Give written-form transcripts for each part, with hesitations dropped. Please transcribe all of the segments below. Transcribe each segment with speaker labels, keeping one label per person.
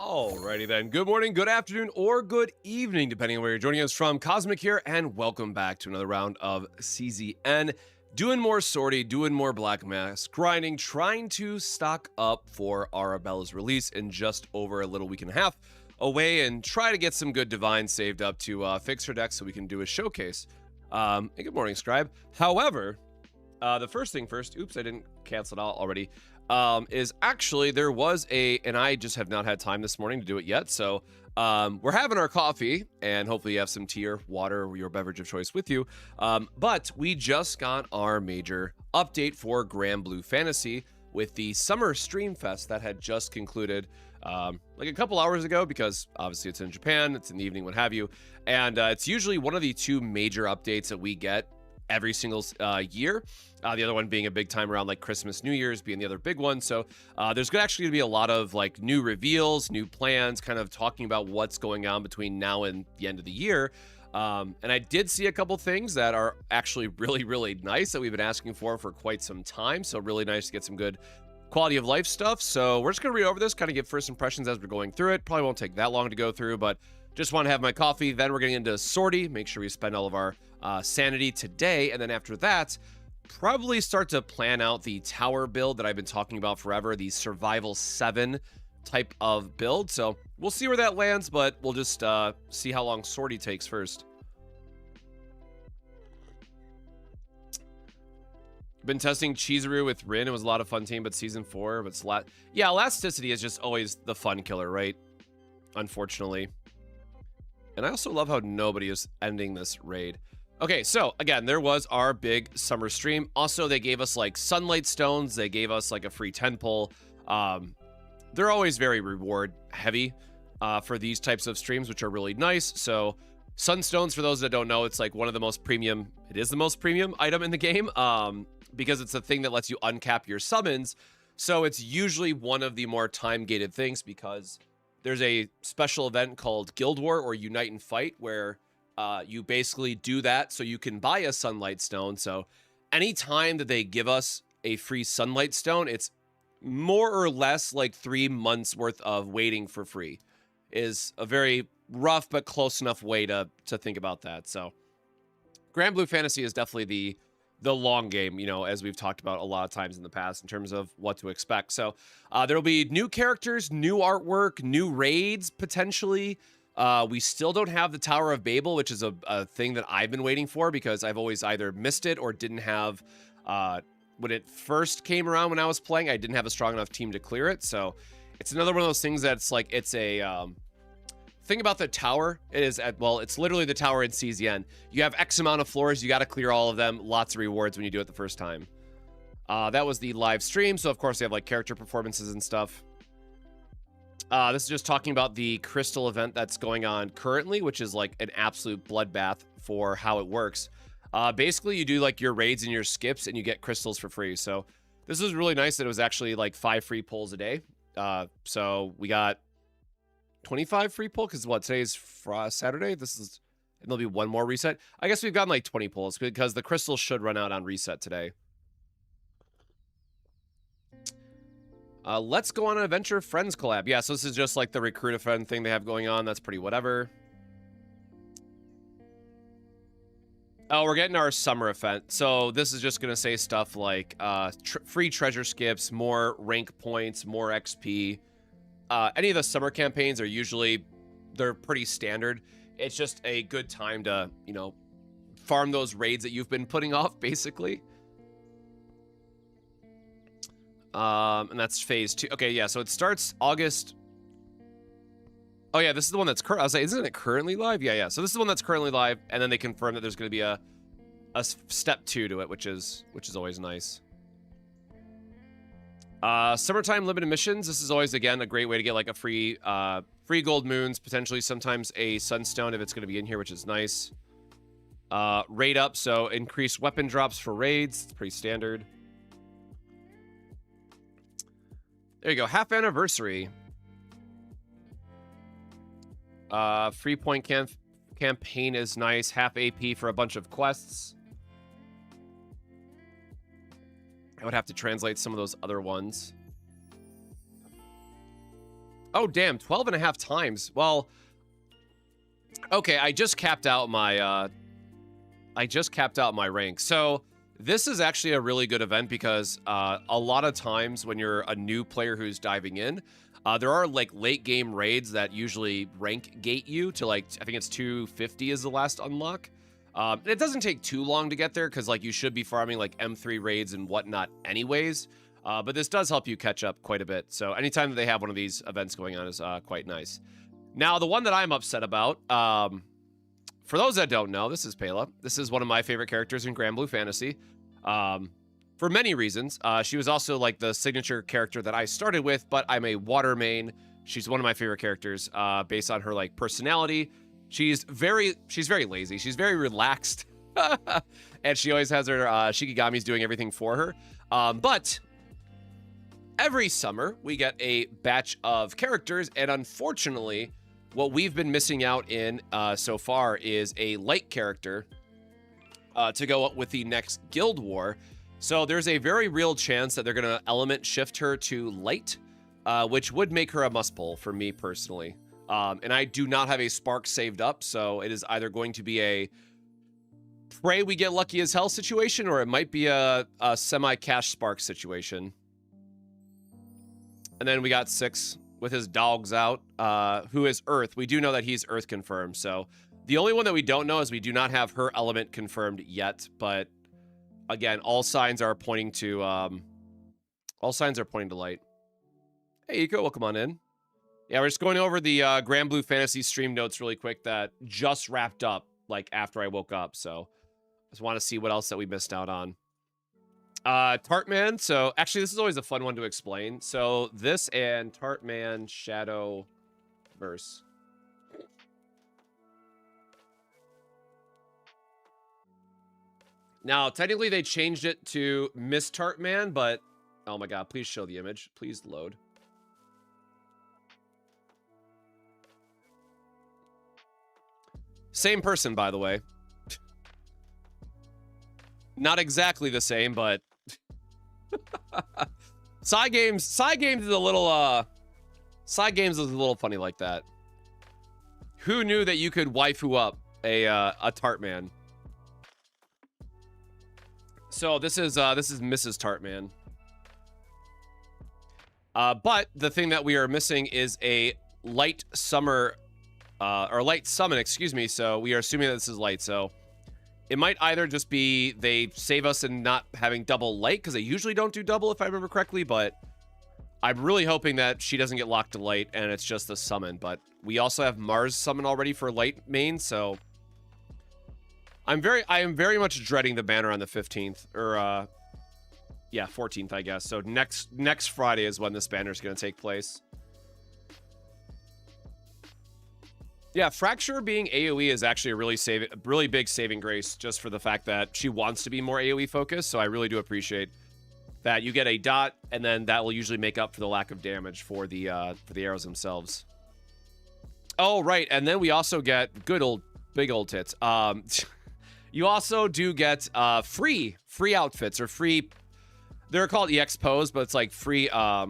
Speaker 1: Alrighty then. Good morning, good afternoon, or good evening, depending on where you're joining us from. Cosmic here, and welcome back to another round of CZN. Doing more Sortie, doing more Black Mask, grinding, trying to stock up for Arabella's release in just over a little week and a half away, and try to get some good Divines saved up to fix her deck so we can do a showcase. Hey, good morning, Scribe. However, the first thing first, oops, I didn't cancel it out already. Is actually there was and I just have not had time this morning to do it yet. So we're having our coffee, and hopefully you have some tea or water or your beverage of choice with you. But we just got our major update for Grand Blue Fantasy with the Summer Stream Fest that had just concluded like a couple hours ago, because obviously it's in Japan, it's in the evening, what have you. And it's usually one of the two major updates that we get every single year. The other one being a big time around like Christmas, New Year's being the other big one. So there's actually going to be a lot of like new reveals, new plans, kind of talking about what's going on between now and the end of the year. And I did see a couple things that are actually really, really nice that we've been asking for quite some time. So really nice to get some good quality of life stuff. So we're just going to read over this, kind of give first impressions as we're going through it. Probably won't take that long to go through, but just want to have my coffee. Then we're getting into Sortie. Make sure we spend all of our sanity today. And then after that, probably start to plan out the tower build that I've been talking about forever, the Survival 7 type of build. So we'll see where that lands, but we'll just see how long Sortie takes first. Been testing Chizuru with Rin. It was a lot of fun team, but season 4, but yeah, elasticity is just always the fun killer, right? Unfortunately. And I also love how nobody is ending this raid. Okay, so again, there was our big summer stream. Also, they gave us like sunlight stones. They gave us like a free 10 pull. They're always very reward heavy for these types of streams, which are really nice. So sunstones, for those that don't know, it's like one of the most premium. It is the most premium item in the game because it's a thing that lets you uncap your summons. So it's usually one of the more time-gated things, because there's a special event called Guild War or Unite and Fight where you basically do that so you can buy a sunlight stone. So anytime that they give us a free sunlight stone, it's more or less like 3 months worth of waiting for free. Is a very rough but close enough way to think about that. So Grand Blue Fantasy is definitely the long game, you know, as we've talked about a lot of times in the past in terms of what to expect. So there'll be new characters, new artwork, new raids potentially. We still don't have the Tower of Babel, which is a thing that I've been waiting for, because I've always either missed it or didn't have, when it first came around when I was playing, I didn't have a strong enough team to clear it. So it's another one of those things that's like, it's a thing about the tower. It is, well, it's literally the tower in CZN. You have X amount of floors, you got to clear all of them, lots of rewards when you do it the first time. That was the live stream, so of course they have like character performances and stuff. This is just talking about the crystal event that's going on currently, which is like an absolute bloodbath for how it works. Basically, you do like your raids and your skips, and you get crystals for free. So this is really nice that it was actually like 5 free pulls a day. So we got 25 free pull, because what, today's Saturday? This is, and there'll be one more reset. I guess we've gotten like 20 pulls because the crystals should run out on reset today. Let's go on an Adventure Friends collab. Yeah, so this is just like the Recruit a Friend thing they have going on. That's pretty whatever. Oh, we're getting our summer event. So this is just going to say stuff like free treasure skips, more rank points, more XP. Any of the summer campaigns are usually, they're pretty standard. It's just a good time to, you know, farm those raids that you've been putting off, basically. And that's phase 2. Okay, yeah, so it starts August. Oh yeah, this is the one that's current. I was like, isn't it currently live? Yeah. So this is the one that's currently live, and then they confirm that there's going to be a step 2 to it, which is always nice. Summertime limited missions. This is always, again, a great way to get like a free gold moons, potentially sometimes a sunstone if it's going to be in here, which is nice. Raid up, so increased weapon drops for raids. It's pretty standard. There you go. Half anniversary. Free point campaign is nice. Half AP for a bunch of quests. I would have to translate some of those other ones. Oh, damn, 12 and a half times. Well, okay, I just capped out my rank. So this is actually a really good event because a lot of times when you're a new player who's diving in, there are like late game raids that usually rank gate you to like, I think it's 250 is the last unlock. And it doesn't take too long to get there because like you should be farming like M3 raids and whatnot anyways. But this does help you catch up quite a bit. So anytime that they have one of these events going on is quite nice. Now, the one that I'm upset about, for those that don't know, this is Pela. This is one of my favorite characters in Grand Blue Fantasy. For many reasons. She was also like the signature character that I started with, but I'm a water main. She's one of my favorite characters based on her like personality. She's very lazy. She's very relaxed. And she always has her Shikigami's doing everything for her. But every summer we get a batch of characters, and unfortunately, what we've been missing out in so far is a light character to go up with the next guild war. So there's a very real chance that they're going to element shift her to light, which would make her a must pull for me personally. And I do not have a spark saved up, so it is either going to be a pray we get lucky as hell situation, or it might be a semi-cash spark situation. And then we got 6 with his dogs out, who is Earth. We do know that he's Earth confirmed, so the only one that we don't know is we do not have her element confirmed yet, but again, all signs are pointing to light. Hey, Eco, welcome on in. Yeah, we're just going over the Grand Blue Fantasy stream notes really quick that just wrapped up, like, after I woke up, so just want to see what else that we missed out on. Tartman, so actually this is always a fun one to explain. So this and Tartman Shadow Verse. Now, technically they changed it to Miss Tartman, but oh my god, please show the image. Please load. Same person, by the way. Not exactly the same, but Side Games is a little funny like that. Who knew that you could waifu up a Tartman? So this is Mrs. Tartman. But the thing that we are missing is a light summer or light summon, excuse me. So we are assuming that this is light. So it might either just be they save us in not having double light, because they usually don't do double if I remember correctly, but I'm really hoping that she doesn't get locked to light and it's just the summon. But we also have Mars summon already for light main, so I am very much dreading the banner on the 15th, or yeah, 14th, I guess. So next Friday is when this banner is going to take place. Yeah, Fracture being AoE is actually a really big saving grace, just for the fact that she wants to be more AoE focused. So I really do appreciate that you get a dot, and then that will usually make up for the lack of damage for the arrows themselves. Oh, right, and then we also get big old tits. You also do get free outfits, or free. They're called EX pose, but it's like free. I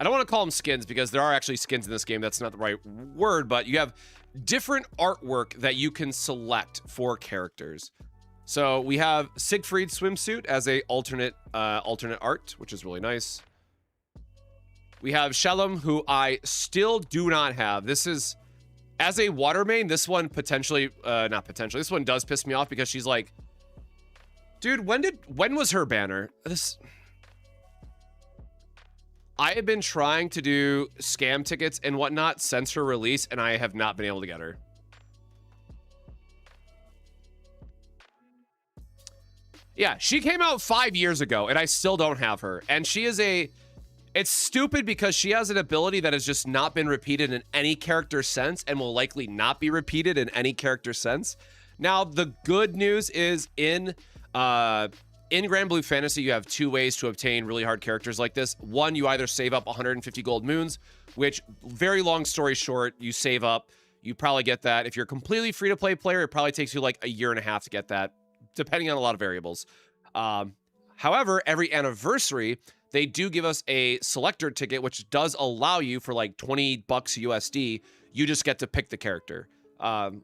Speaker 1: don't want to call them skins because there are actually skins in this game. That's not the right word, but you have different artwork that you can select for characters. So we have Siegfried swimsuit as a alternate art, which is really nice. We have Shalom, who I still do not have. This is, as a water main, this one potentially, not potentially, this one does piss me off because she's like, dude, when was her banner? I have been trying to do scam tickets and whatnot since her release, and I have not been able to get her. Yeah, she came out 5 years ago, and I still don't have her. And she is it's stupid because she has an ability that has just not been repeated in any character since, and will likely not be repeated in any character since. Now, the good news is in Grand Blue Fantasy, you have 2 ways to obtain really hard characters like this. One, you either save up 150 gold moons, which, very long story short, you save up. You probably get that. If you're a completely free-to-play player, it probably takes you like a year and a half to get that, depending on a lot of variables. However, every anniversary, they do give us a selector ticket, which does allow you for like 20 bucks USD. You just get to pick the character,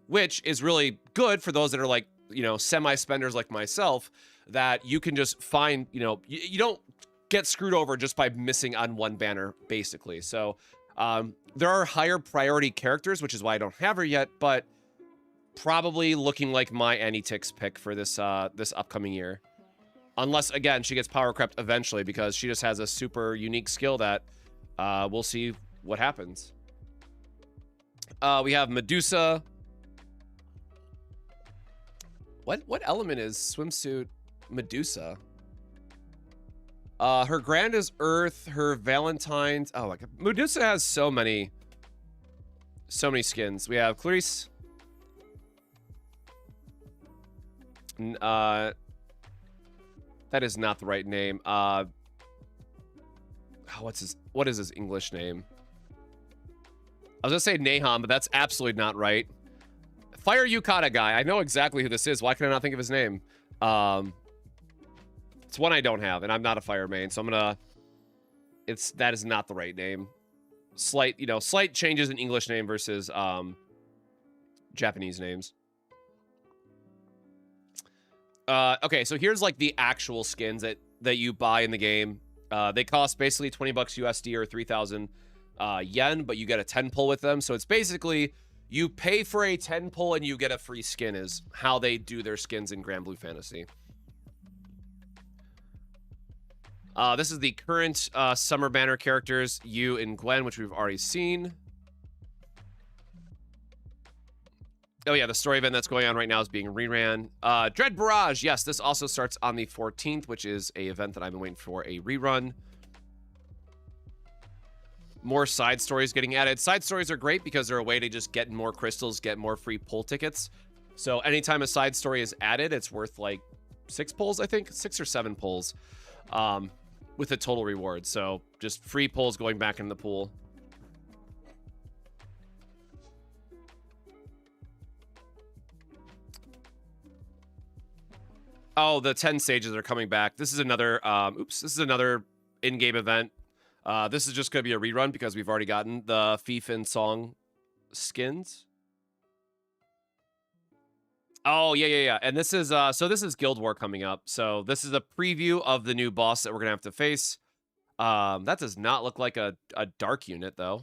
Speaker 1: which is really good for those that are like, you know, semi-spenders like myself, that you can just find, you know, you don't get screwed over just by missing on one banner, basically. So there are higher priority characters, which is why I don't have her yet, but probably looking like my Anytix pick for this this upcoming year. Unless, again, she gets power crept eventually, because she just has a super unique skill that we'll see what happens. We have Medusa. What element is swimsuit Medusa? Her grand is Earth. Her Valentine's. Oh my god, Medusa has so many skins. We have Clarice. That is not the right name. What is his English name? I was gonna say Nahum, but that's absolutely not right. Fire Yukata guy. I know exactly who this is. Why can I not think of his name? It's one I don't have, and I'm not a fire main, so I'm gonna. That is not the right name. Slight changes in English name versus Japanese names. Okay, so here's like the actual skins that you buy in the game. They cost basically 20 bucks USD or 3,000 yen, but you get a 10 pull with them. So it's basically you pay for a 10 pull and you get a free skin is how they do their skins in Grand Blue Fantasy. This is the current summer banner characters, Yu and Gwen, which we've already seen. Oh yeah, the story event that's going on right now is being reran. Dread Barrage, yes, this also starts on the 14th, which is a event that I've been waiting for a rerun. More side stories getting added. Side stories are great because they're a way to just get more crystals, get more free pull tickets. So anytime a side story is added, it's worth like 6 pulls, I think, 6 or 7 pulls, with a total reward. So just free pulls going back in the pool. Oh, the 10 stages are coming back. This is another, this is another in-game event. This is just going to be a rerun because we've already gotten the Thief and Song skins. Oh, yeah. And this is, so this is Guild War coming up. So this is a preview of the new boss that we're going to have to face. That does not look like a dark unit, though.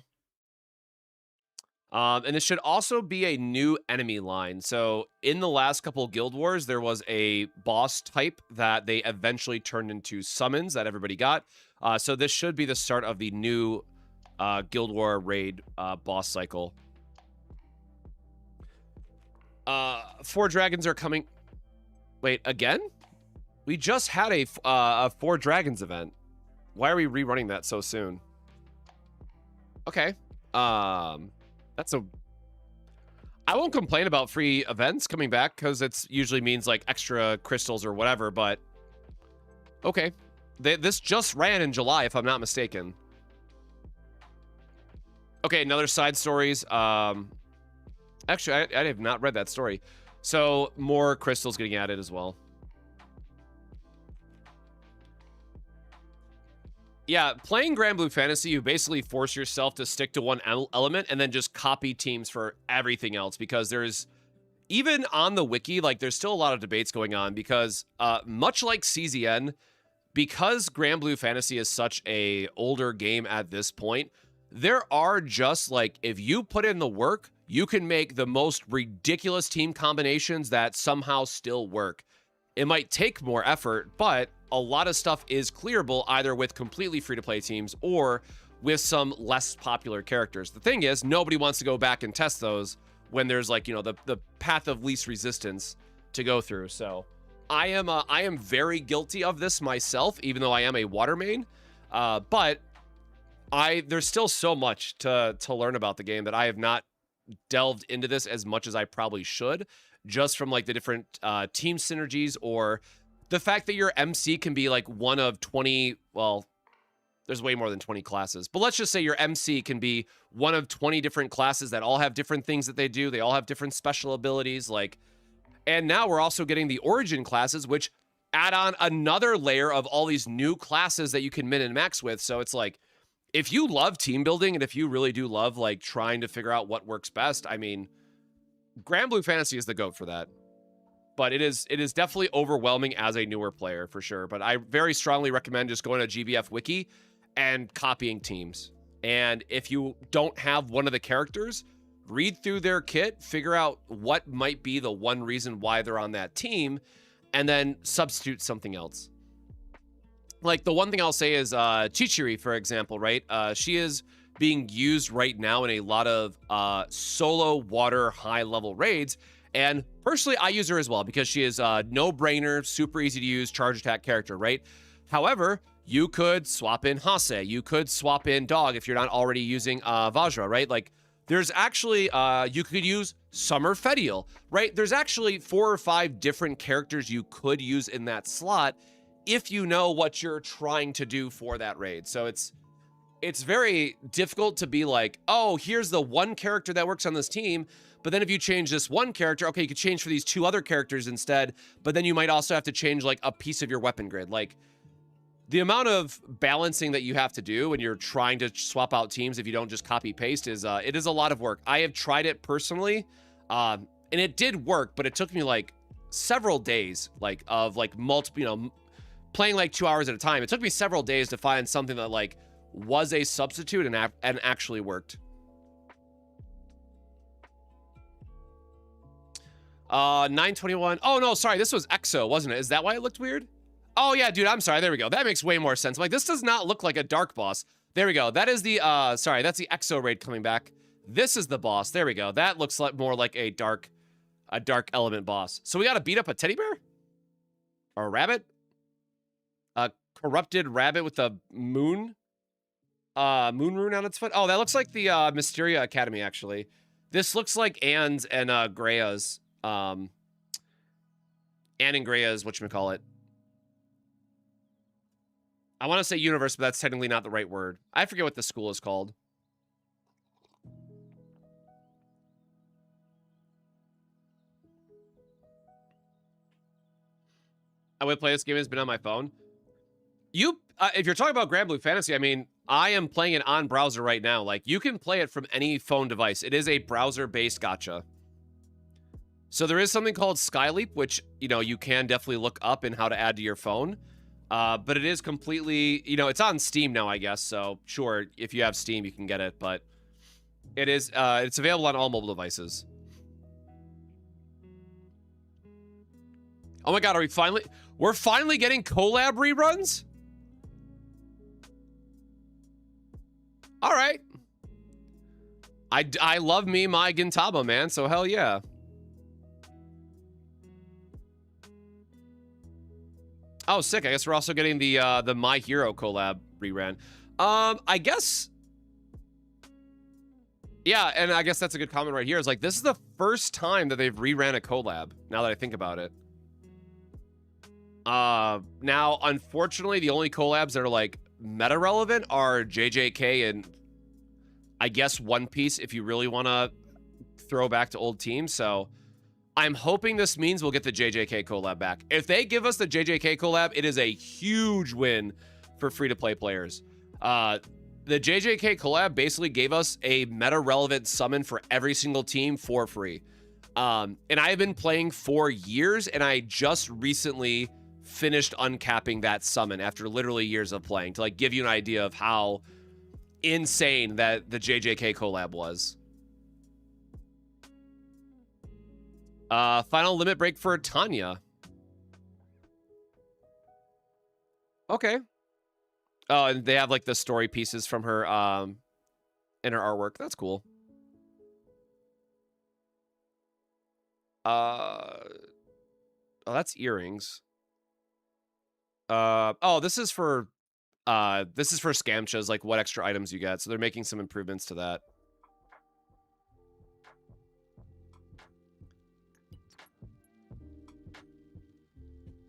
Speaker 1: And it should also be a new enemy line. So in the last couple Guild Wars, there was a boss type that they eventually turned into summons that everybody got. So this should be the start of the new Guild War raid boss cycle. 4 dragons are coming. Wait, again? We just had a 4 dragons event. Why are we rerunning that so soon? Okay. That's a... I won't complain about free events coming back because it usually means like extra crystals or whatever, but okay. This just ran in July, if I'm not mistaken. Okay, another side stories. Actually, I have not read that story. So more crystals getting added as well. Yeah, playing Grand Blue Fantasy, you basically force yourself to stick to one element and then just copy teams for everything else, because there's, even on the wiki, like there's still a lot of debates going on because much like CZN, because Grand Blue Fantasy is such a older game at this point, there are just like, if you put in the work, you can make the most ridiculous team combinations that somehow still work. It might take more effort, but a lot of stuff is clearable either with completely free-to-play teams or with some less popular characters. The thing is, nobody wants to go back and test those when there's like, you know, the path of least resistance to go through. So I am very guilty of this myself, even though I am a water main. But there's still so much to learn about the game that I have not delved into this as much as I probably should, just from like the different team synergies, or the fact that your MC can be like one of 20, well, there's way more than 20 classes, but let's just say your MC can be one of 20 different classes that all have different things that they do. They all have different special abilities, like, and now we're also getting the origin classes, which add on another layer of all these new classes that you can min and max with. So it's like, if you love team building and if you really do love like trying to figure out what works best, I mean, Grand Blue Fantasy is the GOAT for that. But it is definitely overwhelming as a newer player for sure. But I very strongly recommend just going to GBF Wiki and copying teams. And if you don't have one of the characters, read through their kit, figure out what might be the one reason why they're on that team, and then substitute something else. Like the one thing I'll say is Chichiri, for example, right? She is being used right now in a lot of solo water high level raids. And personally, I use her as well because she is no-brainer, super easy to use charge attack character, right? However, you could swap in Hase. You could swap in Dog if you're not already using Vajra, right? Like there's actually, you could use Summer Fedial, right? There's actually 4 or 5 different characters you could use in that slot if you know what you're trying to do for that raid. So it's very difficult to be like, oh, here's the one character that works on this team, but then if you change this one character, okay, you could change for these 2 other characters instead, but then you might also have to change like a piece of your weapon grid. Like the amount of balancing that you have to do when you're trying to swap out teams if you don't just copy paste is it is a lot of work. I have tried it personally, and it did work, but it took me like several days, like of like multiple, you know, playing like 2 hours at a time. It took me several days to find something that like was a substitute and actually worked. 921. Oh no, sorry, this was EXO, wasn't it? Is that why it looked weird? Oh yeah, dude, I'm sorry. There we go. That makes way more sense. I'm like, this does not look like a dark boss. There we go. That is the sorry, that's the EXO raid coming back. This is the boss. There we go. That looks like more like a dark element boss. So we got to beat up a teddy bear? Or a rabbit? A corrupted rabbit with a moon rune on its foot. Oh, that looks like the Mysteria Academy actually. This looks like Anne's and Grea's Anne and Grea's whatchamacallit. I want to say universe, but that's technically not the right word. I forget what the school is called. I would play this game. It's been on my phone. If you're talking about Grand Blue Fantasy, I mean, I am playing it on browser right now. Like, you can play it from any phone device. It is a browser-based gacha. So there is something called Skyleap, which, you know, you can definitely look up in how to add to your phone. But it is completely, you know, it's on Steam now, I guess. So sure, if you have Steam, you can get it. But it is, it's available on all mobile devices. Oh my God, we're finally getting collab reruns? All right. I love me my Gintama, man, so hell yeah. Oh, sick. I guess we're also getting the My Hero collab rerun. I guess. Yeah, and I guess that's a good comment right here. It's like, this is the first time that they've reran a collab, now that I think about it. Now, unfortunately, the only collabs that are, like, meta-relevant are JJK and, I guess, One Piece, if you really want to throw back to old teams. So, I'm hoping this means we'll get the JJK collab back. If they give us the JJK collab, it is a huge win for free-to-play players. The JJK collab basically gave us a meta-relevant summon for every single team for free. And I've been playing for years, and I just recently finished uncapping that summon after literally years of playing to like give you an idea of how insane that the JJK collab was. Final limit break for Tanya. Okay. Oh, and they have like the story pieces from her in her artwork. That's cool. Oh, that's earrings. Oh, this is for Scamchas, like what extra items you get. So they're making some improvements to that.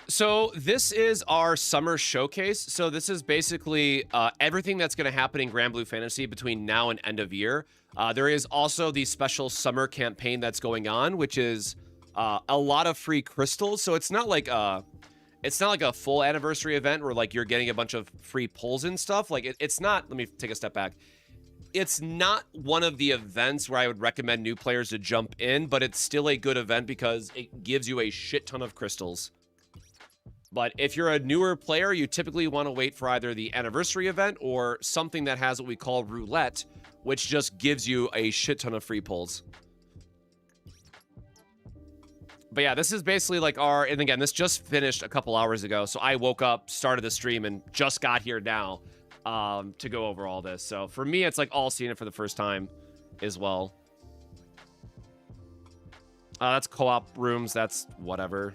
Speaker 1: So this is our summer showcase. So this is basically everything that's going to happen in Grand Blue Fantasy between now and end of year. There is also the special summer campaign that's going on, which is a lot of free crystals. So it's not like it's not like a full anniversary event where like you're getting a bunch of free pulls and stuff. Like it's not, let me take a step back. It's not one of the events where I would recommend new players to jump in, but it's still a good event because it gives you a shit ton of crystals. But if you're a newer player, you typically want to wait for either the anniversary event or something that has what we call roulette, which just gives you a shit ton of free pulls. But yeah, this is basically like our, and again, this just finished a couple hours ago. So I woke up, started the stream, and just got here now to go over all this. So for me, it's like all seeing it for the first time as well. That's co-op rooms. That's whatever.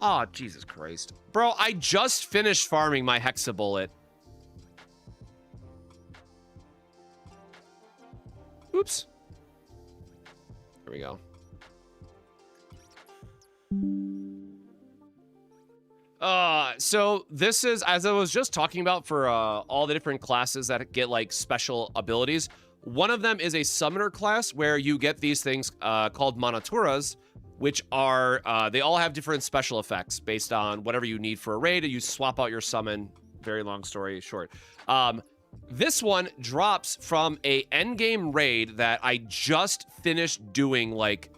Speaker 1: Oh, Jesus Christ. Bro, I just finished farming my Hexabullet. Oops. There we go. So this is, as I was just talking about for all the different classes that get like special abilities, one of them is a summoner class where you get these things called Monaturas, which are, they all have different special effects based on whatever you need for a raid. You swap out your summon. Very long story short. This one drops from a endgame raid that I just finished doing like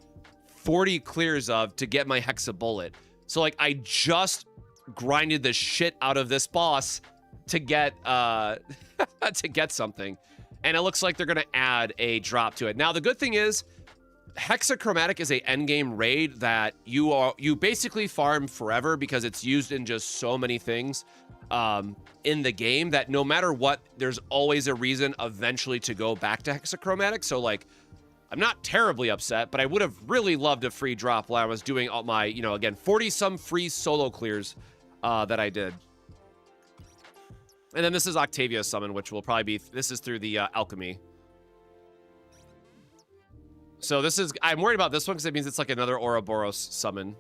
Speaker 1: 40 clears of to get my Hexabullet. So like I just grinded the shit out of this boss to get to get something. And it looks like they're gonna add a drop to it. Now the good thing is Hexachromatic is a endgame raid that you basically farm forever because it's used in just so many things in the game that no matter what, there's always a reason eventually to go back to Hexachromatic. So like, I'm not terribly upset, but I would have really loved a free drop while I was doing all my, you know, again, 40-some free solo clears that I did. And then this is Octavia's summon, which will probably be, this is through the alchemy. So this is, I'm worried about this one because it means it's like another Ouroboros summon.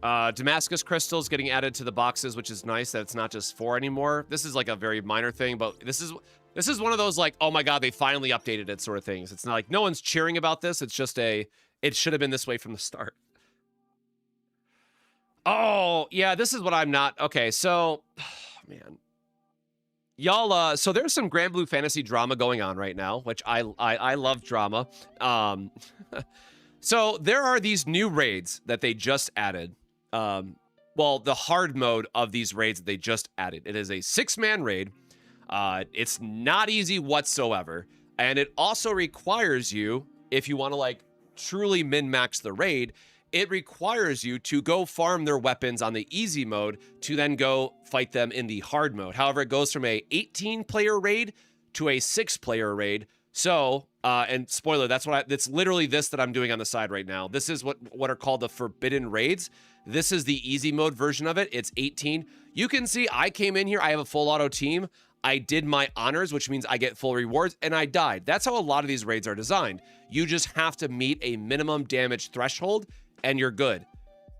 Speaker 1: Damascus crystals getting added to the boxes, which is nice that it's not just 4 anymore. This is like a very minor thing, but this is one of those like, oh my god, they finally updated it sort of things. It's not like no one's cheering about this. It's just it should have been this way from the start. Oh, yeah, this is what I'm not. Okay, so, man. Y'all, so there's some Grand Blue Fantasy drama going on right now, which I love drama. So there are these new raids that they just added. Well, the hard mode of these raids that they just added. It is a 6-man raid. It's not easy whatsoever. And it also requires you, if you want to like truly min-max the raid, it requires you to go farm their weapons on the easy mode to then go fight them in the hard mode. However, it goes from a 18-player raid to a 6-player raid. So, and spoiler, that's literally this that I'm doing on the side right now. This is what are called the forbidden raids. This is the easy mode version of it. It's 18. You can see I came in here. I have a full auto team. I did my honors, which means I get full rewards, and I died. That's how a lot of these raids are designed. You just have to meet a minimum damage threshold, and you're good.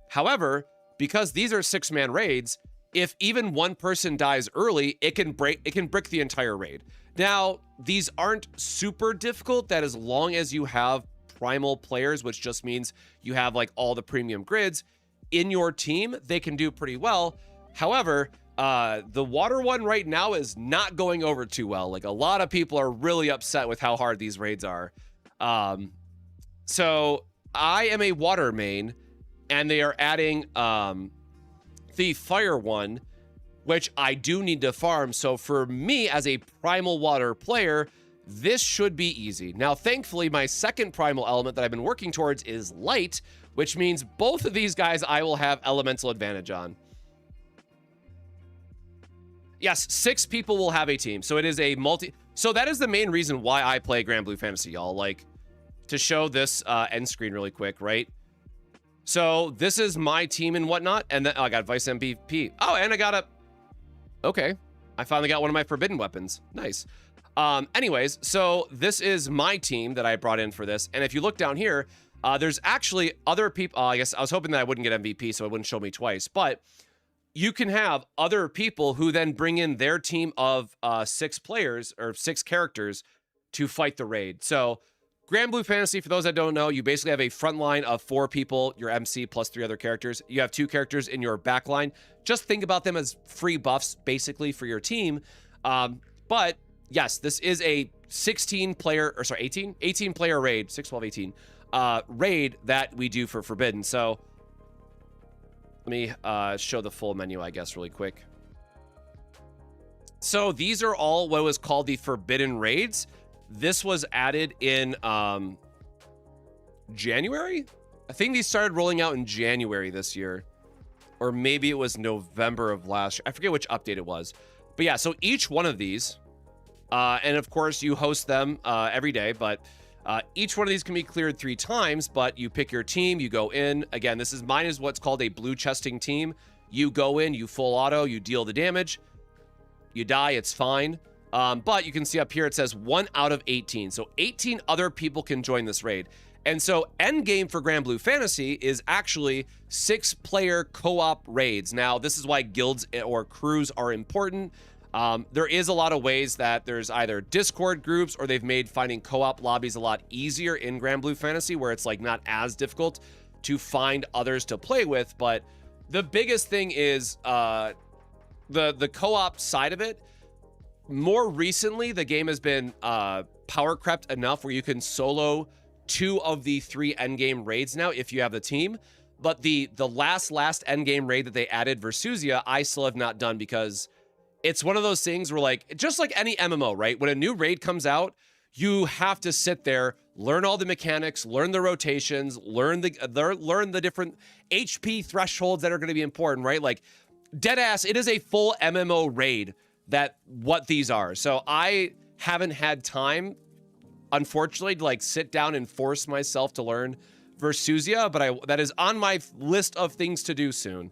Speaker 1: However, because these are 6-man raids, if even one person dies early, it can brick the entire raid. Now, these aren't super difficult, that as long as you have primal players, which just means you have like all the premium grids in your team, they can do pretty well. However, the water one right now is not going over too well. Like a lot of people are really upset with how hard these raids are. So I am a water main, and they are adding the fire one, which I do need to farm. So for me as a primal water player, this should be easy. Now, thankfully, my second primal element that I've been working towards is light, which means both of these guys I will have elemental advantage on. Yes, 6 people will have a team. So it is a so that is the main reason why I play Grand Blue Fantasy, y'all. Like, to show this end screen really quick, right? So this is my team and whatnot. And then I got Vice MVP. Oh, and I got okay. I finally got one of my forbidden weapons. Nice. Anyways, so this is my team that I brought in for this. And if you look down here, there's actually other people. I guess I was hoping that I wouldn't get MVP, so it wouldn't show me twice. But you can have other people who then bring in their team of 6 players or 6 characters to fight the raid. So Grand Blue Fantasy, for those that don't know, you basically have a front line of 4 people, your MC plus 3 other characters. You have 2 characters in your back line. Just think about them as free buffs, basically, for your team. But, yes, this is a 18-player raid, 6, 12, 18, raid that we do for Forbidden. So, let me show the full menu, I guess, really quick. So, these are all what was called the Forbidden Raids. This was added in January? I think these started rolling out in January this year. Or maybe it was November of last year. I forget which update it was. But yeah, so each one of these, and of course you host them every day, but each one of these can be cleared 3 times, but you pick your team, you go in. Again, mine is what's called a blue chesting team. You go in, you full auto, you deal the damage. You die, it's fine. But you can see up here it says 1 out of 18. So 18 other people can join this raid. And so end game for Grand Blue Fantasy is actually 6-player co-op raids. Now, this is why guilds or crews are important. There is a lot of ways that there's either Discord groups or they've made finding co-op lobbies a lot easier in Grand Blue Fantasy, where it's like not as difficult to find others to play with. But the biggest thing is the co-op side of it. More recently, the game has been power crept enough where you can solo 2 of the 3 endgame raids now if you have the team. But the last endgame raid that they added, Versusia, I still have not done because it's one of those things where, like, just like any MMO, right? When a new raid comes out, you have to sit there, learn all the mechanics, learn the rotations, learn the different HP thresholds that are going to be important, right? Like, deadass, it is a full MMO raid what these are. So I haven't had time, unfortunately, to like sit down and force myself to learn Versusia, but that is on my list of things to do soon.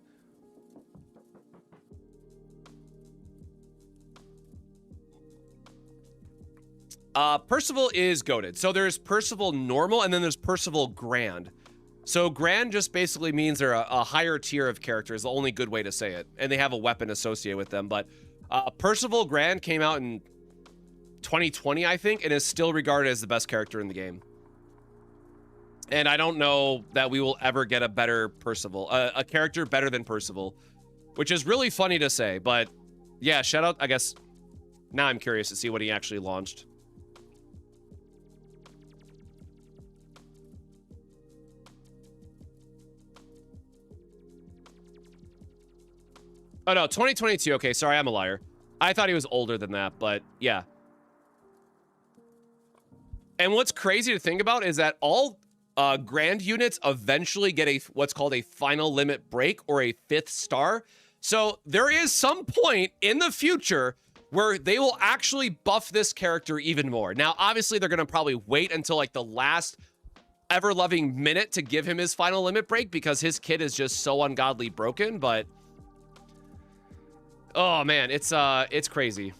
Speaker 1: Percival is goated. So there's Percival normal and then there's Percival grand. So grand just basically means they're a higher tier of characters, the only good way to say it. And they have a weapon associated with them, but Percival Grand came out in 2020, I think, and is still regarded as the best character in the game. And I don't know that we will ever get a better Percival, a character better than Percival, which is really funny to say. But yeah, shout out, I guess. Now I'm curious to see what he actually launched. Oh, no, 2022. Okay, sorry, I'm a liar. I thought he was older than that, but yeah. And what's crazy to think about is that all grand units eventually get what's called a final limit break or a 5th star. So there is some point in the future where they will actually buff this character even more. Now, obviously, they're going to probably wait until like the last ever-loving minute to give him his final limit break because his kit is just so ungodly broken, but oh man, it's crazy.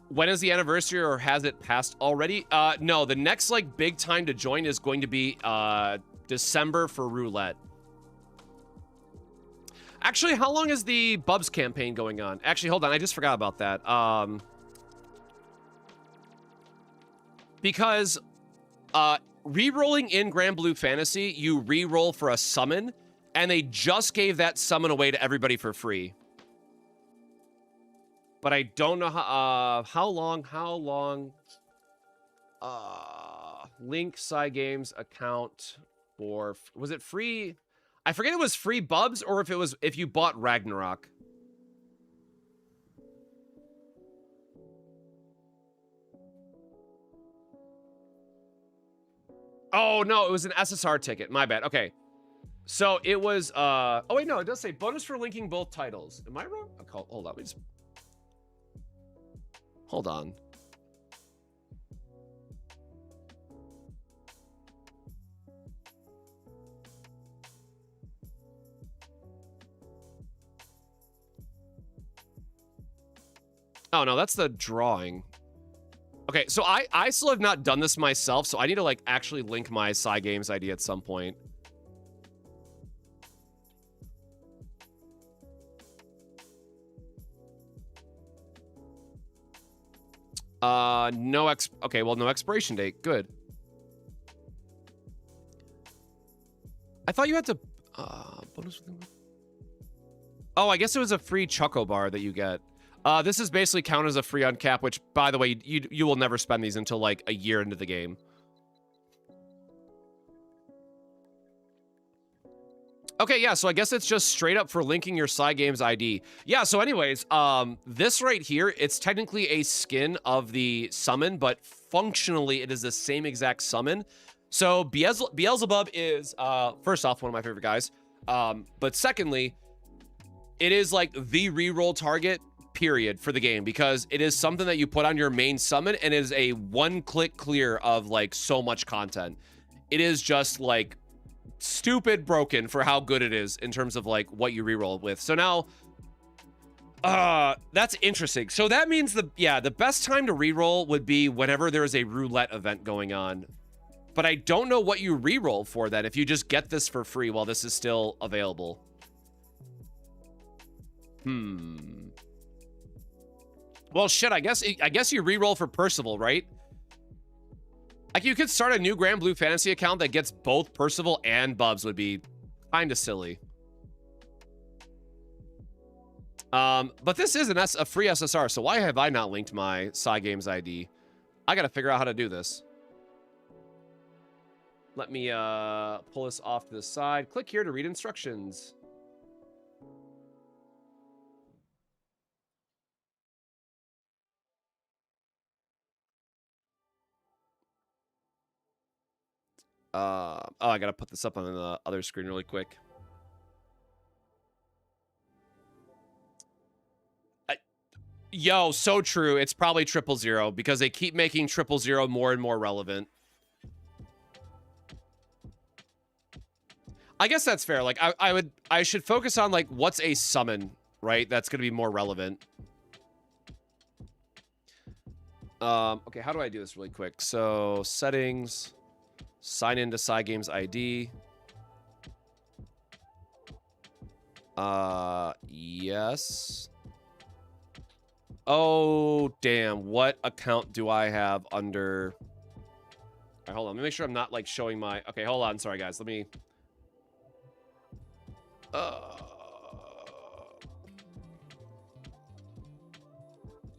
Speaker 1: When is the anniversary, or has it passed already? No, the next like big time to join is going to be December for roulette. Actually, how long is the Bubs campaign going on? Actually, hold on, I just forgot about that. Because re-rolling in Grand Blue Fantasy, you re-roll for a summon. And they just gave that summon away to everybody for free. But I don't know how long Link Games account for, was it free? I forget it was free Bubs or if you bought Ragnarok. Oh no, it was an SSR ticket. My bad. Okay. So it was, oh wait, no, it does say bonus for linking both titles. Am I wrong? Okay, hold on, hold on. Oh no, that's the drawing. Okay, so I still have not done this myself, so I need to like actually link my Games ID at some point. Okay, well, no expiration date. Good. I thought you had to... bonus... Oh, I guess it was a free Choco Bar that you get. This is basically counted as a free uncap, which, by the way, you will never spend these until, like, a year into the game. Okay, yeah, so I guess it's just straight up for linking your Cygames ID. Yeah, so anyways, this right here, it's technically a skin of the summon, but functionally it is the same exact summon. So Beelzebub is, first off, one of my favorite guys. But secondly, it is like the reroll target, period, for the game, because it is something that you put on your main summon and is a one-click clear of, like, so much content. It is just, like, stupid broken for how good it is in terms of, like, what you reroll with. So now, that's interesting. So that means the best time to reroll would be whenever there is a roulette event going on. But I don't know what you reroll for that if you just get this for free while this is still available. Well, shit, I guess you reroll for Percival, right? Like, you could start a new Grand Blue Fantasy account that gets both Percival and Bubs would be kind of silly. But this is a free SSR, so why have I not linked my Cygames ID? I gotta figure out how to do this. Let me pull this off to the side. Click here to read instructions. Oh, I gotta put this up on the other screen really quick. Yo, so true. It's probably 000 because they keep making 000 more and more relevant. I guess that's fair. Like, I should focus on, like, what's a summon, right? That's gonna be more relevant. Okay, how do I do this really quick? So, settings, sign into Cygames ID. Yes. Oh, damn. What account do I have under... All right, hold on. Let me make sure I'm not, like, showing my... Okay, hold on. Sorry, guys. Let me...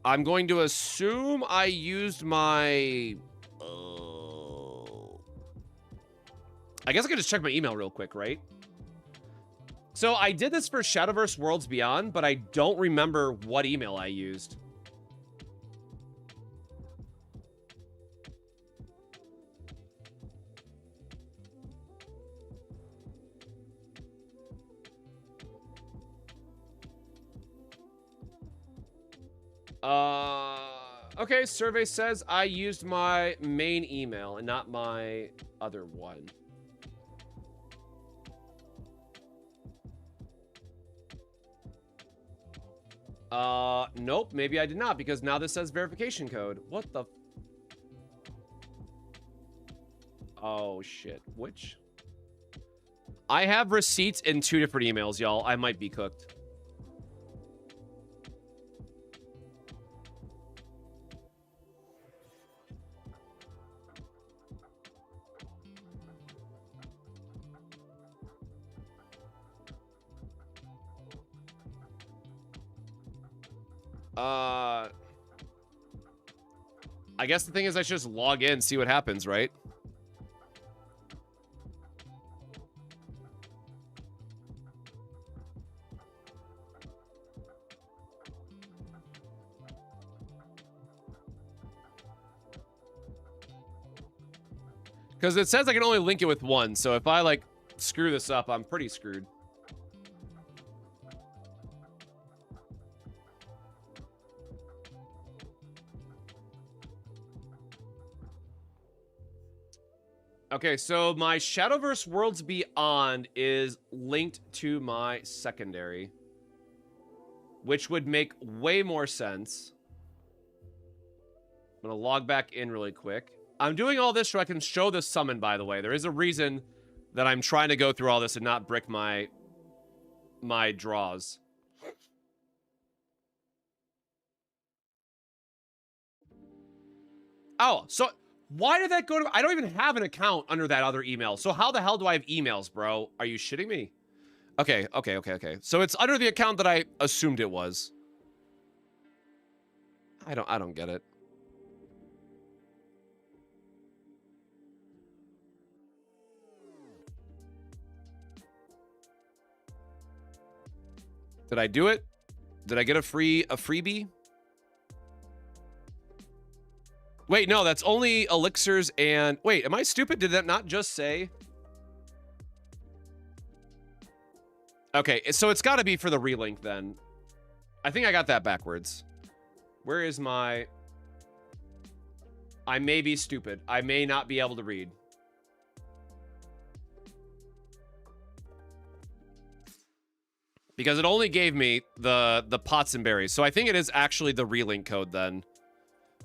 Speaker 1: I'm going to assume I used my... I guess I could just check my email real quick, right? So I did this for Shadowverse Worlds Beyond, but I don't remember what email I used. Okay, survey says I used my main email and not my other one. Nope, maybe I did not, because now this says verification code. What the... Oh, shit. Which? I have receipts in 2 different emails, y'all. I might be cooked. I guess the thing is I should just log in, see what happens, right? Because it says I can only link it with one, so if I, like, screw this up, I'm pretty screwed. Okay, so my Shadowverse Worlds Beyond is linked to my secondary, which would make way more sense. I'm gonna log back in really quick. I'm doing all this so I can show the summon, by the way. There is a reason that I'm trying to go through all this and not brick my draws. Oh, so why did that go to... I don't even have an account under that other email. So how the hell do I have emails, bro? Are you shitting me? Okay. So it's under the account that I assumed it was. I don't get it. Did I do it? Did I get a freebie? Wait, no, that's only elixirs and... Wait, am I stupid? Did that not just say... Okay, so it's got to be for the relink then. I think I got that backwards. Where is my... I may be stupid. I may not be able to read. Because it only gave me the pots and berries. So I think it is actually the relink code then.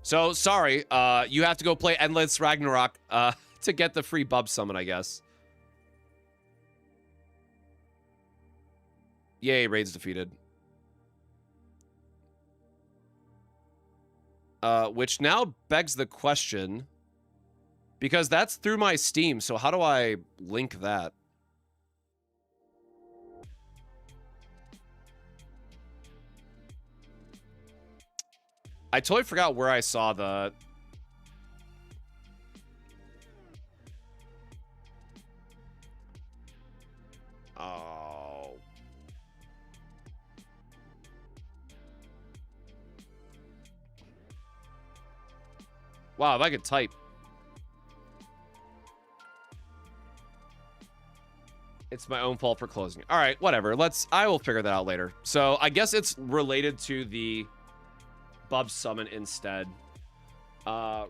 Speaker 1: So, sorry. You have to go play Endless Ragnarok to get the free Bub Summon, I guess. Yay, raids defeated. Which now begs the question, because that's through my Steam, so how do I link that? I totally forgot where I saw the... Oh. Wow, if I could type. It's my own fault for closing it. All right, whatever. I will figure that out later. So I guess it's related to the Bub Summon instead. Oh,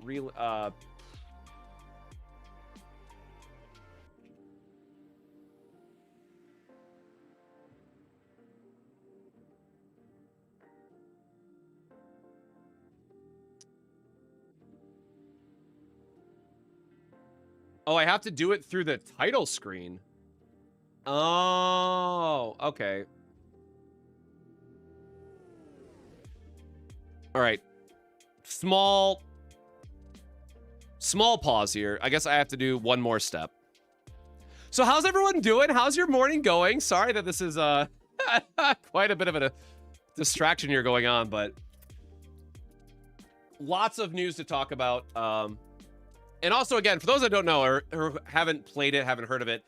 Speaker 1: I have to do it through the title screen. Oh, okay. All right. Small pause here. I guess I have to do one more step. So how's everyone doing? How's your morning going? Sorry that this is quite a bit of a distraction here going on, but lots of news to talk about. And also, again, for those that don't know or haven't played it, haven't heard of it,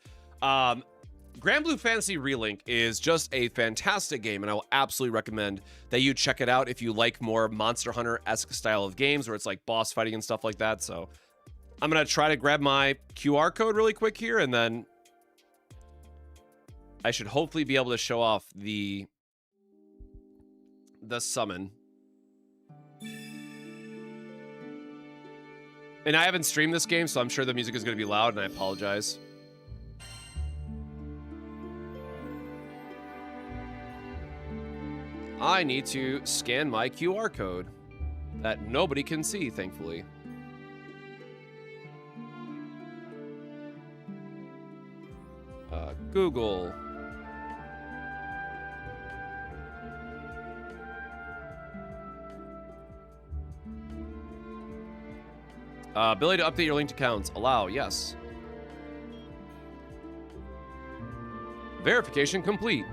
Speaker 1: Grand Blue Fantasy Relink is just a fantastic game, and I will absolutely recommend that you check it out if you like more Monster Hunter-esque style of games where it's like boss fighting and stuff like that. So I'm going to try to grab my QR code really quick here, and then I should hopefully be able to show off the summon. And I haven't streamed this game, so I'm sure the music is going to be loud, and I apologize. I need to scan my QR code that nobody can see, thankfully. Google. Ability to update your linked accounts. Allow, yes. Verification complete.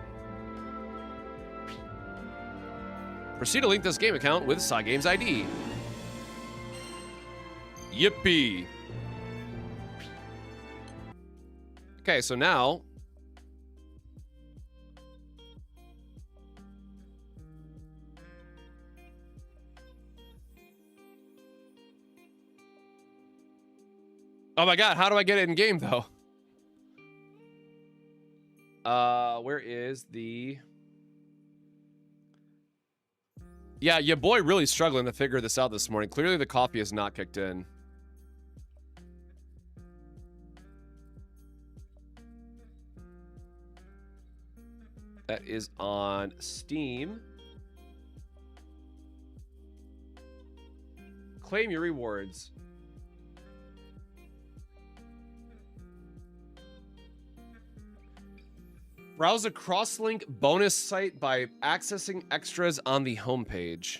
Speaker 1: Proceed to link this game account with Cygames ID. Yippee. Okay, so now... Oh my god, how do I get it in game though? Where is the... Yeah, your boy really struggling to figure this out this morning. Clearly the coffee is not kicked in. That is on Steam. Claim your rewards. Browse a cross-link bonus site by accessing extras on the homepage.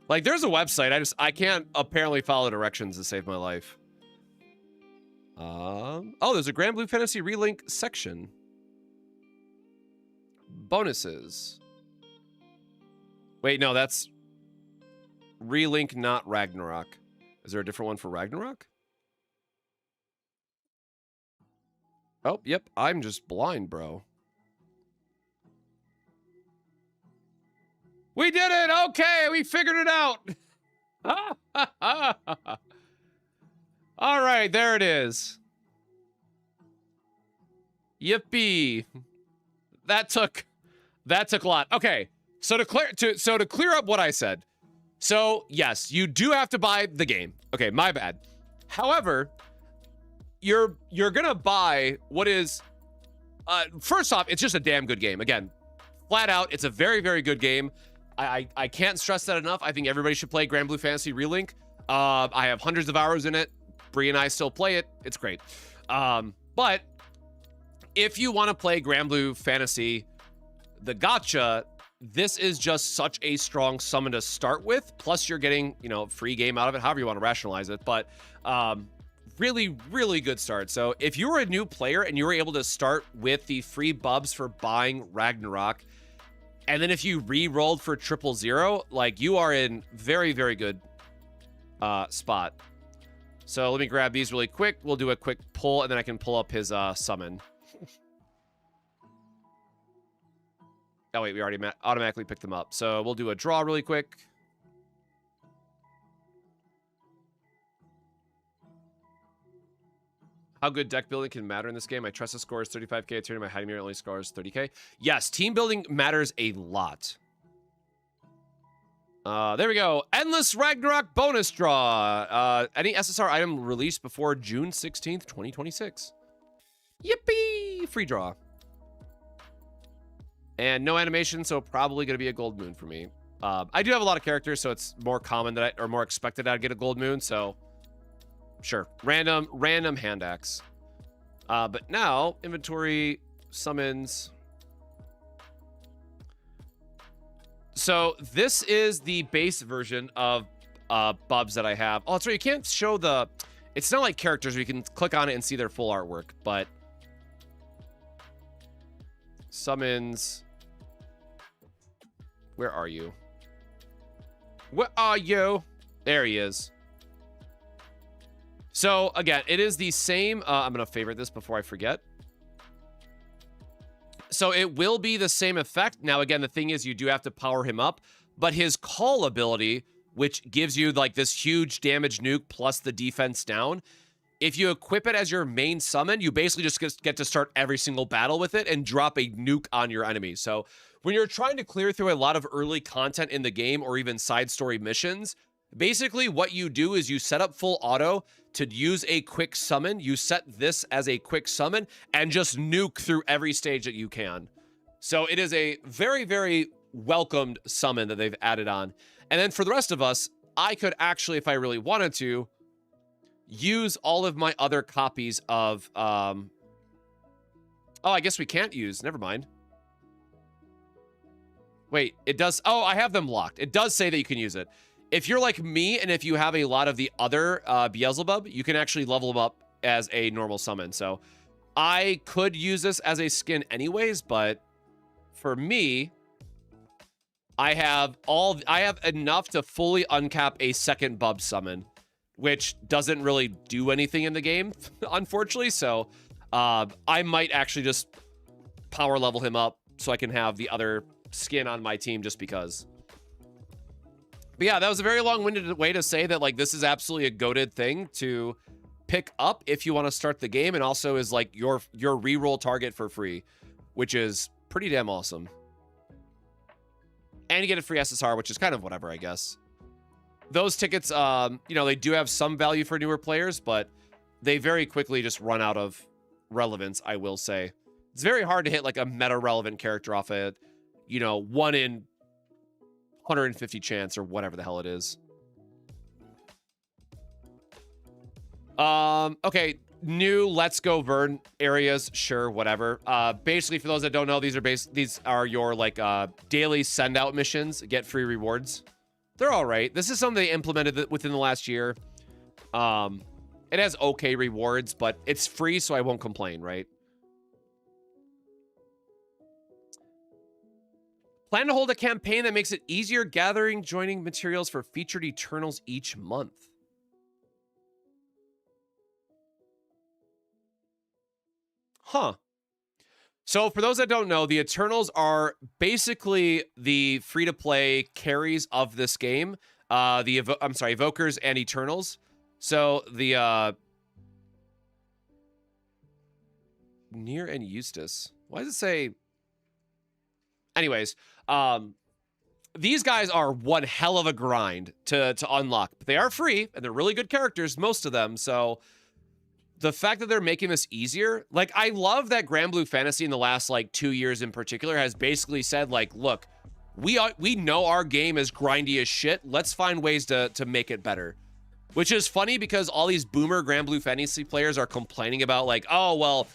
Speaker 1: Like, there's a website. I can't apparently follow directions to save my life. Oh, there's a Grand Blue Fantasy Relink section. Bonuses. Wait, no, that's Relink, not Ragnarok. Is there a different one for Ragnarok? Oh, yep, I'm just blind, bro. We did it! Okay, we figured it out! All right, there it is. Yippee. That took a lot. Okay, so to clear up what I said. So, yes, you do have to buy the game. Okay, my bad. However, you're gonna buy what is first off, it's just a damn good game. Again, flat out, it's a very, very good game. I can't stress that enough. I think everybody should play Grand Blue Fantasy Relink. I have hundreds of hours in it. Bree and I still play it. It's great. But if you want to play Grand Blue Fantasy, the gacha, this is just such a strong summon to start with. Plus, you're getting, you know, free game out of it, however you want to rationalize it. But really, really good start. So if you were a new player and you were able to start with the free bubs for buying Ragnarok, and then if you re-rolled for 000, like, you are in very, very good spot. So let me grab these really quick. We'll do a quick pull, and then I can pull up his summon. Oh, wait, we already automatically picked them up. So we'll do a draw really quick. How good deck building can matter in this game. My Tressa score is 35k. Turning my hiding mirror only scores 30k. Yes, team building matters a lot. There we go. Endless Ragnarok bonus draw. Any SSR item released before June 16th, 2026. Yippee! Free draw. And no animation, so probably going to be a gold moon for me. I do have a lot of characters, so it's more common that or more expected I'd get a gold moon, so sure. Random hand axe. But now, inventory, summons. So this is the base version of bubs that I have. Oh, that's right. You can't show the... It's not like characters where you can click on it and see their full artwork, but... Summons... Where are you? Where are you? There he is. So, again, it is the same... I'm going to favorite this before I forget. So it will be the same effect. Now, again, the thing is you do have to power him up. But his call ability, which gives you, like, this huge damage nuke plus the defense down, if you equip it as your main summon, you basically just get to start every single battle with it and drop a nuke on your enemy. So when you're trying to clear through a lot of early content in the game or even side story missions, basically what you do is you set up full auto to use a quick summon. You set this as a quick summon and just nuke through every stage that you can. So it is a very, very welcomed summon that they've added on. And then for the rest of us, I could actually, if I really wanted to, use all of my other copies of... Oh, I guess we can't use. Never mind. Wait, it does... Oh, I have them locked. It does say that you can use it. If you're like me, and if you have a lot of the other Beelzebub, you can actually level them up as a normal summon. So I could use this as a skin anyways, but for me, I have enough to fully uncap a second Bub summon, which doesn't really do anything in the game, unfortunately. So I might actually just power level him up so I can have the other skin on my team just because. But yeah, that was a very long-winded way to say that, like, this is absolutely a goated thing to pick up if you want to start the game, and also is like your reroll target for free, which is pretty damn awesome. And you get a free SSR, which is kind of whatever, I guess. Those tickets, you know, they do have some value for newer players, but they very quickly just run out of relevance, I will say. It's very hard to hit, like, a meta-relevant character off a, you know, 1 in 150 chance or whatever the hell it is. Okay, new Let's Go Vern areas, sure, whatever. Basically, for those that don't know, these are your, like, daily send-out missions, get free rewards. They're all right. This is something they implemented within the last year. It has okay rewards, but it's free, so I won't complain, right? Plan to hold a campaign that makes it easier gathering, joining materials for featured Eternals each month. Huh. So for those that don't know, the Eternals are basically the free-to-play carries of this game. Evokers and Eternals. So the Nier and Eustace. Why does it say? Anyways, these guys are one hell of a grind to unlock. But they are free, and they're really good characters, most of them. So the fact that they're making this easier, like, I love that Grand Blue Fantasy in the last, like, 2 years in particular has basically said, like, look, we know our game is grindy as shit. Let's find ways to make it better. Which is funny because all these boomer Grand Blue Fantasy players are complaining about, like, oh, well,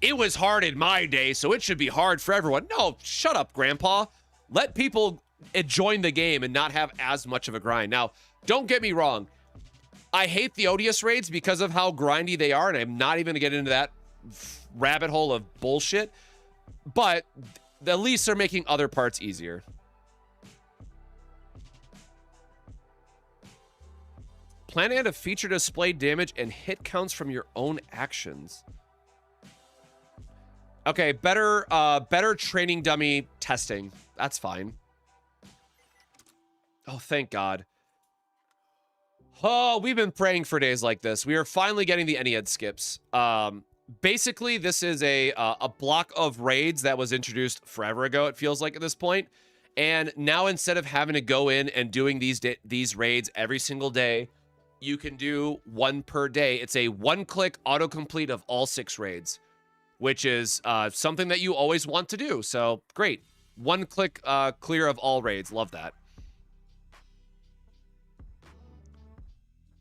Speaker 1: it was hard in my day, so it should be hard for everyone. No, shut up, Grandpa. Let people join the game and not have as much of a grind. Now, don't get me wrong. I hate the Odious raids because of how grindy they are, and I'm not even going to get into that rabbit hole of bullshit. But at least they're making other parts easier. Plan to add a feature to display damage and hit counts from your own actions. Okay, better training dummy testing. That's fine. Oh, thank God. Oh, we've been praying for days like this. We are finally getting the Ennead skips. Basically, this is a block of raids that was introduced forever ago, it feels like at this point. And now instead of having to go in and doing these raids every single day, you can do one per day. It's a one-click autocomplete of all 6 raids, which is something that you always want to do. So, great. One-click clear of all raids. Love that.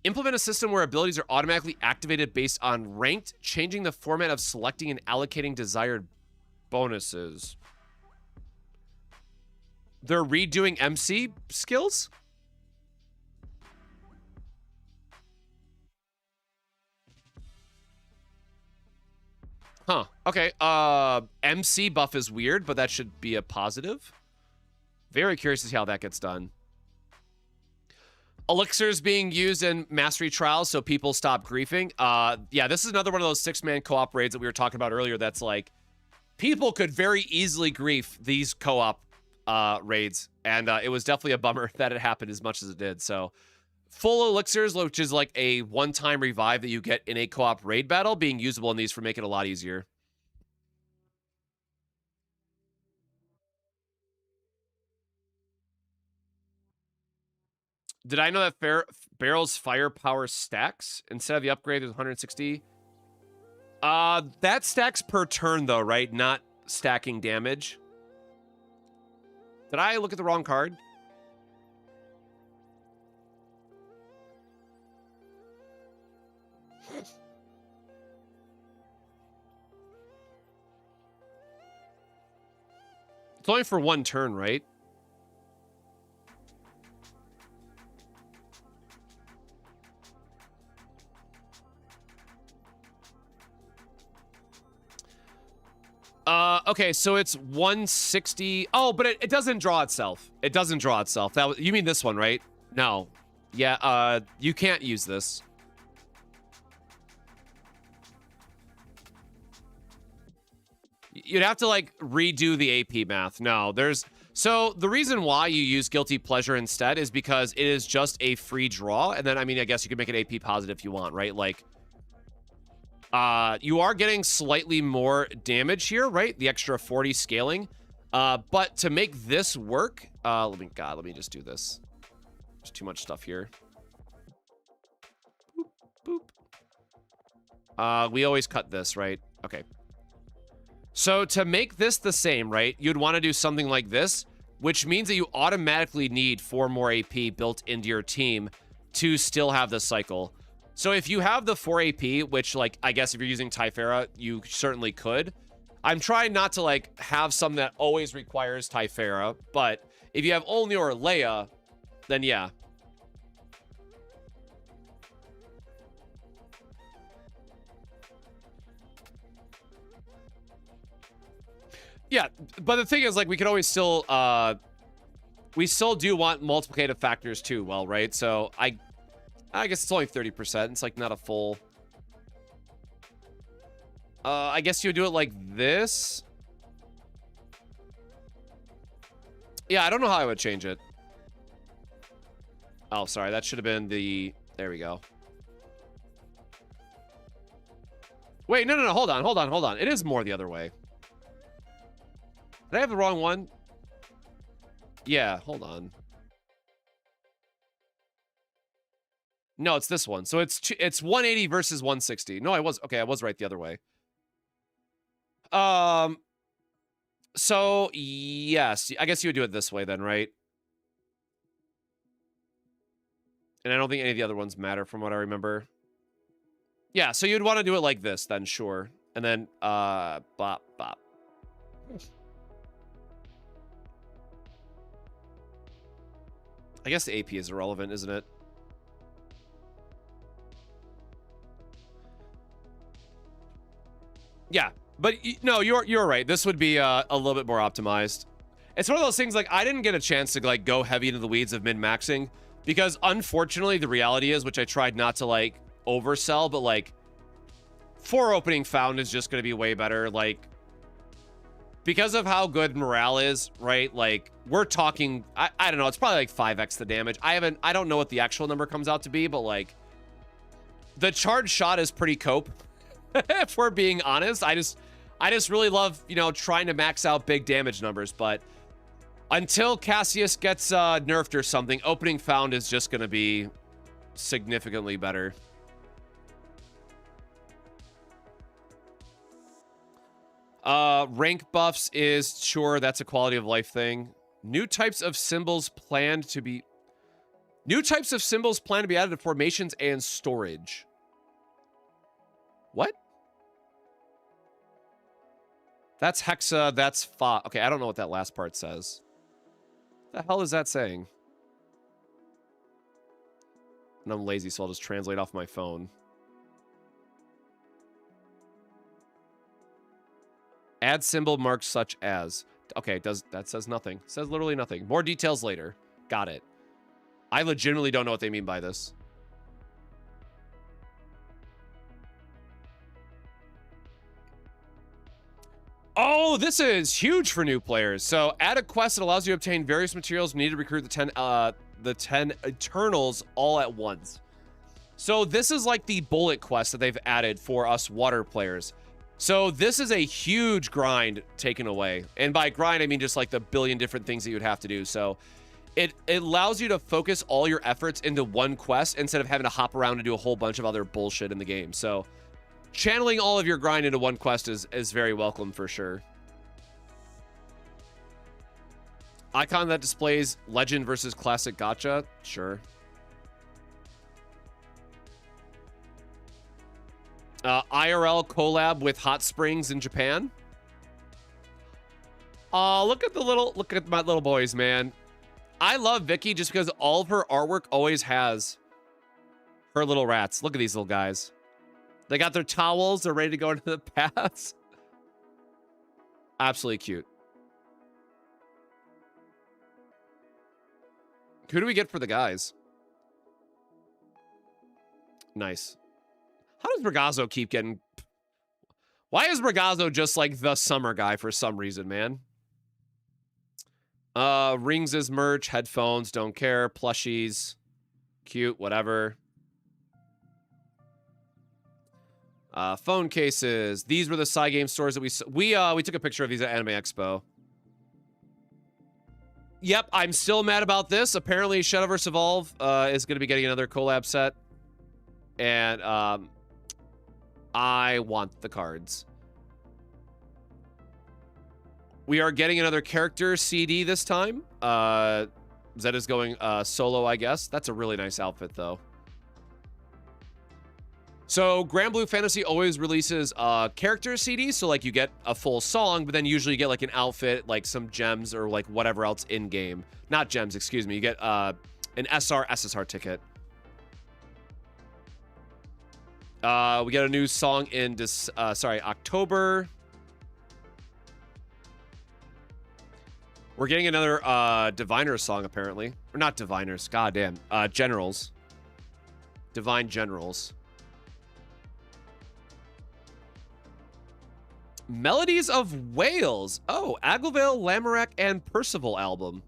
Speaker 1: Implement a system where abilities are automatically activated based on ranked, changing the format of selecting and allocating desired bonuses. They're redoing MC skills? Huh. Okay. MC buff is weird, but that should be a positive. Very curious to see how that gets done. Elixirs being used in mastery trials so people stop griefing. Yeah, this is another one of those 6-man co-op raids that we were talking about earlier that's like, people could very easily grief these co-op raids, and it was definitely a bummer that it happened as much as it did. So, full elixirs, which is like a one-time revive that you get in a co-op raid battle, being usable in these for making it a lot easier. Did I know that Barrel's firepower stacks? Instead of the upgrade, there's 160. That stacks per turn, though, right? Not stacking damage. Did I look at the wrong card? It's only for one turn, right? Okay, so it's 160. Oh, but it doesn't draw itself. It doesn't draw itself. You mean this one, right? No. Yeah, you can't use this. You'd have to, like, redo the AP math. No, so the reason why you use Guilty Pleasure instead is because it is just a free draw. And then, I mean, I guess you could make it AP positive if you want, right? Like, you are getting slightly more damage here, right? The extra 40 scaling. But to make this work, let me just do this. There's too much stuff here. Boop, boop. We always cut this, right? Okay. So to make this the same, right, you'd want to do something like this, which means that you automatically need 4 more AP built into your team to still have this cycle. So if you have the 4 AP, which, like, I guess if you're using Typhara, you certainly could. I'm trying not to, like, have something that always requires Typhara, but if you have Olnir or Leia, then yeah. Yeah, but the thing is, like, we could always still, we still do want multiplicative factors too, well, right? So I guess it's only 30%. It's like not a full. I guess you would do it like this. Yeah, I don't know how I would change it. Oh, sorry, that should have been the. There we go. Wait, no, hold on. It is more the other way. Did I have the wrong one? Yeah, hold on. No, it's this one. So it's 180 versus 160. No, I was right the other way. So yes, I guess you would do it this way then, right? And I don't think any of the other ones matter from what I remember. Yeah, so you'd want to do it like this then, sure. And then bop. I guess the AP is irrelevant, isn't it? Yeah, but no, you're right. This would be a little bit more optimized. It's one of those things, like, I didn't get a chance to, like, go heavy into the weeds of min-maxing because, unfortunately, the reality is, which I tried not to, like, oversell, but, like, 4 opening found is just going to be way better. Like, because of how good morale is, right? Like, we're talking, I don't know, it's probably like 5x the damage. I don't know what the actual number comes out to be, but, like, the charge shot is pretty cope. If we're being honest, I just really love, you know, trying to max out big damage numbers, but until Cassius gets nerfed or something, opening found is just going to be significantly better. Rank buffs is, sure, that's a quality of life thing. New types of symbols planned to be added to formations and storage. What? That's hexa, that's fa. Okay, I don't know what that last part says. What the hell is that saying? And I'm lazy, so I'll just translate off my phone. Add symbol marks such as. Okay, that says nothing. It says literally nothing. More details later. Got it. I legitimately don't know what they mean by this. Oh, this is huge for new players. So add a quest that allows you to obtain various materials needed to recruit the 10 Eternals all at once. So this is like the bullet quest that they've added for us water players. So this is a huge grind taken away. And by grind, I mean just like the billion different things that you'd have to do. So it allows you to focus all your efforts into one quest instead of having to hop around and do a whole bunch of other bullshit in the game. So channeling all of your grind into one quest is very welcome for sure. Icon that displays legend versus classic gacha? Sure. IRL collab with Hot Springs in Japan. Look at my little boys, man. I love Vicky just because all of her artwork always has her little rats. Look at these little guys. They got their towels. They're ready to go into the paths. Absolutely cute. Who do we get for the guys? Nice. How does Bragazzo keep getting... Why is Bragazzo just like the summer guy for some reason, man? Rings is merch, headphones, don't care, plushies, cute, whatever. Phone cases. These were the side game stores that we took a picture of these at Anime Expo. Yep, I'm still mad about this. Apparently, Shadowverse Evolve is going to be getting another collab set, and I want the cards. We are getting another character CD this time. Zed is going solo, I guess. That's a really nice outfit, though. So Grand Blue Fantasy always releases character CDs, so like you get a full song, but then usually you get like an outfit, like some gems or like whatever else in game. Not gems, excuse me. You get an SSR ticket. We got a new song in October. We're getting another Diviners song, apparently. Or not Diviners, goddamn. Generals. Divine Generals. Melodies of Wales. Oh, Aglovale, Lamorak, and Percival album.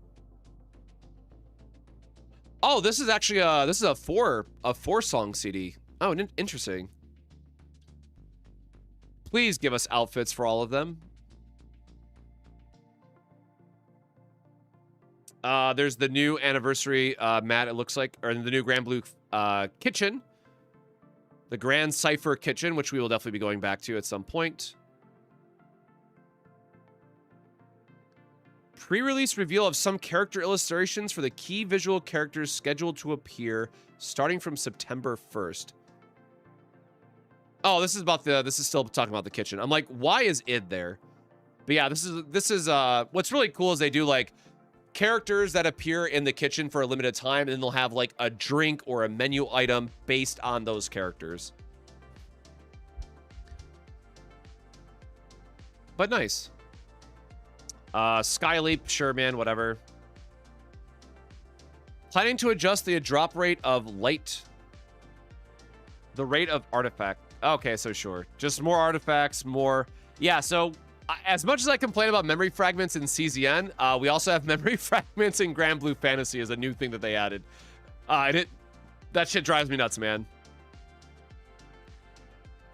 Speaker 1: Oh, this is actually a four song CD. Oh, interesting. Please give us outfits for all of them. There's the new anniversary mat, it looks like, or the new Grand Blue kitchen. The Grand Cipher kitchen, which we will definitely be going back to at some point. Pre-release reveal of some character illustrations for the key visual characters scheduled to appear starting from September 1st. Oh, this is still talking about the kitchen. I'm like, why is it there? But yeah, this is what's really cool is they do like characters that appear in the kitchen for a limited time, and then they'll have like a drink or a menu item based on those characters. But nice. Skyleap, sure, man, whatever. Planning to adjust the drop rate of light. The rate of artifact. Okay, so sure. Just more artifacts, more... Yeah, so as much as I complain about memory fragments in CZN, we also have memory fragments in Grand Blue Fantasy as a new thing that they added. That shit drives me nuts, man.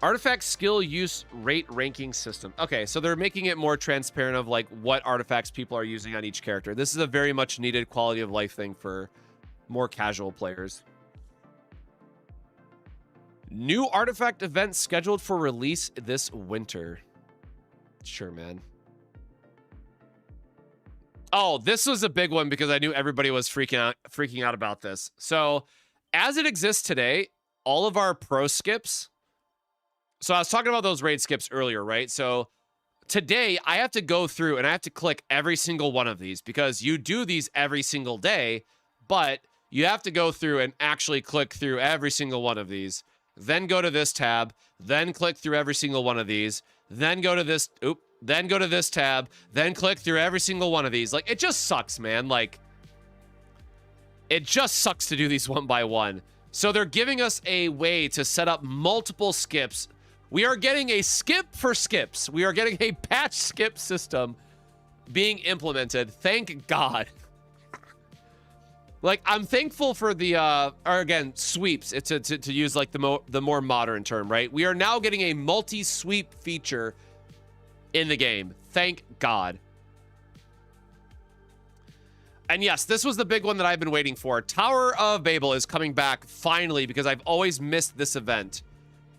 Speaker 1: Artifact skill use rate ranking system. Okay, so they're making it more transparent of like what artifacts people are using on each character. This is a very much needed quality of life thing for more casual players. New artifact event scheduled for release this winter. Sure, man. Oh, this was a big one because I knew everybody was freaking out about this. So, as it exists today, all of our pro skips. So I was talking about those raid skips earlier, right? So today I have to go through and I have to click every single one of these because you do these every single day, but you have to go through and actually click through every single one of these. Then go to this tab, then click through every single one of these, then go to this, then go to this tab, then click through every single one of these. Like, it just sucks, man. Like, it just sucks to do these one by one. So they're giving us a way to set up multiple skips. We are getting a skip for skips. We are getting a patch skip system being implemented. Thank God. Like, I'm thankful for the, or again, sweeps, to use like the more modern term, right? We are now getting a multi-sweep feature in the game. Thank God. And yes, this was the big one that I've been waiting for. Tower of Babel is coming back finally because I've always missed this event.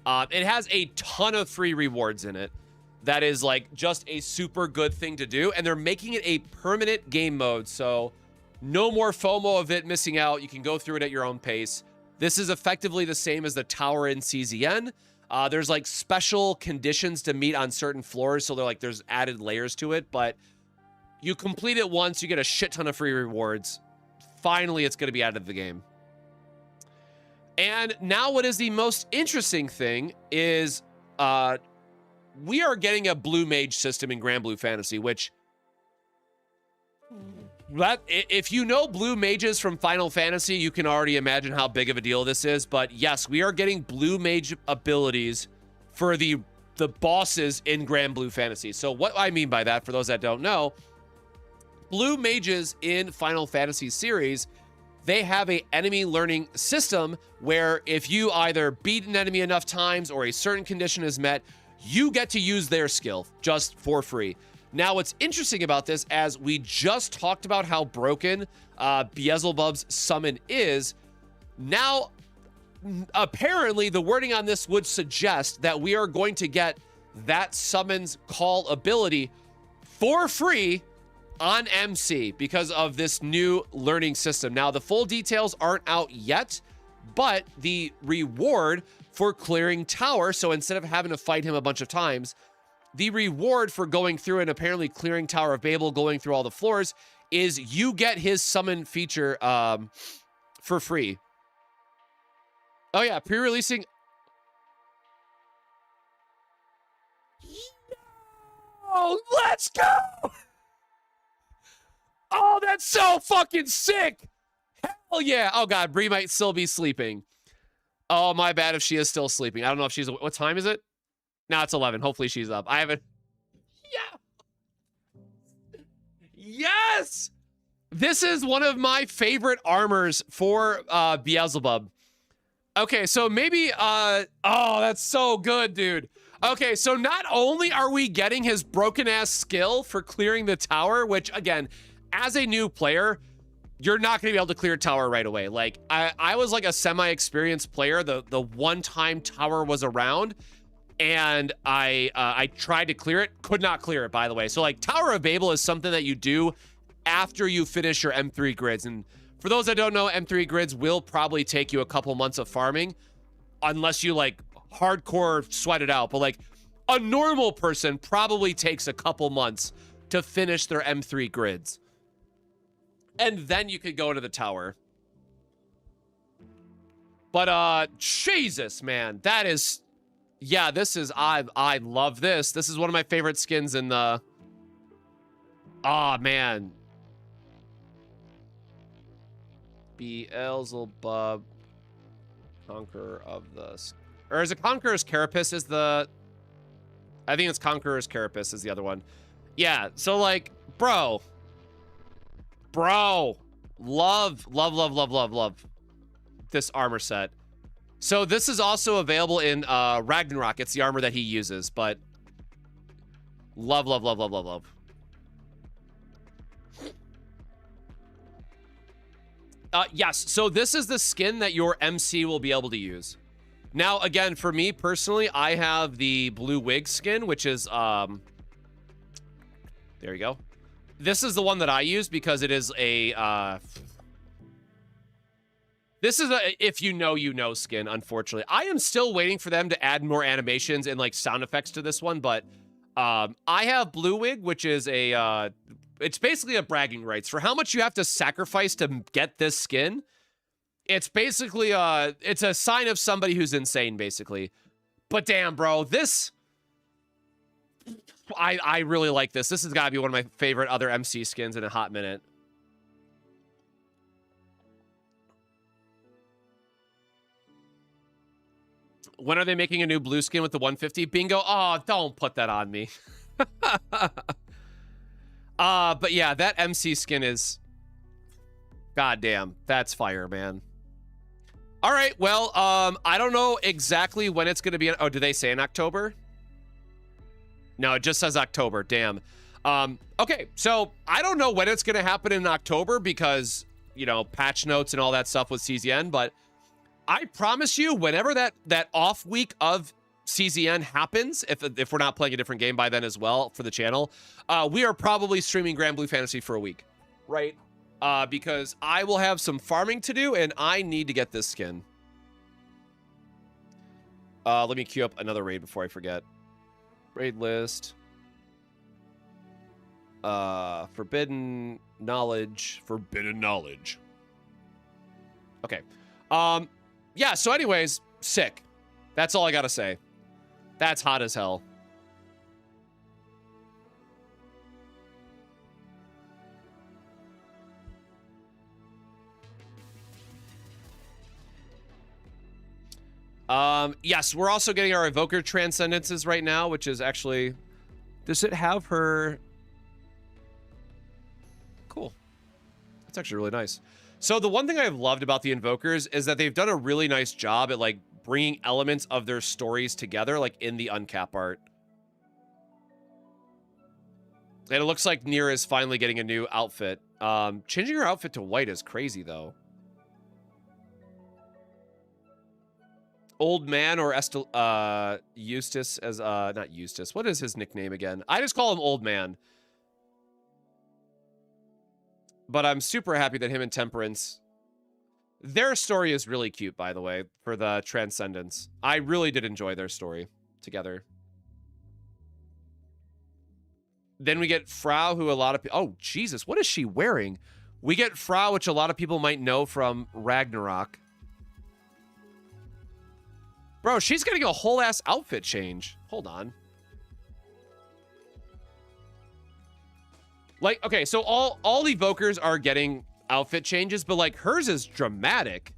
Speaker 1: It has a ton of free rewards in it. That is like just a super good thing to do. And they're making it a permanent game mode. So no more FOMO of it missing out. You can go through it at your own pace. This is effectively the same as the tower in CZN. There's like special conditions to meet on certain floors. So they're like, there's added layers to it. But you complete it once, you get a shit ton of free rewards. Finally, it's going to be added to the game. And now what is the most interesting thing is we are getting a blue mage system in Grand Blue Fantasy, which if you know blue mages from Final Fantasy, you can already imagine how big of a deal this is. But yes, we are getting blue mage abilities for the bosses in Grand Blue Fantasy. So what I mean by that, for those that don't know, blue mages in Final Fantasy series, they have a enemy learning system where if you either beat an enemy enough times or a certain condition is met, you get to use their skill just for free. Now, what's interesting about this, as we just talked about how broken Beelzebub's summon is, now apparently the wording on this would suggest that we are going to get that summon's call ability for free on MC because of this new learning system. Now, the full details aren't out yet, but the reward for clearing tower, so instead of having to fight him a bunch of times, the reward for going through and apparently clearing Tower of Babel, going through all the floors, is you get his summon feature for free. Oh yeah, pre-releasing. Oh, let's go! Oh, that's so fucking sick! Hell yeah! Oh god, Bree might still be sleeping. Oh, my bad if she is still sleeping. I don't know if she's... What time is it? No, it's 11. Hopefully she's up. I haven't... Yeah! Yes! This is one of my favorite armors for Beelzebub. Okay, so maybe... oh, that's so good, dude. Okay, so not only are we getting his broken-ass skill for clearing the tower, which, again, as a new player... You're not going to be able to clear tower right away. Like, I was like a semi-experienced player. The one time tower was around, and I tried to clear it. Could not clear it, by the way. So, like, Tower of Babel is something that you do after you finish your M3 grids. And for those that don't know, M3 grids will probably take you a couple months of farming, unless you, like, hardcore sweat it out. But, like, a normal person probably takes a couple months to finish their M3 grids. And then you could go to the tower. But, Jesus, man. That is... Yeah, this is... I love this. This is one of my favorite skins in the... Oh, man. Beelzebub. Conqueror of the... Or is it Conqueror's Carapace is the... I think it's Conqueror's Carapace is the other one. Yeah, so, like, bro... Bro, love this armor set. So this is also available in Ragnarok. It's the armor that he uses, but love. Yes, so this is the skin that your MC will be able to use. Now, again, for me personally, I have the blue wig skin, which is, there you go. This is the one that I use because it is a, this is a if you know skin, unfortunately. I am still waiting for them to add more animations and, like, sound effects to this one, but I have Blue Wig, which is a, it's basically a bragging rights. For how much you have to sacrifice to get this skin, it's basically, it's a sign of somebody who's insane, basically. But damn, bro, this... I really like this. This has got to be one of my favorite other MC skins in a hot minute. When are they making a new blue skin with the 150? Bingo. Oh, don't put that on me. But yeah, that MC skin is... Goddamn, that's fire, man. All right, well, I don't know exactly when it's going to be... Oh, do they say in October? No, it just says October. Damn. Okay, so I don't know when it's going to happen in October because, you know, patch notes and all that stuff with CZN, but I promise you, whenever that off week of CZN happens, if we're not playing a different game by then as well for the channel, we are probably streaming Grand Blue Fantasy for a week, right? Because I will have some farming to do, and I need to get this skin. Let me queue up another raid before I forget. Raid list. Forbidden knowledge. Forbidden knowledge. Okay. Yeah, so anyways, sick. That's all I gotta say. That's hot as hell. Yes, we're also getting our Evoker Transcendences right now, which is actually... Does it have her... Cool. That's actually really nice. So the one thing I've loved about the Invokers is that they've done a really nice job at, like, bringing elements of their stories together, like, in the uncap art. And it looks like Nira is finally getting a new outfit. Changing her outfit to white is crazy, though. Old Man or Eustace as, not Eustace. What is his nickname again? I just call him Old Man. But I'm super happy that him and Temperance... Their story is really cute, by the way, for the Transcendence. I really did enjoy their story together. Then we get Frau, who a lot of people... Oh, Jesus, what is she wearing? We get Frau, which a lot of people might know from Ragnarok. Bro, she's getting a whole ass outfit change. Hold on. Like, okay, so all evokers are getting outfit changes, but like hers is dramatic.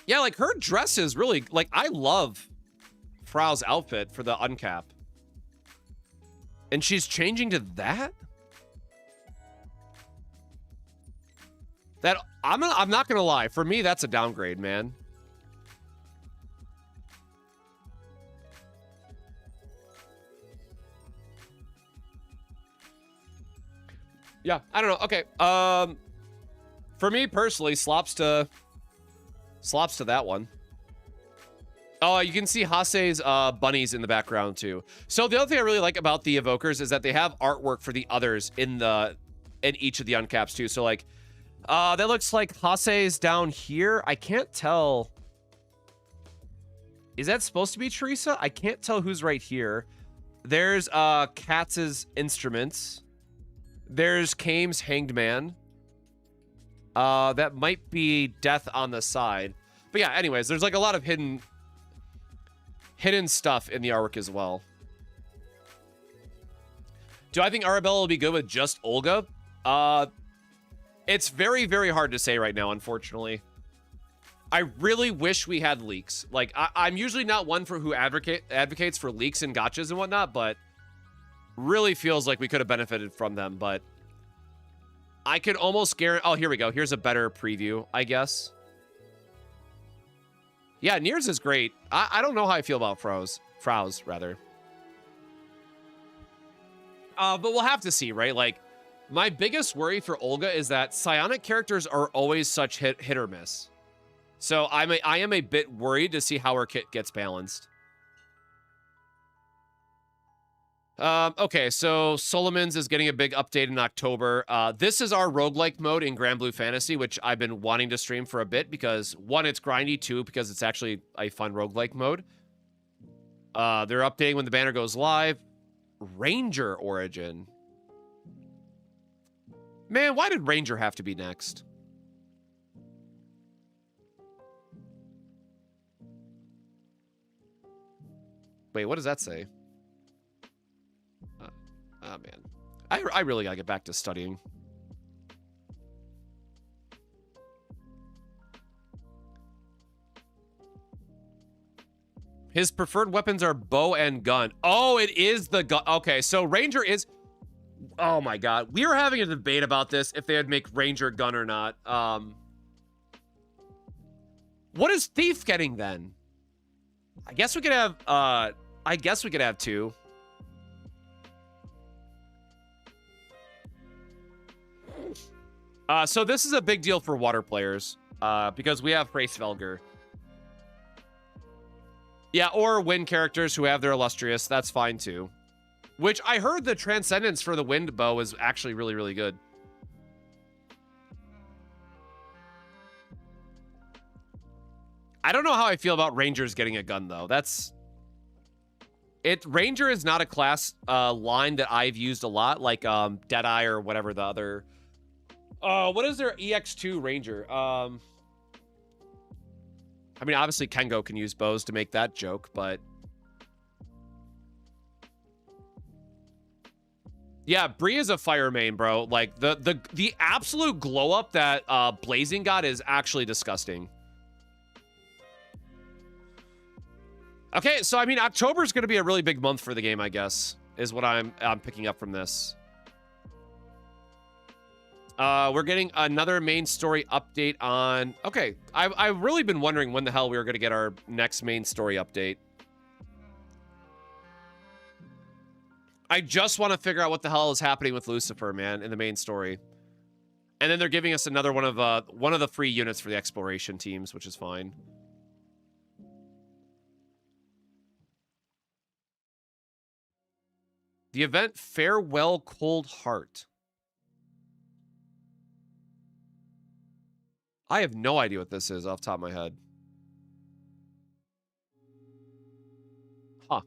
Speaker 1: Yeah, like her dress is really, like, I love Frau's outfit for the uncap. And she's changing to that? That, I'm not gonna lie, for me, that's a downgrade, man. Yeah, I don't know. Okay, for me personally, slops to that one. Oh, you can see Hase's bunnies in the background too. So the other thing I really like about the evokers is that they have artwork for the others in each of the uncaps too. So like, that looks like Hase's down here. I can't tell. Is that supposed to be Teresa? I can't tell who's right here. There's Katz's instruments. There's Kame's hanged man. That might be Death on the side. But yeah, anyways, there's like a lot of hidden stuff in the artwork as well. Do I think Arabella will be good with just Olga? It's very, very hard to say right now, unfortunately. I really wish we had leaks. Like, I'm usually not one who advocates for leaks and gotchas and whatnot, but really feels like we could have benefited from them. But I could almost guarantee... Oh, here we go. Here's a better preview, I guess. Yeah, Nier's is great. I don't know how I feel about Frau's, rather. But we'll have to see, right? Like, my biggest worry for Olga is that psionic characters are always such hit or miss. So I am a bit worried to see how her kit gets balanced. Okay, so Solomon's is getting a big update in October. This is our roguelike mode in Grand Blue Fantasy, which I've been wanting to stream for a bit because, one, it's grindy, two, because it's actually a fun roguelike mode. They're updating when the banner goes live. Ranger Origin. Man, why did Ranger have to be next? Wait, what does that say? Oh, man. I really gotta get back to studying. His preferred weapons are bow and gun. Oh, it is the gun. Okay, so Ranger is... Oh, my God. We were having a debate about this, if they would make Ranger gun or not. What is Thief getting, then? I guess we could have... I guess we could have two. So this is a big deal for water players, because we have Hraesvelgr. Yeah, or wind characters who have their illustrious. That's fine, too. Which I heard the Transcendence for the wind bow is actually really, really good. I don't know how I feel about Rangers getting a gun, though. Ranger is not a class line that I've used a lot, like Deadeye or whatever the other... what is their EX2 Ranger? I mean, obviously Kengo can use bows to make that joke, but... Yeah, Bree is a fire main, bro. Like, the absolute glow-up that Blazing got is actually disgusting. Okay, so, I mean, October's going to be a really big month for the game, I guess, is what I'm picking up from this. We're getting another main story update on... Okay, I've really been wondering when the hell we were going to get our next main story update. I just want to figure out what the hell is happening with Lucifer, man, in the main story. And then they're giving us another one of the free units for the exploration teams, which is fine. The event Farewell Cold Heart. I have no idea what this is off the top of my head. Huh.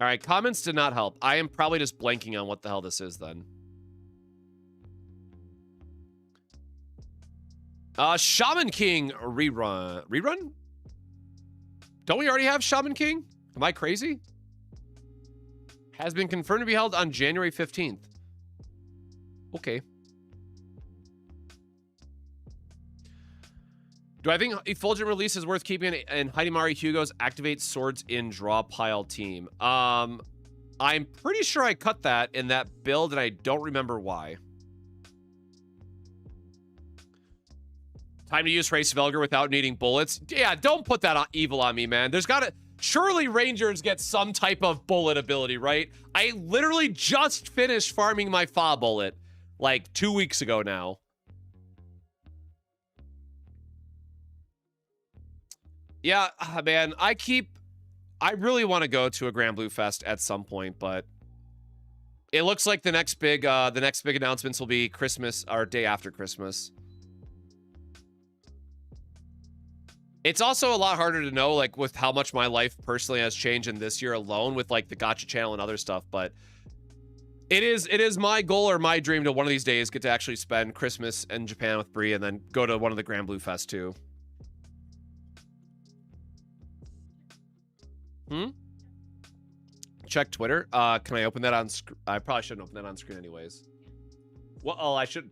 Speaker 1: All right, comments did not help. I am probably just blanking on what the hell this is then. Shaman King rerun. Rerun? Don't we already have Shaman King? Am I crazy? Has been confirmed to be held on January 15th. Okay. Do I think Effulgent release is worth keeping in Hidemari Hugo's activate swords in draw pile team? I'm pretty sure I cut that in that build and I don't remember why. Time to use Race Velger without needing bullets. Yeah, don't put that on evil on me, man. There's gotta... Surely Rangers get some type of bullet ability, right? I literally just finished farming my Fa bullet like 2 weeks ago now. Yeah, man, I really want to go to a Grand Blue Fest at some point, but it looks like the next big announcements will be Christmas or day after Christmas. It's also a lot harder to know, like, with how much my life personally has changed in this year alone with, like, the Gacha channel and other stuff, but it is my goal or my dream to one of these days get to actually spend Christmas in Japan with Bree and then go to one of the Grand Blue Fest too. Check Twitter. Can I open that on screen? I probably shouldn't open that on screen anyways. Well, oh, I should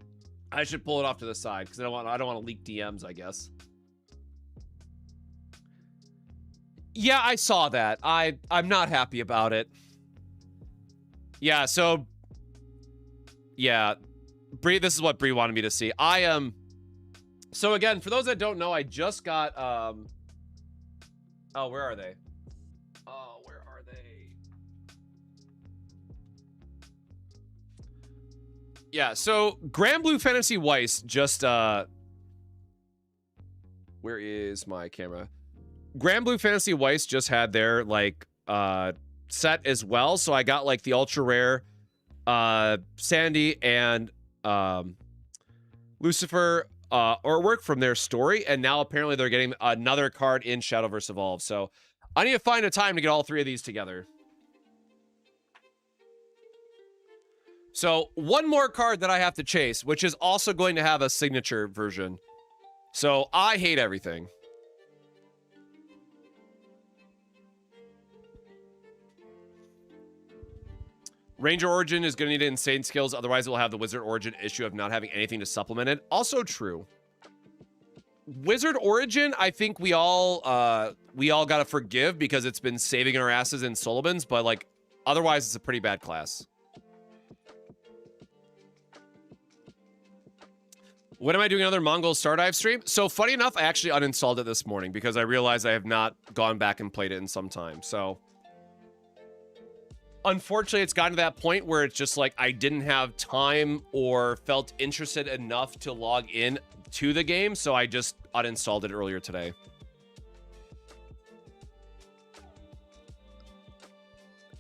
Speaker 1: pull it off to the side because I don't want to leak DMs, I guess. Yeah, I saw that. I'm not happy about it. Yeah, so yeah, Bree, this is what Bree wanted me to see. I am so again, for those that don't know, I just got oh, where are they? Oh, where are they? Yeah, so Grand Blue Fantasy Weiss just where is my camera? Grand Blue Fantasy Weiss just had their like set as well, so I got like the ultra rare Sandy and Lucifer artwork from their story, and now apparently they're getting another card in Shadowverse Evolve. So I need to find a time to get all three of these together. So one more card that I have to chase, which is also going to have a signature version. So I hate everything. Ranger Origin is going to need insane skills, otherwise it will have the Wizard Origin issue of not having anything to supplement it. Also true. Wizard Origin, I think we all got to forgive because it's been saving our asses in Solomons, but like otherwise it's a pretty bad class. When am I doing another Mongol Stardive stream? So funny enough, I actually uninstalled it this morning because I realized I have not gone back and played it in some time. So unfortunately, it's gotten to that point where it's just like I didn't have time or felt interested enough to log in to the game, so I just uninstalled it earlier today.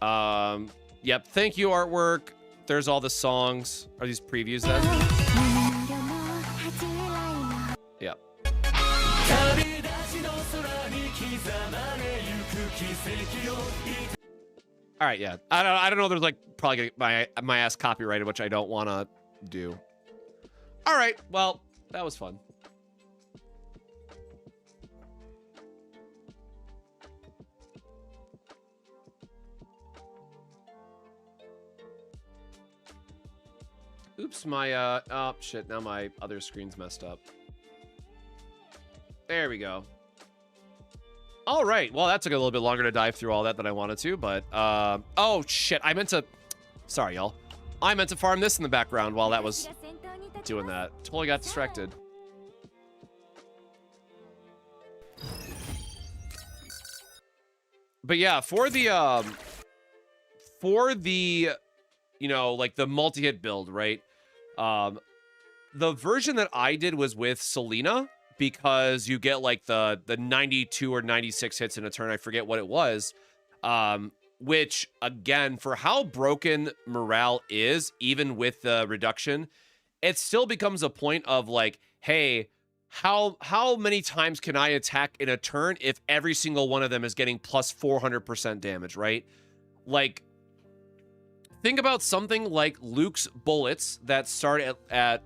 Speaker 1: Yep, thank you, artwork. There's all the songs. Are these previews then? Yep. All right, yeah. I don't know. There's like probably my ass copyrighted, which I don't want to do. All right, well, that was fun. Oops, my oh shit, now my other screen's messed up. There we go. All right, well, that took a little bit longer to dive through all that than I wanted to, but oh shit, I meant to, sorry y'all, I meant to farm this in the background while that was doing that. Totally got distracted. But yeah, for the you know, like the multi-hit build, right? The version that I did was with Selena, because you get like the 92 or 96 hits in a turn. I forget what it was. Which again, for how broken morale is, even with the reduction, it still becomes a point of like, hey, how many times can I attack in a turn if every single one of them is getting plus 400% damage, right? Like, think about something like Luke's bullets that start at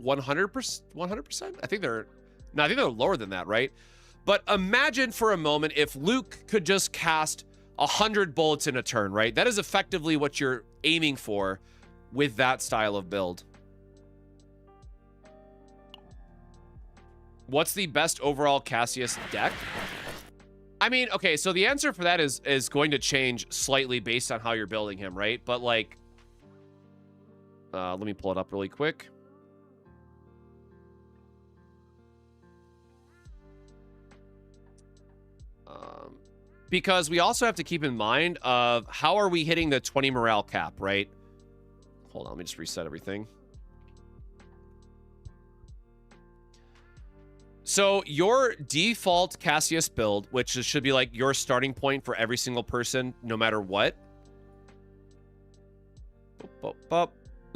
Speaker 1: 100%. 100%? I think they're lower than that, right? But imagine for a moment if Luke could just cast 100 bullets in a turn, right? That is effectively what you're aiming for with that style of build. What's the best overall Cassius deck? I mean, okay, so the answer for that is going to change slightly based on how you're building him, right? But like, let me pull it up really quick. Because we also have to keep in mind of how are we hitting the 20 morale cap, right? Hold on, let me just reset everything. So your default Cassius build, which should be like your starting point for every single person, no matter what.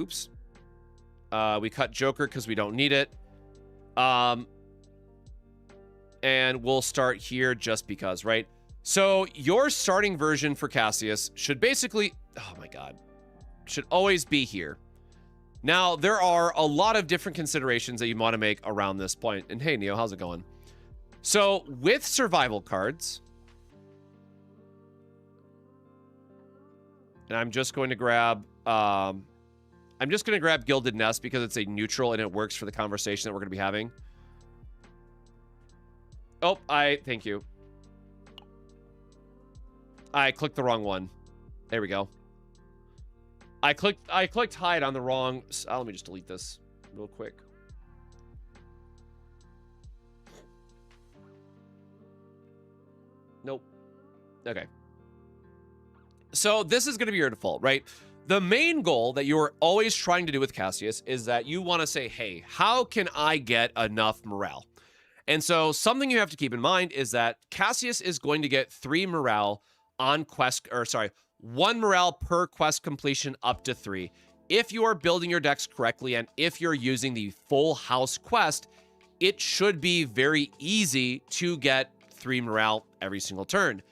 Speaker 1: Oops. We cut Joker because we don't need it. And we'll start here just because, right? So your starting version for Cassius should basically, oh my God, should always be here. Now, there are a lot of different considerations that you want to make around this point. And hey, Neo, how's it going? So with survival cards, and I'm just going to grab Gilded Nest because it's a neutral and it works for the conversation that we're going to be having. Oh, thank you. I clicked the wrong one. There we go. I clicked hide on the wrong. Let me just delete this real quick. Nope. Okay. So this is going to be your default, right? The main goal that you're always trying to do with Cassius is that you want to say, hey, how can I get enough morale? And so something you have to keep in mind is that Cassius is going to get 3 morale on quest, or sorry, 1 morale per quest completion up to 3. If you are building your decks correctly and if you're using the full house quest, it should be very easy to get 3 morale every single turn.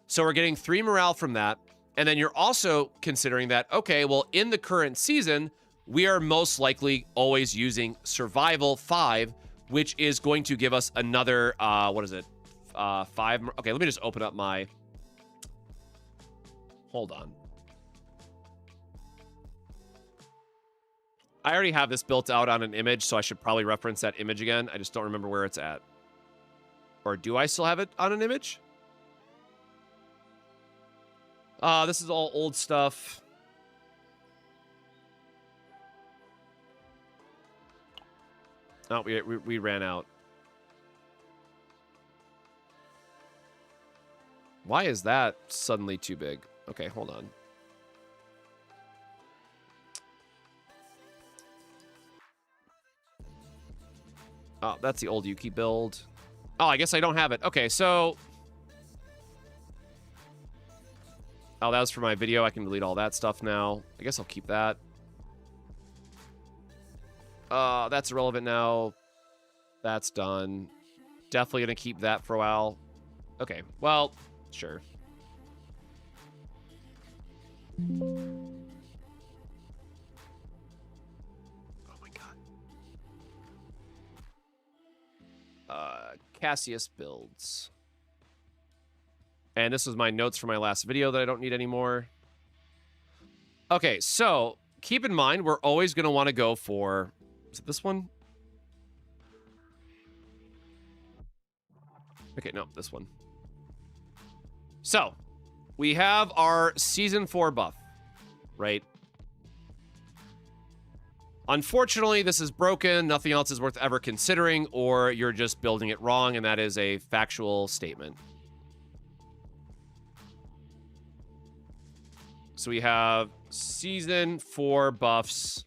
Speaker 1: So we're getting 3 morale from that. And then you're also considering that, okay, well, in the current season, we are most likely always using survival 5, which is going to give us another, what is it? 5. Okay, let me just open up my... Hold on. I already have this built out on an image, so I should probably reference that image again. I just don't remember where it's at. Or do I still have it on an image? This is all old stuff. Oh, we ran out. Why is that suddenly too big? Okay, hold on. Oh, that's the old Yuki build. Oh, I guess I don't have it. Okay, so... Oh, that was for my video. I can delete all that stuff now. I guess I'll keep that. That's irrelevant now. That's done. Definitely gonna keep that for a while. Okay, well, sure. Oh my God. Cassius builds. And this was my notes from my last video that I don't need anymore. Okay, so keep in mind, we're always going to want to go for... Is it this one? Okay, no, this one. So, we have our Season 4 buff, right? Unfortunately, this is broken. Nothing else is worth ever considering, or you're just building it wrong, and that is a factual statement. So we have Season 4 buffs,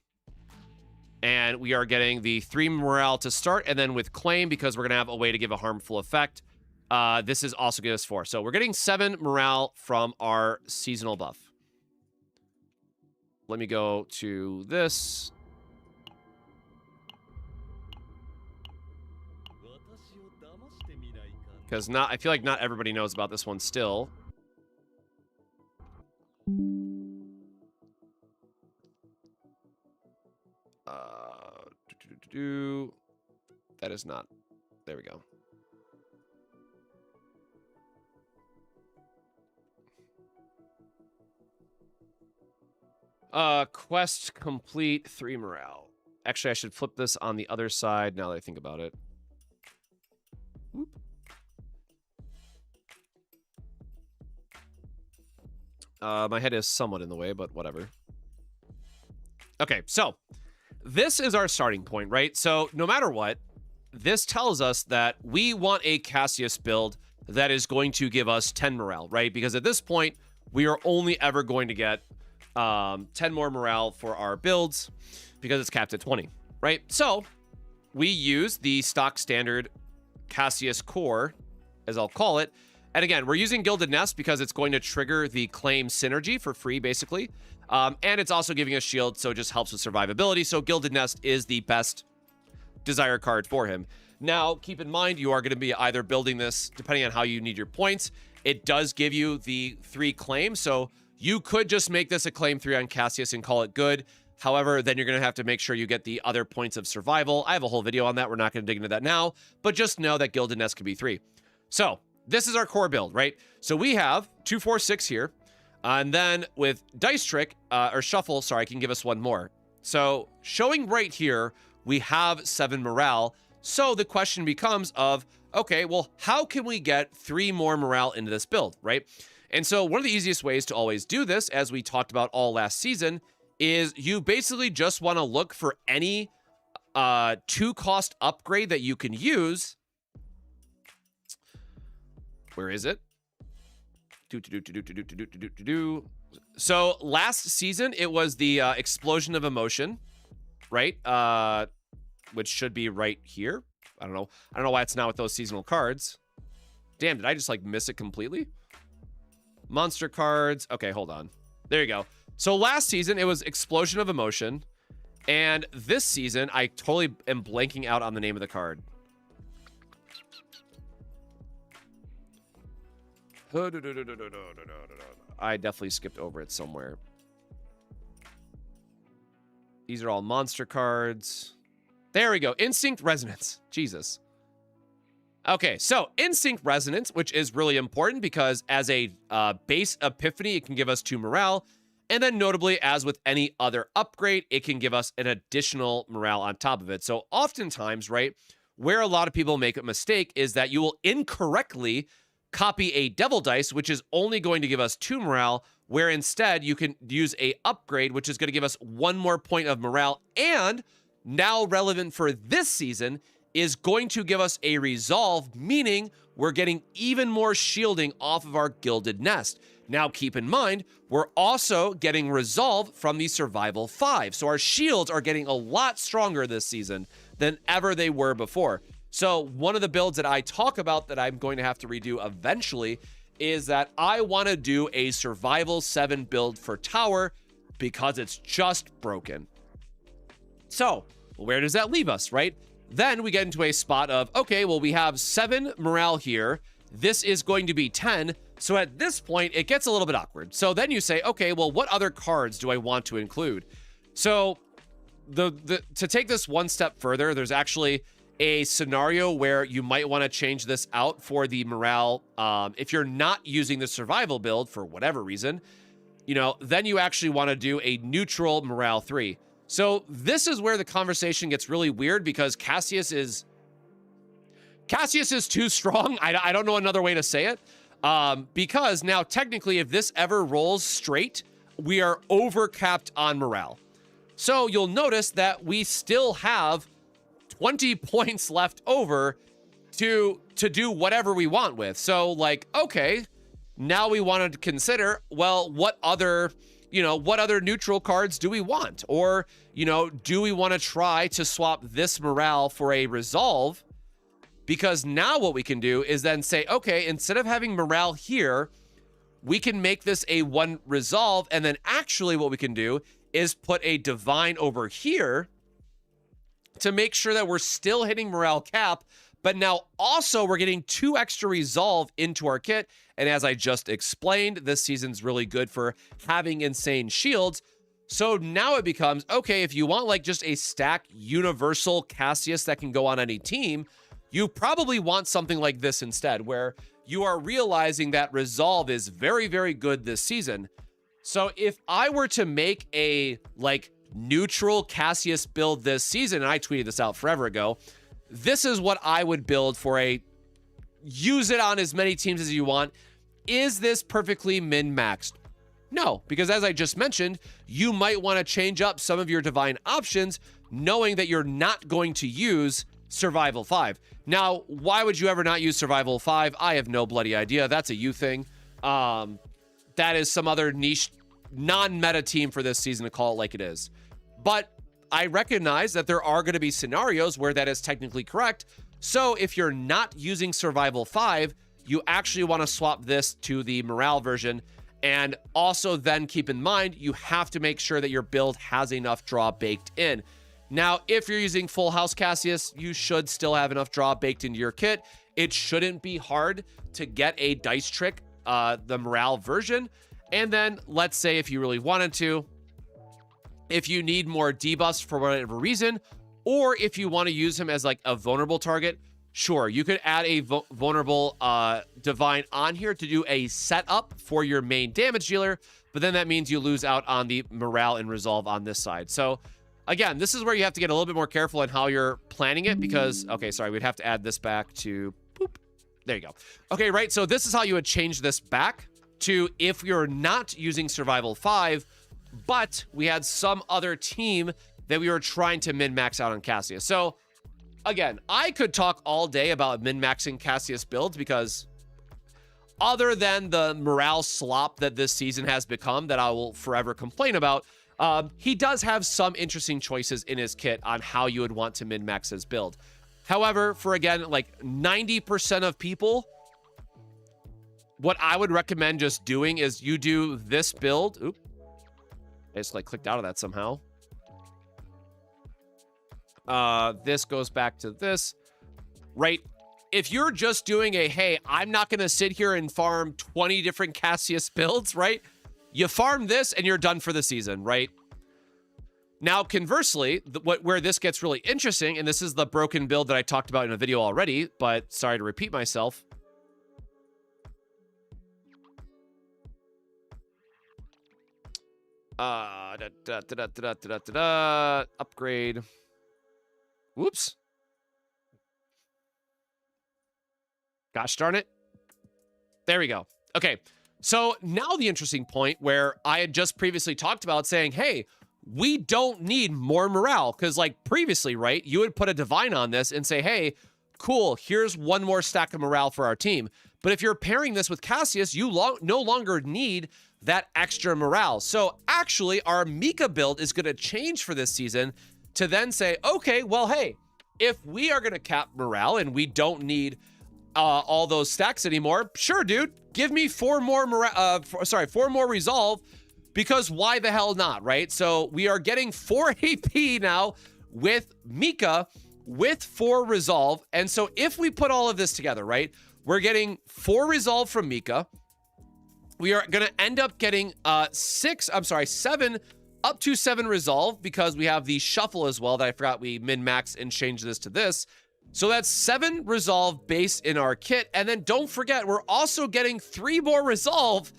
Speaker 1: and we are getting the 3 morale to start, and then with Claim, because we're going to have a way to give a harmful effect, this is also giving us 4. So we're getting 7 morale from our seasonal buff. Let me go to this. Because I feel like not everybody knows about this one still. That is not. There we go. Quest complete, 3 morale. Actually, I should flip this on the other side now that I think about it. Whoop. My head is somewhat in the way, but whatever. Okay, so this is our starting point, right? So no matter what, this tells us that we want a Cassius build that is going to give us 10 morale, right? Because at this point, we are only ever going to get 10 more morale for our builds because it's capped at 20, right? So we use the stock standard Cassius core, as I'll call it. And again, we're using Gilded Nest because it's going to trigger the claim synergy for free, basically. And it's also giving us shield, so it just helps with survivability. So Gilded Nest is the best desire card for him. Now, keep in mind, you are going to be either building this, depending on how you need your points. It does give you the 3 claims, so you could just make this a claim 3 on Cassius and call it good. However, then you're going to have to make sure you get the other points of survival. I have a whole video on that. We're not going to dig into that now, but just know that Gilded Nest could be 3. So this is our core build, right? So we have 2, 4, 6 here. And then with Dice Trick, or Shuffle, sorry, can give us 1 more. So showing right here, we have 7 morale. So the question becomes of, okay, well, how can we get 3 more morale into this build, right? And so one of the easiest ways to always do this, as we talked about all last season, is you basically just want to look for any 2-cost upgrade that you can use. Where is it? So last season, it was the Explosion of Emotion, right? Which should be right here. I don't know why it's not with those seasonal cards. Damn, did I just like miss it completely? Monster cards. Okay, hold on. There you go. So last season, it was Explosion of Emotion. And this season, I totally am blanking out on the name of the card. I definitely skipped over it somewhere. These are all monster cards. There we go. Instinct Resonance. Jesus. Okay, so Instinct Resonance, which is really important because as a base epiphany, it can give us 2 morale. And then notably, as with any other upgrade, it can give us an additional morale on top of it. So oftentimes, right, where a lot of people make a mistake is that you will incorrectly copy a Devil Dice, which is only going to give us 2 morale, where instead you can use a upgrade, which is going to give us 1 more point of morale, and now relevant for this season, is going to give us a resolve, meaning we're getting even more shielding off of our Gilded Nest. Now, keep in mind, we're also getting resolve from the Survival 5. So our shields are getting a lot stronger this season than ever they were before. So one of the builds that I talk about that I'm going to have to redo eventually is that I want to do a Survival 7 build for Tower because it's just broken. So where does that leave us, right? Then we get into a spot of, okay, well, we have 7 morale here. This is going to be 10. So at this point, it gets a little bit awkward. So then you say, okay, well, what other cards do I want to include? So to take this one step further, there's actually a scenario where you might want to change this out for the morale. If you're not using the survival build for whatever reason, you know, then you actually want to do a neutral morale 3. So this is where the conversation gets really weird because Cassius is too strong. I don't know another way to say it. Because now technically if this ever rolls straight, we are overcapped on morale. So you'll notice that we still have 20 points left over to do whatever we want with. So like, okay, now we wanted to consider, well, what other neutral cards do we want? Or, you know, do we want to try to swap this morale for a resolve? Because now what we can do is then say, okay, instead of having morale here, we can make this a 1 resolve. And then actually what we can do is put a divine over here to make sure that we're still hitting morale cap, but now also we're getting 2 extra resolve into our kit. And as I just explained, this season's really good for having insane shields. So now it becomes, okay, if you want like just a stack universal Cassius that can go on any team, you probably want something like this instead, where you are realizing that Resolve is very, very good this season. So if I were to make a like neutral Cassius build this season, and I tweeted this out forever ago, this is what I would build for a use it on as many teams as you want. Is this perfectly min-maxed? No, because as I just mentioned, you might want to change up some of your divine options knowing that you're not going to use Survival 5. Now, why would you ever not use Survival 5? I have no bloody idea. That's a you thing. That is some other niche non-meta team for this season to call it like it is. But I recognize that there are going to be scenarios where that is technically correct. So if you're not using Survival 5, you actually want to swap this to the Morale version. And also then keep in mind, you have to make sure that your build has enough draw baked in. Now, if you're using Full House Cassius, you should still have enough draw baked into your kit. It shouldn't be hard to get a dice trick, the Morale version. And then let's say if you really wanted to, if you need more debuffs for whatever reason, or if you want to use him as like a vulnerable target, sure, you could add a vulnerable divine on here to do a setup for your main damage dealer, but then that means you lose out on the morale and resolve on this side. So again, this is where you have to get a little bit more careful in how you're planning it because, okay, sorry, we'd have to add this back to, boop, there you go. Okay, right, so this is how you would change this back to if you're not using Survival 5, but we had some other team that we were trying to min-max out on Cassius. So again, I could talk all day about min-maxing Cassius builds because other than the morale slop that this season has become that I will forever complain about, he does have some interesting choices in his kit on how you would want to min-max his build. However, for again, like 90% of people, what I would recommend just doing is you do this build. Oop. I just like clicked out of that somehow. This goes back to this, right? If you're just doing a, hey, I'm not going to sit here and farm 20 different Cassius builds, right? You farm this and you're done for the season, right? Now, conversely, where this gets really interesting, and this is the broken build that I talked about in a video already, but sorry to repeat myself. Upgrade. Whoops. Gosh darn it. There we go. Okay. So now the interesting point where I had just previously talked about saying, hey, we don't need more morale. Because like previously, right, you would put a divine on this and say, hey, cool, here's one more stack of morale for our team. But if you're pairing this with Cassius, you no longer need that extra morale. So actually, our Mika build is going to change for this season to then say, okay, well, hey, if we are going to cap morale and we don't need all those stacks anymore, sure, dude, give me four more resolve, because why the hell not, right? So we are getting 4 AP now with Mika with 4 resolve. And so if we put all of this together, right, we're getting 4 resolve from Mika. We are going to end up getting 7 up to 7 resolve because we have the shuffle as well that I forgot we min-max and change this to this. So that's 7 resolve base in our kit. And then don't forget, we're also getting 3 more resolve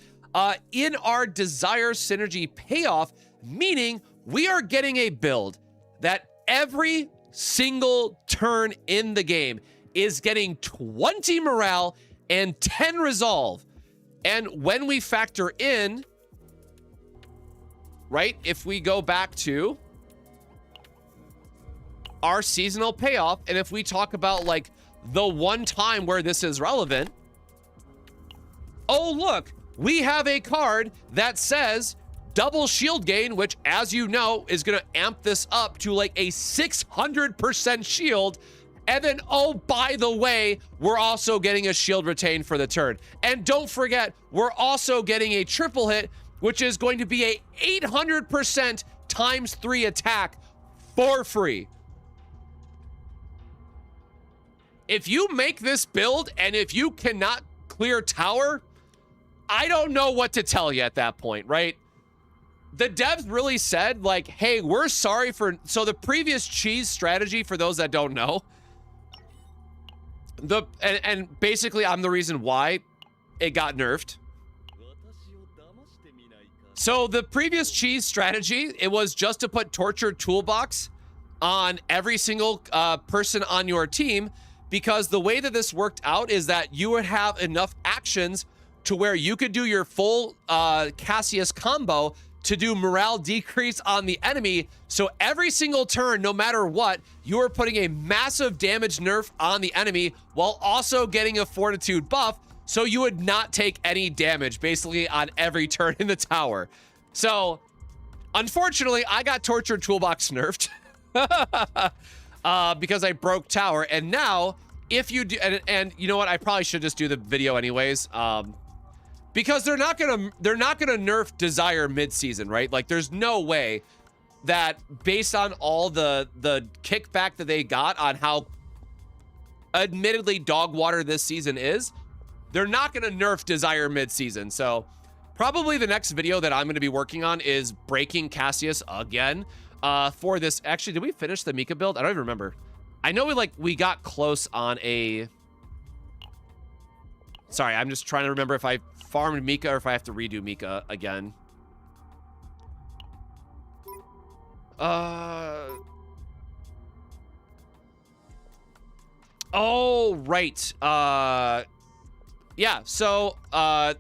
Speaker 1: in our desire synergy payoff, meaning we are getting a build that every single turn in the game is getting 20 morale and 10 resolve. And when we factor in, right, if we go back to our seasonal payoff, and if we talk about like the one time where this is relevant, oh, look, we have a card that says double shield gain, which, as you know, is going to amp this up to like a 600% shield. And then, oh, by the way, we're also getting a shield retain for the turn. And don't forget, we're also getting a triple hit, which is going to be a 800% times 3 attack for free. If you make this build and if you cannot clear tower, I don't know what to tell you at that point, right? the devs really said, like, hey, we're sorry for... So the previous cheese strategy, for those that don't know, and basically I'm the reason why it got nerfed. So the previous cheese strategy, it was just to put torture toolbox on every single person on your team, because the way that this worked out is that you would have enough actions to where you could do your full Cassius combo to do morale decrease on the enemy. So every single turn, no matter what, you are putting a massive damage nerf on the enemy while also getting a fortitude buff, so you would not take any damage basically on every turn in the tower. So unfortunately, I got torture toolbox nerfed because I broke tower. And now if you do, and you know what, I probably should just do the video anyways, because they're not gonna nerf Desire mid-season, right? Like, there's no way that, based on all the kickback that they got on how admittedly dog water this season is, they're not gonna nerf Desire mid-season. So probably the next video that I'm gonna be working on is breaking Cassius again for this. Actually, did we finish the Mika build? I don't even remember. I know we got close on a... Sorry, I'm just trying to remember if I farmed Mika or if I have to redo Mika again. Oh, right. Yeah, so I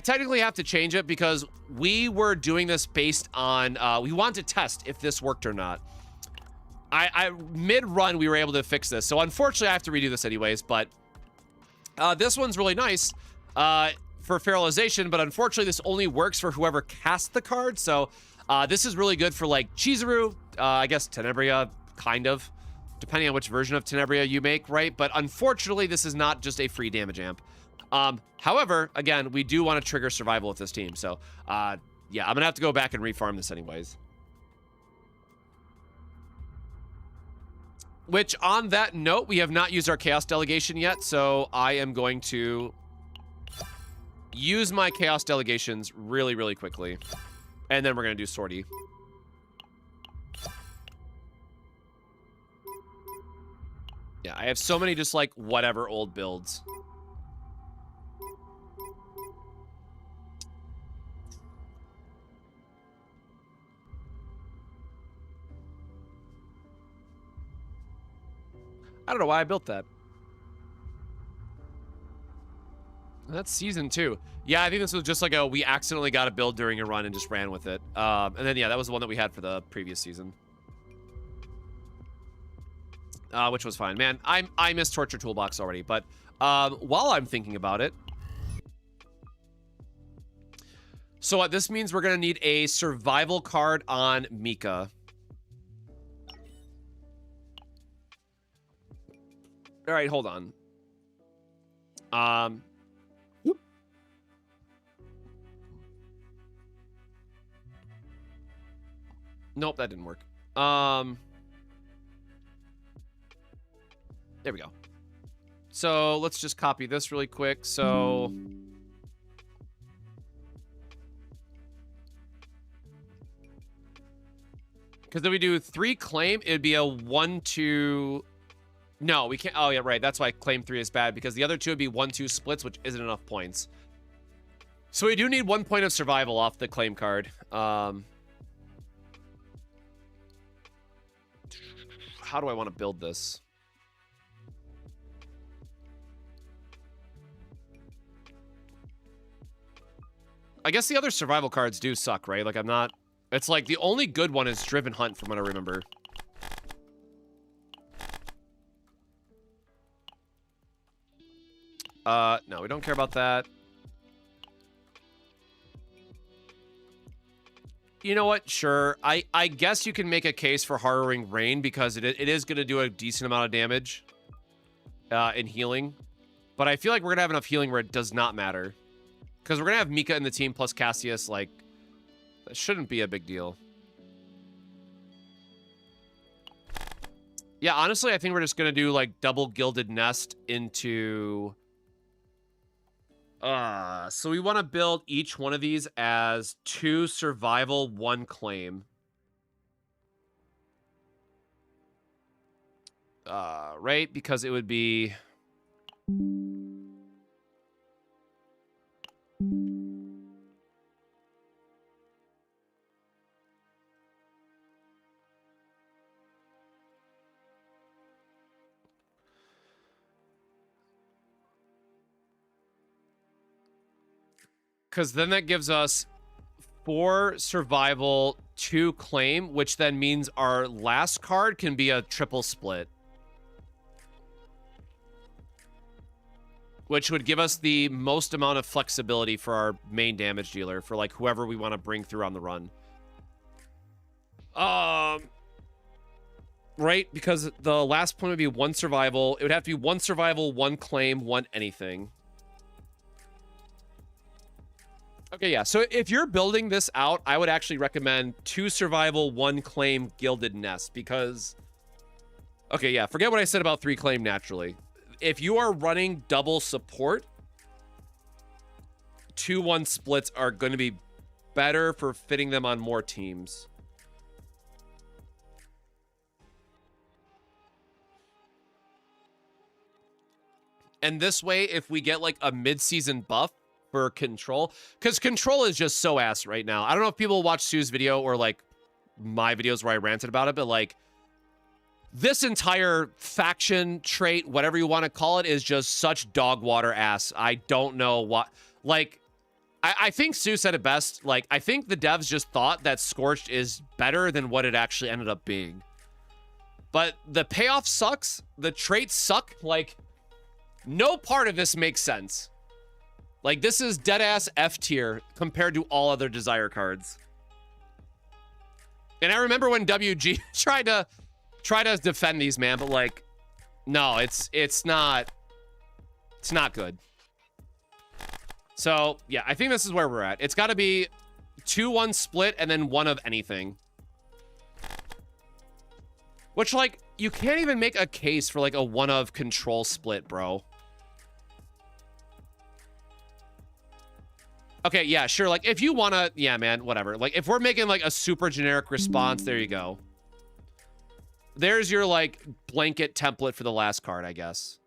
Speaker 1: technically have to change it because we were doing this based on, we wanted to test if this worked or not. Mid-run, we were able to fix this. So unfortunately, I have to redo this anyways, but this one's really nice for feralization, but unfortunately, this only works for whoever casts the card. So this is really good for, like, Chizuru, I guess Tenebria, kind of, depending on which version of Tenebria you make, right? But unfortunately, this is not just a free damage amp. However, again, we do want to trigger survival with this team. So, yeah, I'm going to have to go back and refarm this anyways. Which, on that note, we have not used our Chaos Delegation yet, so I am going to use my Chaos Delegations really, really quickly. And then we're going to do Sortie. Yeah, I have so many just, like, whatever old builds. I don't know why I built that. That's season 2. Yeah, I think this was just like we accidentally got a build during a run and just ran with it. And then, yeah, that was the one that we had for the previous season. Which was fine. Man, I missed Torture Toolbox already. But while I'm thinking about it... So what this means, we're going to need a survival card on Mika. All right, hold on. Whoop. Nope, that didn't work. There we go. So let's just copy this really quick. So because if we do 3 claim, it'd be a 1-2. No, we can't. Oh, yeah, right. That's why claim 3 is bad, because the other 2 would be 1-2 splits, which isn't enough points. So we do need 1 point of survival off the claim card. How do I want to build this? I guess the other survival cards do suck, right? Like, I'm not... It's like the only good one is Driven Hunt, from what I remember. No, we don't care about that. You know what? Sure. I guess you can make a case for Harrowing Rain, because it is going to do a decent amount of damage in healing. But I feel like we're going to have enough healing where it does not matter. Because we're going to have Mika in the team plus Cassius. Like, that shouldn't be a big deal. Yeah, honestly, I think we're just going to do, like, double Gilded Nest into... So we want to build each one of these as 2 survival, 1 claim. Right? Because it would be... Because then that gives us 4 survival, 2 claim, which then means our last card can be a triple split. Which would give us the most amount of flexibility for our main damage dealer, for like whoever we want to bring through on the run. Right? Because the last point would be 1 survival. It would have to be 1 survival, 1 claim, 1 anything. Okay, yeah. So if you're building this out, I would actually recommend 2 survival, 1 claim, gilded nest, because... Okay, yeah. Forget what I said about 3 claim naturally. If you are running double support, 2-1 splits are going to be better for fitting them on more teams. And this way, if we get like a mid-season buff for control, because control is just so ass right now. I don't know if people watch Sue's video or like my videos where I ranted about it, but like this entire faction trait, whatever you want to call it, is just such dog water ass. I don't know what, like, I think Sue said it best. Like, I think the devs just thought that Scorched is better than what it actually ended up being. But the payoff sucks. The traits suck. Like, no part of this makes sense. Like, this is dead-ass F tier compared to all other Desire cards. And I remember when WG tried to defend these, man, but like, no, it's not good. So yeah, I think this is where we're at. It's got to be 2-1 split and then 1 of anything. Which, like, you can't even make a case for like a 1 of control split, bro. Okay, yeah, sure. Like, if you want to, yeah, man, whatever. Like, if we're making like a super generic response, there you go. There's your, like, blanket template for the last card, I guess.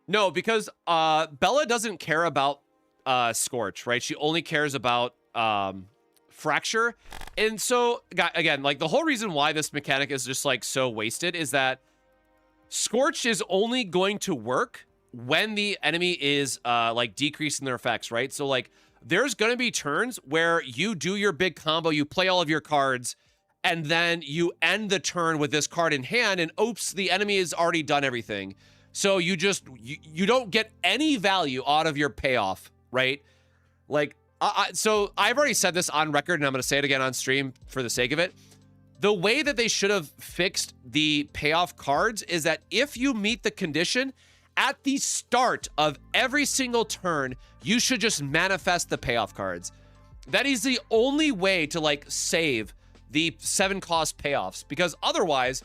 Speaker 1: No, because Bella doesn't care about Scorch, right? She only cares about Fracture. And so, again, like, the whole reason why this mechanic is just, like, so wasted is that Scorch is only going to work when the enemy is, like, decreasing their effects, right? So, like, there's going to be turns where you do your big combo, you play all of your cards, and then you end the turn with this card in hand, and oops, the enemy has already done everything. So you just, you don't get any value out of your payoff, right? Like, so I've already said this on record, and I'm going to say it again on stream for the sake of it. The way that they should have fixed the payoff cards is that if you meet the condition, at the start of every single turn, you should just manifest the payoff cards. That is the only way to, like, save the 7-cost payoffs, because otherwise,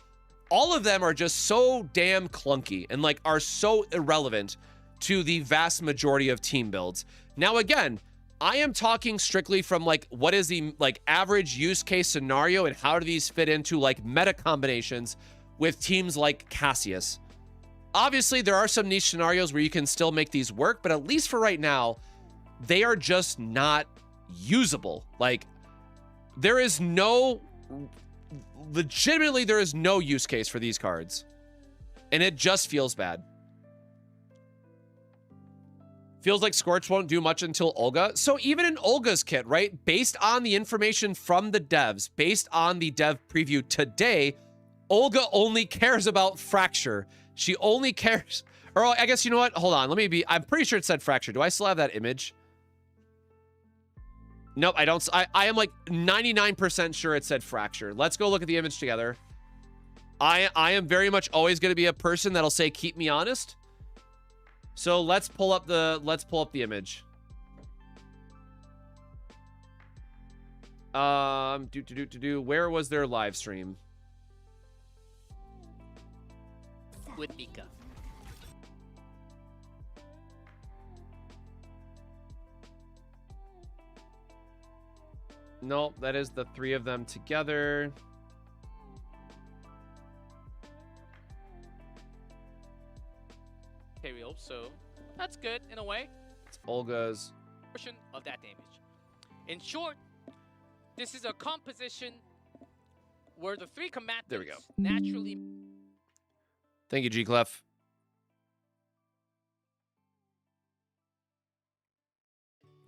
Speaker 1: all of them are just so damn clunky and, like, are so irrelevant to the vast majority of team builds. Now, again, I am talking strictly from, like, what is the, like, average use case scenario and how do these fit into, like, meta combinations with teams like Cassius. Obviously, there are some niche scenarios where you can still make these work, but at least for right now, they are just not usable. Like, there is no... Legitimately, there is no use case for these cards. And it just feels bad. Feels like Scorch won't do much until Olga. So even in Olga's kit, right? Based on the information from the devs, based on the dev preview today, Olga only cares about Fracture. She only cares... Or I guess, you know what? Hold on. Let me be... I'm pretty sure it said Fracture. Do I still have that image? Nope, I don't. I am like 99% sure it said Fracture. Let's go look at the image together. I am very much always going to be a person that'll say, keep me honest. So let's pull up the image. Where was their live stream?
Speaker 2: With Mika.
Speaker 1: Nope, that is the 3 of them together.
Speaker 2: Okay, we hope so. That's good in a way.
Speaker 1: It's Olga's.
Speaker 2: Portion of that damage. In short, this is a composition where the 3 combatants
Speaker 1: There we go.
Speaker 2: naturally.
Speaker 1: Thank you, G-Clef.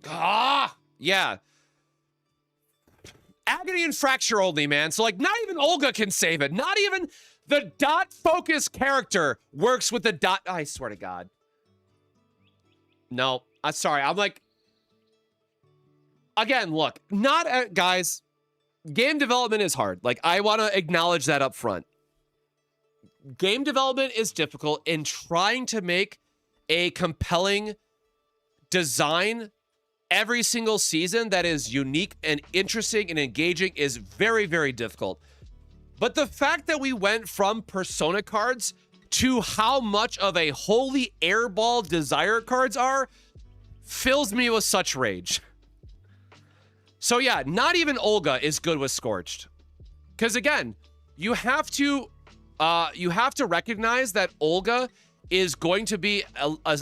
Speaker 1: Ah! Yeah. Agony and fracture only, man. So, like, not even Olga can save it. Not even the dot focus character works with the dot. I swear to God. No, I'm sorry. I'm like, again, look, not guys. Game development is hard. Like, I want to acknowledge that up front. Game development is difficult, in trying to make a compelling design every single season that is unique and interesting and engaging is very, very difficult. But the fact that we went from Persona cards to how much of a holy airball Desire cards are fills me with such rage. So yeah, not even Olga is good with Scorched. Because again, you have to recognize that Olga is going to be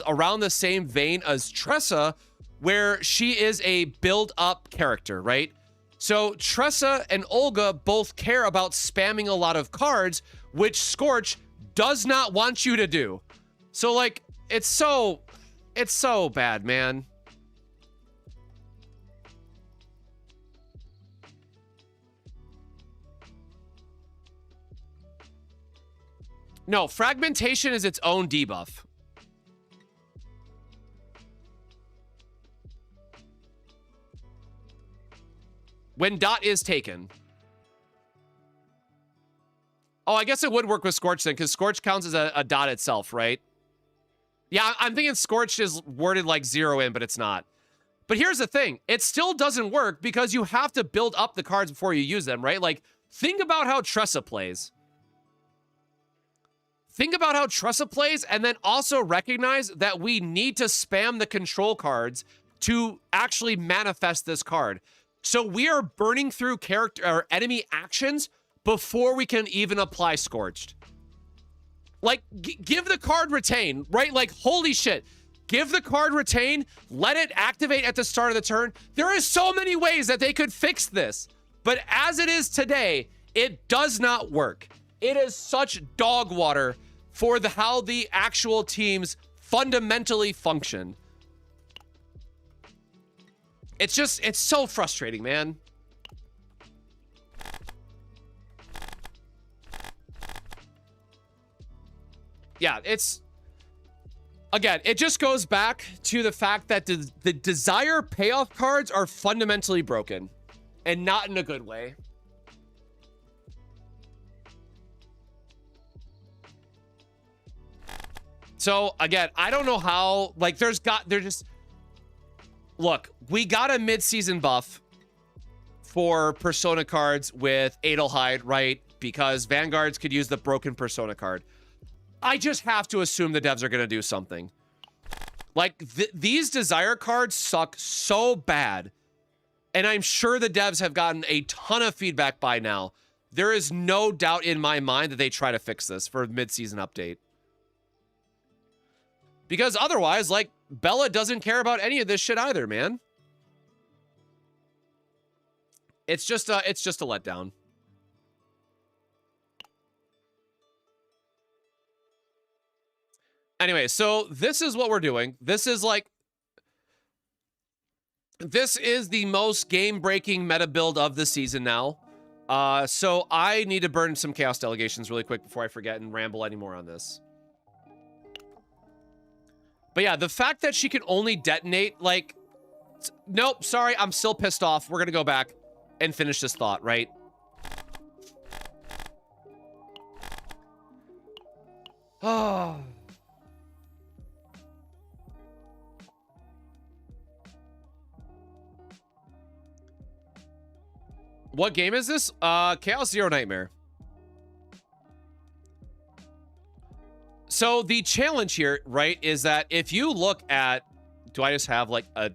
Speaker 1: around the same vein as Tressa, where she is a build-up character, right? So Tressa and Olga both care about spamming a lot of cards, which Scorch does not want you to do. So, like, it's so bad, man. No, fragmentation is its own debuff. When dot is taken. Oh, I guess it would work with Scorch then, because Scorch counts as a dot itself, right? Yeah, I'm thinking Scorch is worded like 0 in, but it's not. But here's the thing. It still doesn't work because you have to build up the cards before you use them, right? Like, think about how Tressa plays. Think about how Tressa plays, and then also recognize that we need to spam the control cards to actually manifest this card. So we are burning through character or enemy actions before we can even apply Scorched. Like, give the card retain, right? Like, holy shit. Give the card retain, let it activate at the start of the turn. There is so many ways that they could fix this. But as it is today, it does not work. It is such dog water for how the actual teams fundamentally function. It's so frustrating, man. Yeah, again, it just goes back to the fact that the Desire payoff cards are fundamentally broken, and not in a good way. So again, I don't know how, like, look, we got a mid-season buff for Persona cards with Adelheid, right? Because Vanguards could use the broken Persona card. I just have to assume the devs are going to do something. Like, these Desire cards suck so bad. And I'm sure the devs have gotten a ton of feedback by now. There is no doubt in my mind that they try to fix this for a mid-season update. Because otherwise, like, Bella doesn't care about any of this shit either, man. It's just a letdown. Anyway, so this is what we're doing. This is the most game-breaking meta build of the season now. So I need to burn some Chaos Delegations really quick before I forget and ramble anymore on this. But yeah, the fact that she can only detonate, like... Nope, sorry, I'm still pissed off. We're gonna go back and finish this thought, right? Oh... What game is this? Chaos Zero Nightmare. So the challenge here, right, is that if you look at... Do I just have, like, a...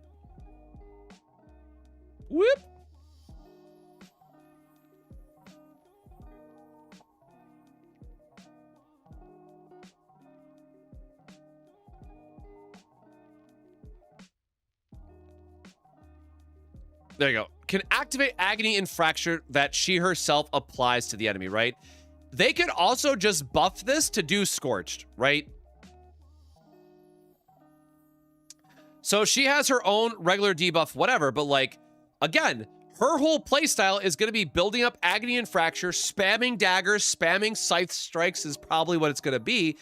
Speaker 1: Whoop! There you go. Can activate Agony and Fracture that she herself applies to the enemy, right? They could also just buff this to do Scorched, right? So she has her own regular debuff, whatever, but like, again, her whole playstyle is going to be building up Agony and Fracture, spamming daggers, spamming Scythe Strikes is probably what it's going to be.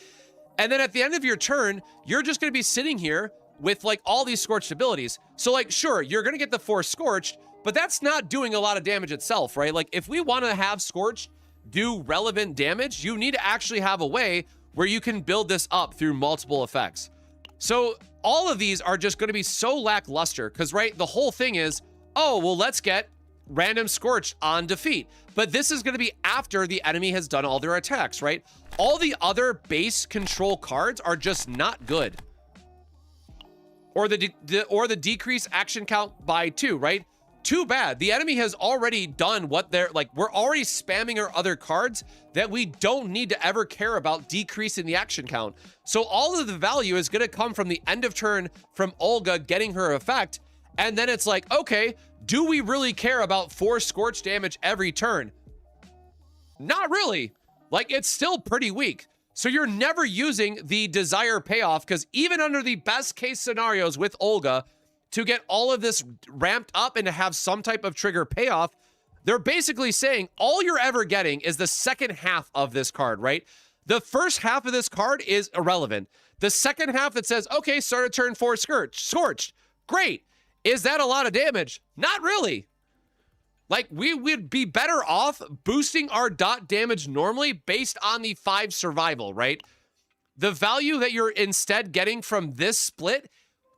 Speaker 1: And then at the end of your turn, you're just going to be sitting here with like all these Scorched abilities. So like, sure, you're going to get the 4 Scorched, but that's not doing a lot of damage itself, right? Like if we want to have Scorched do relevant damage, you need to actually have a way where you can build this up through multiple effects. So all of these are just going to be so lackluster because, right, the whole thing is, oh, well, let's get random Scorched on defeat. But this is going to be after the enemy has done all their attacks, right? All the other base control cards are just not good. Or the decrease action count by 2, right? Too bad. The enemy has already done what they're like. We're already spamming our other cards that we don't need to ever care about decreasing the action count. So all of the value is going to come from the end of turn from Olga getting her effect. And then it's like, okay, do we really care about 4 Scorch damage every turn? Not really. Like, it's still pretty weak. So you're never using the desire payoff because even under the best case scenarios with Olga, to get all of this ramped up and to have some type of trigger payoff, they're basically saying all you're ever getting is the second half of this card, right? The first half of this card is irrelevant. The second half that says, okay, start a turn 4 Scorched. Great. Is that a lot of damage? Not really. Like, we would be better off boosting our dot damage normally based on the 5 survival, right? The value that you're instead getting from this split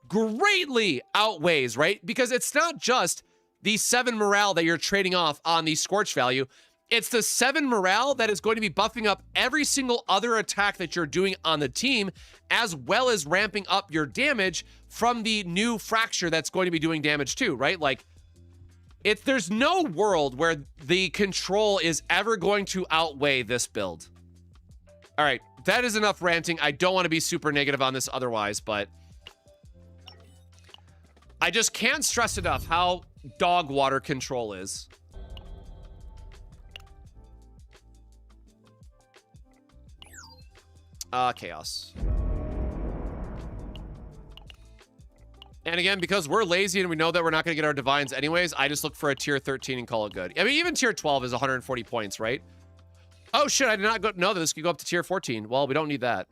Speaker 1: greatly outweighs, right? Because it's not just the 7 morale that you're trading off on the Scorch value. It's the 7 morale that is going to be buffing up every single other attack that you're doing on the team, as well as ramping up your damage from the new Fracture that's going to be doing damage too, right? Like, there's no world where the control is ever going to outweigh this build. All right, that is enough ranting. I don't want to be super negative on this otherwise, but I just can't stress enough how dog water control is. Chaos. And again, because we're lazy and we know that we're not going to get our divines anyways, I just look for a tier 13 and call it good. I mean, even tier 12 is 140 points, right? Oh shit, I did not know that this could go up to tier 14. Well, we don't need that.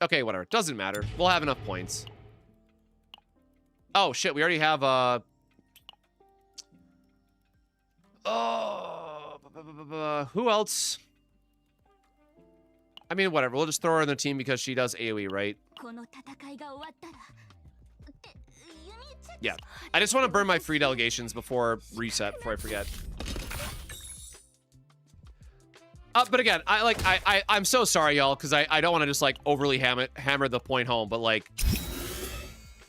Speaker 1: Okay, whatever. Doesn't matter. We'll have enough points. Oh shit, we already have who else? I mean, whatever. We'll just throw her in the team because she does AoE, right? Yeah. I just want to burn my free delegations before reset, before I forget. But again, I'm so sorry, y'all, because I don't want to just like overly hammer the point home, but like,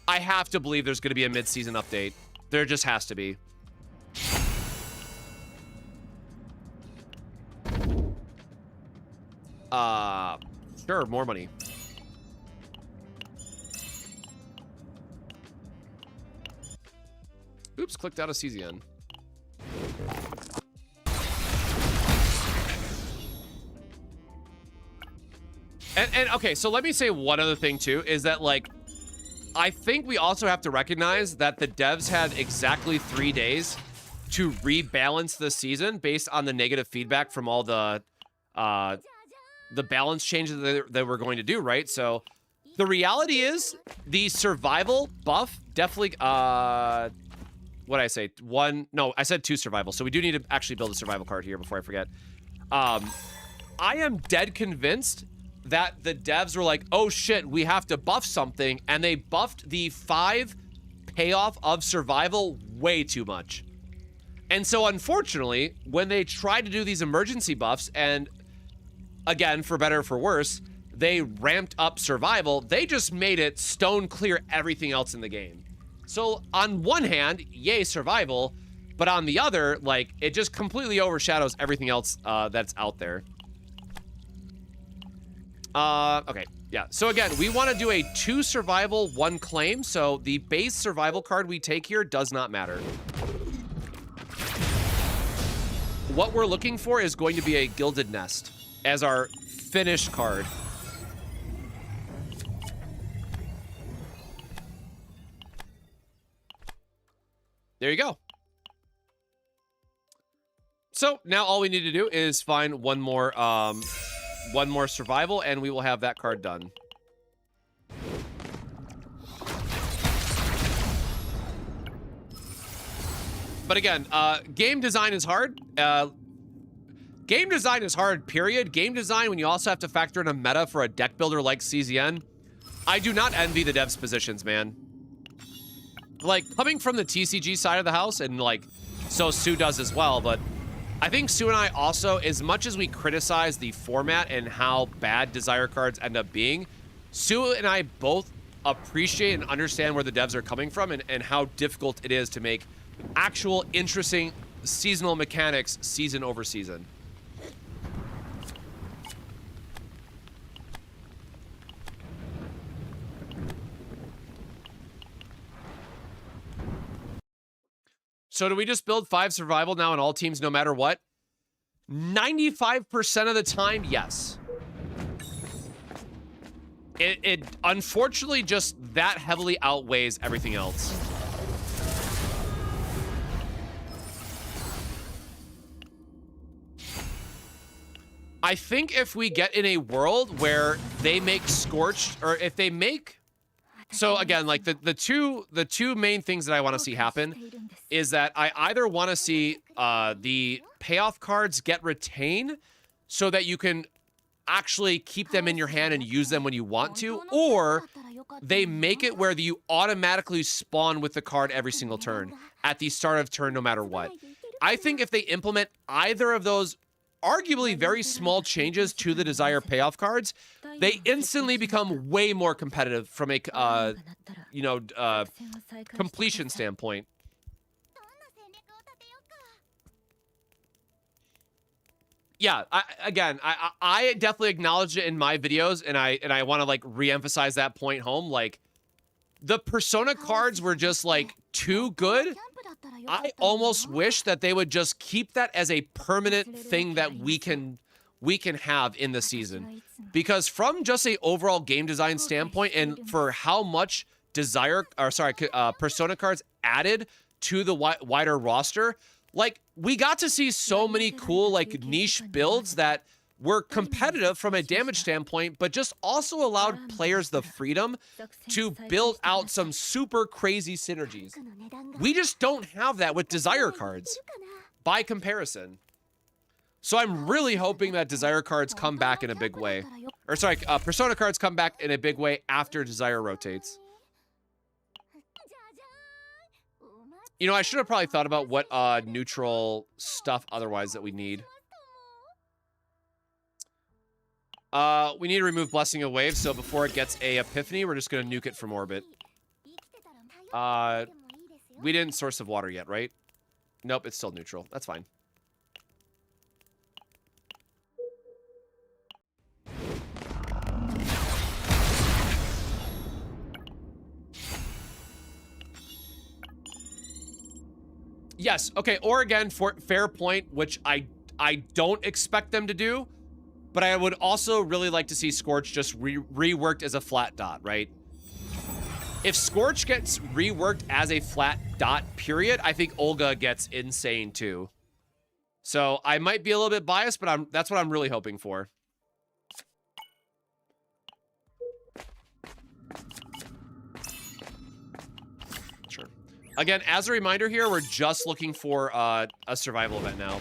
Speaker 1: I have to believe there's going to be a mid-season update. There just has to be. Sure, more money. Oops, clicked out of CZN. And okay, so let me say one other thing too, is that like, I think we also have to recognize that the devs had exactly 3 days to rebalance the season based on the negative feedback from all the balance changes that we're going to do, right? So the reality is the survival buff definitely, what did I say? No, I said 2 survival. So we do need to actually build a survival card here before I forget. I am dead convinced that the devs were like, oh shit, we have to buff something. And they buffed the 5 payoff of survival way too much. And so unfortunately, when they tried to do these emergency buffs, and again, for better or for worse, they ramped up survival, they just made it stone clear everything else in the game. So on one hand, yay survival, but on the other, like, it just completely overshadows everything else that's out there. Okay, Yeah, so again, we want to do a 2 survival, 1 claim, so the base survival card we take here does not matter. What we're looking for is going to be a Gilded Nest as our finish card. There you go. So now all we need to do is find one more survival, and we will have that card done. But again, game design is hard. Game design is hard, period. Game design, when you also have to factor in a meta for a deck builder like CZN, I do not envy the devs' positions, man. Like, coming from the TCG side of the house, and like, so Sue does as well, but I think Sue and I also, as much as we criticize the format and how bad Desire cards end up being, Sue and I both appreciate and understand where the devs are coming from and how difficult it is to make actual interesting seasonal mechanics season over season. So do we just build 5 survival now on all teams no matter what? 95% of the time, yes. It unfortunately just that heavily outweighs everything else. I think if we get in a world where they make Scorched, or if they make... So again, like the two main things that I want to see happen is that I either want to see the payoff cards get retained so that you can actually keep them in your hand and use them when you want to, or they make it where you automatically spawn with the card every single turn at the start of turn no matter what. I think if they implement either of those arguably very small changes to the Desire payoff cards, they instantly become way more competitive from a, completion standpoint. Yeah, I definitely acknowledge it in my videos, and I want to like re-emphasize that point home. Like, the Persona cards were just like too good. I almost wish that they would just keep that as a permanent thing that we can have in the season, because from just a overall game design standpoint, and for how much Persona cards added to the wider roster, like, we got to see so many cool like niche builds that were competitive from a damage standpoint, but just also allowed players the freedom to build out some super crazy synergies. We just don't have that with Desire cards by comparison. So I'm really hoping that Desire cards come back in a big way. Or sorry, Persona cards come back in a big way after Desire rotates. You know, I should have probably thought about what neutral stuff otherwise that we need. We need to remove Blessing of Waves, so before it gets a Epiphany, we're just going to nuke it from orbit. We didn't Source of Water yet, right? Nope, it's still neutral. That's fine. Yes, okay, or again, for fair point, which I don't expect them to do, but I would also really like to see Scorch just reworked as a flat dot, right? If Scorch gets reworked as a flat dot, period, I think Olga gets insane too. So I might be a little bit biased, but that's what I'm really hoping for. Sure. Again, as a reminder here, we're just looking for a survival event now.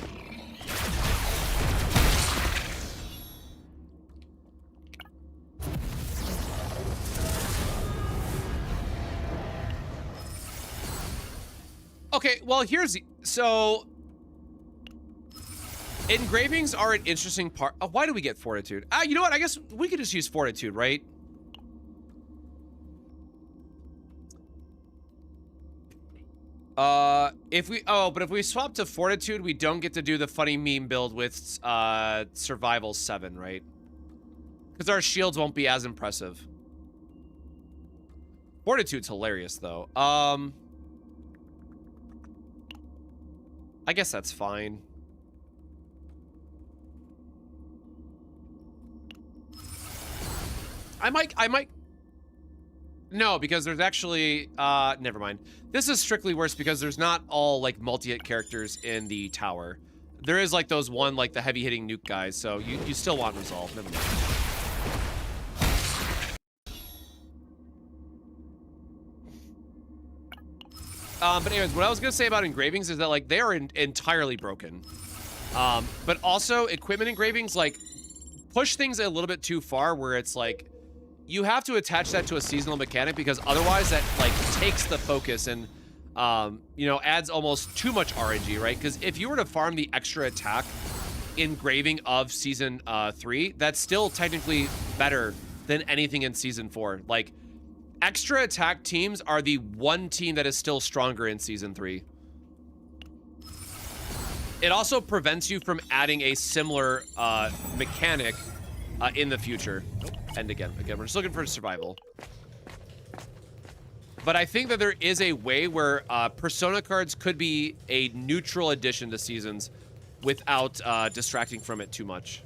Speaker 1: Okay, well, so engravings are an interesting part. Why do we get Fortitude? You know what? I guess we could just use Fortitude, right? But if we swap to Fortitude, we don't get to do the funny meme build with Survival 7, right? Because our shields won't be as impressive. Fortitude's hilarious, though. I guess that's fine. I might... No, because there's actually... never mind. This is strictly worse because there's not all, like, multi-hit characters in the tower. There is, like, those one, like, the heavy-hitting nuke guys, so you still want resolve. Never mind. But anyways, what I was going to say about engravings is that, like, they are entirely broken. But also, equipment engravings, like, push things a little bit too far where it's, like, you have to attach that to a seasonal mechanic because otherwise that, like, takes the focus and, you know, adds almost too much RNG, right? Because if you were to farm the extra attack engraving of Season 3, that's still technically better than anything in Season 4. Like, extra attack teams are the one team that is still stronger in Season 3. It also prevents you from adding a similar mechanic in the future. And again, we're just looking for survival. But I think that there is a way where Persona cards could be a neutral addition to Seasons without distracting from it too much.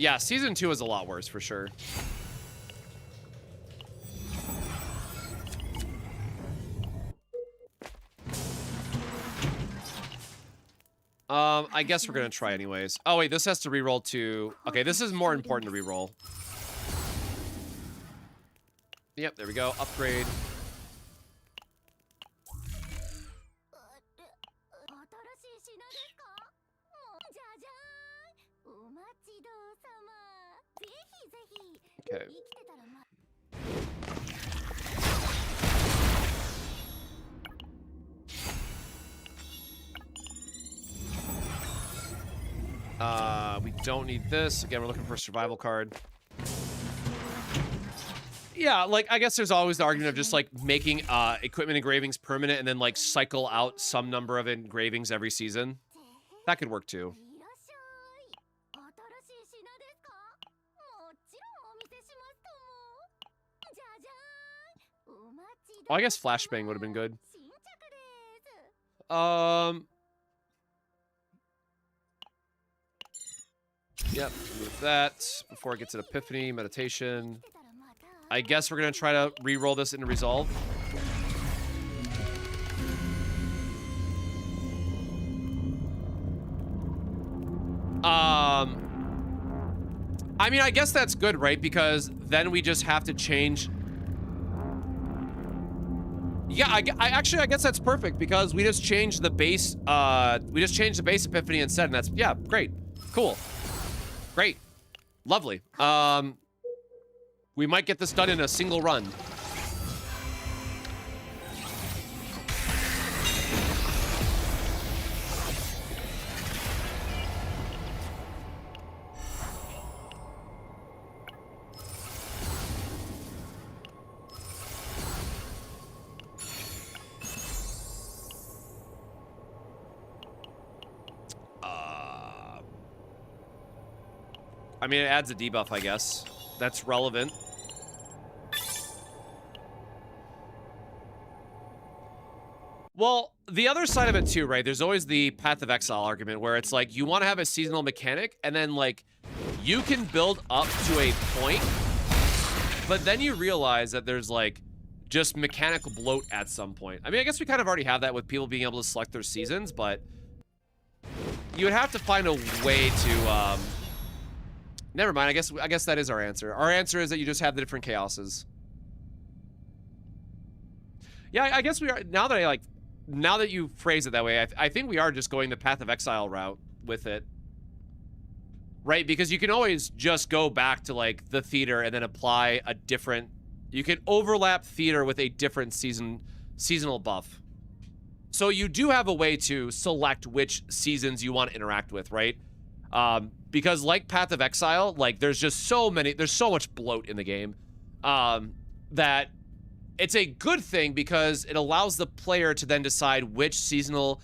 Speaker 1: Yeah, Season 2 is a lot worse, for sure. I guess we're gonna try anyways. Oh, wait, this has to reroll to... Okay, this is more important to reroll. Yep, there we go. Upgrade. Okay. We don't need this. Again, we're looking for a survival card. Yeah, like, I guess there's always the argument of just, like, making equipment engravings permanent and then, like, cycle out some number of engravings every season. That could work, too. Oh, I guess Flashbang would have been good. Yep, move that. Before it gets an Epiphany, Meditation. I guess we're gonna try to re-roll this into Resolve. I mean, I guess that's good, right? Because then we just have to change... Yeah, I guess that's perfect because we just changed the base, Epiphany instead, and that's, yeah, great. Cool. Great. Lovely. We might get this done in a single run. I mean, it adds a debuff, I guess. That's relevant. Well, the other side of it too, right? There's always the Path of Exile argument where it's like you want to have a seasonal mechanic and then like you can build up to a point, but then you realize that there's like just mechanical bloat at some point. I mean, I guess we kind of already have that with people being able to select their seasons, but you would have to find a way to never mind. I guess that is our answer. Our answer is that you just have the different chaoses. Yeah, I guess we are. Now that you phrase it that way, I think we are just going the Path of Exile route with it. Right? Because you can always just go back to, like, the theater and then apply a different... You can overlap theater with a different seasonal buff. So you do have a way to select which seasons you want to interact with, right? Because like Path of Exile, like, there's just so many... There's so much bloat in the game that it's a good thing because it allows the player to then decide which seasonal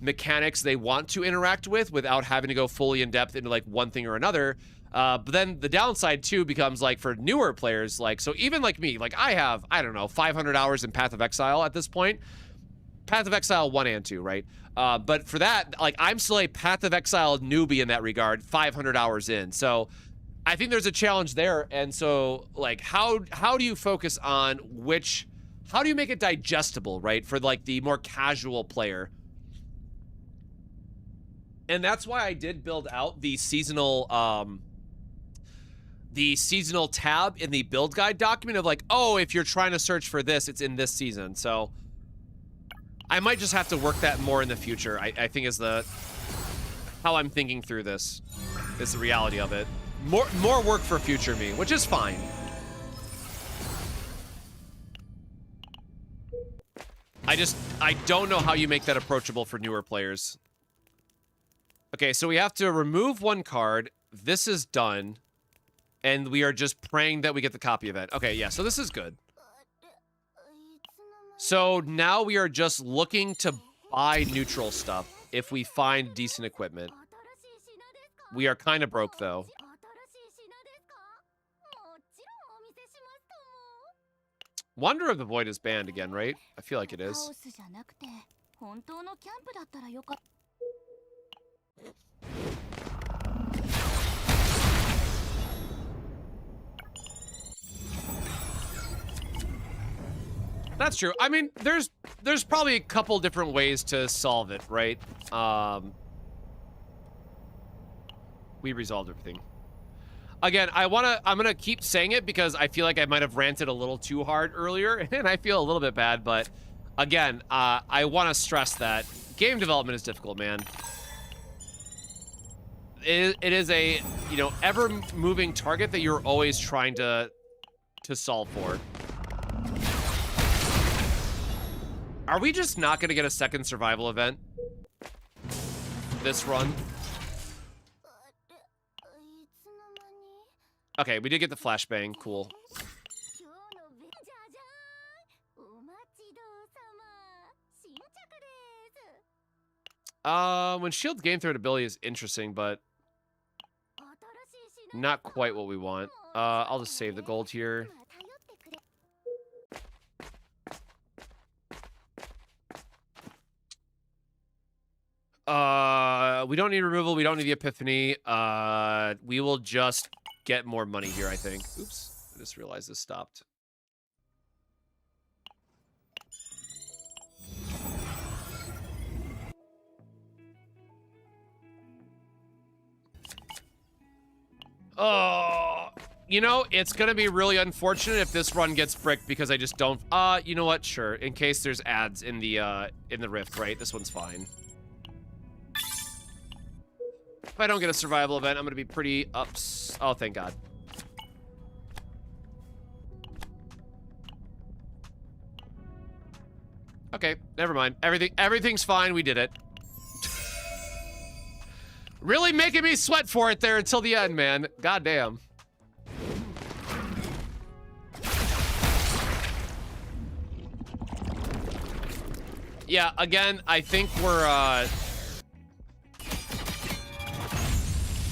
Speaker 1: mechanics they want to interact with without having to go fully in depth into like one thing or another. But then the downside too becomes like for newer players, like, so even like me, like I have, I don't know, 500 hours in Path of Exile at this point. Path of Exile 1 and 2, right? But for that, like, I'm still a Path of Exile newbie in that regard, 500 hours in. So I think there's a challenge there. And so, like, how do you focus on how do you make it digestible, right? For, like, the more casual player. And that's why I did build out the seasonal tab in the build guide document of, like, oh, if you're trying to search for this, it's in this season. So I might just have to work that more in the future, I think is how I'm thinking through this, is the reality of it. More work for future me, which is fine. I don't know how you make that approachable for newer players. Okay, so we have to remove one card. This is done. And we are just praying that we get the copy event. Okay, yeah, so this is good. So now we are just looking to buy neutral stuff if we find decent equipment. We are kind of broke, though. Wonder of the Void is banned again, right? I feel like it is. That's true. I mean, there's probably a couple different ways to solve it, right? We resolved everything. Again, I'm gonna keep saying it because I feel like I might have ranted a little too hard earlier, and I feel a little bit bad, but again, I want to stress that game development is difficult, man. It is a, you know, ever-moving target that you're always trying to solve for. Are we just not gonna get a second survival event this run? Okay, we did get the flashbang. Cool. When shield game threat ability is interesting, but not quite what we want. I'll just save the gold here. We don't need removal. We don't need the epiphany. We will just get more money here, I think. Oops. I just realized this stopped. Oh, you know, it's gonna be really unfortunate if this run gets bricked because I just don't. You know what? Sure. In case there's ads in the rift, right? This one's fine. If I don't get a survival event, I'm gonna be pretty ups. Oh, thank God. Okay, never mind. Everything's fine. We did it. Really making me sweat for it there until the end, man. God damn. Yeah, again, I think we're,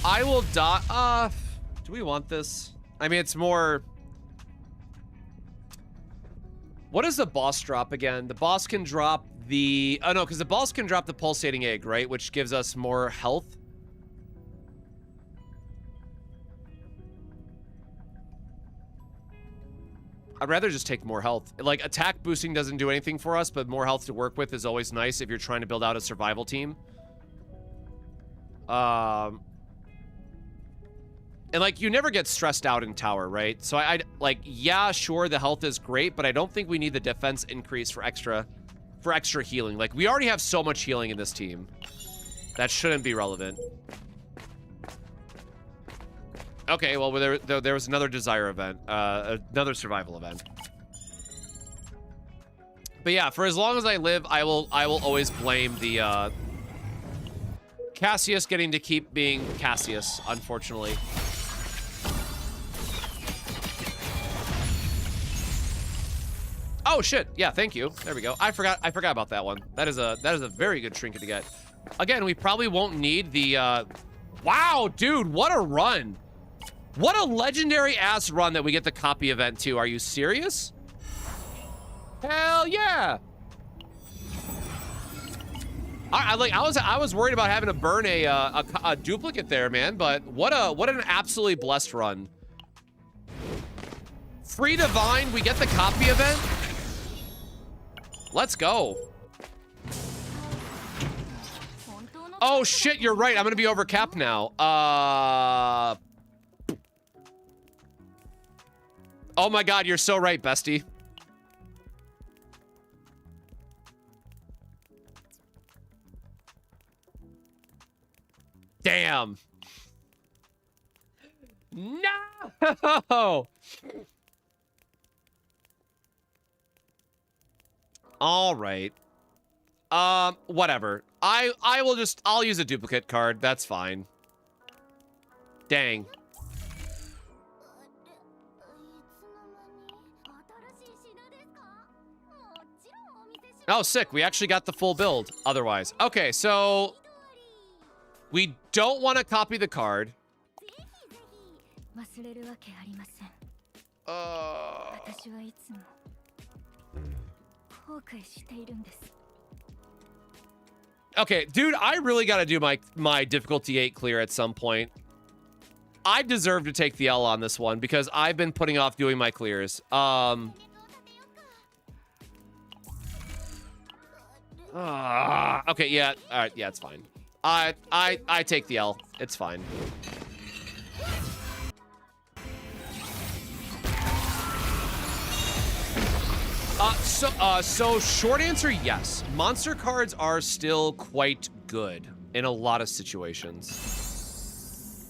Speaker 1: I will die. Do we want this? I mean, it's more. What does the boss drop again? The boss can drop the. Oh no, because the boss can drop the pulsating egg, right? Which gives us more health. I'd rather just take more health. Like, attack boosting doesn't do anything for us, but more health to work with is always nice if you're trying to build out a survival team. And, like, you never get stressed out in tower, right? So I like, yeah, sure, the health is great, but I don't think we need the defense increase for extra healing. Like, we already have so much healing in this team. That shouldn't be relevant. Okay, well, there was another desire event, another survival event. But yeah, for as long as I live, I will always blame the Cassius getting to keep being Cassius, unfortunately. Oh shit! Yeah, thank you. There we go. I forgot about that one. That is a very good trinket to get. Again, we probably won't need the. Wow, dude, what a run! What a legendary ass run that we get the copy event too. Are you serious? Hell yeah! I was worried about having to burn a duplicate there, man. But what an absolutely blessed run. Free divine, we get the copy event. Let's go. Oh shit, you're right. I'm gonna be over cap now. Oh my god, you're so right, bestie. Damn. No. All right. Whatever. I'll use a duplicate card. That's fine. Dang. Oh, sick. We actually got the full build otherwise. Okay, so we don't want to copy the card. Okay, dude, I really got to do my difficulty 8 clear at some point. I deserve to take the L on this one because I've been putting off doing my clears. Okay, yeah, all right, yeah, it's fine. I take the L. It's fine. So short answer, yes. Monster cards are still quite good in a lot of situations.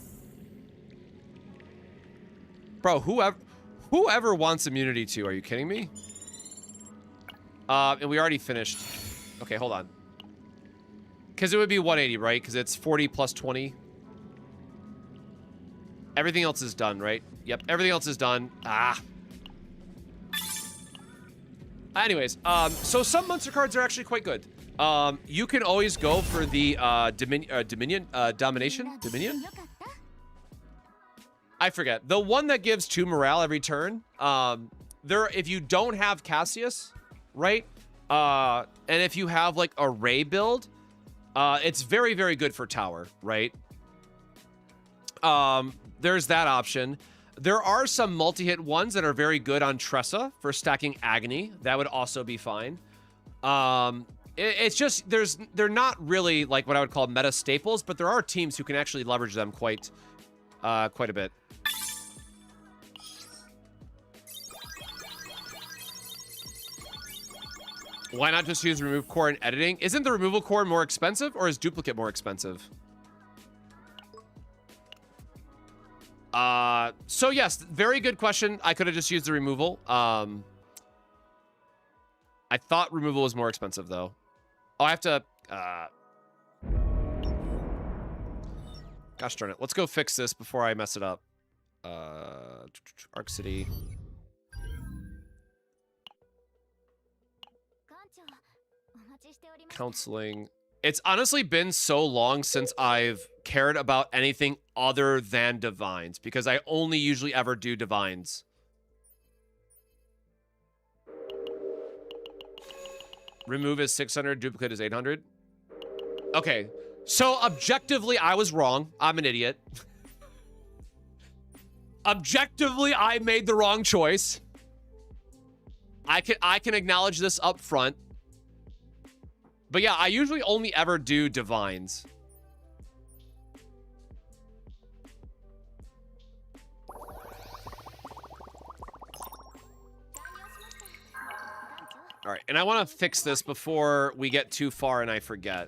Speaker 1: Bro, whoever wants immunity to, are you kidding me? And we already finished. Okay, hold on. Because it would be 180, right? Because it's 40 plus 20. Everything else is done, right? Yep, everything else is done. Ah. Anyways, so some monster cards are actually quite good. You can always go for the Dominion? I forget. The one that gives 2 morale every turn. If you don't have Cassius, right? And if you have like a Ray build, it's very, very good for tower, right? There's that option. There are some multi-hit ones that are very good on Tressa for stacking Agony. That would also be fine. It's just, they're not really like what I would call meta staples, but there are teams who can actually leverage them quite a bit. Why not just use remove core in editing? Isn't the removal core more expensive, or is duplicate more expensive? So yes, very good question. I could have just used the removal. I thought removal was more expensive though. Oh, I have to, gosh darn it. Let's go fix this before I mess it up. Arc City. Counseling. It's honestly been so long since I've cared about anything other than divines, because I only usually ever do divines. Remove is 600, duplicate is 800. Okay, so objectively, I was wrong. I'm an idiot. Objectively, I made the wrong choice. I can acknowledge this up front. But yeah, I usually only ever do divines. All right, and I want to fix this before we get too far and I forget.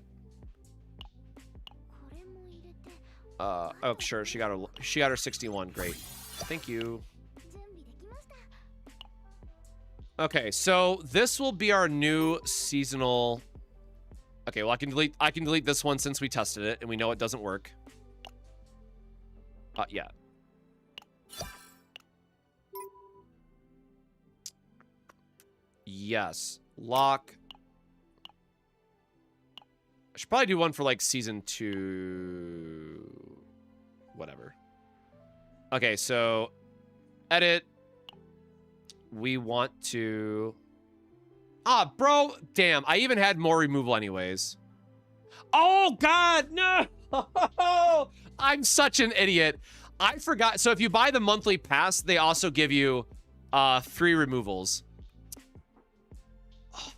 Speaker 1: Oh, sure, she got her 61. Great. Thank you. Okay, so this will be our new seasonal. Okay, well, I can delete this one since we tested it and we know it doesn't work. Yeah. Yes. Lock. I should probably do one for like season 2. Whatever. Okay, so edit. We want to... Ah, bro. Damn, I even had more removal anyways. Oh, God, no. I'm such an idiot. I forgot. So if you buy the monthly pass, they also give you 3 removals. Oh,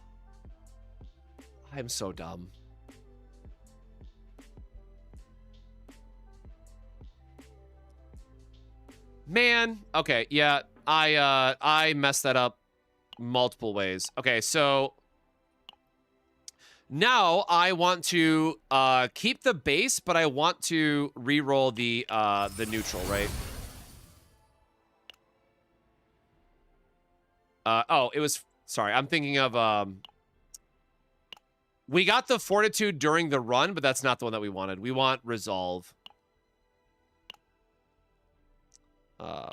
Speaker 1: I'm so dumb. Man. Okay, yeah. I messed that up multiple ways. Okay, so now I want to keep the base, but I want to re-roll the neutral, right? Oh, it was... Sorry, I'm thinking of... We got the Fortitude during the run, but that's not the one that we wanted. We want Resolve.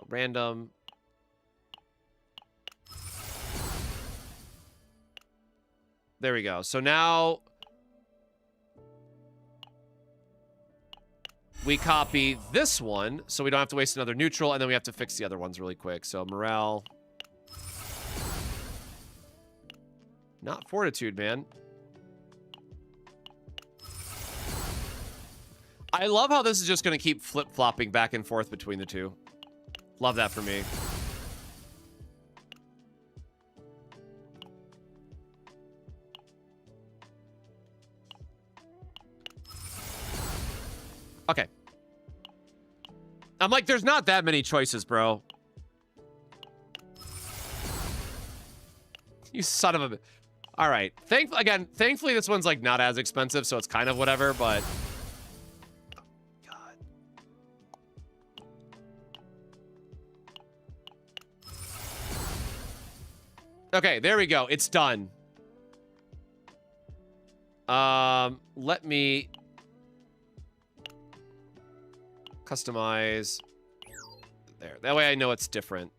Speaker 1: Random. There we go. So now we copy this one, so we don't have to waste another neutral, and then we have to fix the other ones really quick. So morale. Not Fortitude, man. I love how this is just going to keep flip-flopping back and forth between the two. Love that for me. Okay. I'm like, there's not that many choices, bro. You son of a... All right. Thankfully, this one's, like, not as expensive, so it's kind of whatever, but... God. Okay, there we go. It's done. Let me... Customize. There. That way I know it's different.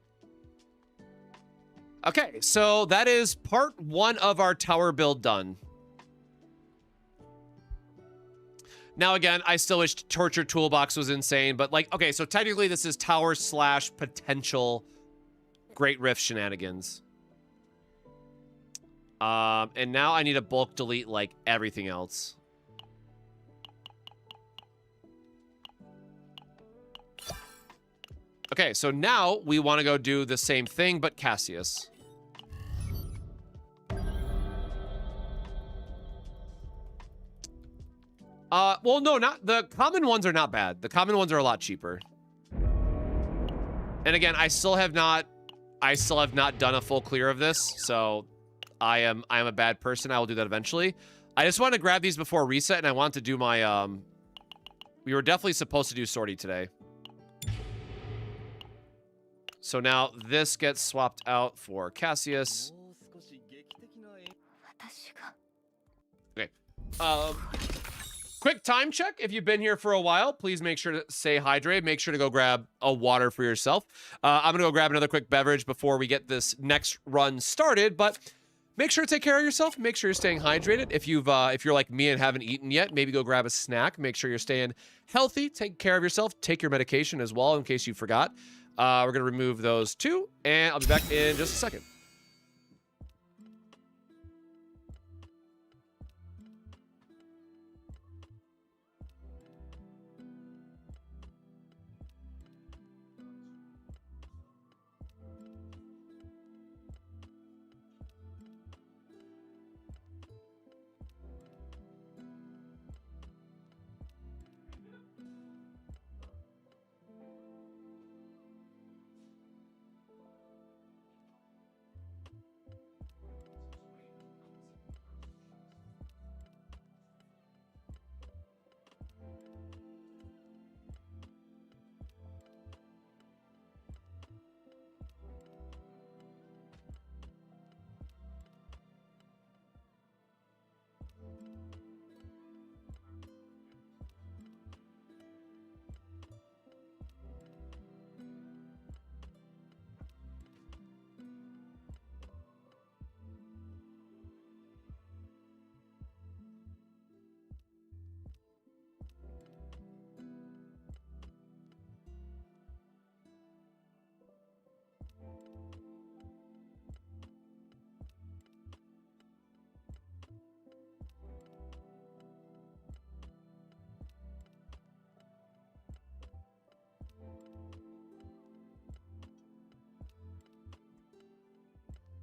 Speaker 1: Okay, so that is part 1 of our tower build done. Now, again, I still wish Torture Toolbox was insane, but, like, okay, so technically this is tower / potential Great Rift shenanigans. And now I need to bulk delete, like, everything else. Okay, so now we want to go do the same thing, but Cassius. Well, no, not the common ones are not bad. The common ones are a lot cheaper. And again, I still have not done a full clear of this, so I am a bad person. I will do that eventually. I just want to grab these before reset, and I want to do my we were definitely supposed to do Sortie today. So now this gets swapped out for Cassius. Okay. Quick time check. If you've been here for a while, please make sure to stay hydrated. Make sure to go grab a water for yourself. I'm going to go grab another quick beverage before we get this next run started, but make sure to take care of yourself. Make sure you're staying hydrated. If you're like me and haven't eaten yet, maybe go grab a snack. Make sure you're staying healthy. Take care of yourself. Take your medication as well in case you forgot. We're going to remove those 2, and I'll be back in just a second.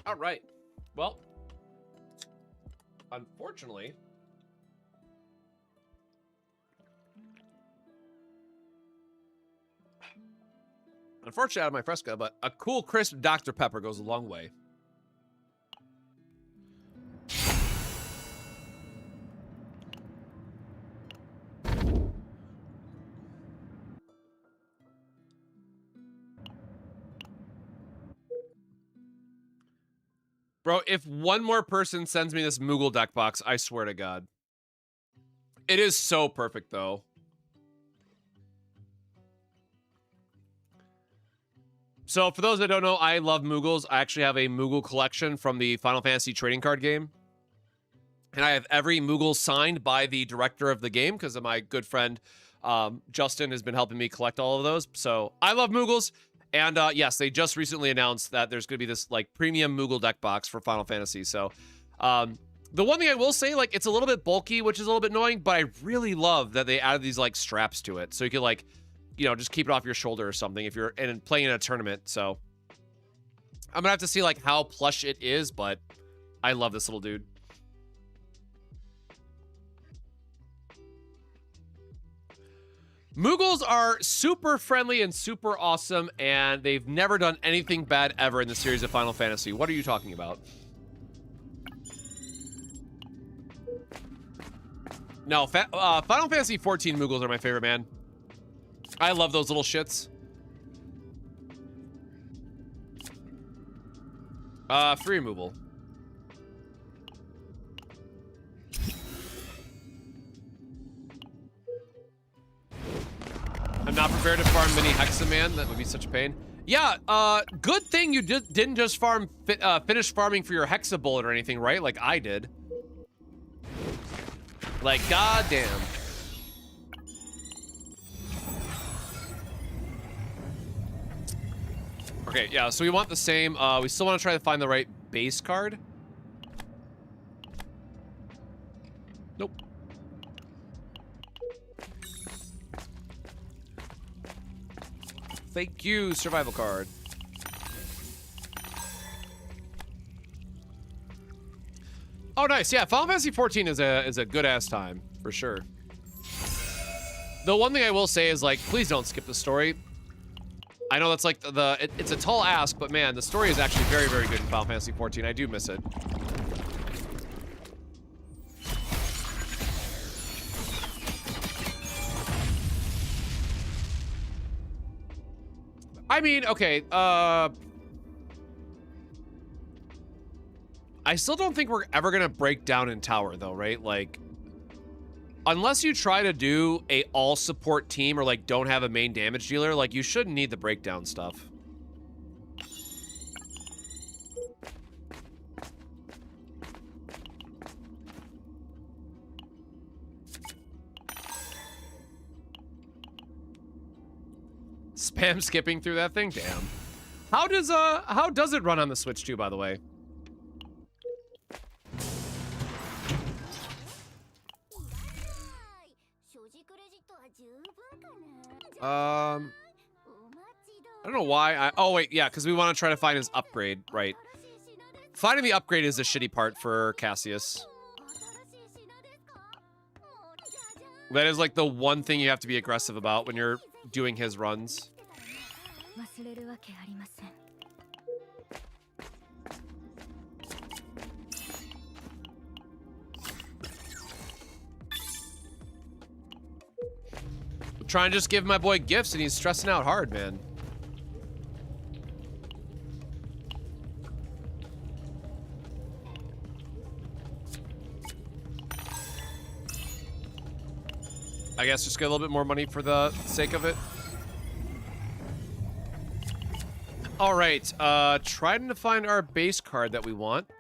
Speaker 1: All right. Well, unfortunately, out of my Fresca, but a cool crisp Dr. Pepper goes a long way. Bro, if one more person sends me this Moogle deck box, I swear to God. It is so perfect, though. So, for those that don't know, I love Moogles. I actually have a Moogle collection from the Final Fantasy trading card game. And I have every Moogle signed by the director of the game because of my good friend, Justin, has been helping me collect all of those. So, I love Moogles. And yes, they just recently announced that there's going to be this like premium Moogle deck box for Final Fantasy. So the one thing I will say, like, it's a little bit bulky, which is a little bit annoying, but I really love that they added these like straps to it. So you can like, you know, just keep it off your shoulder or something if you're playing in a tournament. So I'm gonna have to see like how plush it is, but I love this little dude. Moogles are super friendly and super awesome, and they've never done anything bad ever in the series of Final Fantasy. What are you talking about? No, Final Fantasy 14 Moogles are my favorite, man. I love those little shits. Free removal. I'm not prepared to farm mini Hexaman. That would be such a pain. Yeah, good thing you didn't just finish farming for your Hexa Bullet or anything, right? Like I did. Like, goddamn. Okay, yeah, so we want the same. We still want to try to find the right base card. Nope. Thank you, survival card. Oh, nice. Yeah, Final Fantasy 14 is a good ass time for sure. The one thing I will say is like, please don't skip the story. I know that's like it's a tall ask, but man, the story is actually very, very good in Final Fantasy 14. I do miss it. I mean, okay, I still don't think we're ever gonna break down in tower though, right? Like, unless you try to do a all support team or like don't have a main damage dealer, like you shouldn't need the breakdown stuff. Spam skipping through that thing? Damn. How does it run on the Switch too, by the way? I don't know why. Oh wait, yeah, because we want to try to find his upgrade, right? Finding the upgrade is the shitty part for Cassius. That is like the one thing you have to be aggressive about when you're doing his runs. I'm trying to just give my boy gifts and he's stressing out hard, man. I guess just get a little bit more money for the sake of it. All right, trying to find our base card that we want.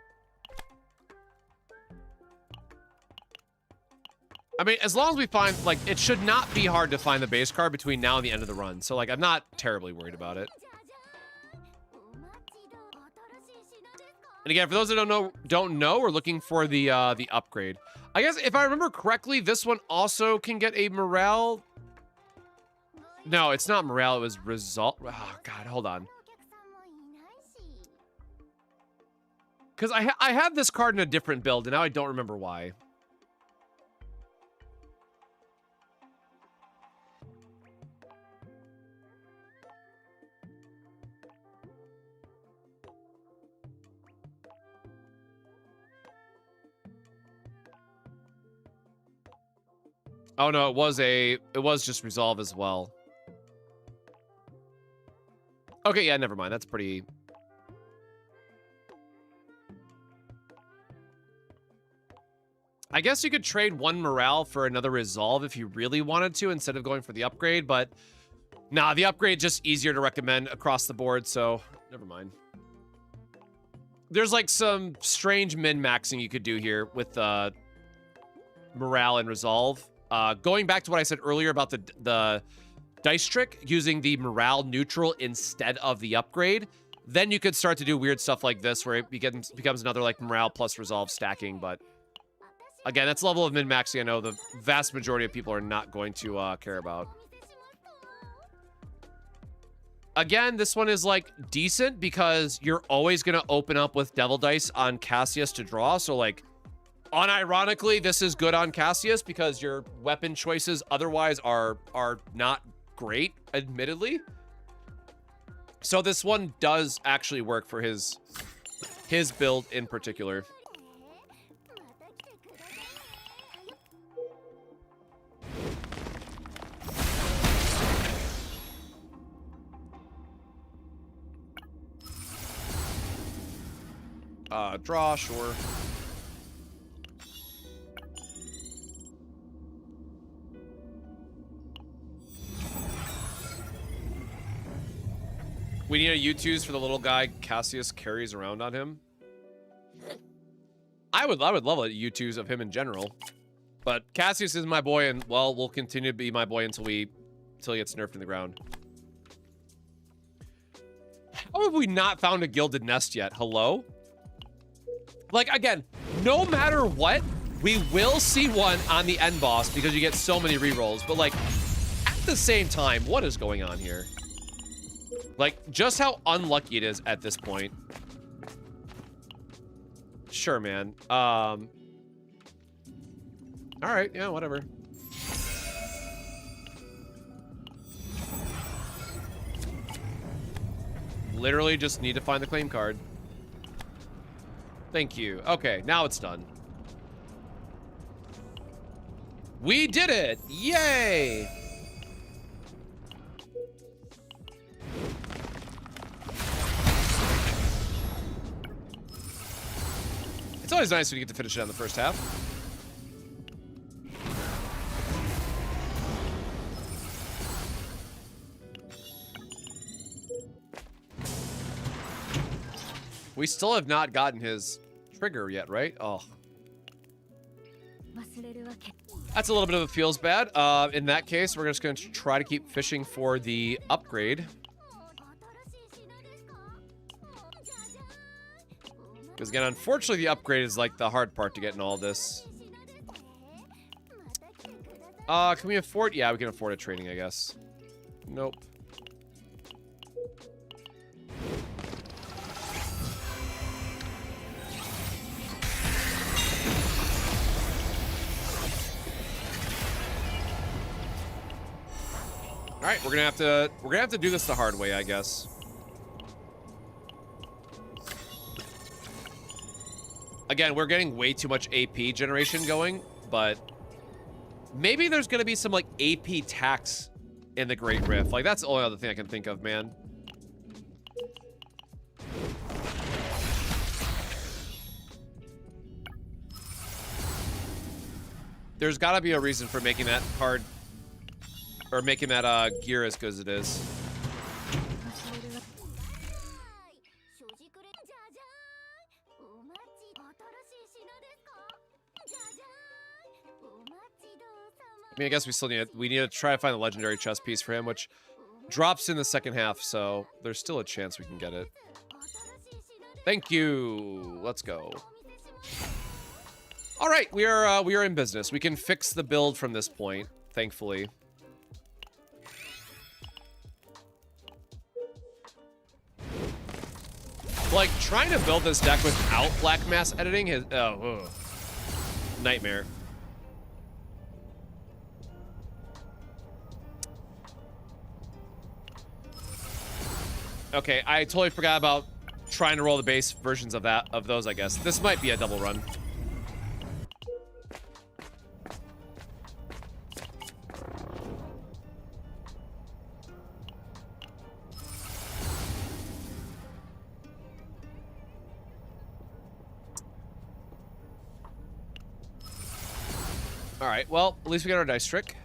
Speaker 1: I mean, as long as we find, like, it should not be hard to find the base card between now and the end of the run. So, like, I'm not terribly worried about it. And again, for those that don't know, we're looking for the upgrade. I guess if I remember correctly, this one also can get a morale. No, it's not morale. It was result. Oh God, hold on. Because I had this card in a different build, and now I don't remember why. Oh no, it was just resolve as well. Okay, yeah, never mind. That's pretty. I guess you could trade one morale for another resolve if you really wanted to instead of going for the upgrade, but nah, the upgrade just easier to recommend across the board, so never mind. There's like some strange min-maxing you could do here with morale and resolve. Going back to what I said earlier about the dice trick, using the morale neutral instead of the upgrade, then you could start to do weird stuff like this where it becomes another like morale plus resolve stacking, but again, that's level of min-maxing I know the vast majority of people are not going to care about. Again, this one is like decent because you're always going to open up with devil dice on Cassius to draw, so like unironically, this is good on Cassius because your weapon choices otherwise are not great, admittedly. So this one does actually work for his build in particular. Draw, sure. We need a U2s for the little guy Cassius carries around on him. I would love a U2s of him in general. But Cassius is my boy and, well, will continue to be my boy until he gets nerfed in the ground. How have we not found a gilded nest yet? Hello? Like, again, no matter what, we will see one on the end boss because you get so many rerolls. But, like, at the same time, what is going on here? Like, just how unlucky it is at this point. Sure, man. All right, yeah, whatever. Literally just need to find the claim card. Thank you. Okay, now it's done. We did it! Yay! It's always nice when you get to finish it on the first half. We still have not gotten his trigger yet, right? Oh. That's a little bit of a feels bad. In that case, we're just going to try to keep fishing for the upgrade. Because again, unfortunately, the upgrade is like the hard part to get in all this. Can we afford? Yeah, we can afford a training, I guess. Nope. All right, we're gonna have to do this the hard way, I guess. Again, we're getting way too much AP generation going, but maybe there's gonna be some like AP tax in the Great Rift. Like that's the only other thing I can think of, man. There's gotta be a reason for making that card or making that gear as good as it is. I mean, I guess we need to try to find a legendary chest piece for him, which drops in the second half, so there's still a chance we can get it. Thank you. Let's go. All right, we are in business. We can fix the build from this point, thankfully. Like, trying to build this deck without Black Mass editing is... nightmare. Okay, I totally forgot about trying to roll the base versions of those, I guess. This might be a double run. All right, well, at least we got our dice trick.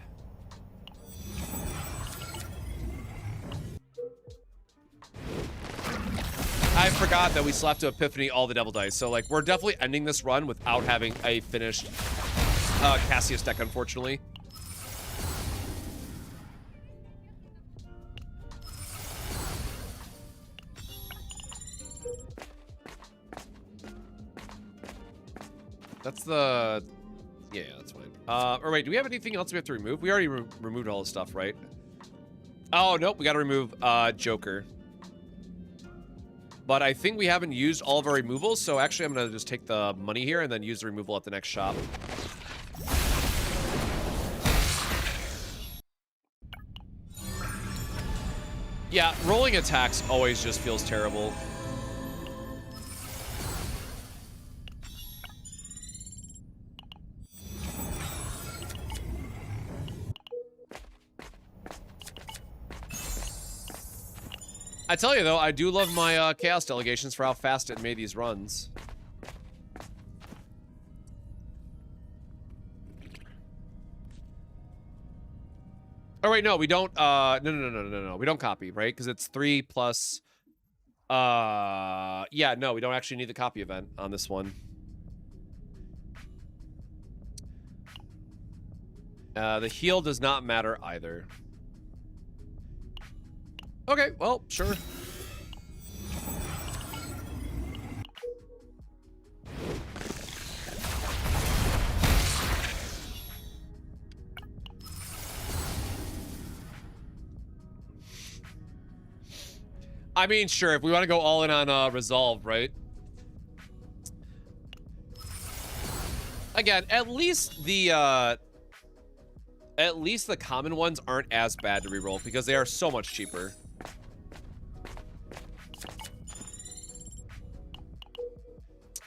Speaker 1: I forgot that we still have to Epiphany all the devil dice. So, like, we're definitely ending this run without having a finished Cassius deck, unfortunately. That's the... Yeah, that's fine. Or wait, do we have anything else we have to remove? We already removed all the stuff, right? Oh, nope, we gotta remove Joker. But I think we haven't used all of our removals, so actually I'm gonna just take the money here and then use the removal at the next shop. Yeah, rolling attacks always just feels terrible. I tell you though, I do love my Chaos Delegations for how fast it made these runs. Oh wait, no, we don't. No. We don't copy, right? Because it's 3 plus. Yeah, no, we don't actually need the copy event on this one. The heal does not matter either. Okay, well, sure. I mean, sure, if we want to go all in on Resolve, right? Again, at least the common ones aren't as bad to reroll because they are so much cheaper.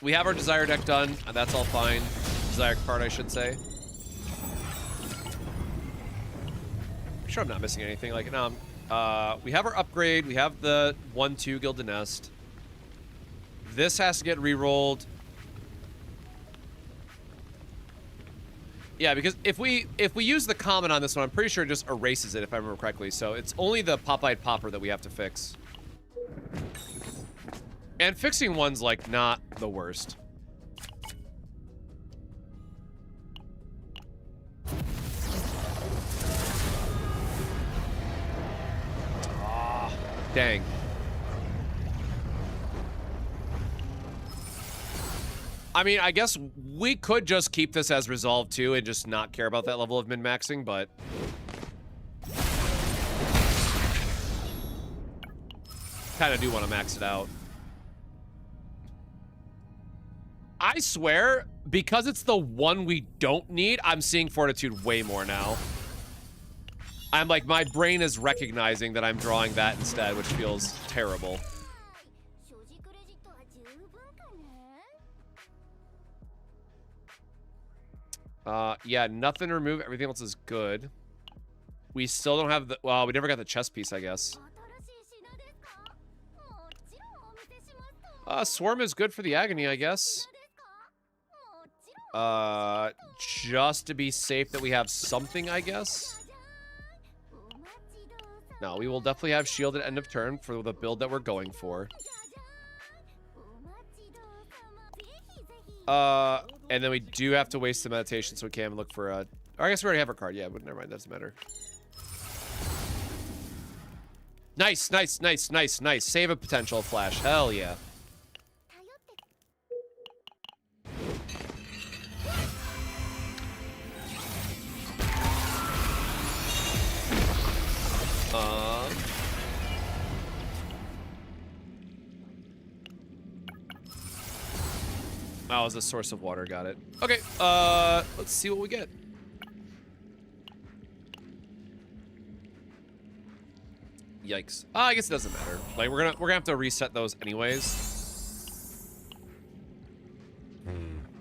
Speaker 1: We have our Desire deck done, and that's all fine. Desire card, I should say. I'm sure I'm not missing anything. Like, no, we have our upgrade. We have the 1/2 Gilded Nest. This has to get re-rolled. Yeah, because if we use the common on this one, I'm pretty sure it just erases it, if I remember correctly. So it's only the Pop-Eyed Popper that we have to fix. And fixing one's, like, not the worst. Ah, dang. I mean, I guess we could just keep this as Resolve too and just not care about that level of min-maxing, but... kind of do want to max it out. I swear, because it's the one we don't need, I'm seeing Fortitude way more now. I'm like, my brain is recognizing that I'm drawing that instead, which feels terrible. Yeah, nothing to remove. Everything else is good. We still don't have the... Well, we never got the chess piece, I guess. Swarm is good for the Agony, I guess. Just to be safe that we have something, I guess. No, we will definitely have shield at end of turn for the build that we're going for. And then we do have to waste the meditation so we can look for a... Or I guess we already have our card. Yeah, but never mind. Doesn't matter. Nice, nice, nice, nice, nice. Save a potential flash. Hell yeah. Oh, it's a source of water. Got it. Okay. Let's see what we get. Yikes. I guess it doesn't matter. Like we're gonna have to reset those anyways.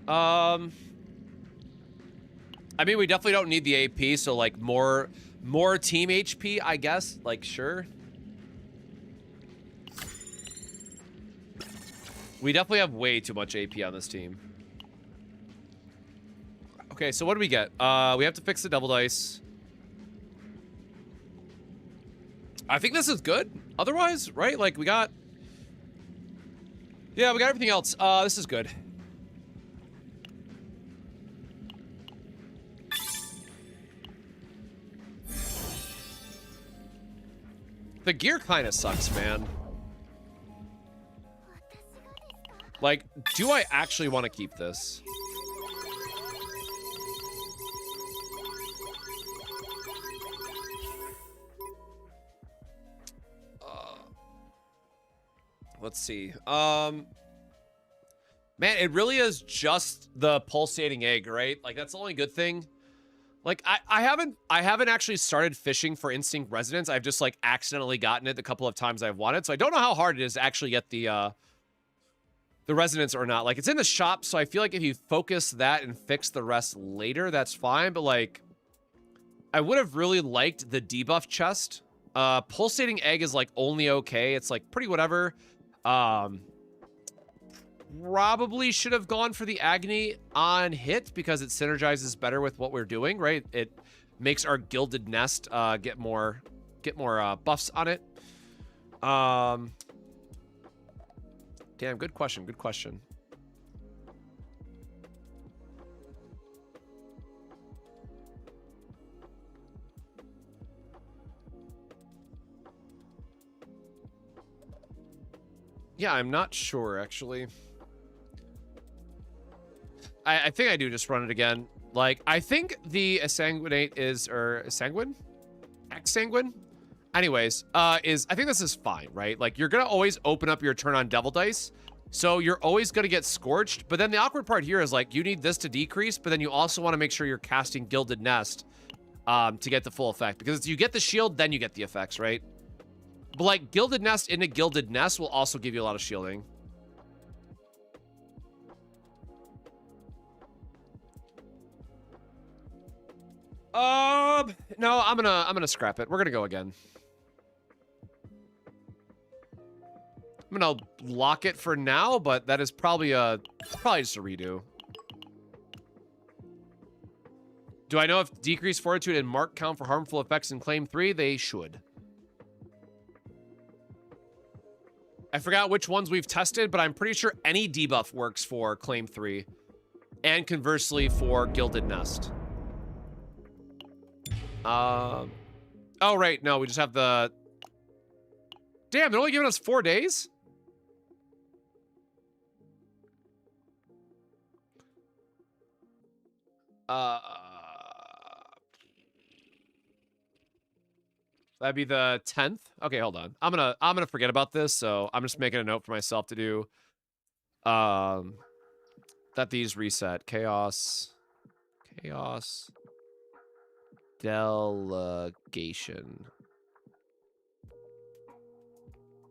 Speaker 1: I mean, we definitely don't need the AP, so like more team HP, I guess. Like, sure. We definitely have way too much AP on this team. Okay, so what do we get? We have to fix the double dice. I think this is good. Otherwise, right? Like, we got... Yeah, we got everything else. This is good. The gear kind of sucks, man. Like, do I actually want to keep this? Let's see. Man, it really is just the pulsating egg, right? Like, that's the only good thing. Like, I haven't actually started fishing for Instinct Resonance. I've just, like, accidentally gotten it the couple of times I've wanted. So I don't know how hard it is to actually get the Resonance or not. Like, it's in the shop, so I feel like if you focus that and fix the rest later, that's fine. But, like, I would have really liked the debuff chest. Pulsating egg is, like, only okay. It's, like, pretty whatever. Probably should have gone for the Agony on hit because it synergizes better with what we're doing, right? It makes our Gilded Nest get more buffs on it. Damn, good question, good question. Yeah, I'm not sure, actually. I think I do just run it again. Like, I think the Sanguinate is, or Sanguine? X-Sanguine? Anyways, I think this is fine, right? Like, you're gonna always open up your turn on Devil Dice, so you're always gonna get Scorched, but then the awkward part here is, like, you need this to decrease, but then you also want to make sure you're casting Gilded Nest to get the full effect, because you get the shield, then you get the effects, right? But, like, Gilded Nest into Gilded Nest will also give you a lot of shielding. No, I'm gonna scrap it. We're gonna go again. I'm gonna lock it for now, but that is probably just a redo. Do I know if decreased fortitude and mark count for harmful effects in claim 3? They should. I forgot which ones we've tested, but I'm pretty sure any debuff works for claim 3. And conversely for Gilded Nest. Oh, right. No, we just have the... Damn, they're only giving us 4 days? That'd be the 10th. Okay, hold on. I'm gonna forget about this, so I'm just making a note for myself to do that these reset. Chaos Delegation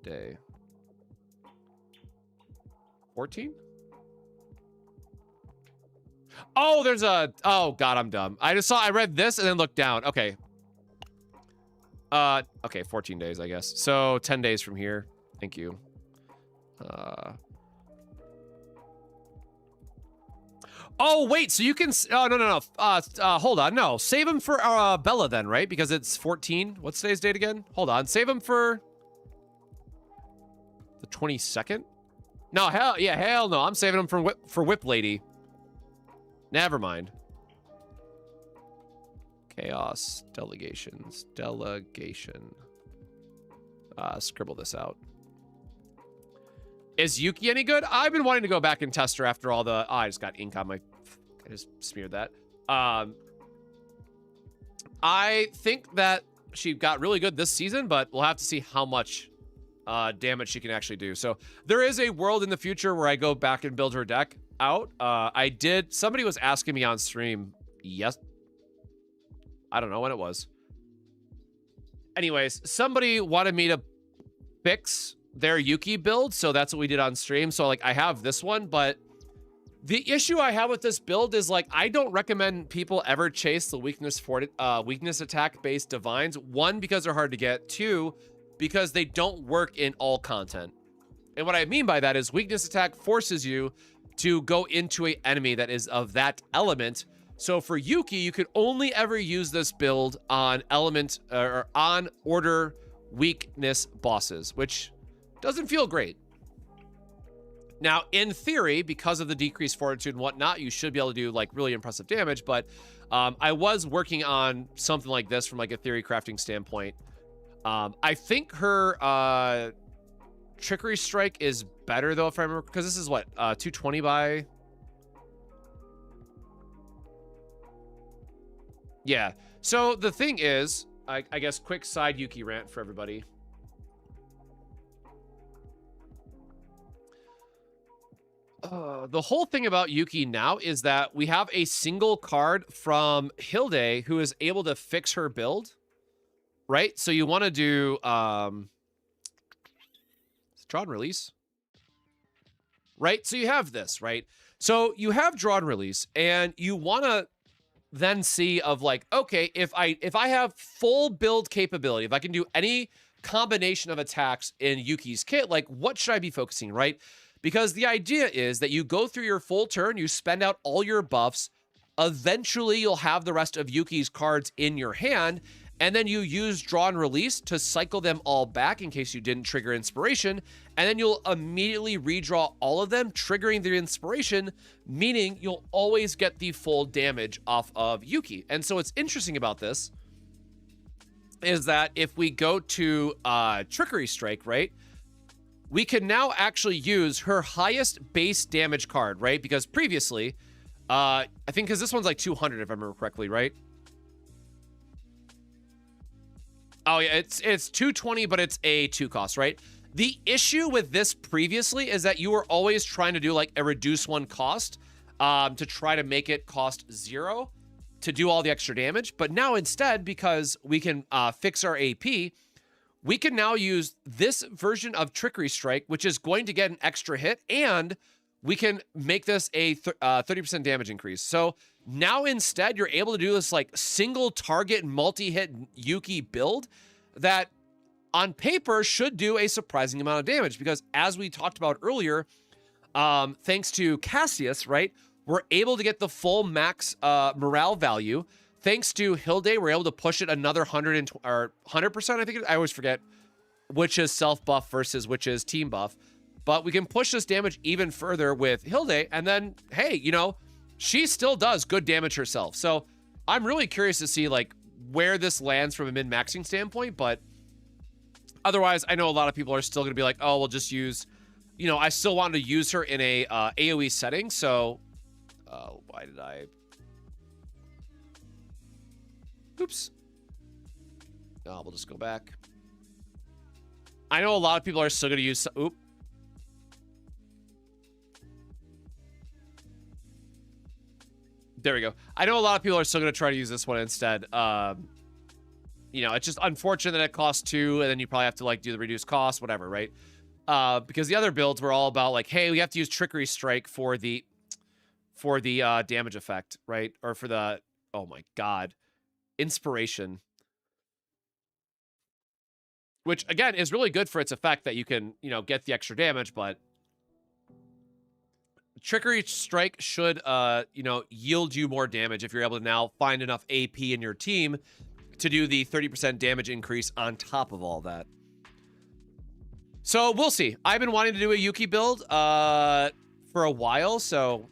Speaker 1: Day 14? Oh, there's a... Oh, God, I'm dumb. I read this and then looked down. Okay. Okay, 14 days, I guess. So, 10 days from here. Thank you. Oh, wait, so you can... Oh, no. Hold on, no. Save him for Bella then, right? Because it's 14. What's today's date again? Hold on. Save him for... the 22nd? No, hell no. I'm saving him for Whip Lady. Never mind. Chaos. Delegations. Delegation. Scribble this out. Is Yuki any good? I've been wanting to go back and test her after all the... Oh, I just got ink on my... I just smeared that. I think that she got really good this season, but we'll have to see how much damage she can actually do. So there is a world in the future where I go back and build her deck. out. I did. Somebody was asking me on stream. Yes. I don't know when it was. Anyways, somebody wanted me to fix their Yuki build, so that's what we did on stream. So like, I have this one, but the issue I have with this build is like, I don't recommend people ever chase the weakness attack based divines. One, because they're hard to get. Two, because they don't work in all content. And what I mean by that is weakness attack forces you to go into an enemy that is of that element. So for Yuki, you could only ever use this build on element or on order weakness bosses, which doesn't feel great. Now, in theory, because of the decreased fortitude and whatnot, you should be able to do like really impressive damage. But I was working on something like this from like a theory crafting standpoint. I think her Trickery Strike is better though, if I remember, because this is what 220 by. Yeah. So the thing is, I guess quick side Yuki rant for everybody. The whole thing about Yuki now is that we have a single card from Hilde who is able to fix her build, right? So you want to do draw and release, right? So you have this, right? So you have draw and release, and you want to then see of like, okay, if I have full build capability, if I can do any combination of attacks in Yuki's kit, like what should I be focusing, right? Because the idea is that you go through your full turn, you spend out all your buffs, eventually you'll have the rest of Yuki's cards in your hand, and then you use draw and release to cycle them all back in case you didn't trigger inspiration, and then you'll immediately redraw all of them, triggering the inspiration, meaning you'll always get the full damage off of Yuki. And so what's interesting about this is that if we go to Trickery Strike, right, we can now actually use her highest base damage card, right? Because previously, I think because this one's like 200 if I remember correctly, right? Oh yeah, it's 220, but it's a 2 cost, right? The issue with this previously is that you were always trying to do like a reduce 1 cost to try to make it cost 0 to do all the extra damage. But now instead, because we can fix our AP, we can now use this version of Trickery Strike, which is going to get an extra hit, and we can make this a 30% damage increase. So now instead, you're able to do this like single target multi-hit Yuki build that on paper should do a surprising amount of damage, because as we talked about earlier, thanks to Cassius, right, we're able to get the full max morale value. Thanks to Hilde, we're able to push it another 100% I think I always forget which is self buff versus which is team buff. But we can push this damage even further with Hilde, and then, hey, you know, she still does good damage herself. So I'm really curious to see like where this lands from a min-maxing standpoint, but otherwise, I know a lot of people are still going to be like, oh, we'll just use, you know, I still wanted to use her in a AoE setting, so why did I... Oops. Oh, we'll just go back. I know a lot of people are still going to use... Oop. There we go. I know a lot of people are still going to try to use this one instead. You know, it's just unfortunate that it costs 2, and then you probably have to, like, do the reduced cost, whatever, right? Because the other builds were all about, like, hey, we have to use Trickery Strike for the damage effect, right? Or for the... Oh, my God. Inspiration. Which, again, is really good for its effect that you can, you know, get the extra damage, but... Trickery Strike should, you know, yield you more damage if you're able to now find enough AP in your team to do the 30% damage increase on top of all that. So we'll see. I've been wanting to do a Yuki build for a while, so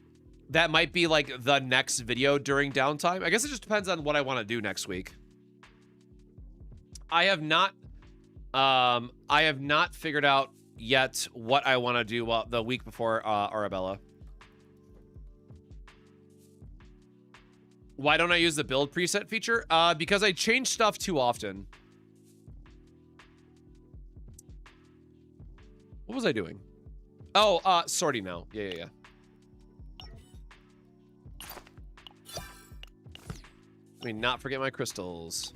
Speaker 1: that might be like the next video during downtime. I guess it just depends on what I want to do next week. I have not figured out yet what I want to do the week before Arabella. Why don't I use the build preset feature? Because I change stuff too often. What was I doing? Oh, sortie now. Yeah. Let me not forget my crystals.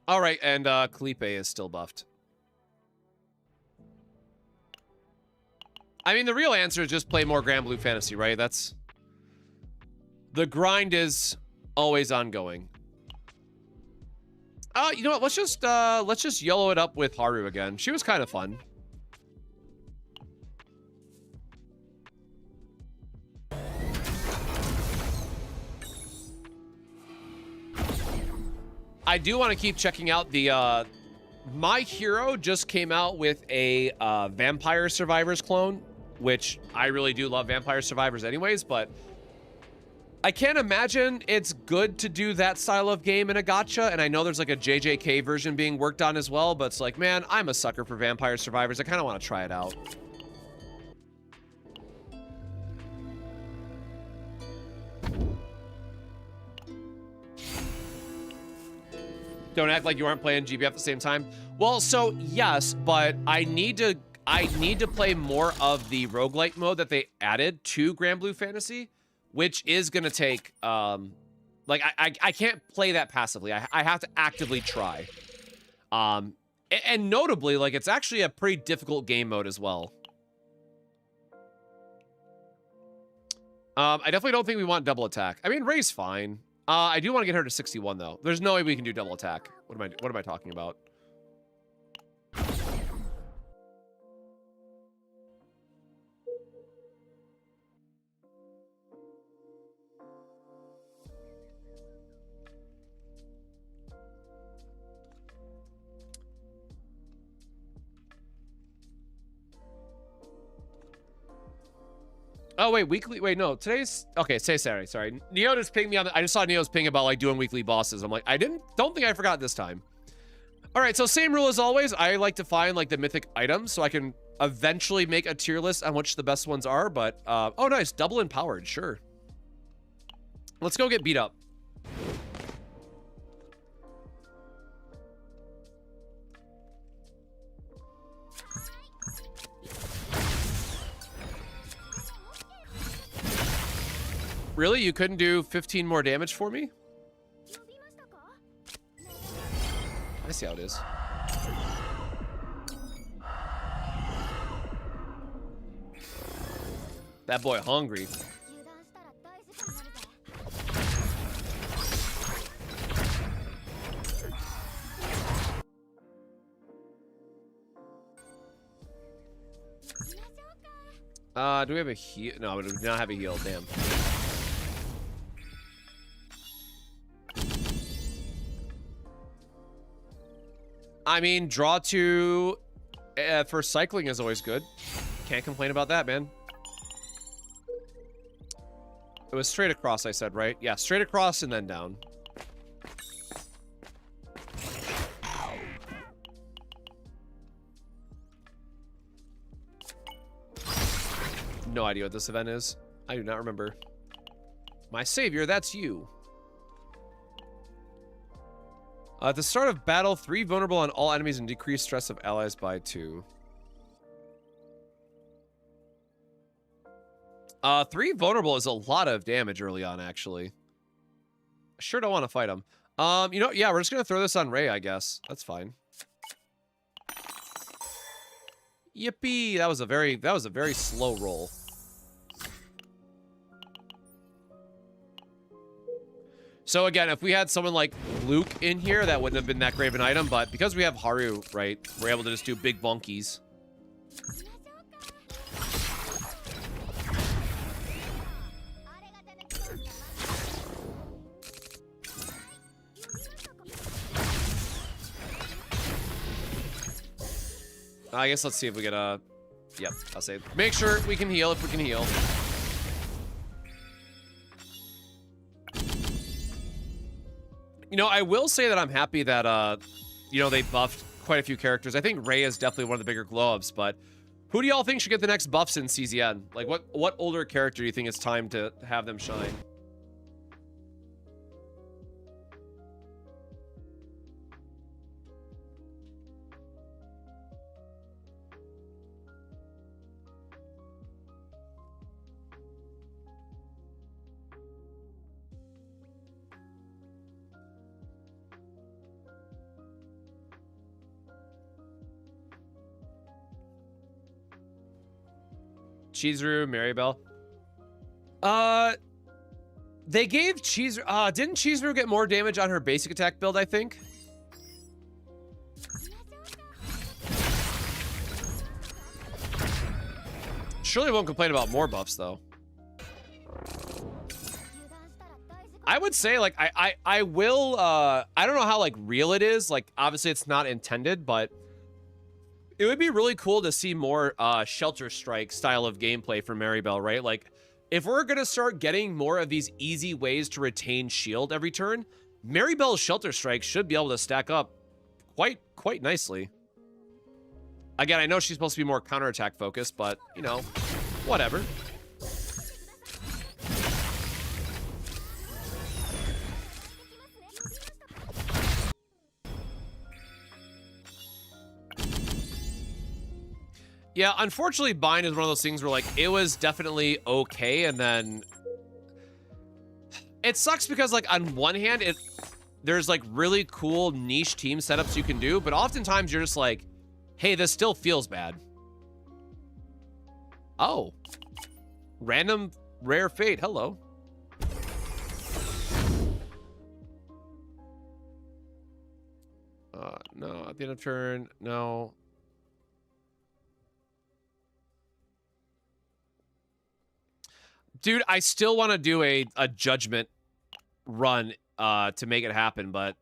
Speaker 1: All right, and Kalipe is still buffed. I mean, the real answer is just play more Grand Blue Fantasy, right? That's... The grind is always ongoing. You know what? Let's just YOLO it up with Haru again. She was kind of fun. I do want to keep checking out the, My Hero just came out with a, Vampire Survivors clone, which I really do love Vampire Survivors anyways, but I can't imagine it's good to do that style of game in a gacha, and I know there's like a JJK version being worked on as well, but it's like, man, I'm a sucker for Vampire Survivors. I kind of want to try it out. Don't act like you aren't playing GB at the same time. Well, so yes, but I need to play more of the roguelite mode that they added to Grand Blue Fantasy, which is gonna take like I can't play that passively. I have to actively try. And notably, like, it's actually a pretty difficult game mode as well. I definitely don't think we want double attack. I mean, Ray's fine. I do want to get her to 61 though. There's no way we can do double attack. What am I talking about? Oh, wait, weekly? Wait, no, today's... Okay, say Saturday, sorry. Neo just pinged me on the... I just saw Neo's ping about, like, doing weekly bosses. I'm like, don't think I forgot this time. All right, so same rule as always. I like to find, like, the mythic items so I can eventually make a tier list on which the best ones are, but... oh, nice, double empowered, sure. Let's go get beat up. Really? You couldn't do 15 more damage for me? I see how it is. That boy hungry. Do we have a heal? No, we do not have a heal, damn. I mean, draw 2 for cycling is always good. Can't complain about that, man. It was straight across, I said, right? Yeah, straight across and then down. No idea what this event is. I do not remember. My savior, that's you. At the start of battle, 3 vulnerable on all enemies and decrease stress of allies by 2. 3 vulnerable is a lot of damage early on, actually. I sure don't want to fight him. You know, yeah, we're just gonna throw this on Ray, I guess. That's fine. Yippee! That was a very slow roll. So again, if we had someone like Luke in here, that wouldn't have been that great of an item, but because we have Haru, right, we're able to just do big bonkies. I guess let's see if we get a... Yep, I'll say, make sure we can heal if we can heal. You know, I will say that I'm happy that, you know, they buffed quite a few characters. I think Ray is definitely one of the bigger glow-ups, but who do y'all think should get the next buffs in CZN? Like, what older character do you think it's time to have them shine? Chizuru, Maribel. They gave Chizuru... didn't Chizuru get more damage on her basic attack build, I think? Surely won't complain about more buffs, though. I would say, like, I will, I don't know how, like, real it is. Like, obviously it's not intended, but it would be really cool to see more, Shelter Strike style of gameplay for Maribel, right? Like, if we're gonna start getting more of these easy ways to retain shield every turn, Maribel's Shelter Strike should be able to stack up quite nicely. Again, I know she's supposed to be more counterattack focused, but, you know, whatever. Yeah, unfortunately, Bind is one of those things where, like, it was definitely okay, and then it sucks because, like, on one hand, there's, like, really cool niche team setups you can do, but oftentimes you're just like, hey, this still feels bad. Oh. Random rare fate. Hello. No, at the end of turn, no. Dude, I still want to do a judgment run to make it happen, but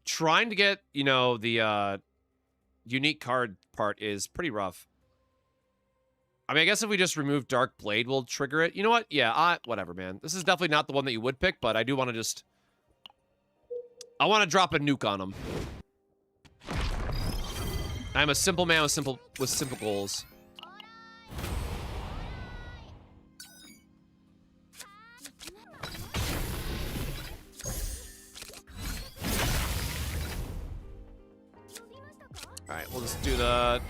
Speaker 1: trying to get, you know, the unique card part is pretty rough. I mean, I guess if we just remove Dark Blade, we'll trigger it. You know what? Yeah, whatever, man. This is definitely not the one that you would pick, but I do want to just... I want to drop a nuke on him. I'm a simple man with simple goals. All right, we'll just do the...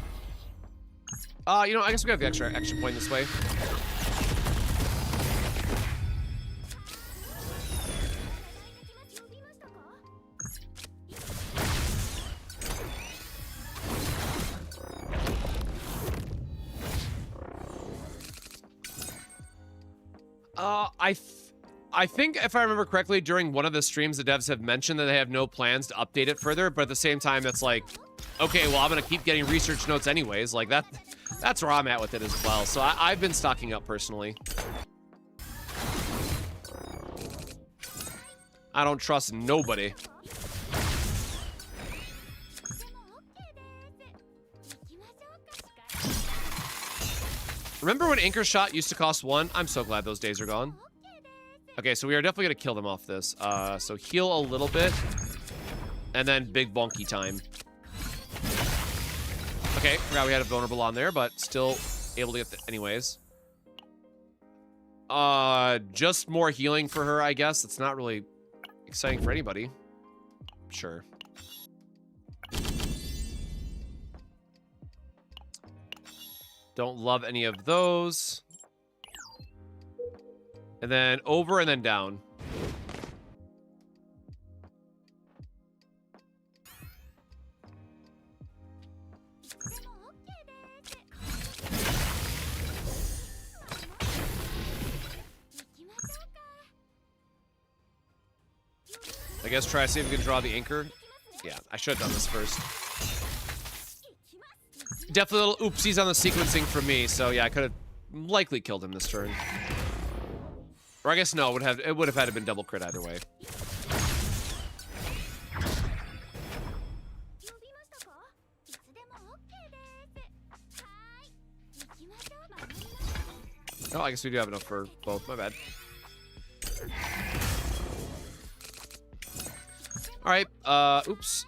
Speaker 1: you know, I guess we have the extra action point this way. I think, if I remember correctly, during one of the streams, the devs have mentioned that they have no plans to update it further, but at the same time, it's like, okay, well, I'm gonna keep getting research notes anyways. Like, that's where I'm at with it as well. So I've been stocking up personally. I don't trust nobody. Remember when Anchor Shot used to cost 1? I'm so glad those days are gone. Okay, so we are definitely gonna kill them off this. So heal a little bit, and then big bonky time. Okay, forgot we had a vulnerable on there, but still able to get the anyways. Just more healing for her, I guess. It's not really exciting for anybody. Sure. Don't love any of those. And then over and then down. I guess try to see if we can draw the anchor. Yeah, I should have done this first. Definitely little oopsies on the sequencing for me, so yeah, I could have likely killed him this turn. Or I guess no, it would have had to been double crit either way. Oh, I guess we do have enough for both. My bad. All right. Oops.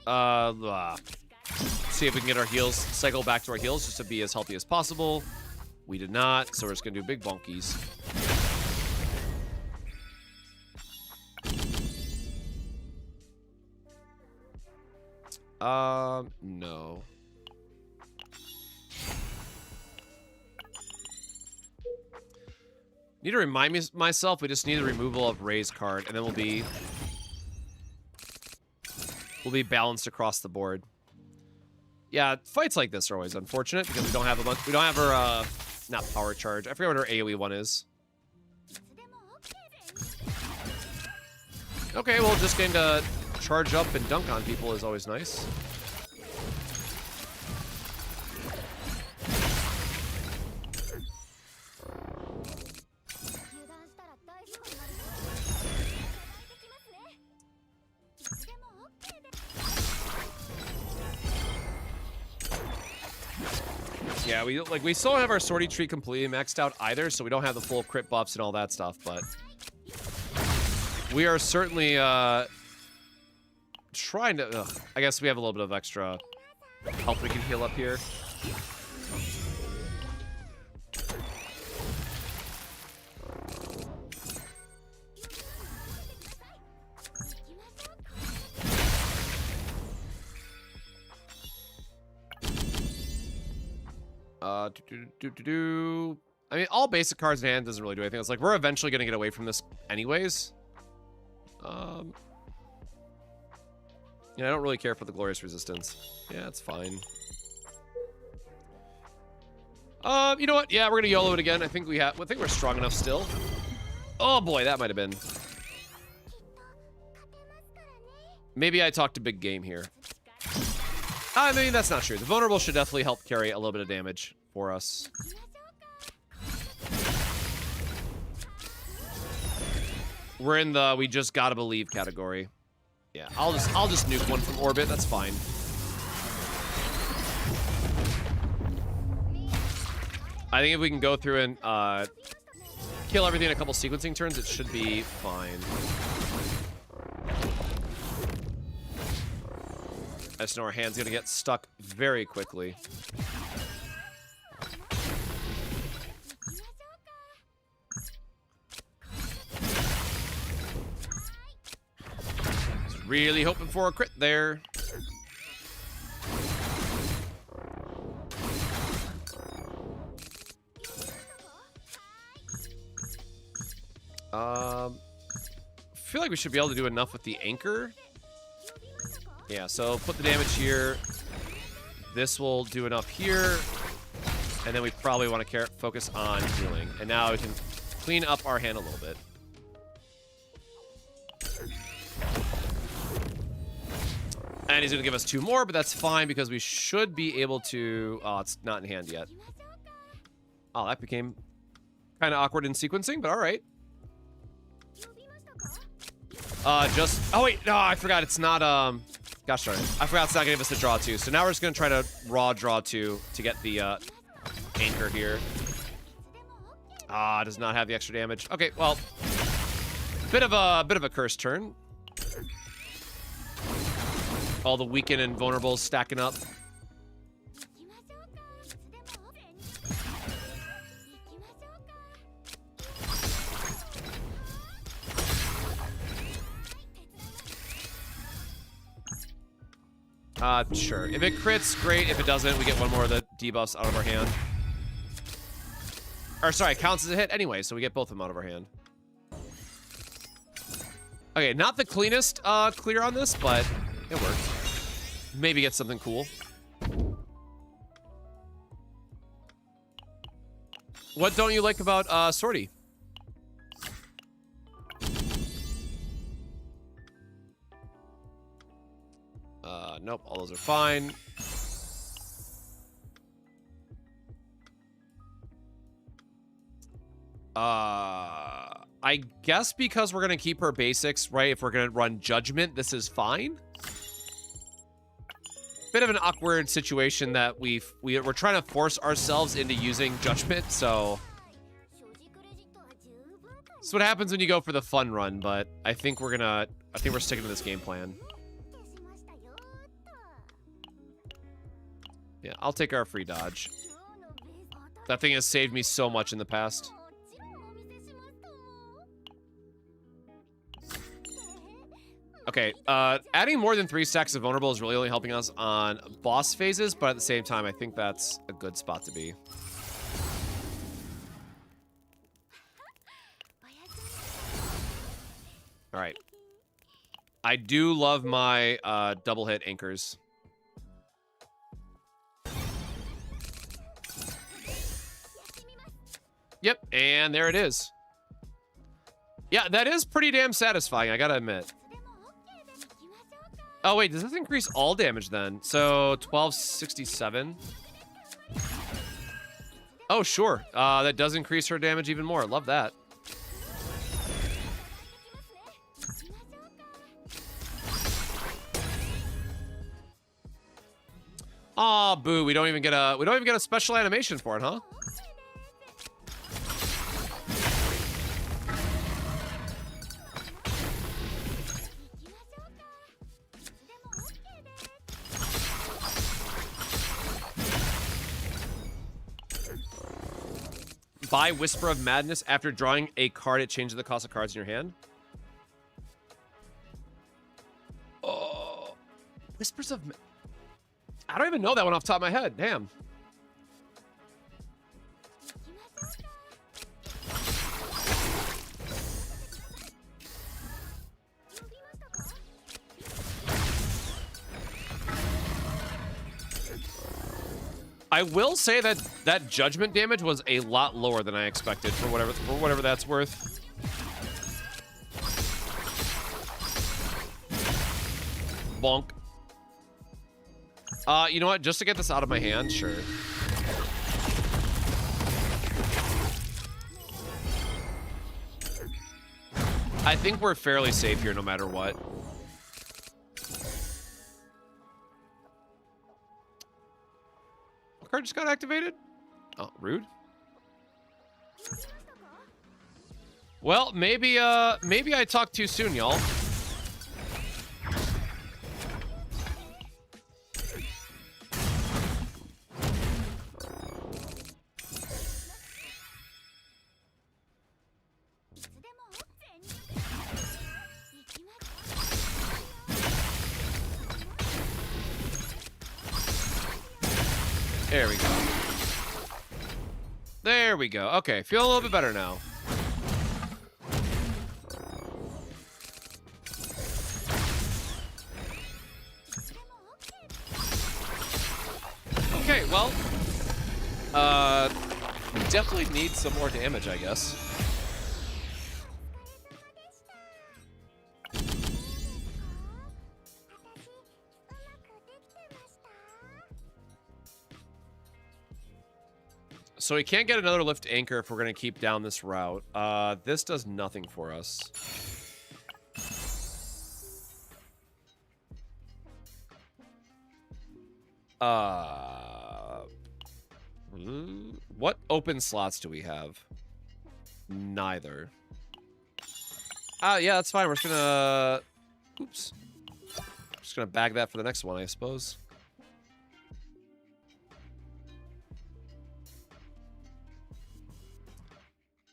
Speaker 1: See if we can get our heals, cycle back to our heals just to be as healthy as possible. We did not, so we're just gonna do big bonkies. No. Need to remind myself we just need the removal of Ray's card, and then we'll be balanced across the board. Yeah, fights like this are always unfortunate because we don't have her not power charge. I forget what her AoE one is. Okay, well, just getting to charge up and dunk on people is always nice. Yeah, we still don't have our sortie tree completely maxed out either, so we don't have the full crit buffs and all that stuff, but we are certainly trying to. I guess we have a little bit of extra health we can heal up here. I mean, all basic cards in hand doesn't really do anything. It's like we're eventually going to get away from this anyways. Yeah, I don't really care for the glorious resistance. Yeah, it's fine. You know what? Yeah, we're gonna YOLO it again. I think I think we're strong enough still. Oh boy, that might have been. Maybe I talked a big game here. I mean, that's not true. The vulnerable should definitely help carry a little bit of damage for us. We're in the we just gotta believe category. Yeah, I'll just nuke one from orbit. That's fine. I think if we can go through and kill everything in a couple sequencing turns, it should be fine. I just know our hand's gonna get stuck very quickly. Really hoping for a crit there. Feel like we should be able to do enough with the anchor. Yeah, so put the damage here. This will do enough here. And then we probably want to focus on healing. And now we can clean up our hand a little bit. And he's going to give us 2 more, but that's fine because we should be able to... Oh, it's not in hand yet. Oh, that became kind of awkward in sequencing, but all right. Oh, wait. No, I forgot. It's not... Gosh darn it. I forgot it's not going to give us the draw 2. So now we're just going to try to raw draw 2 to get the anchor here. Does not have the extra damage. Okay, well... Bit of a cursed turn. All the weakened and vulnerables stacking up. Sure. If it crits, great. If it doesn't, we get one more of the debuffs out of our hand. Or, sorry, counts as a hit anyway, so we get both of them out of our hand. Okay, not the cleanest clear on this, but it worked. Maybe get something cool. What don't you like about Sortie? Nope, all those are fine. I guess because we're gonna keep her basics, right? If we're gonna run Judgment, this is fine. Bit of an awkward situation that we're trying to force ourselves into using Judgment, so that's what happens when you go for the fun run. But I think we're sticking to this game plan. Yeah, I'll take our free dodge. That thing has saved me so much in the past. Okay, adding more than 3 stacks of vulnerable is really only helping us on boss phases, but at the same time, I think that's a good spot to be. All right. I do love my double hit anchors. Yep, and there it is. Yeah, that is pretty damn satisfying, I gotta admit. Oh, wait, does this increase all damage then? So, 1267. Oh, sure. That does increase her damage even more. Love that. Aw, boo, we don't even get a special animation for it, huh? Buy Whisper of Madness after drawing a card. It changes the cost of cards in your hand. Oh, Whispers of... I don't even know that one off the top of my head. Damn. I will say that that judgment damage was a lot lower than I expected for whatever that's worth. Bonk. You know what? Just to get this out of my hand, sure. I think we're fairly safe here no matter what. What card just got activated? Oh, rude. Well, maybe I talked too soon, y'all. There we go. There we go. Okay, feel a little bit better now. Okay, well, definitely need some more damage, I guess. So we can't get another lift anchor if we're going to keep down this route. This does nothing for us. What open slots do we have? Neither. Yeah, that's fine. We're just gonna... Oops. Just gonna bag that for the next one, I suppose.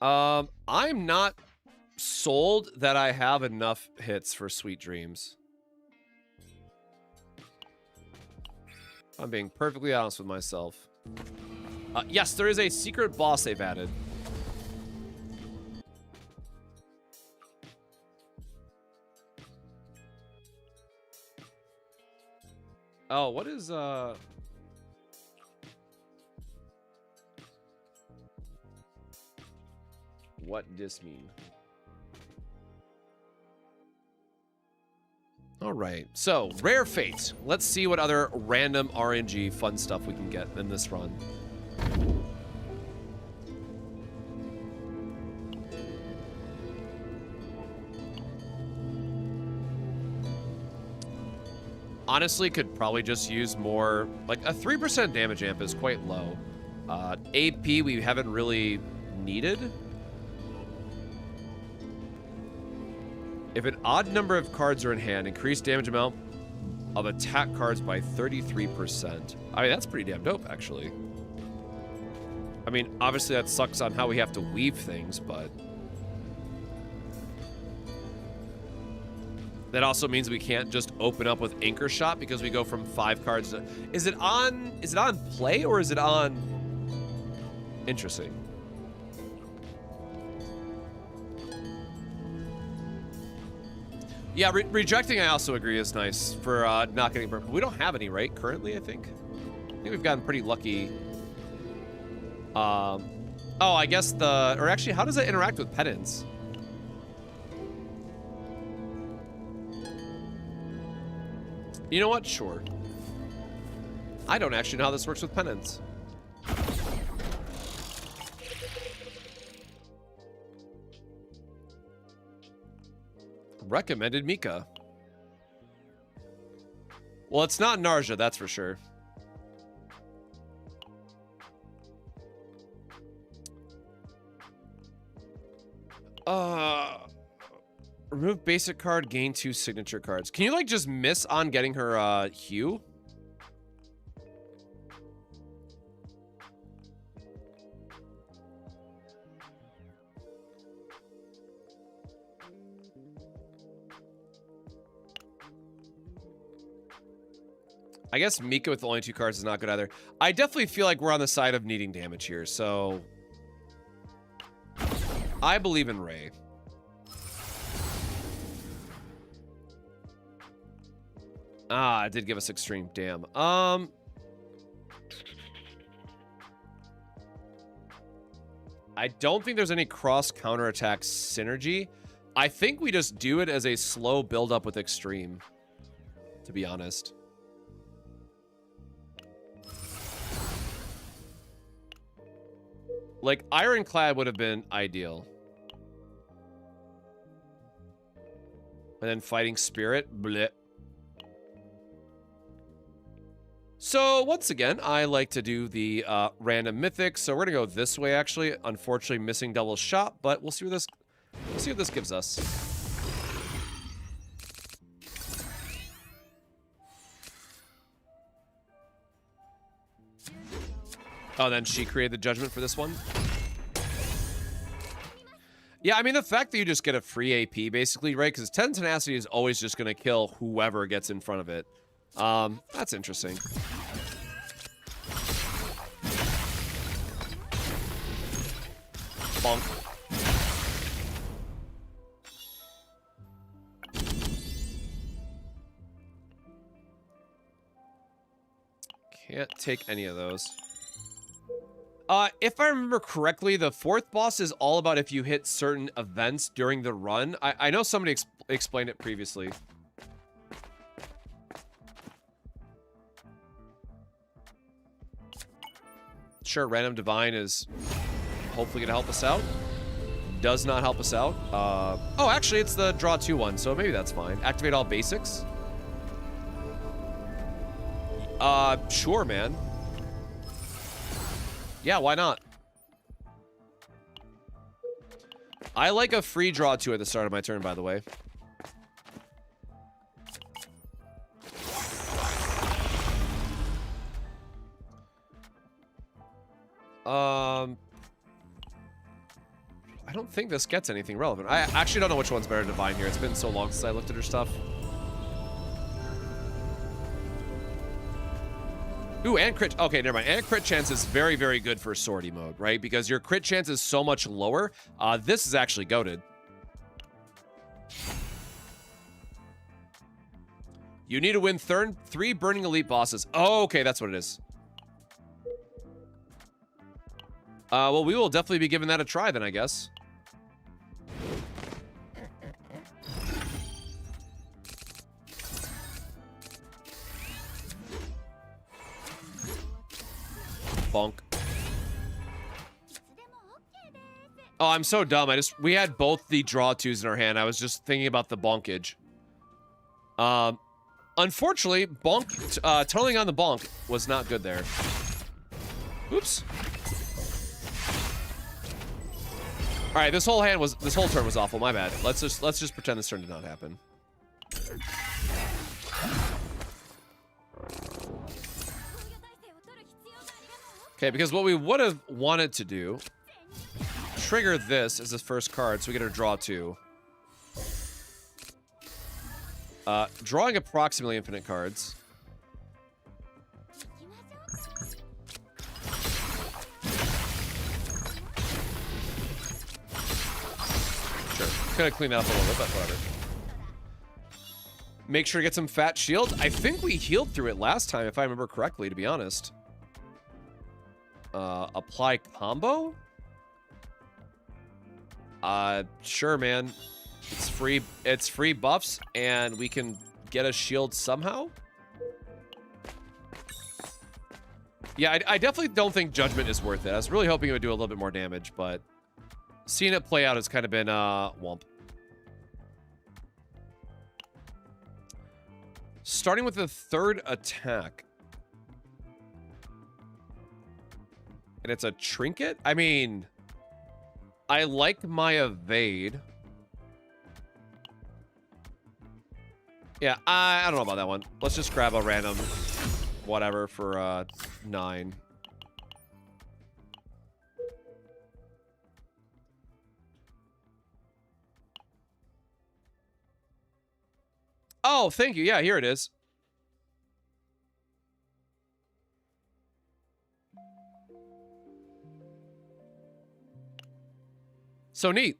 Speaker 1: I'm not sold that I have enough hits for Sweet Dreams. I'm being perfectly honest with myself. Yes, there is a secret boss they've added. Oh, what is, what this mean? All right, so rare fate. Let's see what other random RNG fun stuff we can get in this run. Honestly, could probably just use more, like a 3% damage amp is quite low. AP we haven't really needed. If an odd number of cards are in hand, increase damage amount of attack cards by 33%. I mean, that's pretty damn dope, actually. I mean, obviously that sucks on how we have to weave things, but... that also means we can't just open up with Anchor Shot because we go from 5 cards to... Is it on play or is it on... Interesting. Yeah, rejecting I also agree is nice for not getting burnt. We don't have any, right? Currently, I think we've gotten pretty lucky Oh, I guess the... Or actually, how does it interact with penance? You know what? Sure. I don't actually know how this works with penance. Recommended Mika. Well, it's not Narja, that's for sure. Remove basic card, gain 2 signature cards. Can you, like, just miss on getting her, hue? I guess Mika with only 2 cards is not good either. I definitely feel like we're on the side of needing damage here, so... I believe in Ray. Ah, it did give us extreme. Damn. I don't think there's any cross counterattack synergy. I think we just do it as a slow build up with extreme, to be honest. Like, Ironclad would have been ideal. And then Fighting Spirit. Bleh. So, once again, I like to do the random mythic. So, we're going to go this way, actually. Unfortunately, missing double shot, but we'll see what this gives us. Oh, then she created the judgment for this one. Yeah, I mean, the fact that you just get a free AP, basically, right? Because 10 Tenacity is always just going to kill whoever gets in front of it. That's interesting. Bonk. Can't take any of those. If I remember correctly, the 4th boss is all about if you hit certain events during the run. I know somebody explained it previously. Sure, Random Divine is hopefully gonna help us out. Does not help us out. Oh, actually, it's the draw 2 one, so maybe that's fine. Activate all basics. Sure, man. Yeah, why not? I like a free draw 2 at the start of my turn, by the way. I don't think this gets anything relevant. I actually don't know which one's better Divine here. It's been so long since I looked at her stuff. Ooh, and crit. Okay, never mind. And crit chance is very, very good for sortie mode, right? Because your crit chance is so much lower. This is actually goated. You need to win 3 Burning Elite bosses. Oh, okay, that's what it is. Well, we will definitely be giving that a try then, I guess. Bonk. Oh, I'm so dumb. We had both the draw 2s in our hand. I was just thinking about the bonkage. Unfortunately, tunneling on the bonk was not good there. Oops. All right, this whole turn was awful. My bad. Let's just pretend this turn did not happen. Okay, because what we would have wanted to do, trigger this as the first card, so we get a draw 2. Drawing approximately infinite cards. Sure, could have cleaned that up a little bit, but whatever. Make sure to get some fat shield. I think we healed through it last time, if I remember correctly, to be honest. Apply combo? Sure, man. It's free buffs, and we can get a shield somehow. Yeah, I definitely don't think Judgment is worth it. I was really hoping it would do a little bit more damage, but seeing it play out has kind of been, womp. Starting with the third attack. And it's a trinket? I mean, I like my evade. Yeah, I don't know about that one. Let's just grab a random whatever for 9. Oh, thank you. Yeah, here it is. So neat.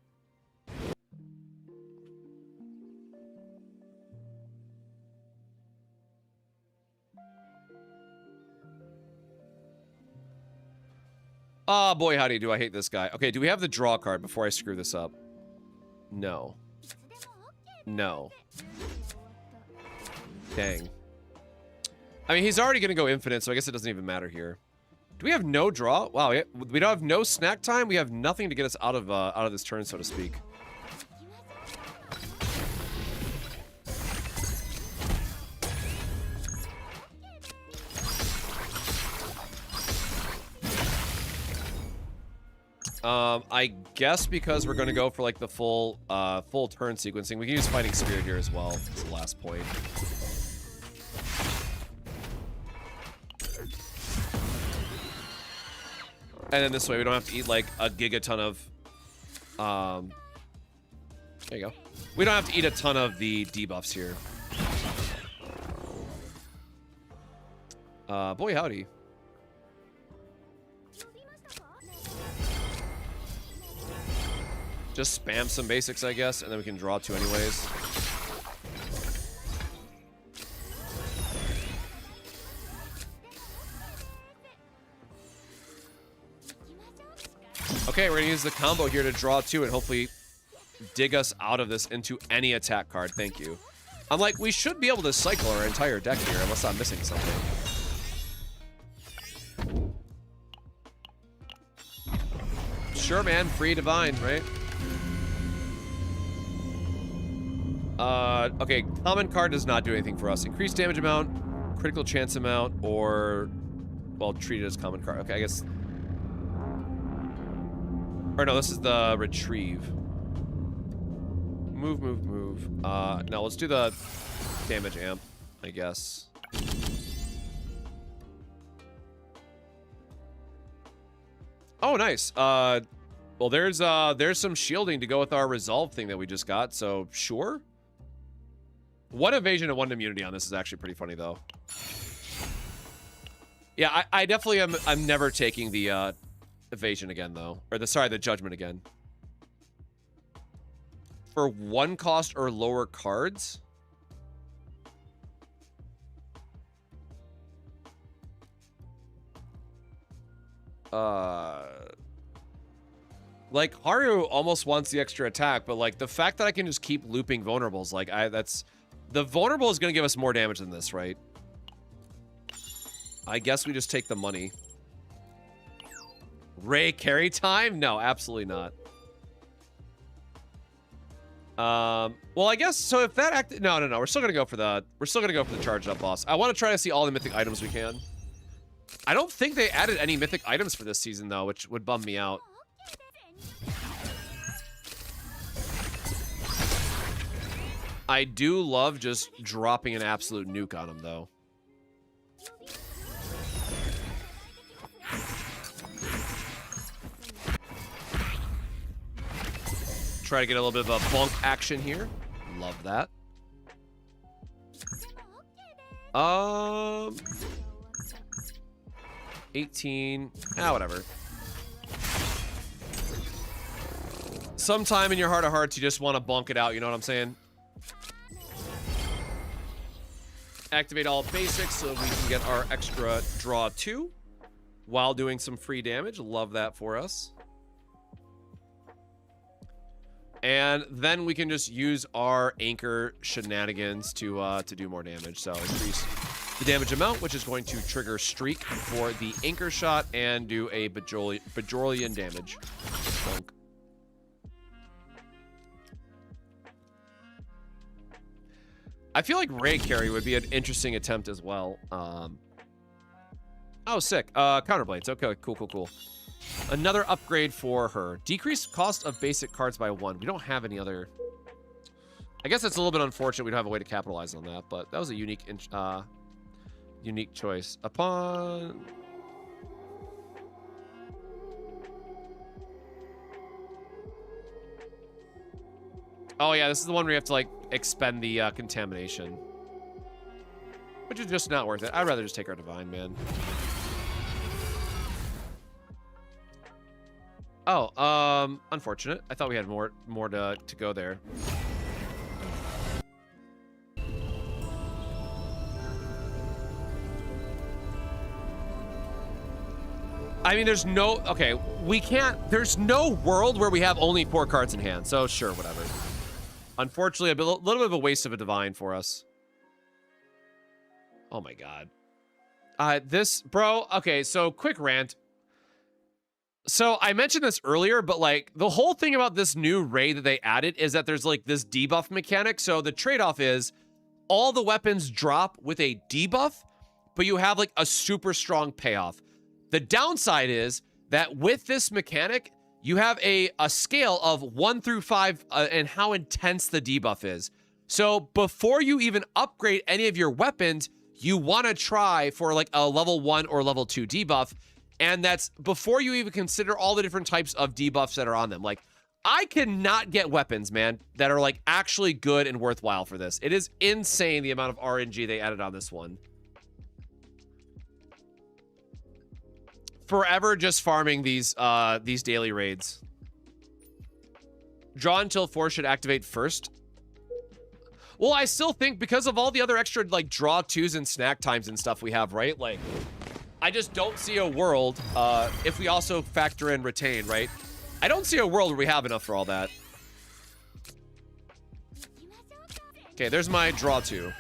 Speaker 1: Oh, boy, howdy, do I hate this guy. Okay, do we have the draw card before I screw this up? No. No. Dang. I mean, he's already going to go infinite, so I guess it doesn't even matter here. Do we have no draw? Wow, we don't have no snack time? We have nothing to get us out of this turn, so to speak. I guess because we're going to go for like the full turn sequencing, we can use Fighting Spirit here as well. It's the last point. And then this way we don't have to eat like a gigaton of there you go. We don't have to eat a ton of the debuffs here. Boy howdy. Just spam some basics, I guess, and then we can draw 2 anyways. Okay, we're gonna use the combo here to draw 2 and hopefully dig us out of this into any attack card. Thank you. I'm like, we should be able to cycle our entire deck here unless I'm missing something. Sure, man. Free divine, right? Okay, common card does not do anything for us. Increased damage amount, critical chance amount, or, well, treat it as common card. Okay, I guess. Or no, this is the retrieve. Move, move, move. No, let's do the damage amp, I guess. Oh, nice. Well, there's some shielding to go with our resolve thing that we just got, so sure. 1 evasion and 1 immunity on this is actually pretty funny, though. Yeah, I definitely am. I'm never taking the evasion again, though, or the judgment again. For 1 cost or lower cards. Like, Haru almost wants the extra attack, but, like, the fact that I can just keep looping vulnerables, like, the vulnerable is going to give us more damage than this, right? I guess we just take the money. Ray carry time? No, absolutely not. Well, I guess, so if that no, we're still going to go for the, charged up boss. I want to try to see all the mythic items we can. I don't think they added any mythic items for this season, though, which would bum me out. I do love just dropping an absolute nuke on him, though. Try to get a little bit of a bonk action here. Love that. 18. Whatever. Sometime in your heart of hearts, you just want to bonk it out, you know what I'm saying? Activate all basics so we can get our extra draw 2 while doing some free damage. Love that for us. And then we can just use our anchor shenanigans to do more damage. So increase the damage amount, which is going to trigger Streak for the anchor shot and do a Bajorian damage. Bonk. I feel like Ray Carry would be an interesting attempt as well. Oh, sick. Counterblades. Okay, cool. Another upgrade for her. Decreased cost of basic cards by 1. We don't have any other... I guess it's a little bit unfortunate we don't have a way to capitalize on that, but that was a unique choice. Upon... Oh yeah, this is the one where you have to, like, expend the contamination. Which is just not worth it. I'd rather just take our Divine, man. Oh, unfortunate. I thought we had more to go there. I mean, there's no... Okay, we can't... There's no world where we have only 4 cards in hand, so sure, whatever. Unfortunately, a little bit of a waste of a Divine for us. Oh my god. This... Bro, okay, so quick rant. So I mentioned this earlier, but like the whole thing about this new raid that they added is that there's like this debuff mechanic. So the trade-off is all the weapons drop with a debuff, but you have like a super strong payoff. The downside is that with this mechanic, you have a scale of 1 through 5 and how intense the debuff is. So before you even upgrade any of your weapons, you want to try for like a level 1 or level 2 debuff. And that's before you even consider all the different types of debuffs that are on them. Like, I cannot get weapons, man, that are, like, actually good and worthwhile for this. It is insane the amount of RNG they added on this one. Forever just farming these daily raids. Draw until 4 should activate first. Well, I still think because of all the other extra, like, draw 2s and snack times and stuff we have, right? Like... I just don't see a world, if we also factor in retain, right? I don't see a world where we have enough for all that. Okay, there's my draw 2.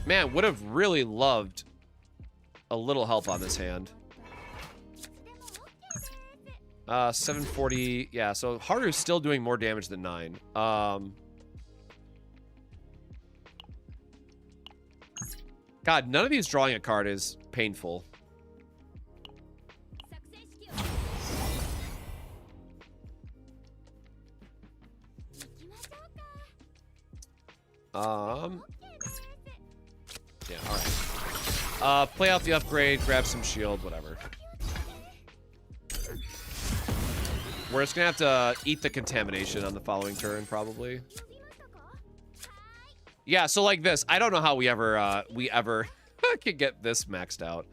Speaker 1: Man, would have really loved a little help on this hand. 740. Yeah, so Haru's still doing more damage than 9. God, none of these drawing a card is painful. Yeah, alright. Play out the upgrade, grab some shield, whatever. We're just gonna have to eat the contamination on the following turn, probably. Yeah, so like this. I don't know how we ever can get this maxed out.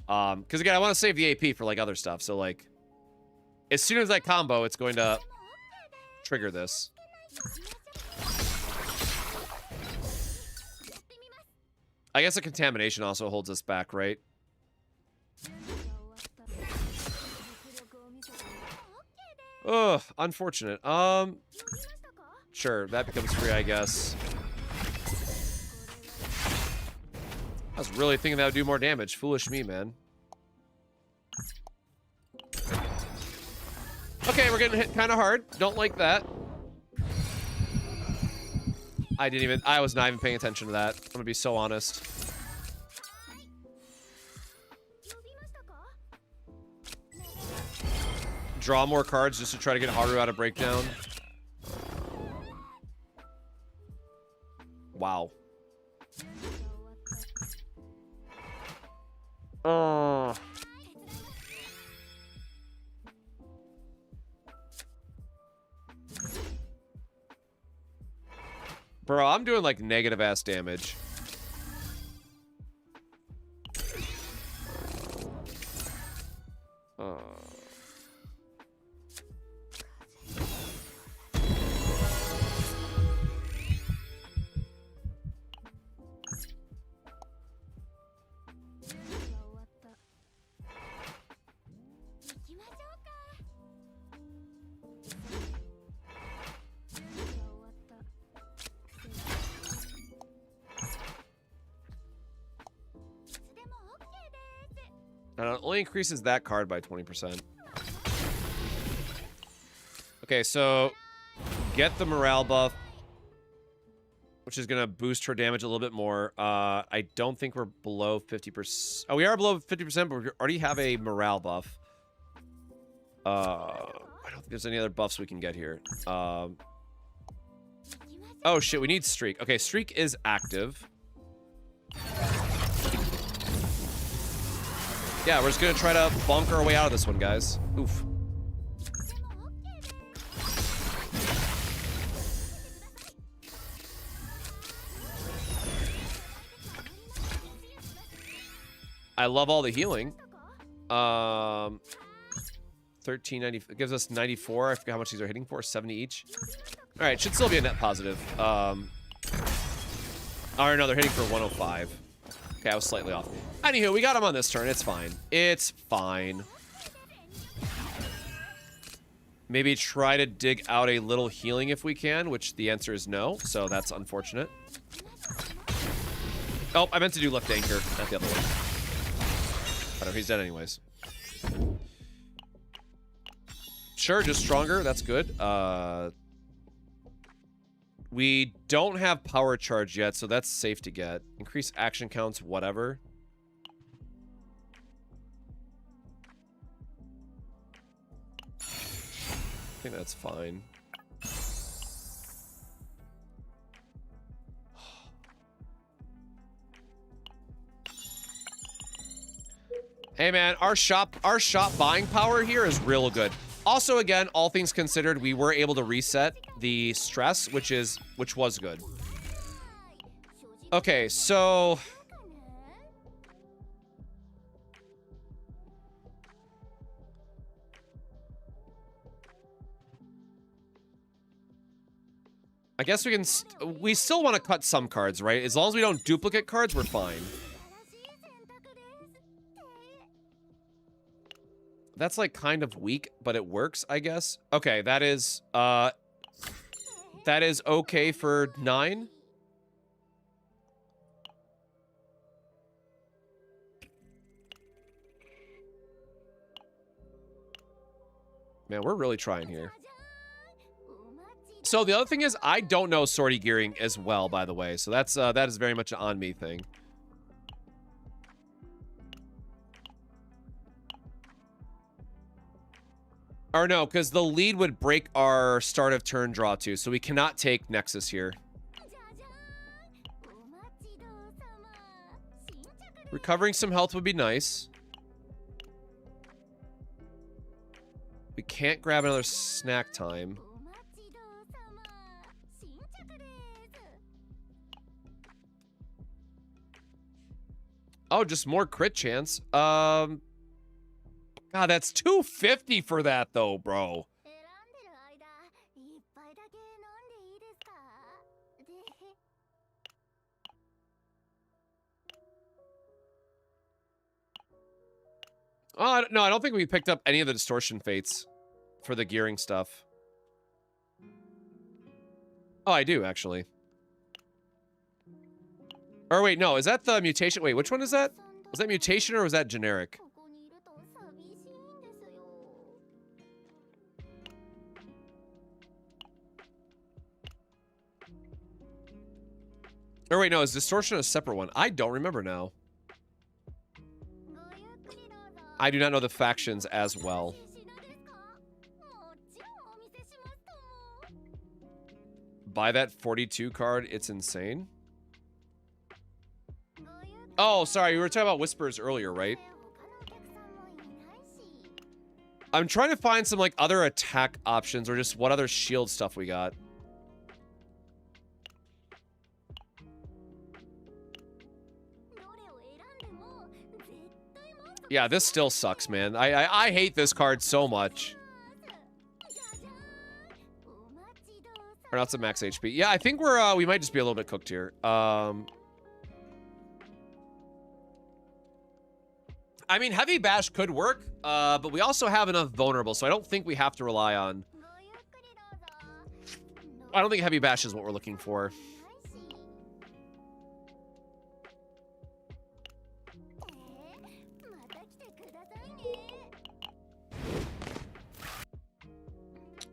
Speaker 1: Because again, I want to save the AP for like other stuff. So like, as soon as I combo, it's going to trigger this. I guess the contamination also holds us back, right? Ugh, unfortunate. Sure, that becomes free, I guess. I was really thinking that would do more damage. Foolish me, man. Okay, we're getting hit kind of hard. Don't like that. I was not even paying attention to that. I'm gonna be so honest. Draw more cards just to try to get Haru out of breakdown. Wow. Bro, I'm doing like negative ass damage. And it only increases that card by 20%. Okay, so get the morale buff, which is going to boost her damage a little bit more. I don't think we're below 50%. Oh, we are below 50%, but we already have a morale buff. I don't think there's any other buffs we can get here. Oh, shit, we need Streak. Okay, Streak is active. Yeah, we're just going to try to bonk our way out of this one, guys. Oof. I love all the healing. 1390 it gives us 94. I forget how much these are hitting for. 70 each. All right, should still be a net positive. Or no, they're hitting for 105. Okay, I was slightly off. Anywho, we got him on this turn. It's fine. It's fine. Maybe try to dig out a little healing if we can, which the answer is no. So that's unfortunate. Oh, I meant to do left anchor, not the other one. I don't know, he's dead anyways. Sure, just stronger. That's good. We don't have power charge yet, so that's safe to get. Increase action counts, whatever. I think that's fine. Hey man, our shop buying power here is real good. Also, again, all things considered, we were able to reset the stress, which was good. Okay, so I guess we still want to cut some cards, right? As long as we don't duplicate cards, we're fine. That's like kind of weak, but it works, I guess. Okay, that is okay for 9. Man, we're really trying here. So the other thing is, I don't know sortie gearing as well, by the way. So that's that is very much an on me thing. Or no, because the lead would break our start of turn draw too, so we cannot take Nexus here. Recovering some health would be nice. We can't grab another snack time. Oh, just more crit chance. God, that's 250 for that, though, bro. Oh, no, I don't think we picked up any of the distortion fates for the gearing stuff. Oh, I do, actually. Or wait, no, is that the mutation? Wait, which one is that? Was that mutation or was that generic? Or wait, no, is distortion a separate one? I don't remember now. I do not know the factions as well. Buy that 42 card, it's insane. Oh, sorry, we were talking about Whispers earlier, right? I'm trying to find some, like, other attack options or just what other shield stuff we got. Yeah, this still sucks, man. I hate this card so much. Or not some max HP. Yeah, I think we might just be a little bit cooked here. I mean, Heavy Bash could work, but we also have enough vulnerable, so I don't think we have to rely on... I don't think Heavy Bash is what we're looking for.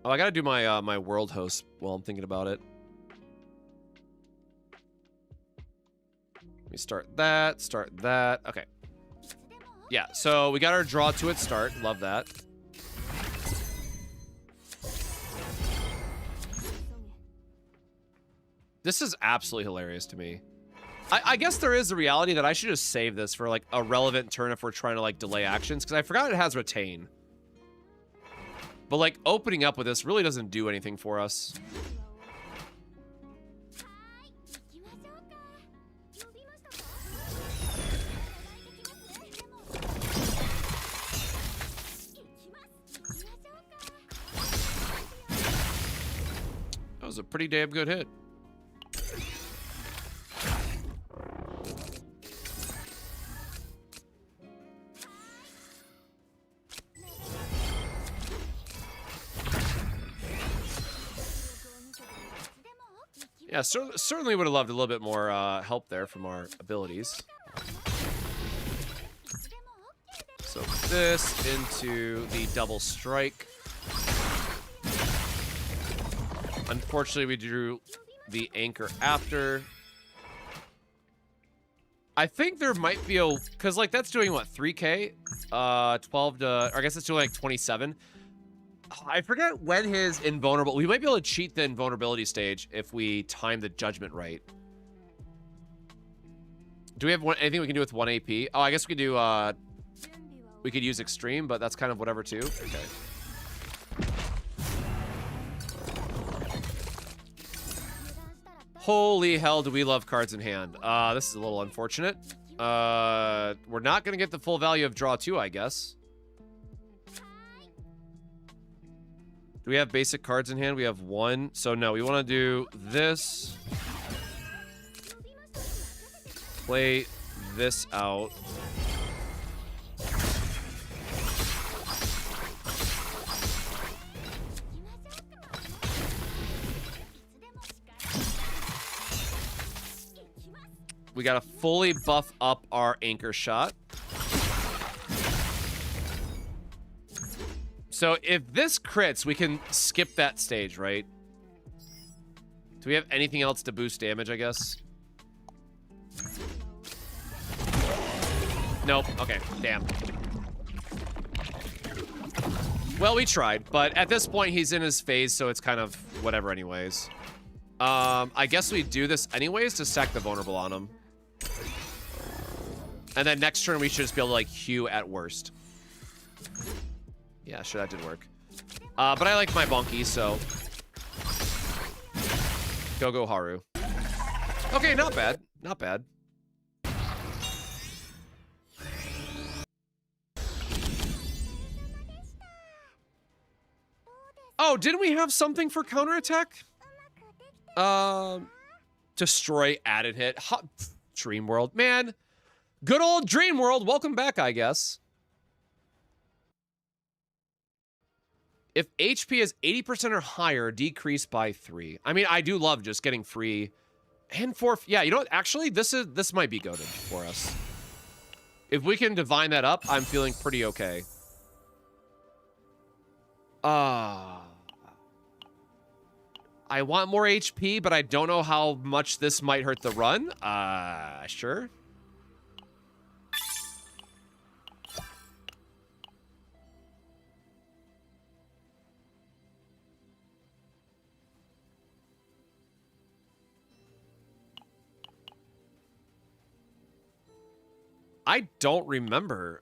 Speaker 1: Oh, I gotta do my my world host while I'm thinking about it. Let me start that. Okay. Yeah, so we got our draw to it start. Love that. This is absolutely hilarious to me. I guess there is a reality that I should just save this for like a relevant turn if we're trying to like delay actions, because I forgot it has retain. But like opening up with this really doesn't do anything for us. That was a pretty damn good hit. Yeah, certainly would have loved a little bit more help there from our abilities. So this into the double strike. Unfortunately, we drew the anchor after. I think there might be a... Because, like, that's doing, what, 3K? 12 to... Or I guess it's doing, like, 27. I forget when his invulnerable... We might be able to cheat the invulnerability stage if we time the judgment right. Do we have anything we can do with 1 AP? Oh, I guess we could do... we could use extreme, but that's kind of whatever, too. Okay. Holy hell, do we love cards in hand. This is a little unfortunate. We're not going to get the full value of draw 2, I guess. Do we have basic cards in hand? We have 1. So, no, we want to do this. Play this out. We gotta fully buff up our anchor shot. So if this crits, we can skip that stage, right? Do we have anything else to boost damage, I guess? Nope. Okay, damn. Well, we tried, but at this point, he's in his phase, so it's kind of whatever anyways. I guess we do this anyways to sack the vulnerable on him. And then next turn, we should just be able to, like, Hue at worst. Yeah, sure, that did work. But I like my Bonky, so... Go Haru. Okay, not bad. Not bad. Oh, didn't we have something for counterattack? Destroy, added hit. Dream World. Man, good old Dream World. Welcome back, I guess. If HP is 80% or higher, decrease by 3. I mean, I do love just getting free and for... Yeah, you know what? Actually, this might be goated for us. If we can divine that up, I'm feeling pretty okay. I want more HP, but I don't know how much this might hurt the run. Sure. I don't remember.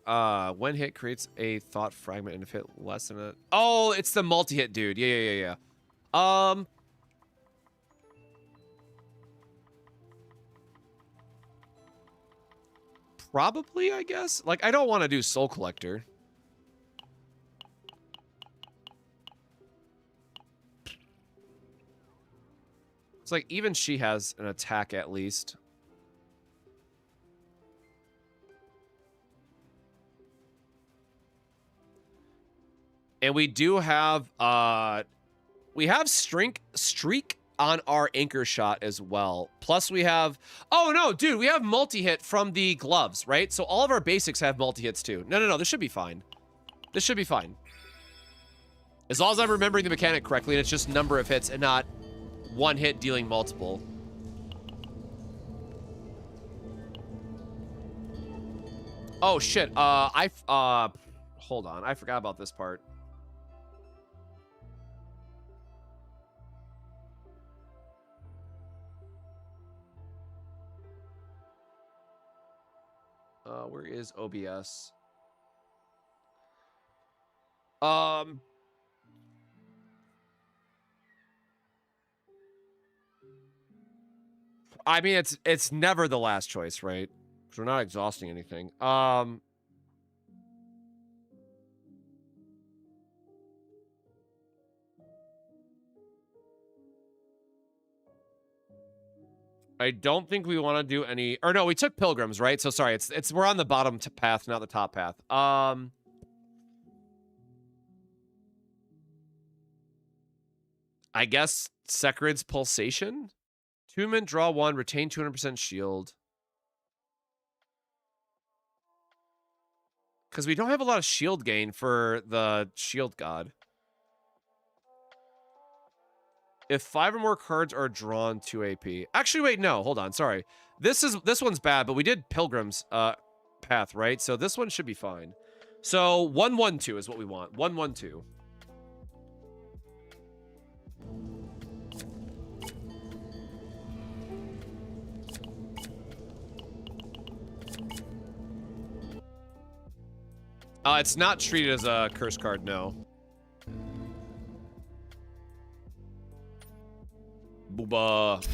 Speaker 1: When hit creates a thought fragment, and if hit less than it... Oh, it's the multi-hit dude. Yeah. Probably, I guess. Like, I don't want to do Soul Collector. It's like, even she has an attack at least. And we do have, we have streak on our anchor shot as well. Plus we have, oh no, dude, we have multi-hit from the gloves, right? So all of our basics have multi-hits too. No, this should be fine. This should be fine. As long as I'm remembering the mechanic correctly, and it's just number of hits and not one hit dealing multiple. Oh shit, hold on, I forgot about this part. Where is OBS? I mean, it's never the last choice, right? Because we're not exhausting anything. I don't think we want to do any, or no, we took pilgrims, right? So sorry, we're on the bottom path, not the top path. I guess Sekrid's Pulsation? 2 men, draw 1, retain 200% shield. Because we don't have a lot of shield gain for the shield god. If 5 or more cards are drawn, 2 AP. Actually, wait, no, hold on, sorry. This one's bad, but we did Pilgrim's path, right? So this one should be fine. So 1-1-2 is what we want. 1-1-2. It's not treated as a curse card, no. Booba.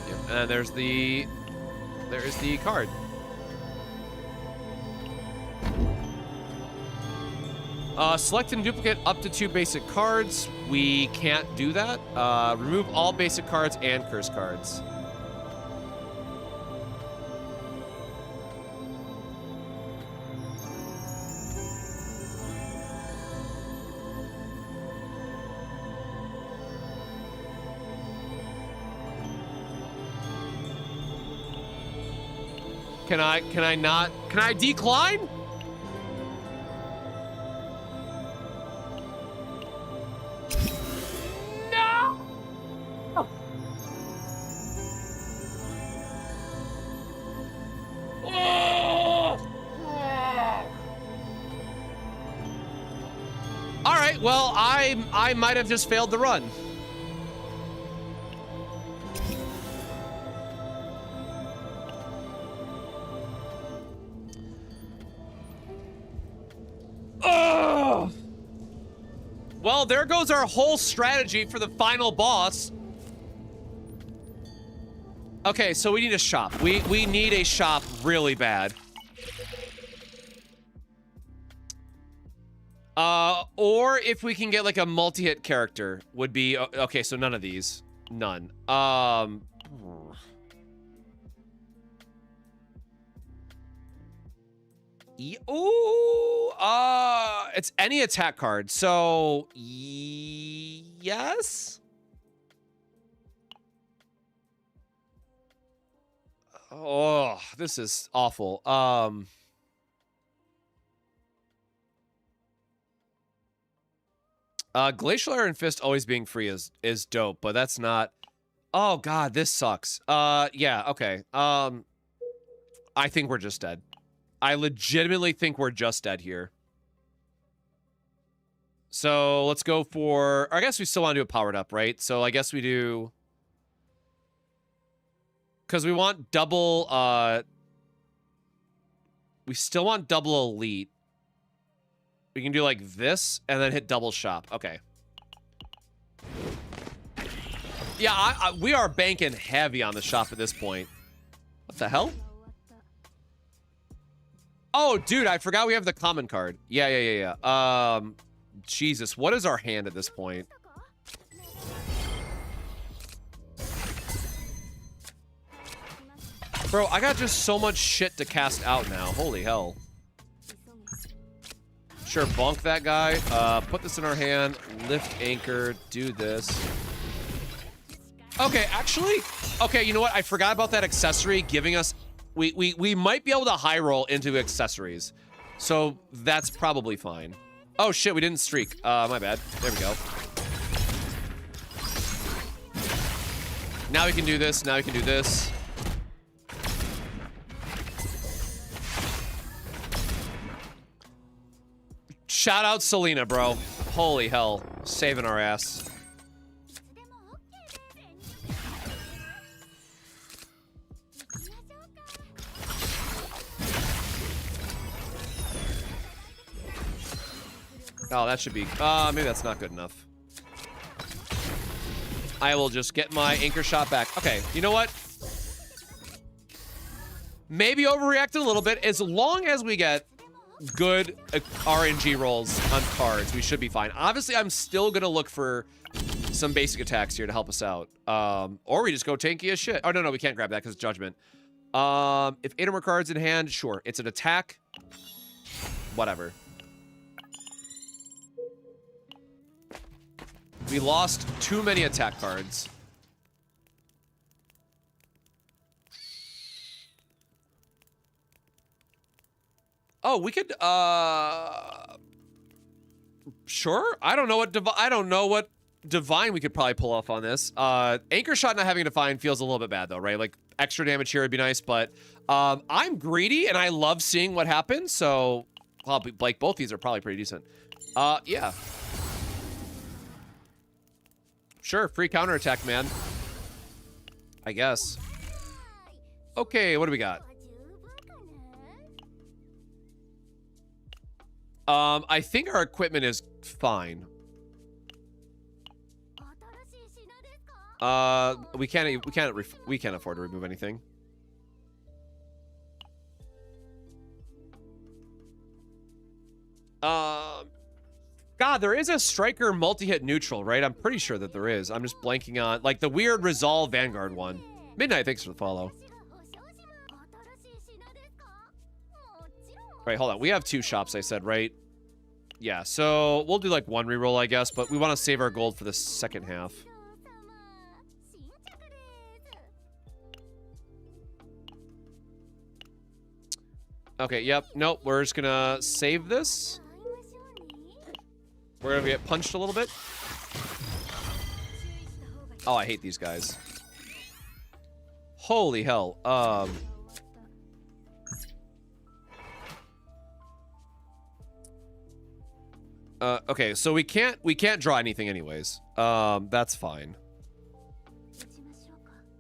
Speaker 1: Yep, and there's the card. Select and duplicate up to 2 basic cards. We can't do that. Remove all basic cards and curse cards. Can I decline? No! All right, well, I might have just failed the run. Well, there goes our whole strategy for the final boss. Okay, so we need a shop. We need a shop really bad. Or if we can get like a multi-hit character would be okay, so none of these. None. Ooh, it's any attack card. So, yes. Oh, this is awful. Glacial Iron Fist always being free is dope, but that's not. Oh God, this sucks. Yeah, okay. I think we're just dead. I legitimately think we're just dead here. So let's go for, I guess we still want to do a powered up, right? So I guess we do, because we want double, we still want double elite. We can do like this and then hit double shop. Okay. Yeah, we are banking heavy on the shop at this point. What the hell? Oh, dude, I forgot we have the common card. Yeah. Jesus, what is our hand at this point? Bro, I got just so much shit to cast out now. Holy hell. Sure, bonk that guy. Put this in our hand. Lift anchor. Do this. Okay, actually... Okay, you know what? I forgot about that accessory giving us... We might be able to high roll into accessories. So that's probably fine. Oh shit, we didn't streak. My bad. There we go. Now we can do this. Now we can do this. Shout out Selena, bro. Holy hell. Saving our ass. Oh, that should be... maybe that's not good enough. I will just get my anchor shot back. Okay, you know what? Maybe overreacted a little bit. As long as we get good RNG rolls on cards, we should be fine. Obviously, I'm still going to look for some basic attacks here to help us out. Or we just go tanky as shit. Oh, no, we can't grab that because it's Judgment. If 8 or more cards in hand, sure. It's an attack. Whatever. We lost too many attack cards. Oh, we could, sure. I don't know what divine we could probably pull off on this. Anchor shot not having a divine feels a little bit bad though, right? Like extra damage here would be nice, but I'm greedy and I love seeing what happens. So probably like both these are probably pretty decent. Yeah. Sure, free counterattack, man. I guess. Okay, what do we got? I think our equipment is fine. We can't afford to remove anything. God, there is a striker multi-hit neutral, right? I'm pretty sure that there is. I'm just blanking on, like, the weird Resolve Vanguard one. Midnight, thanks for the follow. Right, hold on. We have 2 shops, I said, right? Yeah, so we'll do, like, 1 reroll, I guess, but we want to save our gold for the second half. Okay, yep. Nope, we're just gonna save this. We're gonna get punched a little bit. Oh, I hate these guys. Holy hell. Okay, so we can't draw anything anyways. That's fine.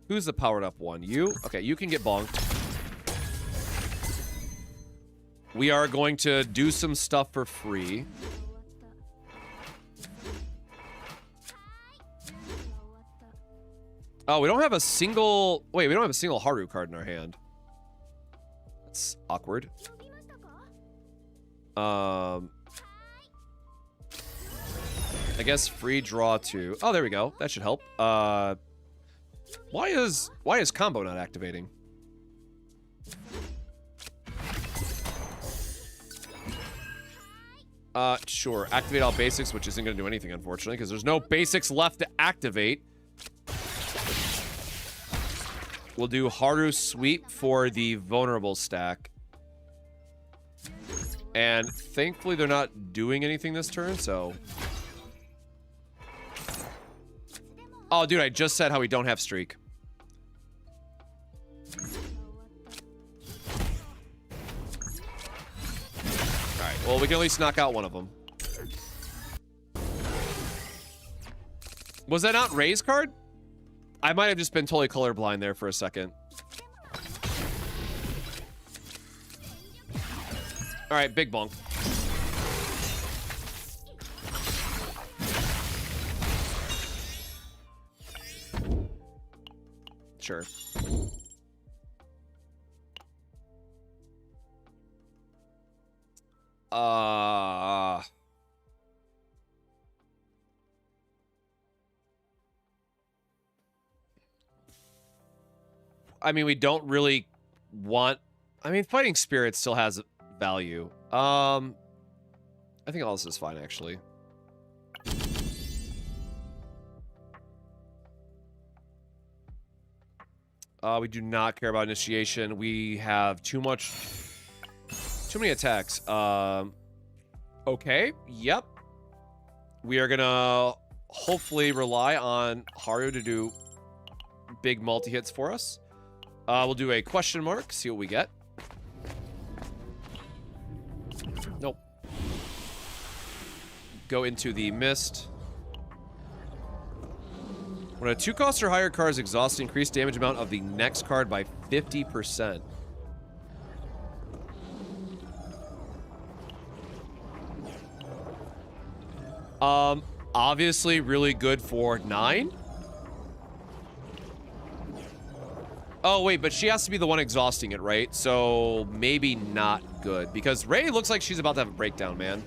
Speaker 1: Who's the powered up one? You? Okay, you can get bonked. We are going to do some stuff for free. Oh, we don't have a single... Wait, we don't have a single Haru card in our hand. That's awkward. I guess free draw 2. Oh, there we go. That should help. Why is combo not activating? Sure. Activate all basics, which isn't going to do anything, unfortunately, because there's no basics left to activate. We'll do Haru Sweep for the vulnerable stack. And thankfully they're not doing anything this turn, so... Oh, dude, I just said how we don't have streak. Alright, well, we can at least knock out one of them. Was that not Ray's card? I might have just been totally colorblind there for a second. Alright, big bonk. Sure. I mean, we don't really want... I mean, Fighting Spirit still has value. I think all this is fine, actually. We do not care about initiation. We have too much Too many attacks. Okay. Yep. We are gonna hopefully rely on Haru to do big multi-hits for us. We'll do a question mark, see what we get. Nope. Go into the mist. When a 2-cost or higher card is exhausted, increase damage amount of the next card by 50%. Obviously really good for 9. Oh, wait, but she has to be the one exhausting it, right? So maybe not good, because Ray looks like she's about to have a breakdown, man.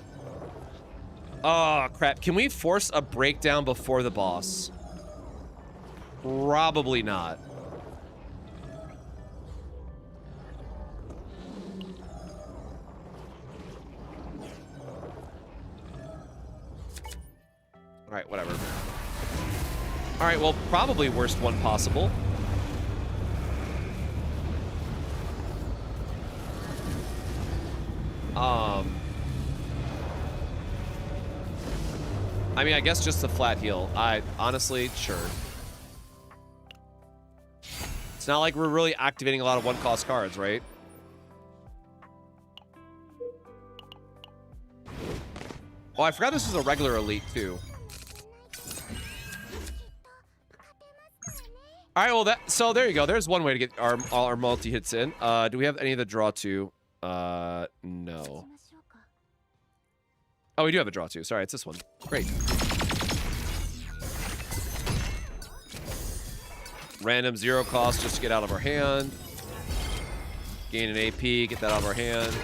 Speaker 1: Oh, crap. Can we force a breakdown before the boss? Probably not. All right, whatever. All right, well, probably worst one possible. I mean, I guess just a flat heal. Honestly, sure. It's not like we're really activating a lot of one-cost cards, right? Oh, I forgot this is a regular elite, too. All right, well, so there you go. There's one way to get our multi-hits in. Do we have any of the draw to? No. Oh, we do have a draw too. Sorry, it's this one. Great. Random 0 cost just to get out of our hand. Gain an AP, get that out of our hand.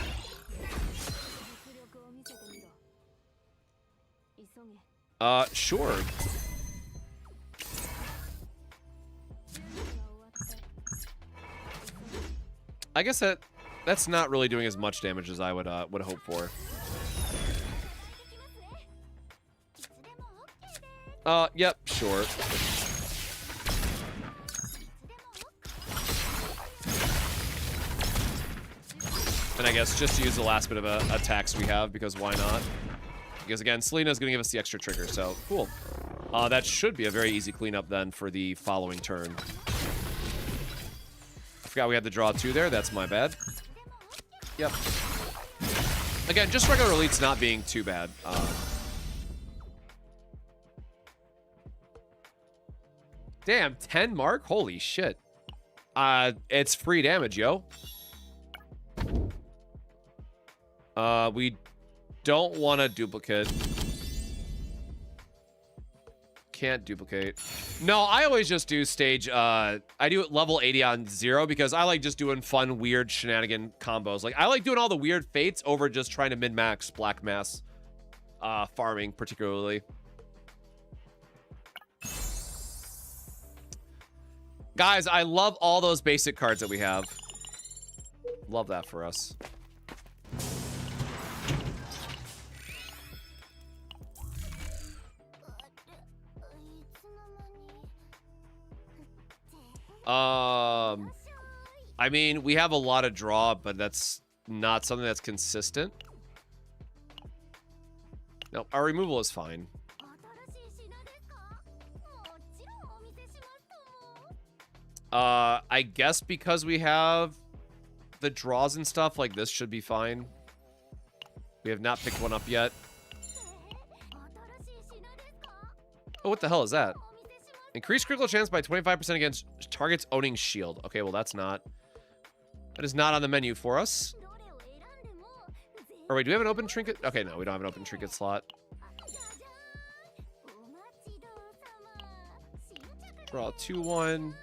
Speaker 1: Sure. I guess that's not really doing as much damage as I would hope for. Yep, sure. And I guess just to use the last bit of attacks we have, because why not? Because again, Selena's gonna give us the extra trigger, so cool. That should be a very easy cleanup then for the following turn. I forgot we had the draw 2 there, that's my bad. Yep. Again, just regular elites not being too bad. Damn, 10 mark? Holy shit. It's free damage, yo. We don't want to duplicate. Can't duplicate. No, I always just do stage, I do it level 80 on 0 because I like just doing fun, weird shenanigan combos. Like, I like doing all the weird fates over just trying to min-max Black Mass farming, particularly. Guys, I love all those basic cards that we have. Love that for us. I mean, we have a lot of draw, but that's not something that's consistent. No, our removal is fine. I guess because we have the draws and stuff, like this should be fine. We have not picked one up yet. Oh, what the hell is that? Increase critical chance by 25% against targets owning shield. Okay, well, that's not... That is not on the menu for us. Or wait, do we have an open trinket? Okay, no, we don't have an open trinket slot. Draw 2-1.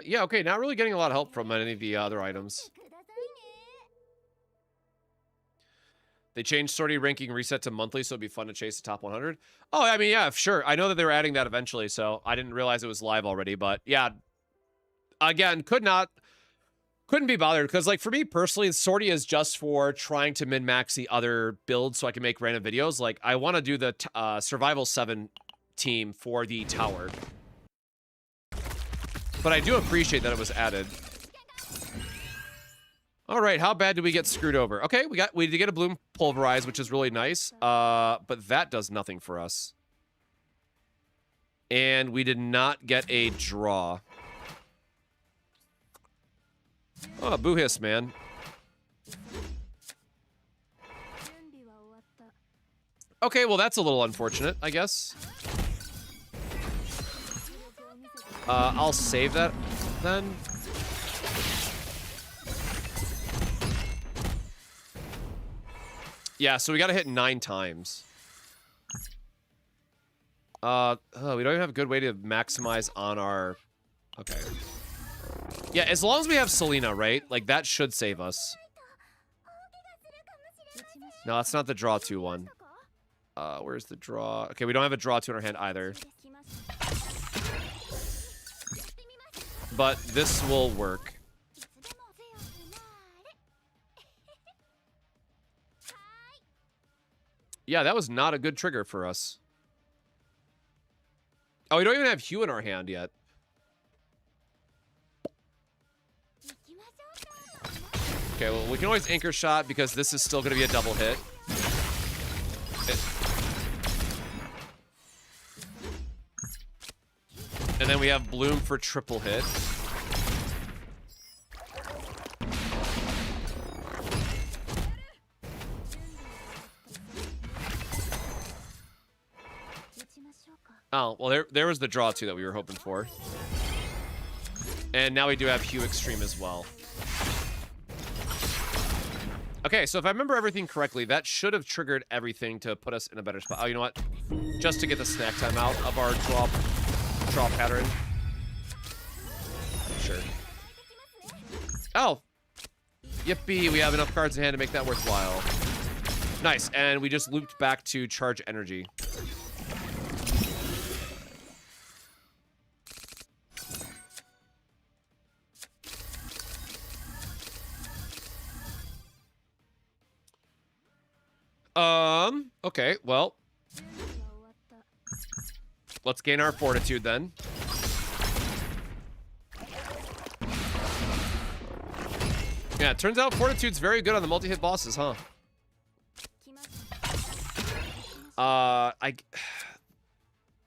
Speaker 1: Yeah, okay, not really getting a lot of help from any of the other items. They changed Sortie ranking reset to monthly, so it'd be fun to chase the top 100. Oh, I mean, yeah, sure. I know that they were adding that eventually, so I didn't realize it was live already, but yeah. Again, could not Couldn't be bothered because, like, for me personally, Sortie is just for trying to min-max the other builds so I can make random videos. Like, I want to do the Survival 7 team for the tower. But I do appreciate that it was added. All right, how bad did we get screwed over? Okay, we did get a bloom pulverize, which is really nice. But that does nothing for us. And we did not get a draw. Oh, boo hiss, man. Okay, well, that's a little unfortunate, I guess. I'll save that then. Yeah, so we gotta hit 9 times. We don't even have a good way to maximize on our... Okay. Yeah, as long as we have Selena, right? Like, that should save us. No, that's not the draw 2 one. Where's the draw? Okay, we don't have a draw 2 in our hand either. But this will work. Yeah, that was not a good trigger for us. Oh, we don't even have Hue in our hand yet. Okay, well, we can always anchor shot because this is still going to be a double hit. And then we have Bloom for triple hit. Oh, well, there was the draw, too, that we were hoping for. And now we do have Hue Extreme as well. Okay, so if I remember everything correctly, that should have triggered everything to put us in a better spot. Oh, you know what? Just to get the snack time out of our draw pattern. Sure. Oh. Yippee, we have enough cards in hand to make that worthwhile. Nice, and we just looped back to charge energy. Okay, well. Let's gain our fortitude then. Yeah, it turns out fortitude's very good on the multi-hit bosses, huh?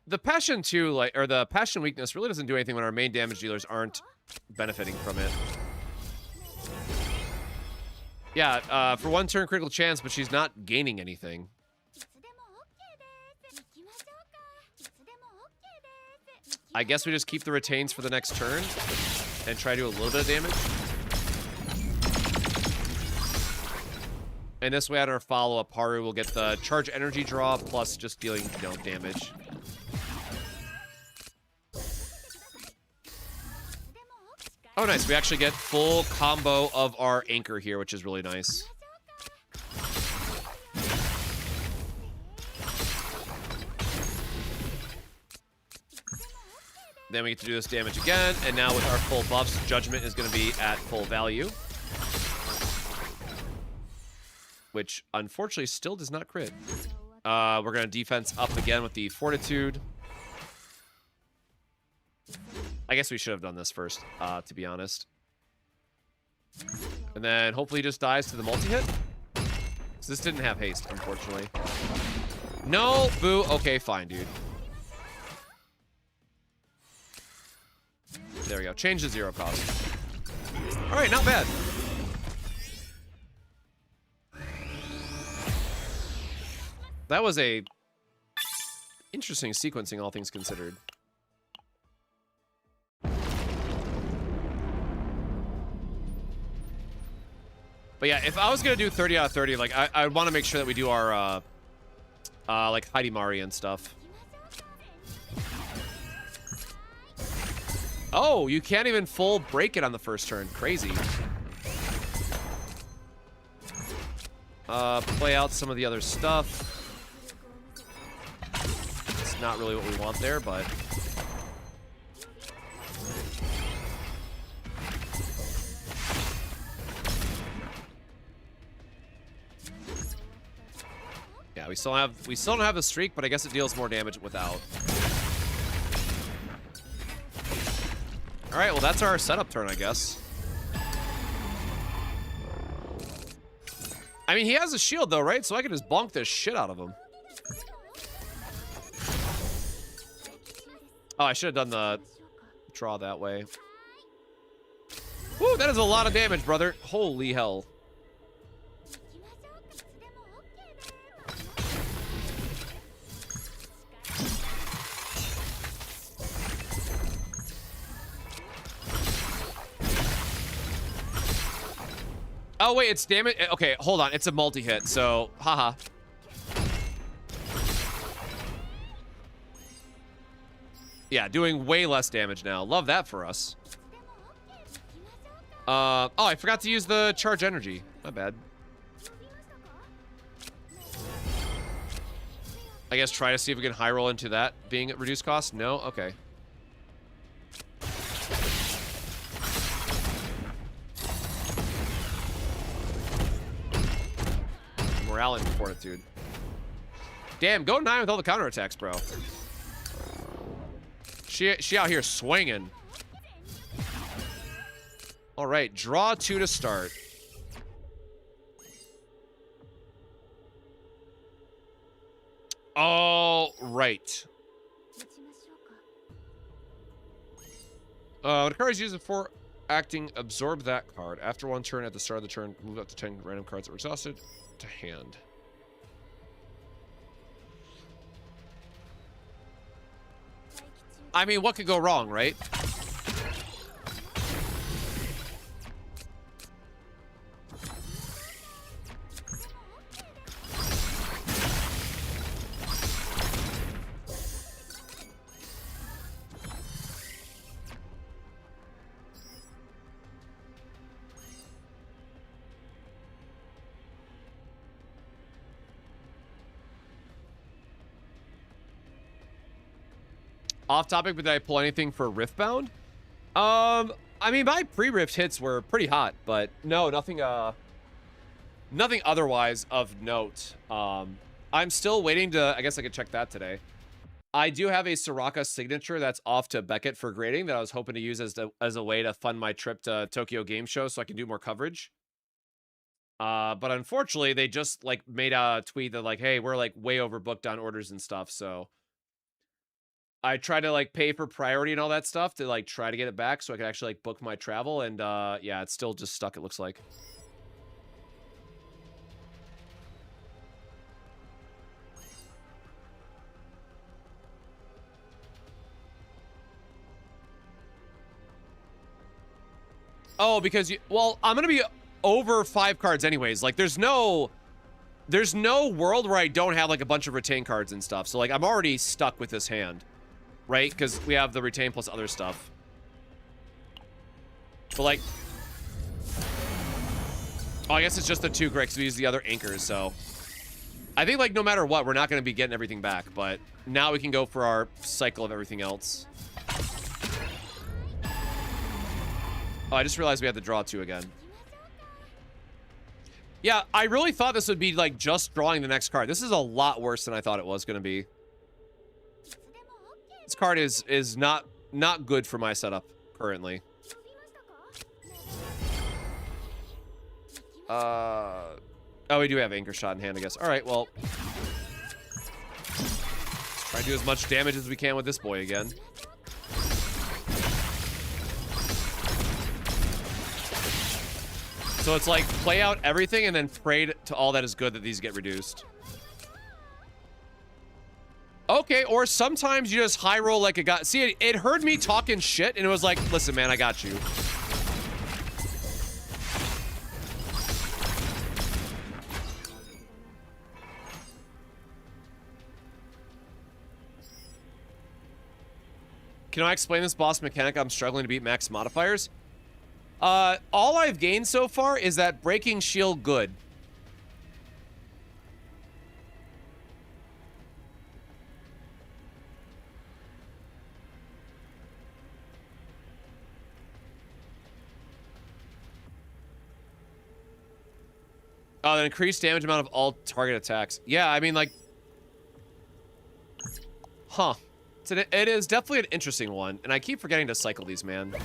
Speaker 1: The passion too, like, or the passion weakness really doesn't do anything when our main damage dealers aren't benefiting from it. Yeah, for 1 turn critical chance, but she's not gaining anything. I guess we just keep the retains for the next turn and try to do a little bit of damage. And this way, on our follow-up, Haru will get the charge energy draw plus just dealing, you know, damage. Oh, nice. We actually get full combo of our anchor here, which is really nice. Then we get to do this damage again, and now with our full buffs, Judgment is going to be at full value. Which, unfortunately, still does not crit. We're going to defense up again with the Fortitude. I guess we should have done this first, to be honest. And then hopefully he just dies to the multi-hit. So this didn't have haste, unfortunately. No, boo. Okay, fine, dude. There we go. Change the 0 cost. All right, not bad. That was a interesting sequencing, all things considered. But yeah, if I was gonna do 30 out of 30, like I want to make sure that we do our like Heidi Mari and stuff. Oh, you can't even full break it on the first turn. Crazy. Play out some of the other stuff. It's not really what we want there, but... we still don't have the streak, but I guess it deals more damage without. All right, well that's our setup turn, I guess. I mean, he has a shield though, right? So I can just bonk the shit out of him. Oh, I should have done the draw that way. Woo, that is a lot of damage, brother. Holy hell. Oh, wait, it's damage. Okay, hold on. It's a multi-hit, so haha. Yeah, doing way less damage now. Love that for us. Oh, I forgot to use the charge energy. Not bad. I guess try to see if we can high roll into that being at reduced cost. No? Okay. Morale and fortitude. Damn, go 9 with all the counterattacks, bro. She out here swinging. All right, draw 2 to start. Oh, right. When a card is used before acting, absorb that card. After one turn, at the start of the turn, move up to 10 random cards that were exhausted to hand. I mean, what could go wrong, right? Off topic, but did I pull anything for Riftbound? I mean, my pre-Rift hits were pretty hot, but no, nothing, nothing otherwise of note. I'm still waiting to, I guess I could check that today. I do have a Soraka signature that's off to Beckett for grading that I was hoping to use as a way to fund my trip to Tokyo Game Show so I can do more coverage. But unfortunately, they just, like, made a tweet that, like, hey, we're, like, way overbooked on orders and stuff, so... I try to, like, pay for priority and all that stuff to, like, try to get it back so I can actually, like, book my travel. And, yeah, it's still just stuck, it looks like. Oh, because you... Well, I'm gonna be over 5 cards anyways. Like, there's no world where I don't have, like, a bunch of retain cards and stuff. So, like, I'm already stuck with this hand. Right? Because we have the retain plus other stuff. But, like... Oh, I guess it's just the 2 great because we use the other anchors, so... I think, like, no matter what, we're not going to be getting everything back. But now we can go for our cycle of everything else. Oh, I just realized we had to draw 2 again. Yeah, I really thought this would be, like, just drawing the next card. This is a lot worse than I thought it was going to be. This card is not good for my setup currently. Oh, we do have Anchor Shot in hand, I guess. All right, well, let's try to do as much damage as we can with this boy again. So it's like play out everything and then pray to all that is good that these get reduced. Okay, or sometimes you just high roll like a guy. See, it heard me talking shit, and it was like, listen, man, I got you. Can I explain this boss mechanic? I'm struggling to beat max modifiers. All I've gained so far is that breaking shield good. Oh, the increased damage amount of all target attacks. Yeah, I mean, like, Huh. It is definitely an interesting one, and I keep forgetting to cycle these, man.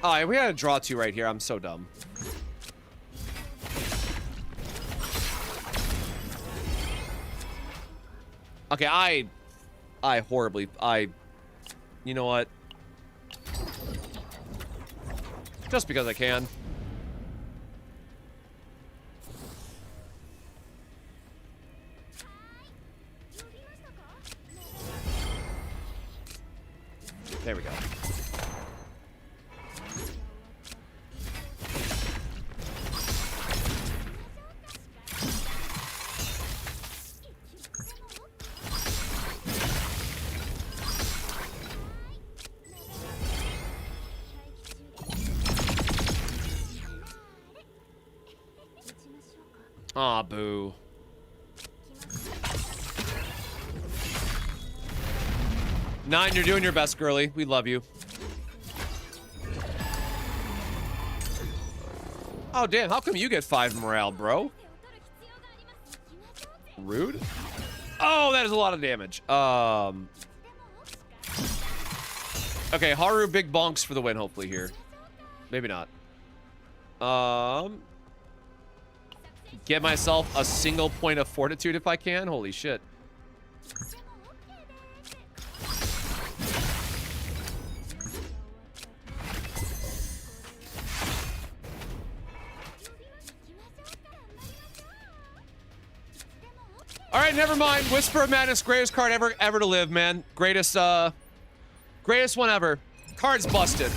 Speaker 1: Oh, we had a draw 2 right here. I'm so dumb. Okay, I horribly, you know what? Just because I can. There we go. Aw, boo. Nine, you're doing your best, girly. We love you. Oh, damn. How come you get 5 morale, bro? Rude. Oh, that is a lot of damage. Okay, Haru big bonks for the win, hopefully, here. Maybe not. Get myself a single point of fortitude if I can. Holy shit. All right, never mind. Whisper of Madness, greatest card ever to live, man. Greatest one ever. Card's busted.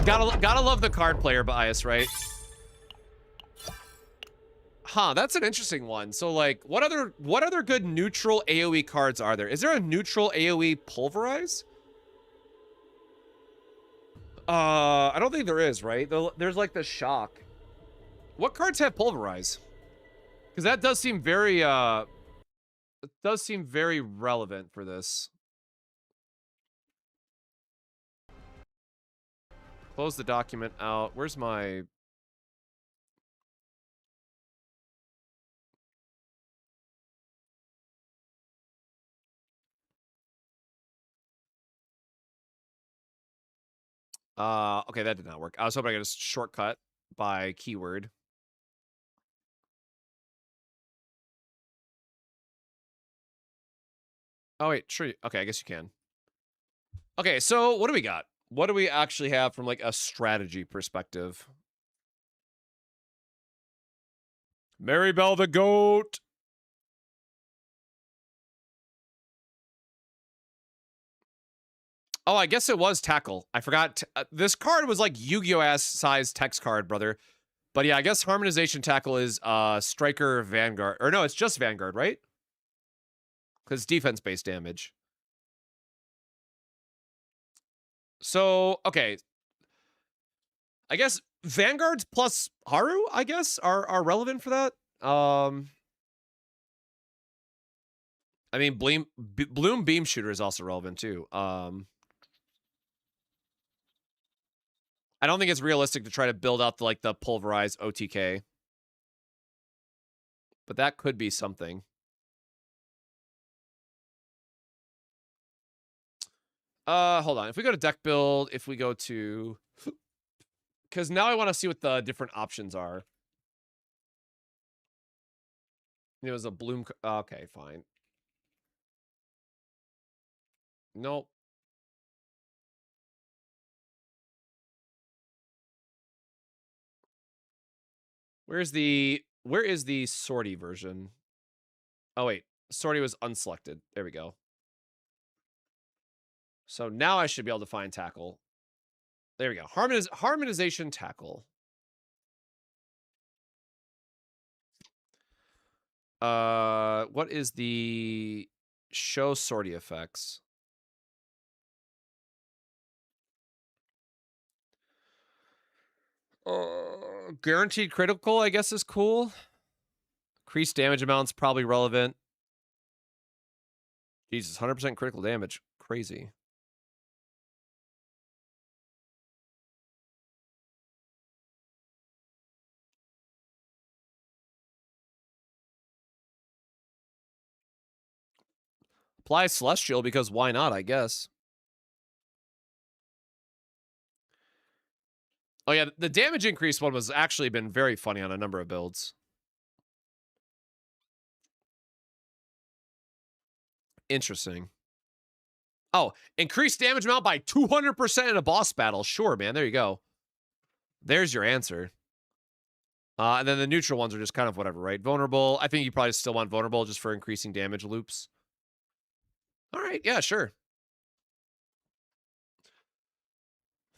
Speaker 1: Gotta love the card player bias, right? Huh, that's an interesting one. So, like, what other good neutral AoE cards are there? Is there a neutral AoE pulverize? I don't think there is, right? There's like the shock. What cards have pulverize? Because that does seem very relevant for this. Close the document out. Where's my... Okay, that did not work. I was hoping I could just shortcut by keyword. Oh, wait, true. Okay, I guess you can. Okay, so what do we got? What do we actually have from, like, a strategy perspective? Maribel the Goat! Oh, I guess it was Tackle. I forgot. This card was like Yu-Gi-Oh! Ass size text card, brother. But yeah, I guess Harmonization Tackle is Striker Vanguard. Or no, it's just Vanguard, right? Because defense-based damage. So, okay. I guess Vanguards plus Haru, I guess, are relevant for that. I mean, Bloom Beam Shooter is also relevant, too. I don't think it's realistic to try to build out the pulverized OTK. But that could be something. Hold on. If we go to deck build, if we go to... Because now I want to see what the different options are. It was a Bloom... Okay, fine. Nope. Where is the Sortie version? Oh, wait. Sortie was unselected. There we go. So now I should be able to find Tackle. There we go. Harmonization Tackle. What is the show Sortie effects? Guaranteed critical, I guess, is cool. Increased damage amount's probably relevant. Jesus, 100% critical damage. Crazy. Apply Celestial because why not, I guess. Oh yeah, the damage increase one was actually been very funny on a number of builds. Interesting. Oh, increased damage amount by 200% in a boss battle. Sure, man. There you go. There's your answer. And then the neutral ones are just kind of whatever, right? Vulnerable. I think you probably still want vulnerable just for increasing damage loops. All right. Yeah, sure.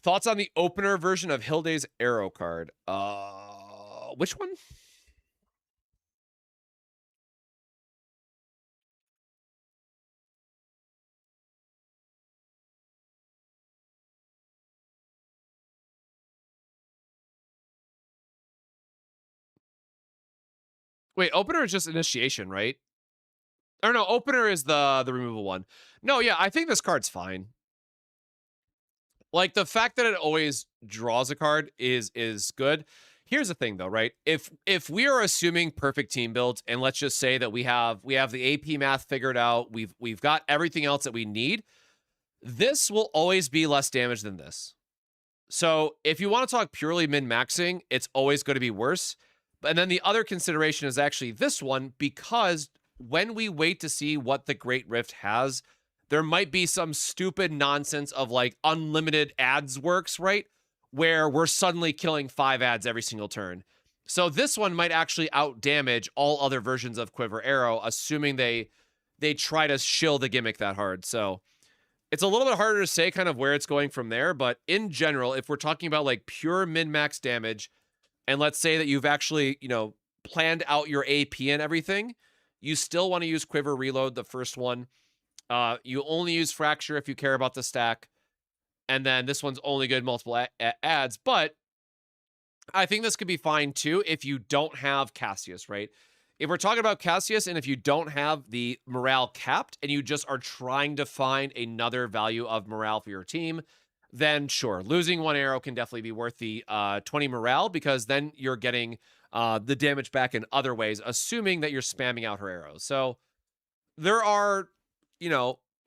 Speaker 1: Thoughts on the opener version of Hilde's arrow card? Which one? Wait, opener is just initiation, right? Or no, opener is the removal one. No, yeah, I think this card's fine. Like the fact that it always draws a card is good. Here's the thing though, right? If we are assuming perfect team builds and let's just say that we have the AP math figured out, we've got everything else that we need, this will always be less damage than this. So if you want to talk purely min-maxing, it's always going to be worse. And then the other consideration is actually this one, because when we wait to see what the Great Rift has, there might be some stupid nonsense of like unlimited ads works, right? Where we're suddenly killing 5 ads every single turn. So this one might actually out damage all other versions of Quiver Arrow, assuming they try to shill the gimmick that hard. So it's a little bit harder to say kind of where it's going from there, but in general, if we're talking about like pure min-max damage, and let's say that you've actually, planned out your AP and everything, you still want to use Quiver Reload, the first one. You only use Fracture if you care about the stack, and then this one's only good multiple ads, but I think this could be fine too if you don't have Cassius, right? If we're talking about Cassius and if you don't have the morale capped and you just are trying to find another value of morale for your team, then sure, losing 1 arrow can definitely be worth the 20 morale because then you're getting the damage back in other ways, assuming that you're spamming out her arrows. So there are,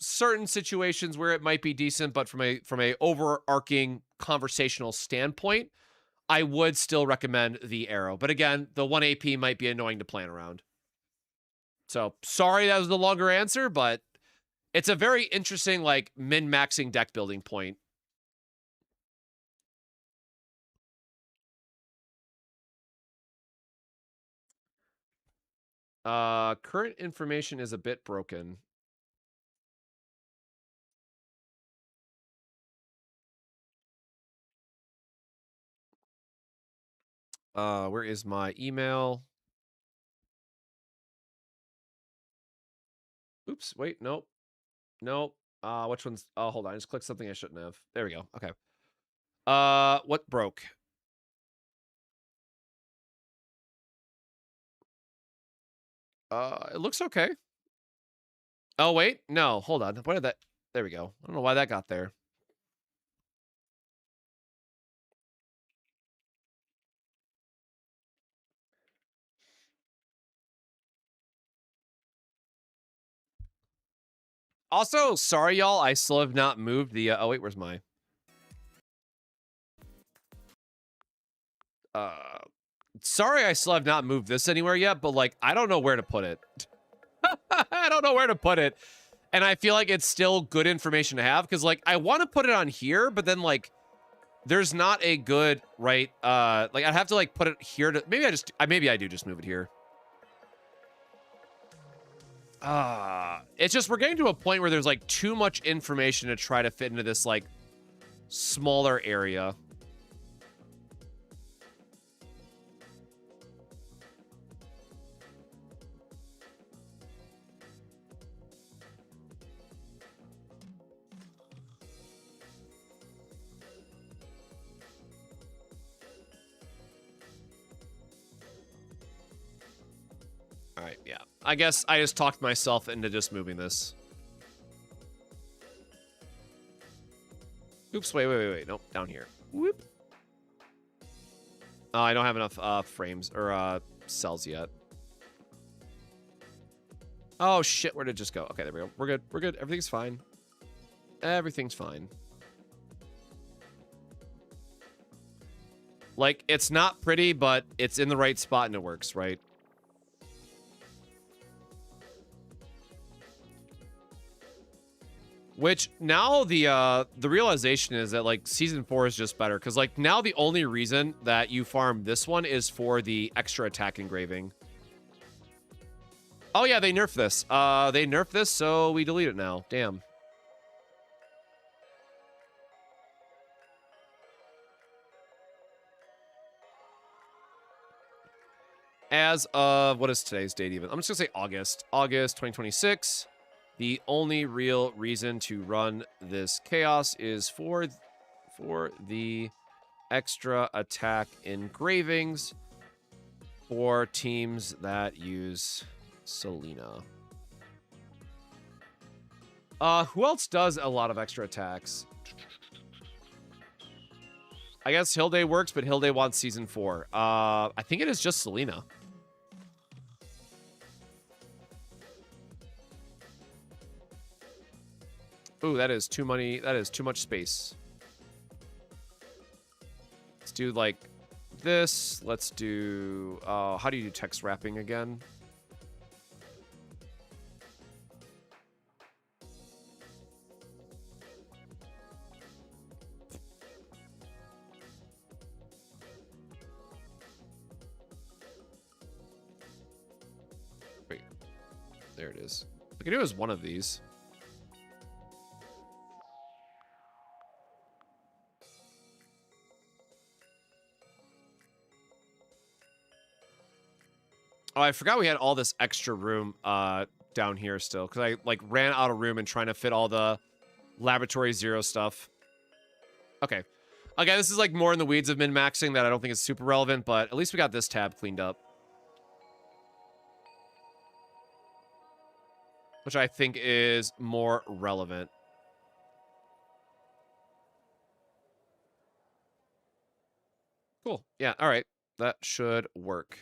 Speaker 1: certain situations where it might be decent, but from a overarching conversational standpoint, I would still recommend the arrow. But again, the 1 AP might be annoying to plan around. So sorry that was the longer answer, but it's a very interesting, like, min-maxing deck building point. Current information is a bit broken. Where is my email? Oops, wait, nope. Nope. Which one's, oh, hold on, I just clicked something I shouldn't have. There we go, okay. What broke? It looks okay. Oh, wait, no, hold on. Where did that, there we go. I don't know why that got there. Also, sorry, y'all. I still have not moved the... oh, wait, where's my... sorry, I still have not moved this anywhere yet, but, like, I don't know where to put it. I don't know where to put it. And I feel like it's still good information to have, because, like, I want to put it on here, but then, like, there's not a good, right, like, I'd have to, like, put it here to... Maybe I do just move it here. It's just we're getting to a point where there's like too much information to try to fit into this like smaller area. All right, yeah. I guess I just talked myself into just moving this. Oops, wait. Nope, down here. Whoop. Oh, I don't have enough frames or cells yet. Oh shit, where did it just go? Okay, there we go. We're good. We're good. Everything's fine. Everything's fine. Like, it's not pretty, but it's in the right spot and it works, right? Which now the realization is that like season 4 is just better because like now the only reason that you farm this one is for the extra attack engraving. Oh yeah, they nerfed this. They nerfed this, so we delete it now. Damn. As of, what is today's date even? I'm just gonna say August 2026. The only real reason to run this chaos is for the extra attack engravings for teams that use Selena. Who else does a lot of extra attacks? I guess Hilde works, but Hilde wants season 4. I think it is just Selena. Ooh, that is too many. That is too much space. Let's do like this. Let's do, how do you do text wrapping again? Wait, there it is. I can do it as one of these. Oh, I forgot we had all this extra room down here still because I like ran out of room and trying to fit all the laboratory 0 stuff. Okay. Okay, this is like more in the weeds of min-maxing that I don't think is super relevant, but at least we got this tab cleaned up. Which I think is more relevant. Cool. Yeah, all right. That should work.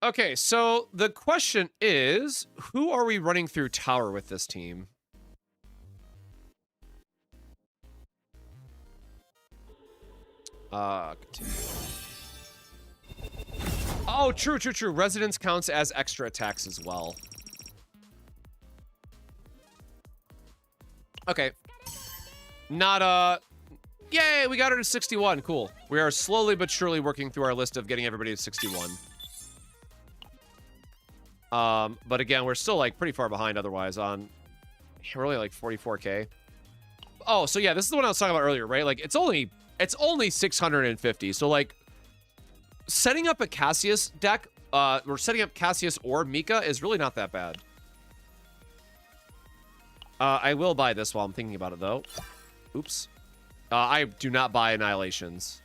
Speaker 1: Okay, so the question is, who are we running through tower with this team? Continue. Oh, true. Residence counts as extra attacks as well. Okay. Not, yay, we got her to 61. Cool. We are slowly but surely working through our list of getting everybody to 61. But again, we're still like pretty far behind otherwise on, we're only like 44k. Oh, so yeah, this is the one I was talking about earlier, right? Like it's only 650. So like setting up a Cassius deck, or setting up Cassius or Mika is really not that bad. I will buy this while I'm thinking about it though. Oops. I do not buy Annihilations.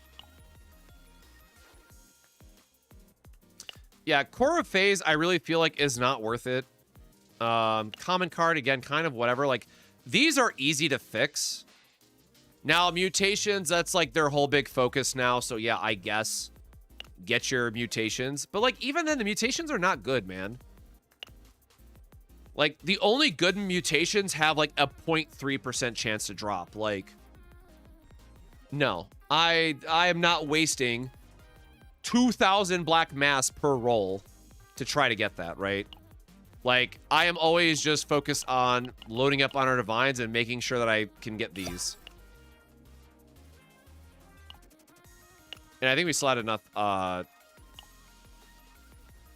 Speaker 1: Yeah, Core of Phase, I really feel like is not worth it. Common card, again, kind of whatever. Like, these are easy to fix. Now, mutations, that's like their whole big focus now. So yeah, I guess get your mutations. But like, even then, the mutations are not good, man. Like, the only good mutations have like a 0.3% chance to drop. Like, no. I am not wasting 2,000 black mass per roll to try to get that, right? Like, I am always just focused on loading up on our divines and making sure that I can get these. And I think we still had enough, yeah,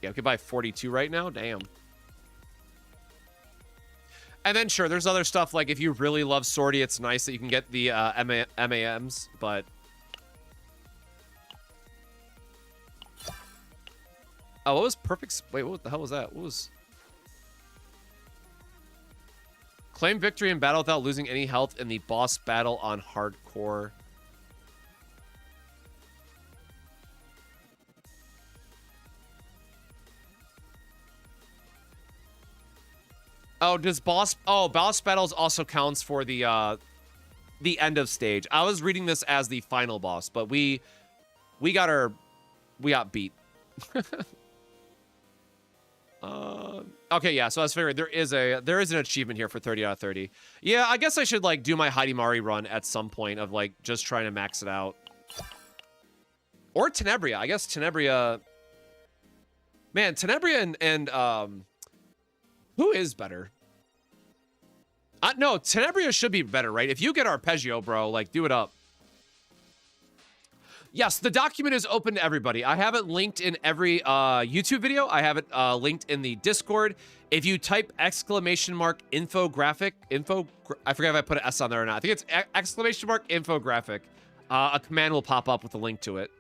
Speaker 1: we could buy 42 right now. Damn. And then, sure, there's other stuff, like, if you really love Sortie, it's nice that you can get the MAMs, but... Oh, what was perfect? Wait, what the hell was that? What was... Claim victory in battle without losing any health in the boss battle on hardcore. Oh, does boss... Oh, boss battles also counts for the end of stage. I was reading this as the final boss, but we got beat. Okay, yeah, so I was figuring there is an achievement here for 30 out of 30. Yeah, I guess I should, like, do my Hidimari run at some point of, like, just trying to max it out. Or Tenebria. I guess Tenebria... Man, Tenebria and who is better? No, Tenebria should be better, right? If you get Arpeggio, bro, like, do it up. Yes, the document is open to everybody. I have it linked in every YouTube video. I have it linked in the Discord. If you type !infographic, I forget if I put an S on there or not. I think it's !infographic. A command will pop up with a link to it.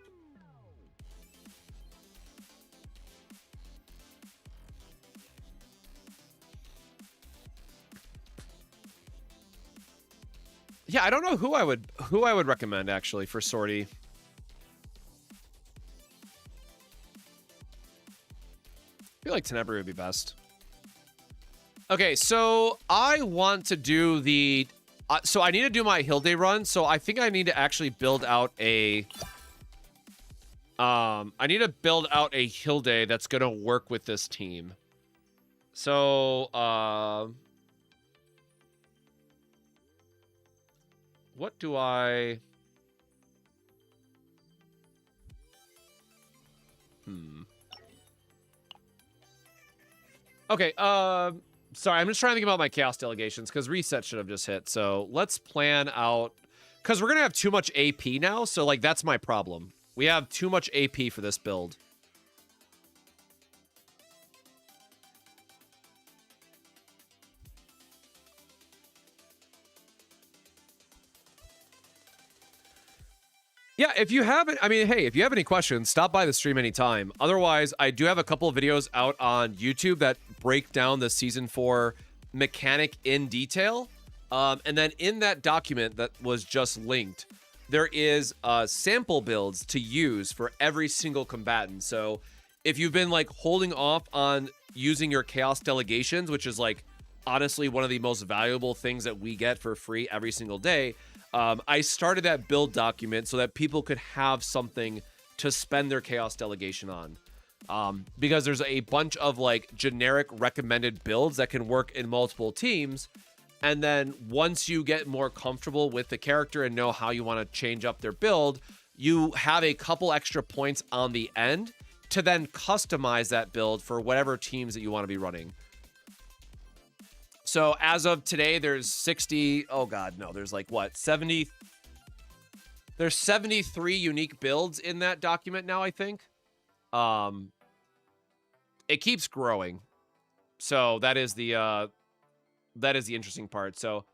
Speaker 1: Yeah, I don't know who I would recommend actually for Sortie. I feel like Tenebria would be best. Okay, so I want to do the... so I need to do my Hilde run, so I think I need to actually build out a... I need to build out a Hilde that's going to work with this team. So, what do I... Okay, sorry, I'm just trying to think about my Chaos delegations, because reset should have just hit. So let's plan out... Because we're going to have too much AP now, so, like, that's my problem. We have too much AP for this build. Yeah, if you haven't, I mean, hey, if you have any questions, stop by the stream anytime. Otherwise, I do have a couple of videos out on YouTube that break down the Season 4 mechanic in detail. And then in that document that was just linked, there is sample builds to use for every single combatant. So if you've been, like, holding off on using your Chaos delegations, which is, like, honestly one of the most valuable things that we get for free every single day, I started that build document so that people could have something to spend their Chaos delegation on. Because there's a bunch of, like, generic recommended builds that can work in multiple teams. And then once you get more comfortable with the character and know how you want to change up their build, you have a couple extra points on the end to then customize that build for whatever teams that you want to be running. So as of today, there's 60... Oh, God, no. There's, like, what? 70... There's 73 unique builds in that document now, I think. It keeps growing. So that is the interesting part. So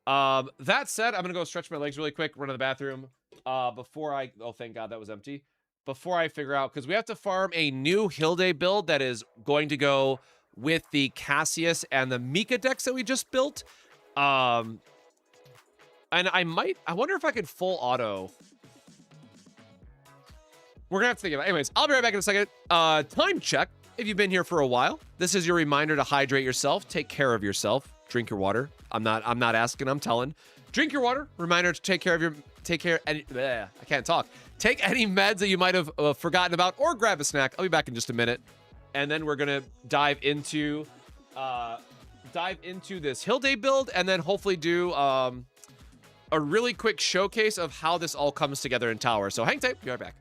Speaker 1: that said, I'm going to go stretch my legs really quick, run to the bathroom before I... Oh, thank God that was empty. Before I figure out... Because we have to farm a new Hilde build that is going to go... with the Cassius and the Mika decks that we just built. And I wonder if I could full auto. We're gonna have to think about it. Anyways, I'll be right back in a second. Time check. If you've been here for a while, this is your reminder to hydrate yourself, take care of yourself, drink your water. I'm not asking, I'm telling. Drink your water. Reminder to take care of I can't talk. Take any meds that you might have forgotten about, or grab a snack. I'll be back in just a minute. And then we're gonna dive into this Hilde build, and then hopefully do a really quick showcase of how this all comes together in Tower. So hang tight, be right back.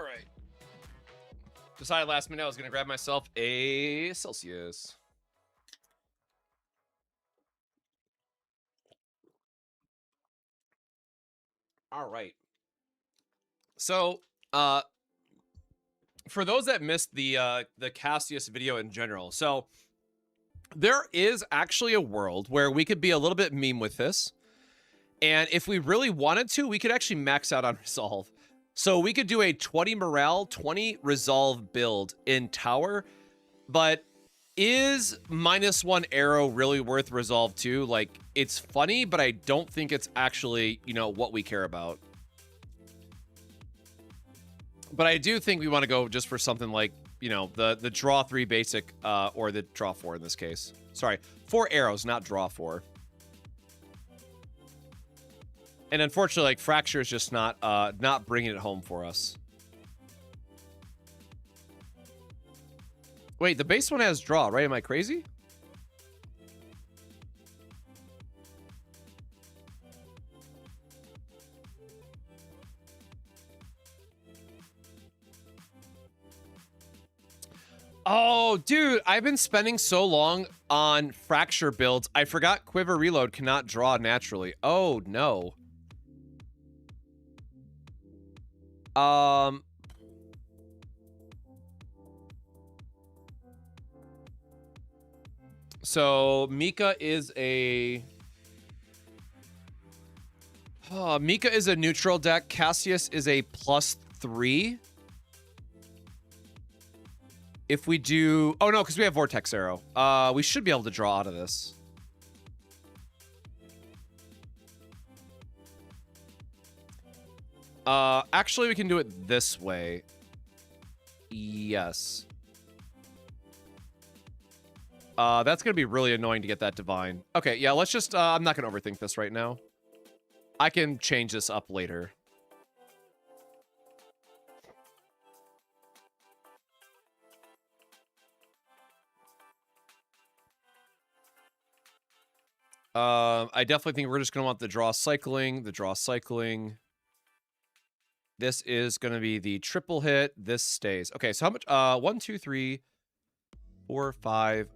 Speaker 1: All right. Decided last minute I was going to grab myself a Celsius. All right. So, for those that missed the Cassius video in general, so there is actually a world where we could be a little bit meme with this. And if we really wanted to, we could actually max out on resolve. So we could do a 20 morale, 20 resolve build in tower, but is -1 arrow really worth resolve 2? Like, it's funny, but I don't think it's actually, you know, what we care about. But I do think we want to go just for something like, you know, the draw 3 basic, or the draw 4 in this case. Sorry, 4 arrows, not draw 4. And unfortunately, like, Fracture is just not bringing it home for us. Wait, the base one has draw, right? Am I crazy? Oh, dude, I've been spending so long on Fracture builds. I forgot Quiver Reload cannot draw naturally. Oh, no. So Mika is a Mika is a neutral deck. Cassius is a +3. If we do, oh no, because we have Vortex Arrow. We should be able to draw out of this. Actually, we can do it this way. Yes. That's gonna be really annoying to get that divine. Okay, yeah, let's just, I'm not gonna overthink this right now. I can change this up later. I definitely think we're just gonna want the draw cycling, This is gonna be the triple hit. This stays. Okay, so how much? 1, 2, 3, 4, 5.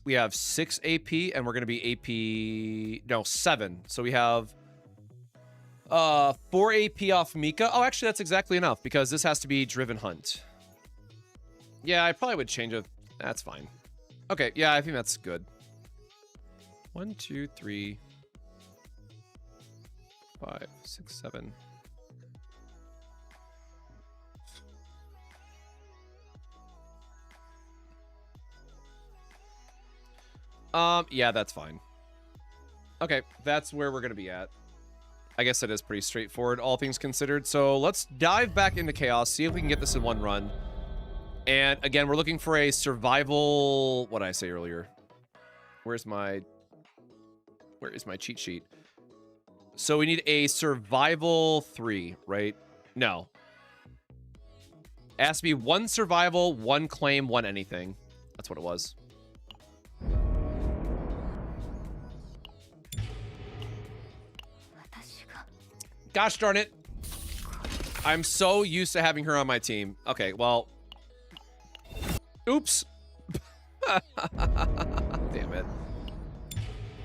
Speaker 1: We have 6 AP, and we're gonna be AP. No, 7. So we have 4 AP off Mika. Oh, actually, that's exactly enough because this has to be Driven Hunt. Yeah, I probably would change it. That's fine. Okay, yeah, I think that's good. 1, 2, 3, 5, 6, 7. Yeah, that's fine. Okay, that's where we're gonna be at. I guess it is pretty straightforward, all things considered. So let's dive back into Chaos, see if we can get this in one run. And again, we're looking for a survival... What did I say earlier? Where's my cheat sheet? So we need a survival 3, right? No. It has to be 1 survival, 1 claim, 1 anything. That's what it was. Gosh darn it. I'm so used to having her on my team. Okay, well. Oops. Damn it.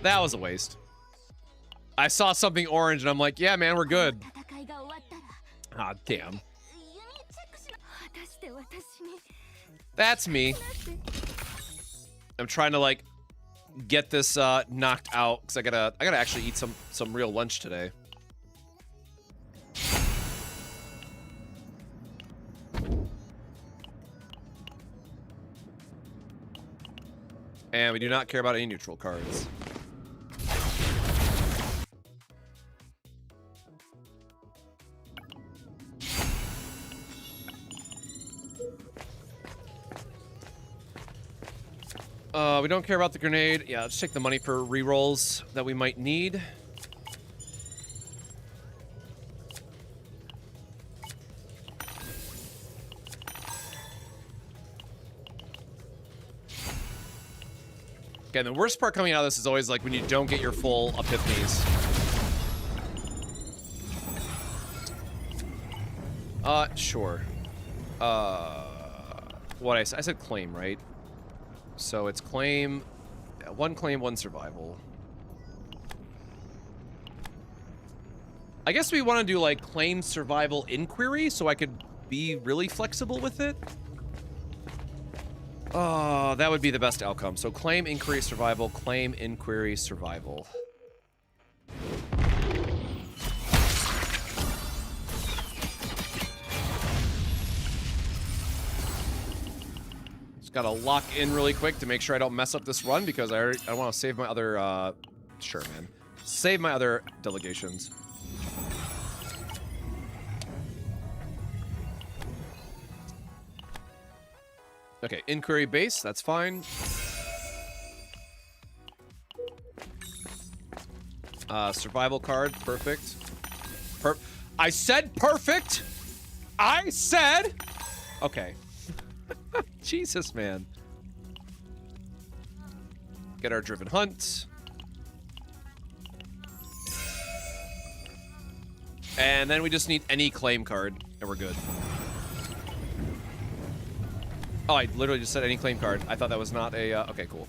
Speaker 1: That was a waste. I saw something orange and I'm like, yeah, man, we're good. Ah, damn. That's me. I'm trying to, like, get this knocked out because I gotta actually eat some real lunch today. And we do not care about any neutral cards. We don't care about the grenade. Yeah, let's take the money for rerolls that we might need. Again, the worst part coming out of this is always like when you don't get your full epiphanies. Sure. What I said claim, right? So it's claim, one survival. I guess we want to do like claim survival inquiry so I could be really flexible with it. Oh, that would be the best outcome. So claim inquiry survival, claim inquiry survival. Just gotta lock in really quick to make sure I don't mess up this run because I want to save my other, sure, man. Save my other delegations. Okay, inquiry base, that's fine. Survival card, perfect. I said perfect! I said! Okay. Jesus, man. Get our driven hunt. And then we just need any claim card, and we're good. Oh, I literally just said any claim card. I thought that was not a, okay, cool.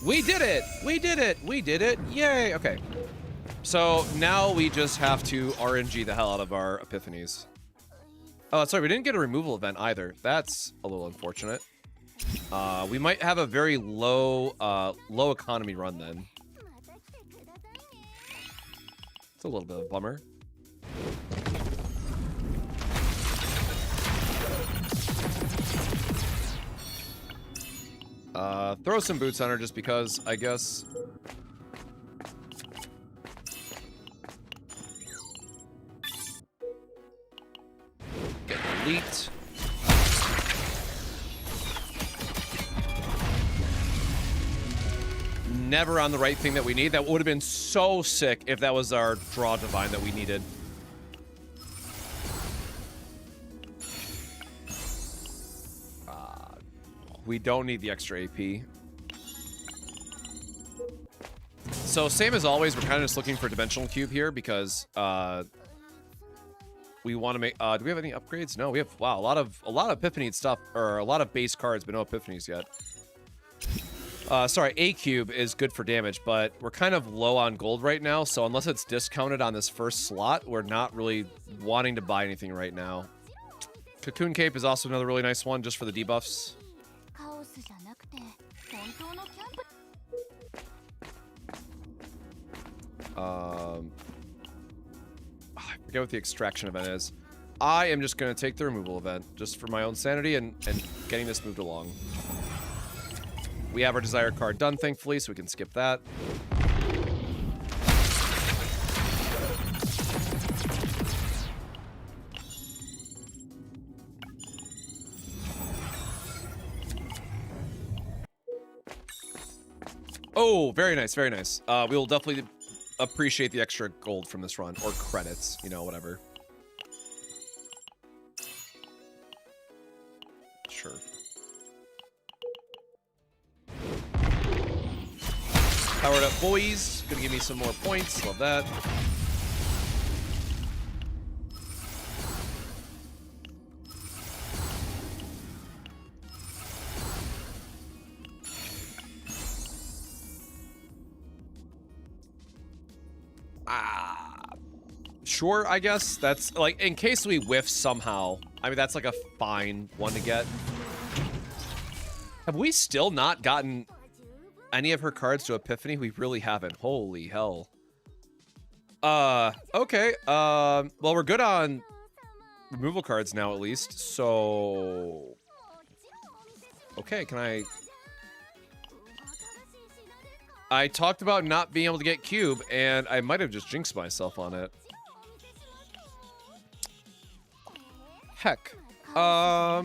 Speaker 1: We did it! We did it! We did it! Yay! Okay. So, now we just have to RNG the hell out of our epiphanies. Oh, sorry, we didn't get a removal event either. That's a little unfortunate. We might have a very low, low economy run then. It's a little bit of a bummer. Throw some boots on her just because, I guess. Get elite. Never on the right thing that we need. That would have been so sick if that was our draw divine that we needed. We don't need the extra AP. So same as always, we're kind of just looking for dimensional cube here because we want to make. Do we have any upgrades? No, we have. Wow, a lot of epiphany stuff, or a lot of base cards, but no epiphanies yet. Sorry, A cube is good for damage, but we're kind of low on gold right now. So unless it's discounted on this first slot, we're not really wanting to buy anything right now. Cocoon Cape is also another really nice one just for the debuffs. I forget what the extraction event is. I am just going to take the removal event, just for my own sanity and getting this moved along. We have our desired card done, thankfully, so we can skip that. Oh, very nice, very nice. We will definitely appreciate the extra gold from this run, or credits, you know, whatever. Sure. Powered up boys, gonna give me some more points, love that. Sure, I guess. That's, like, in case we whiff somehow. I mean, that's, like, a fine one to get. Have we still not gotten any of her cards to Epiphany? We really haven't. Holy hell. Okay. Well, we're good on removal cards now, at least. So... Okay, can I talked about not being able to get cube, and I might have just jinxed myself on it. Heck. Yeah,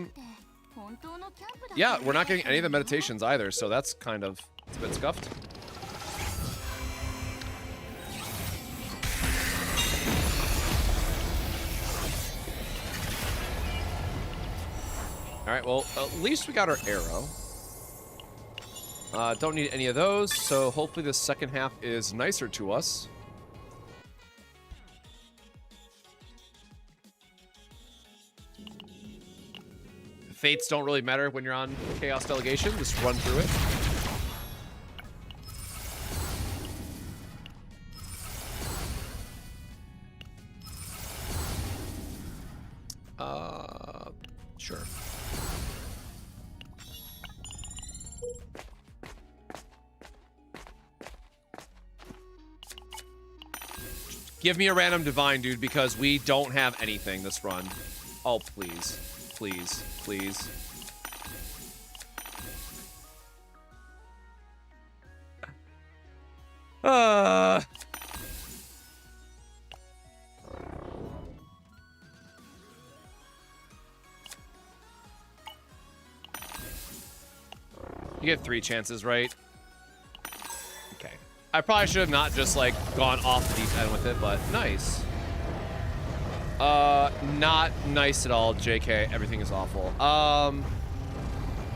Speaker 1: we're not getting any of the meditations either, so that's kind of, it's a bit scuffed. Alright, well, at least we got our arrow. Don't need any of those, so hopefully the second half is nicer to us. fates don't really matter when you're on Chaos Delegation. Just run through it. Sure. Give me a random divine, dude, because we don't have anything this run. Oh, please. Please. Please. You get 3 chances, right? Okay. I probably should have not just, like, gone off the deep end with it, but nice. Not nice at all, JK. Everything is awful.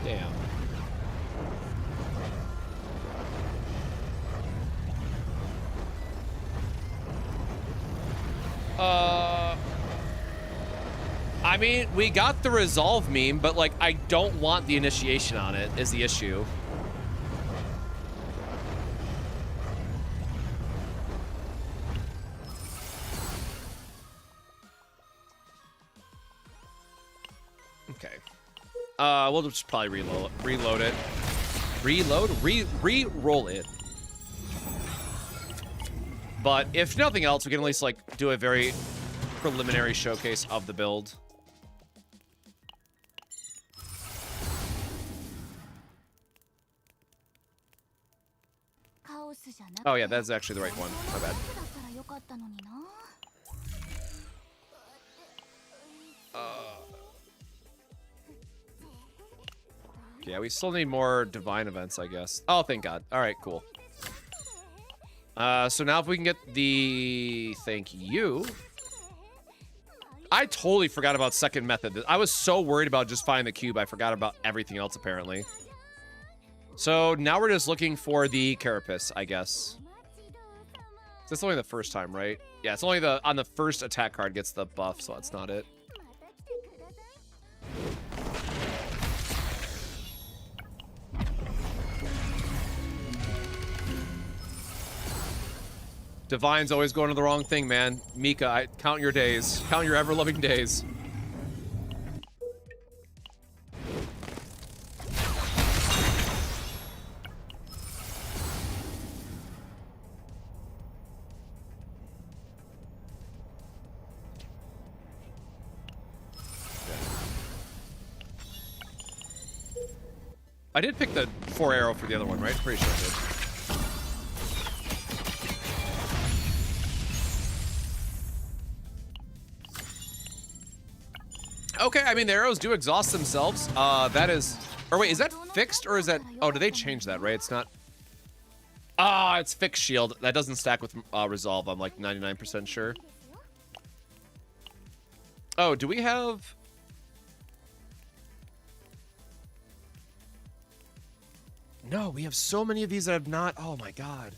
Speaker 1: Damn. I mean, we got the resolve meme, but, like, I don't want the initiation on it, is the issue. Okay. We'll just probably reload it. Re-roll it. But if nothing else, we can at least, like, do a very preliminary showcase of the build. Oh yeah, that's actually the right one. My bad. Yeah, we still need more divine events, I guess. Oh, thank God. All right, cool. So now if we can get the... Thank you. I totally forgot about second method. I was so worried about just finding the cube, I forgot about everything else, apparently. So now we're just looking for the carapace, I guess. That's only the first time, right? Yeah, it's only on the first attack card gets the buff, so that's not it. Divine's always going to the wrong thing, man. Mika, count your days. Count your ever-loving days. I did pick the 4 arrow for the other one, right? Pretty sure I did. Okay, I mean, the arrows do exhaust themselves. That is... Or wait, is that fixed or is that... Oh, did they change that, right? It's not... Ah, it's fixed shield. That doesn't stack with resolve, I'm like 99% sure. Oh, do we have... No, we have so many of these that have not... Oh my God.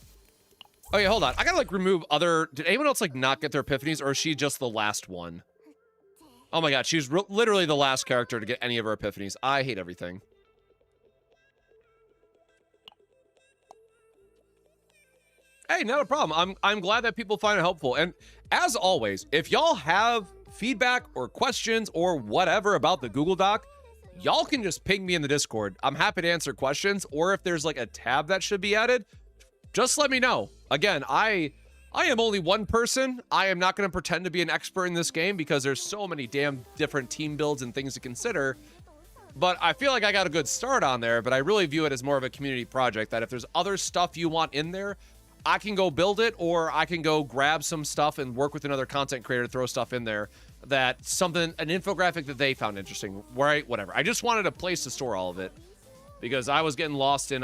Speaker 1: Oh yeah, hold on. I gotta like remove other... Did anyone else like not get their epiphanies or is she just the last one? Oh my God, she's literally the last character to get any of her epiphanies. I hate everything. Hey, not a problem. I'm glad that people find it helpful. And as always, if y'all have feedback or questions or whatever about the Google Doc, y'all can just ping me in the Discord. I'm happy to answer questions, or if there's like a tab that should be added, just let me know. Again, I am only one person. I am not going to pretend to be an expert in this game because there's so many damn different team builds and things to consider. But I feel like I got a good start on there, but I really view it as more of a community project that if there's other stuff you want in there, I can go build it, or I can go grab some stuff and work with another content creator to throw stuff in there an infographic that they found interesting, right? Whatever. I just wanted a place to store all of it because I was getting lost in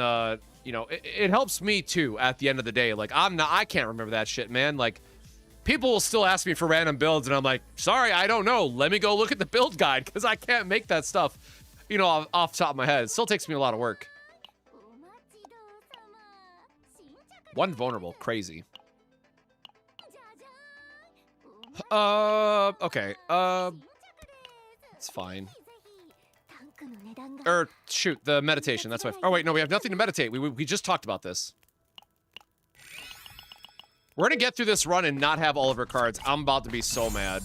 Speaker 1: you know, it helps me too at the end of the day. Like I can't remember that shit, man. Like people will still ask me for random builds and I'm like, sorry, I don't know. Let me go look at the build guide because I can't make that stuff, you know, off the top of my head. It still takes me a lot of work. One vulnerable, crazy. Okay. It's fine. Or, shoot, the meditation. That's why. Oh, wait, no, we have nothing to meditate. We just talked about this. We're going to get through this run and not have all of her cards. I'm about to be so mad.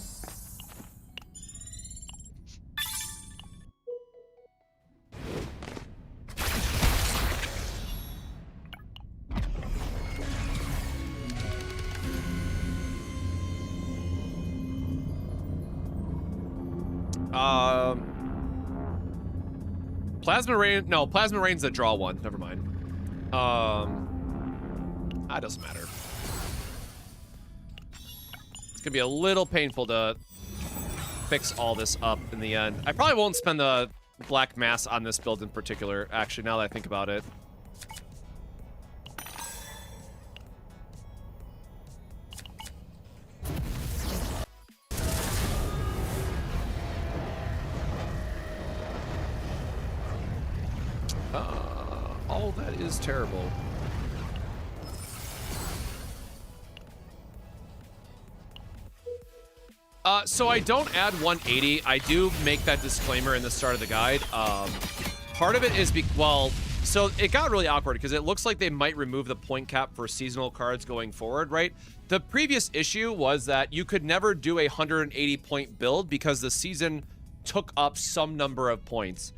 Speaker 1: Plasma Rain. No, Plasma Rain's the draw one. Never mind. That doesn't matter. It's gonna be a little painful to fix all this up in the end. I probably won't spend the Black Mass on this build in particular, actually, now that I think about it. Oh, that is terrible. So I don't add 180. I do make that disclaimer in the start of the guide. Part of it is, well, so it got really awkward because it looks like they might remove the point cap for seasonal cards going forward, right? The previous issue was that you could never do a 180 point build because the season took up some number of points.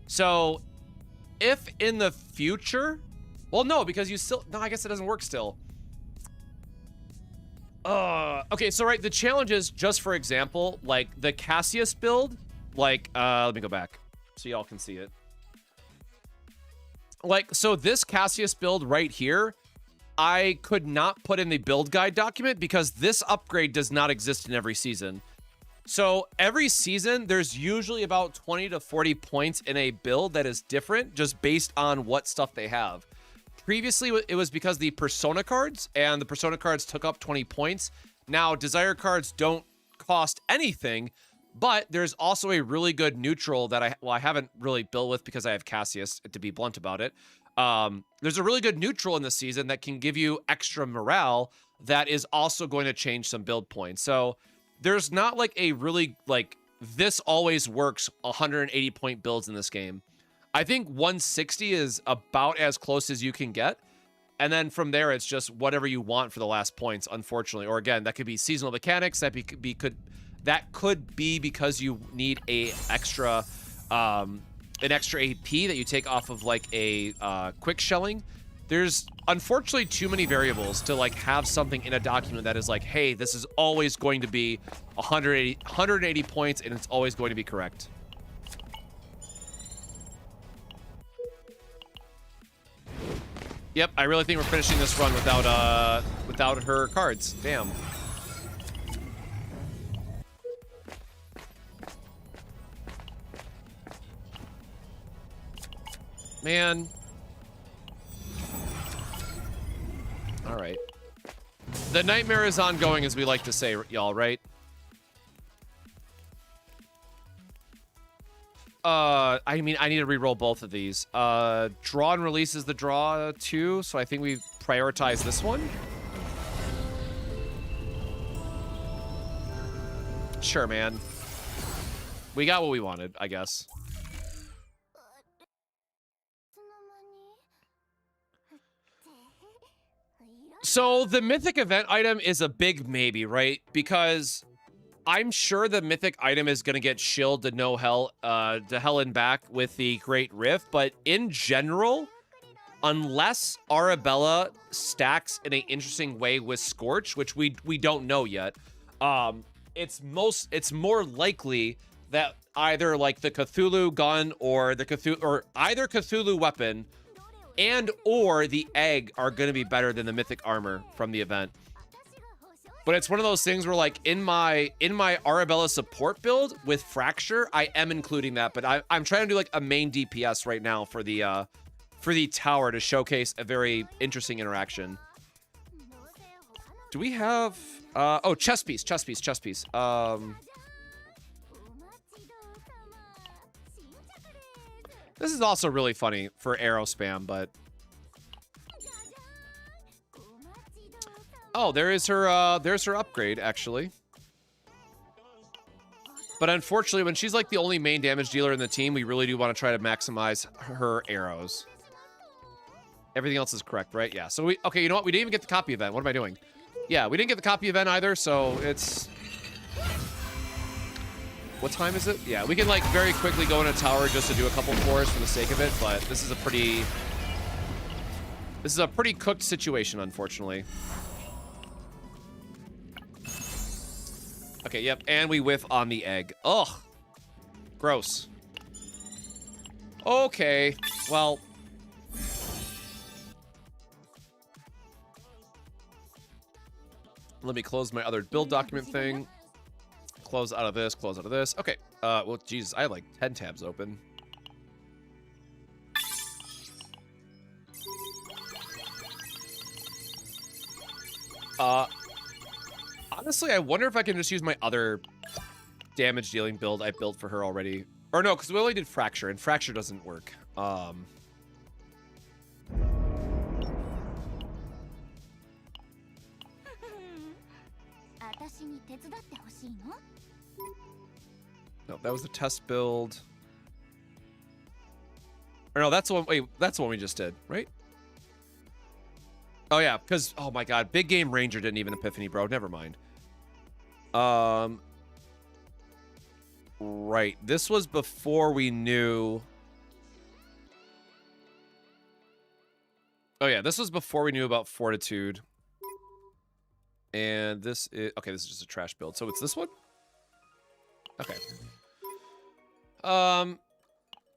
Speaker 1: So if in the future, well, no, because you still, no, I guess it doesn't work still. Okay, so right, the challenge is, just for example, like the Cassius build, like, let me go back so y'all can see it. Like, so this Cassius build right here, I could not put in the build guide document because this upgrade does not exist in every season. So every season, there's usually about 20 to 40 points in a build that is different just based on what stuff they have. Previously, it was because the Persona cards, and the Persona cards took up 20 points. Now, Desire cards don't cost anything, but there's also a really good neutral that I haven't really built with because I have Cassius, to be blunt about it. There's a really good neutral in the season that can give you extra morale that is also going to change some build points. So there's not like a really, like, this always works 180 point builds in this game. I think 160 is about as close as you can get. And then from there, it's just whatever you want for the last points, unfortunately. Or again, that could be seasonal mechanics. That could be because you need an extra AP that you take off of like a quick shelling. There's unfortunately too many variables to like have something in a document that is like, hey, this is always going to be 180 points and it's always going to be correct. Yep, I really think we're finishing this run without her cards. Damn. Man. All right. The nightmare is ongoing, as we like to say, y'all, right? I mean, I need to re-roll both of these. Draw and release is the draw too, so I think we prioritize this one. Sure, man. We got what we wanted, I guess. So the mythic event item is a big maybe, right? Because I'm sure the mythic item is going to get shilled to no hell, to hell and back with the Great Rift. But in general, unless Arabella stacks in an interesting way with Scorch, which we don't know yet, it's more likely that either like the Cthulhu gun or the Cthulhu, or either Cthulhu weapon and or the egg are going to be better than the mythic armor from the event. But it's one of those things where, like, in my Arabella support build with Fracture, I am including that. But I'm trying to do like a main DPS right now for the tower to showcase a very interesting interaction. Do we have oh, chess piece. This is also really funny for arrow spam, but oh, there's her upgrade, actually. But unfortunately, when she's like the only main damage dealer in the team, we really do want to try to maximize her arrows. Everything else is correct, right? Yeah. So we, okay, you know what? We didn't even get the copy event. What am I doing? Yeah, we didn't get the copy event either, so it's... What time is it? Yeah, we can like very quickly go in a tower just to do a couple floors for the sake of it, but this is a pretty cooked situation, unfortunately. Okay, yep, and we whiff on the egg. Ugh. Gross. Okay, well. Let me close my other build document thing. Close out of this, close out of this. Okay, well, Jesus, I have like 10 tabs open. Honestly, I wonder if I can just use my other damage dealing build I built for her already. Or no, because we only did Fracture, and Fracture doesn't work. No, that was the test build. Or no, that's the one, wait, that's the one we just did, right? Oh yeah, because, oh my god, Big Game Ranger didn't even Epiphany, bro. Never mind. Right. This was before we knew... Oh yeah, this was before we knew about Fortitude. And this is... Okay, this is just a trash build. So it's this one? Okay.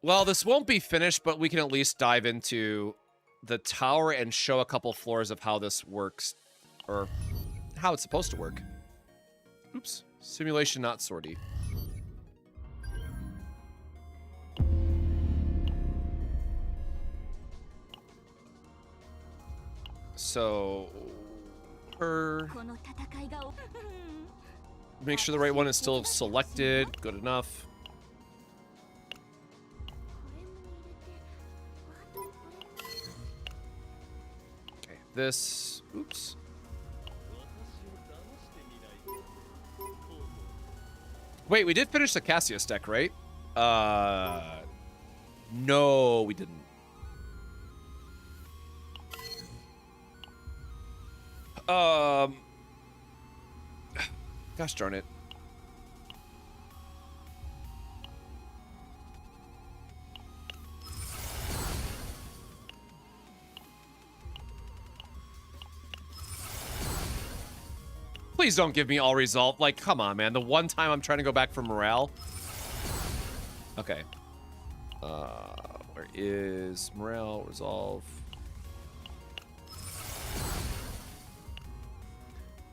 Speaker 1: Well, this won't be finished, but we can at least dive into the tower and show a couple floors of how this works. Or how it's supposed to work. Oops. Simulation, not sortie. So... Make sure the right one is still selected. Good enough. Okay, this... Oops. Wait, we did finish the Cassius deck, right? No, we didn't. Gosh darn it. Please don't give me all resolve. Like, come on, man. The one time I'm trying to go back for morale. Okay. Where is morale, resolve?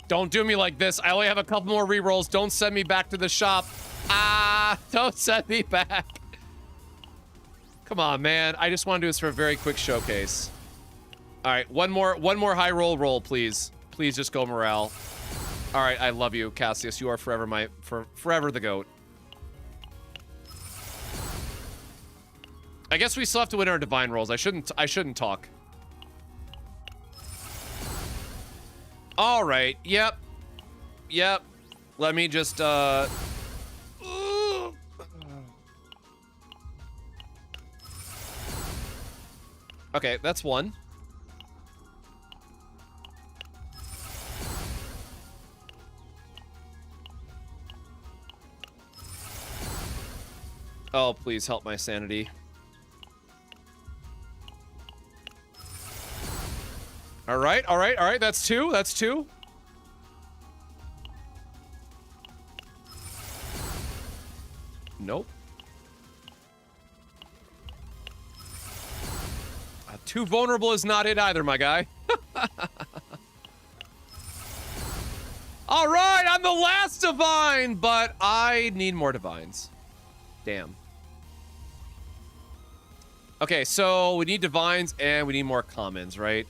Speaker 1: Don't do me like this. I only have a couple more rerolls. Don't send me back to the shop. Ah, don't send me back. Come on, man. I just want to do this for a very quick showcase. All right, one more high roll, please. Please just go morale. All right, I love you, Cassius. You are forever forever the GOAT. I guess we still have to win our divine rolls. I shouldn't talk. All right. Yep. Yep. Let me just Okay, that's one. Oh, please help my sanity. All right, all right, all right. That's two. That's two. Nope. Too vulnerable is not it either, my guy. All right, I'm the last divine, but I need more divines. Damn. Okay, so we need divines and we need more commons, right?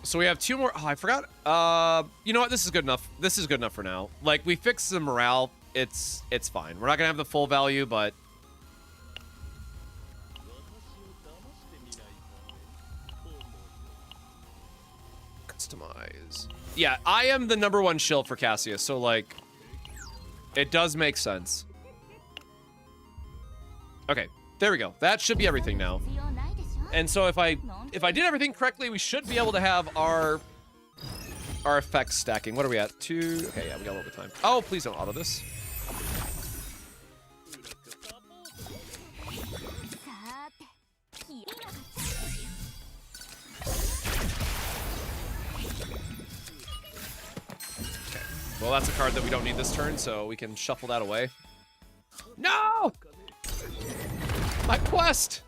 Speaker 1: So we have two more. Oh, I forgot. You know what? This is good enough. This is good enough for now. Like, we fixed the morale. It's fine. We're not gonna have the full value, but Yeah, I am the #1 shield for Cassius, so like, it does make sense. Okay, there we go. That should be everything now. And so if I did everything correctly, we should be able to have our effects stacking. What are we at? 2. Okay, yeah, we got a little bit of time. Oh, please don't auto this. Well, that's a card that we don't need this turn, so we can shuffle that away. No! My quest!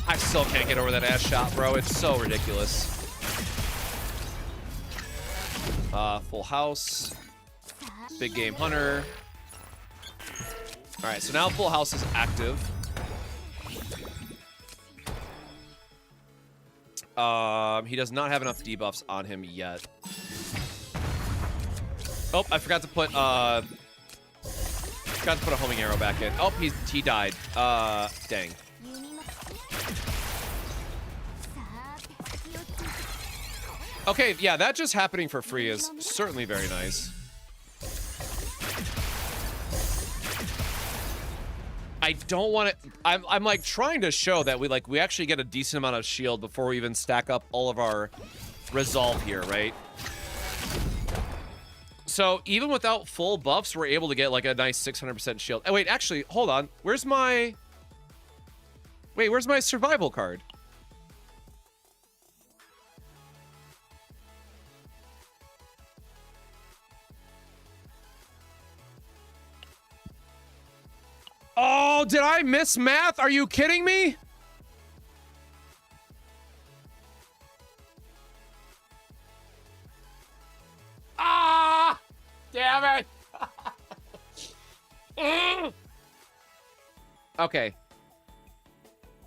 Speaker 1: I still can't get over that ass shot, bro. It's so ridiculous. Full house. Big game hunter. Alright, so now full house is active. He does not have enough debuffs on him yet. Oh, I forgot to put a homing arrow back in. Oh, he died. Dang. Okay, yeah, that just happening for free is certainly very nice. I don't want to. I'm like trying to show that we actually get a decent amount of shield before we even stack up all of our resolve here, right? So even without full buffs, we're able to get like a nice 600% shield. Oh, wait, actually, hold on. Where's my survival card? Oh, did I miss math? Are you kidding me? Ah! Damn it! Okay.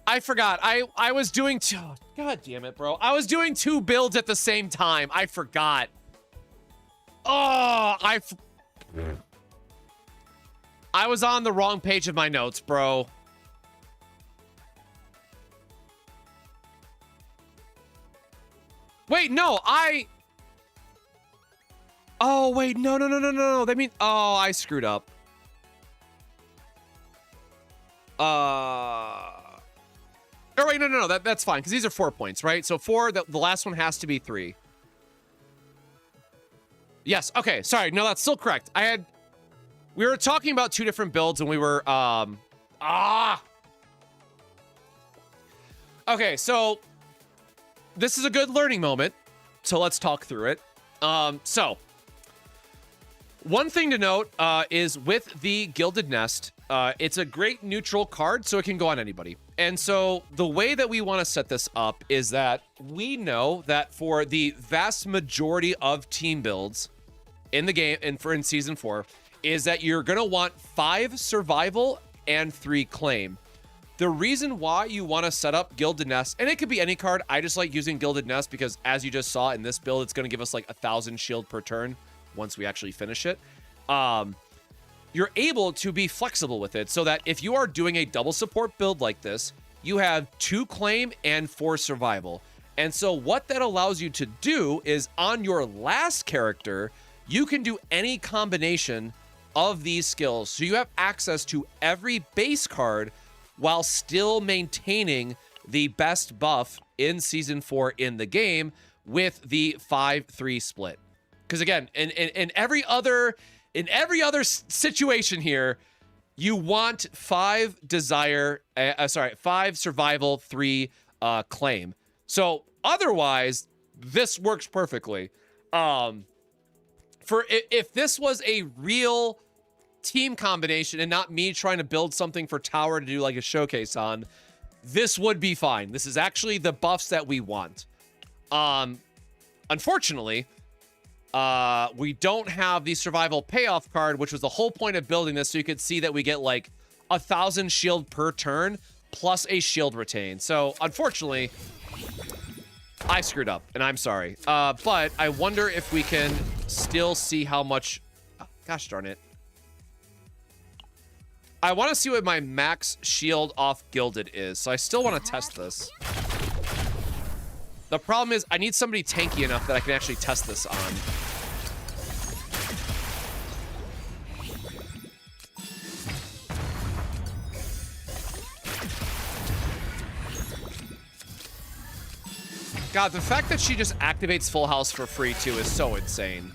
Speaker 1: I forgot. I was doing two. God damn it, bro. I was doing 2 builds at the same time. I forgot. Oh, I was on the wrong page of my notes, bro. Wait, no, oh, wait, no. That means, oh, I screwed up. Oh, wait, no, that's fine, because these are 4 points, right? So 4, the last one has to be 3. Yes, okay, sorry, no, that's still correct. We were talking about 2 different builds, and we were, Okay, so this is a good learning moment, so let's talk through it. So one thing to note is with the Gilded Nest, it's a great neutral card, so it can go on anybody. And so the way that we want to set this up is that we know that for the vast majority of team builds in the game, and in Season 4, is that you're going to want 5 survival and 3 claim. The reason why you want to set up Gilded Nest, and it could be any card, I just like using Gilded Nest because as you just saw in this build, it's going to give us like 1,000 shield per turn once we actually finish it. You're able to be flexible with it so that if you are doing a double support build like this, you have 2 claim and 4 survival. And so what that allows you to do is on your last character, you can do any combination of these skills. So you have access to every base card while still maintaining the best buff in Season 4 in the game with the 5-3 split. Because again, in every other situation here, you want 5 survival, 3 claim. So otherwise, this works perfectly. If this was a real team combination and not me trying to build something for Tower to do like a showcase on, this would be fine. This is actually the buffs that we want. Unfortunately, we don't have the survival payoff card, which was the whole point of building this, so you could see that we get like 1,000 shield per turn plus a shield retain. So unfortunately, I screwed up, and I'm sorry. But I wonder if we can still see how much... Oh, gosh darn it. I want to see what my max shield off gilded is, so I still want to test this. The problem is I need somebody tanky enough that I can actually test this on. God, the fact that she just activates Full House for free too is so insane.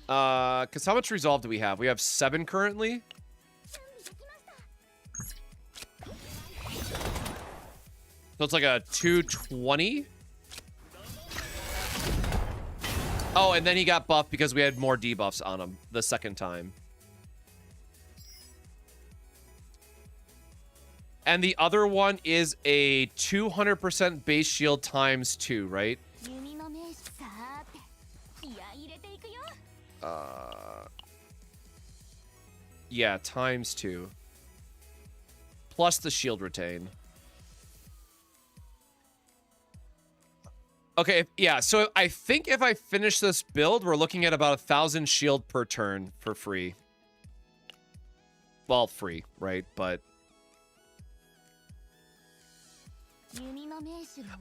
Speaker 1: Because how much resolve do we have? We have 7 currently. So it's like a 220. Oh, and then he got buffed because we had more debuffs on him the second time. And the other one is a 200% base shield times 2, right? Yeah, times 2. Plus the shield retain. Okay, yeah, so I think if I finish this build, we're looking at about 1,000 shield per turn for free. Well, free, right? But...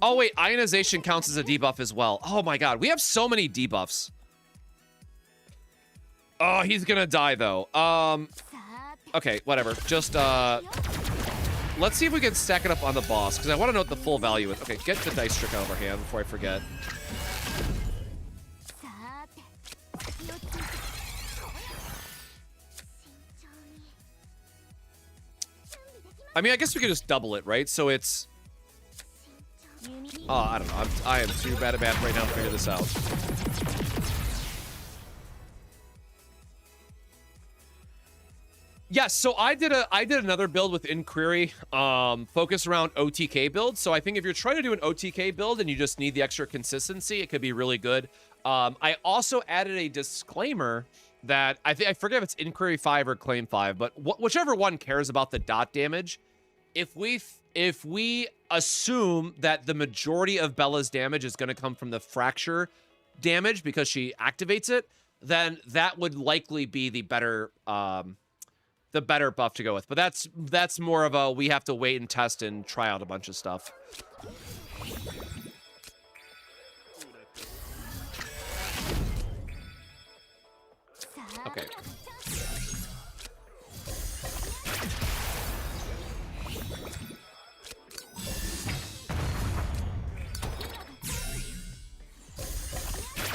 Speaker 1: oh, wait, ionization counts as a debuff as well. Oh my god, we have so many debuffs. Oh, he's gonna die, though. Okay, whatever. Just, let's see if we can stack it up on the boss, because I want to know what the full value is. Okay, get the dice trick out of our hand before I forget. I mean, I guess we could just double it, right? So it's... oh, I don't know. I am too bad at math right now to figure this out. Yes, so I did another build with Inquiry, focused around OTK builds. So I think if you're trying to do an OTK build and you just need the extra consistency, it could be really good. I also added a disclaimer that I forget if it's Inquiry 5 or Claim 5, but whichever one cares about the dot damage. If we assume that the majority of Bella's damage is going to come from the fracture damage because she activates it, then that would likely be the better buff to go with. But that's more of a we have to wait and test and try out a bunch of stuff. Okay.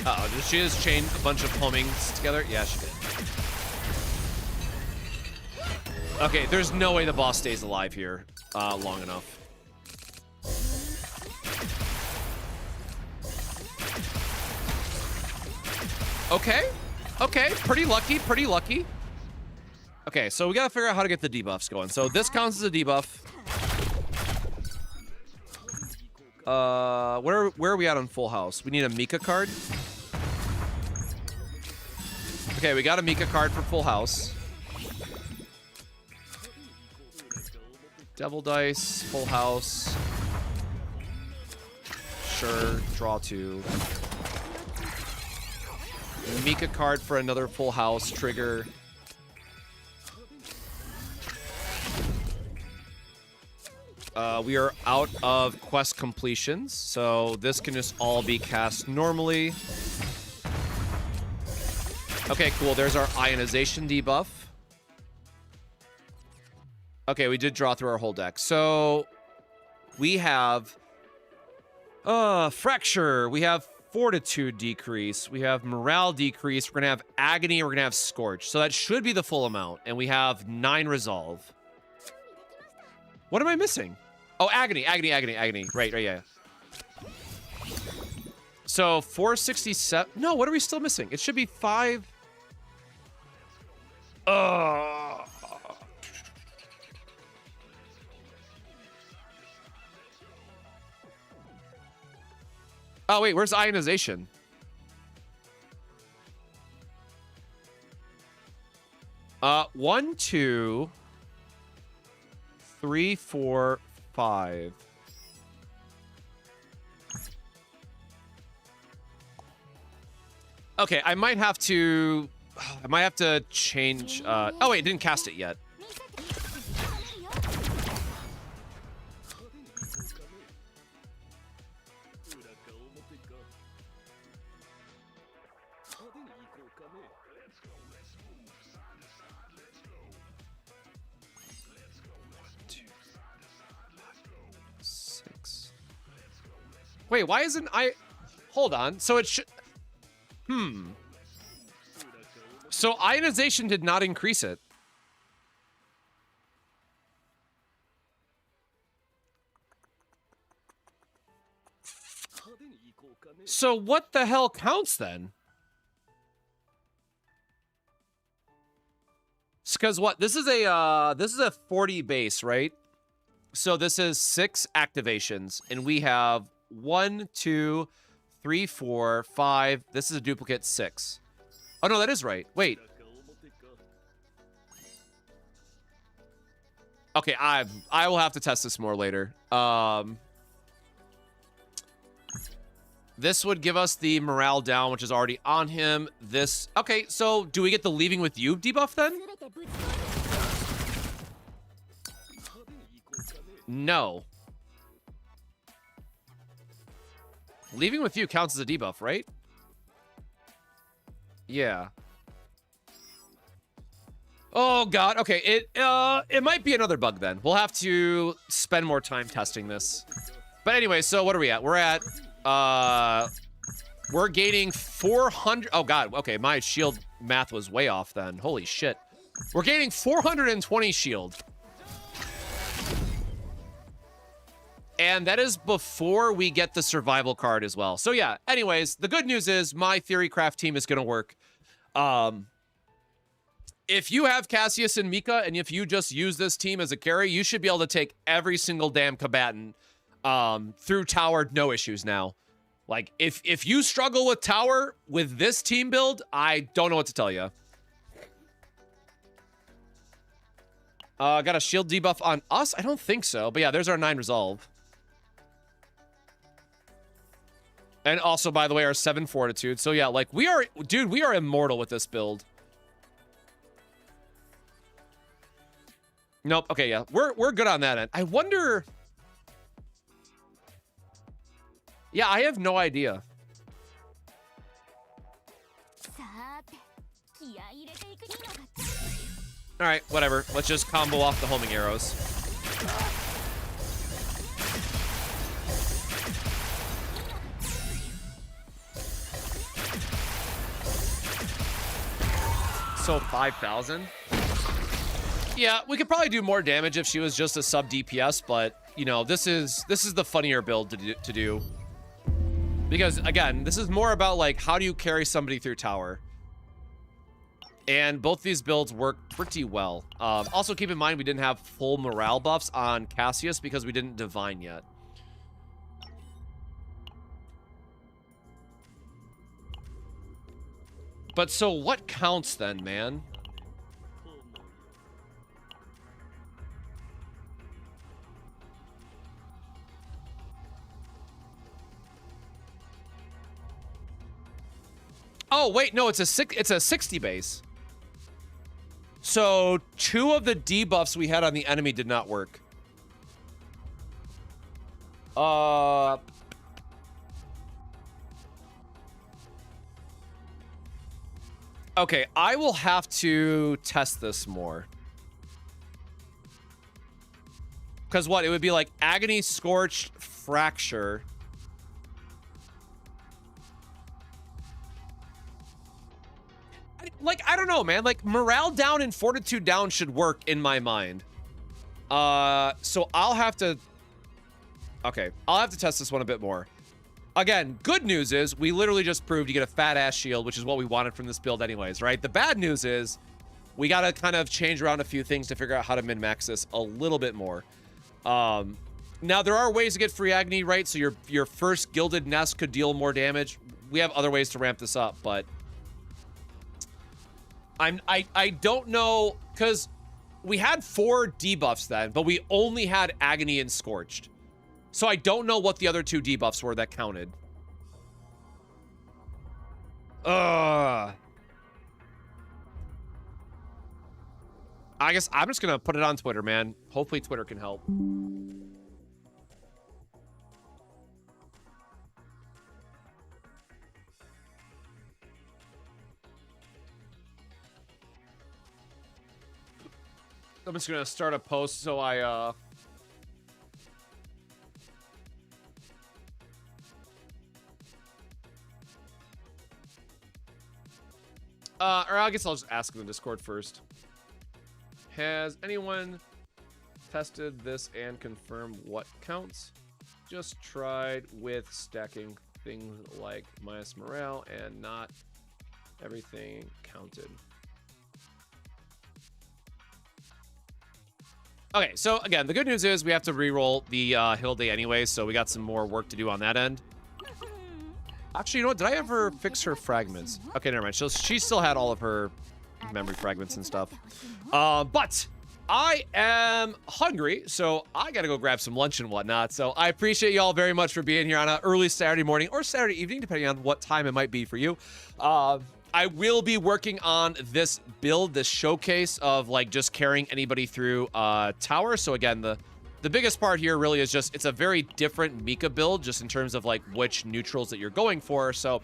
Speaker 1: Uh-oh, did she just chain a bunch of homings together? Yeah, she did. Okay, there's no way the boss stays alive here long enough. Okay. Okay, pretty lucky, pretty lucky. Okay, so we gotta figure out how to get the debuffs going. So this counts as a debuff. Where are we at on Full House? We need a Mika card. Okay, we got a Mika card for Full House. Devil Dice, Full House. Sure, draw 2. Mika card for another Full House trigger. We are out of quest completions, so this can just all be cast normally. Okay, cool. There's our ionization debuff. Okay, we did draw through our whole deck. So we have fracture. We have fortitude decrease. We have morale decrease. We're gonna have agony. We're gonna have scorch. So that should be the full amount. And we have 9 resolve. What am I missing? Oh, agony. Right, yeah. So 467. No, what are we still missing? It should be 5. Oh, wait, where's ionization? One, 2, 3, 4, 5. Okay, I might have to I might have to change. Oh wait, didn't cast it yet. Wait, why isn't I... Hold on. So it should... So ionization did not increase it. So what the hell counts then? Because what? This is a 40 base, right? So this is 6 activations, and we have 1, 2, 3, 4, 5. This is a duplicate 6. Oh no, that is right. Wait. Okay, I will have to test this more later. This would give us the morale down, which is already on him. This... Okay, so do we get the leaving with you debuff then? No. Leaving with you counts as a debuff, right? Yeah. Oh god, okay. It might be another bug then. We'll have to spend more time testing this. But anyway, so what are we at? We're at we're gaining 400. Oh god, okay, my shield math was way off then. Holy shit. We're gaining 420 shield. And that is before we get the survival card as well. So yeah, anyways, the good news is my Theorycraft team is going to work. If you have Cassius and Mika, and if you just use this team as a carry, you should be able to take every single damn combatant through tower, no issues now. Like, if you struggle with tower with this team build, I don't know what to tell you. Got a shield debuff on us? I don't think so. But yeah, there's our 9 resolve. And also, by the way, our 7 fortitude. So yeah, like we are, dude, we are immortal with this build. Nope. Okay, yeah, we're good on that end. I wonder. Yeah, I have no idea. All right, whatever. Let's just combo off the homing arrows. So 5,000. Yeah, we could probably do more damage if she was just a sub DPS, but you know, this is the funnier build to do. Because again, this is more about like how do you carry somebody through tower. And both these builds work pretty well. Also keep in mind we didn't have full morale buffs on Cassius because we didn't divine yet. But so what counts then, man? Oh, wait, no, it's a 60 base. So 2 of the debuffs we had on the enemy did not work. Okay, I will have to test this more. Because what? It would be like Agony, Scorched, Fracture. Like, I don't know, man. Like, morale down and fortitude down should work in my mind. So I'll have to... Okay, I'll have to test this one a bit more. Again, good news is we literally just proved you get a fat-ass shield, which is what we wanted from this build anyways, right? The bad news is we got to kind of change around a few things to figure out how to min-max this a little bit more. Now, there are ways to get free Agony, right? So your first Gilded Nest could deal more damage. We have other ways to ramp this up, but... I don't know, because we had 4 debuffs then, but we only had Agony and Scorched. So I don't know what the other 2 debuffs were that counted. I guess I'm just gonna put it on Twitter, man. Hopefully Twitter can help. I'm just gonna start a post so I or I guess I'll just ask in the Discord first. Has anyone tested this and confirmed what counts? Just tried with stacking things like minus morale and not everything counted. Okay, so again, the good news is we have to re-roll the hill day anyway, so we got some more work to do on that end. Actually, you know what? Did I ever fix her fragments? Okay, never mind. She still had all of her memory fragments and stuff. But I am hungry, so I gotta go grab some lunch and whatnot. So I appreciate y'all very much for being here on an early Saturday morning or Saturday evening, depending on what time it might be for you. I will be working on this build, this showcase of like just carrying anybody through tower. So again, the biggest part here really is just, it's a very different Mika build just in terms of like which neutrals that you're going for. So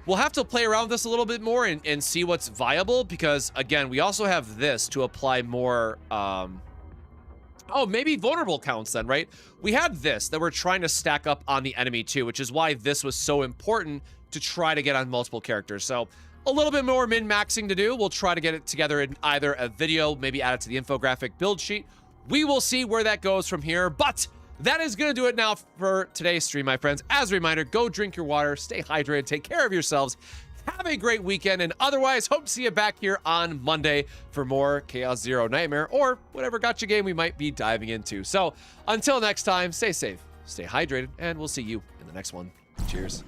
Speaker 1: we'll have to play around with this a little bit more and see what's viable, because again, we also have this to apply more, oh, maybe vulnerable counts then, right? We had this that we're trying to stack up on the enemy too, which is why this was so important to try to get on multiple characters. So a little bit more min-maxing to do. We'll try to get it together in either a video, maybe add it to the infographic build sheet. We will see where that goes from here, but that is going to do it now for today's stream, my friends. As a reminder, go drink your water, stay hydrated, take care of yourselves, have a great weekend, and otherwise, hope to see you back here on Monday for more Chaos Zero Nightmare or whatever gotcha game we might be diving into. So until next time, stay safe, stay hydrated, and we'll see you in the next one. Cheers.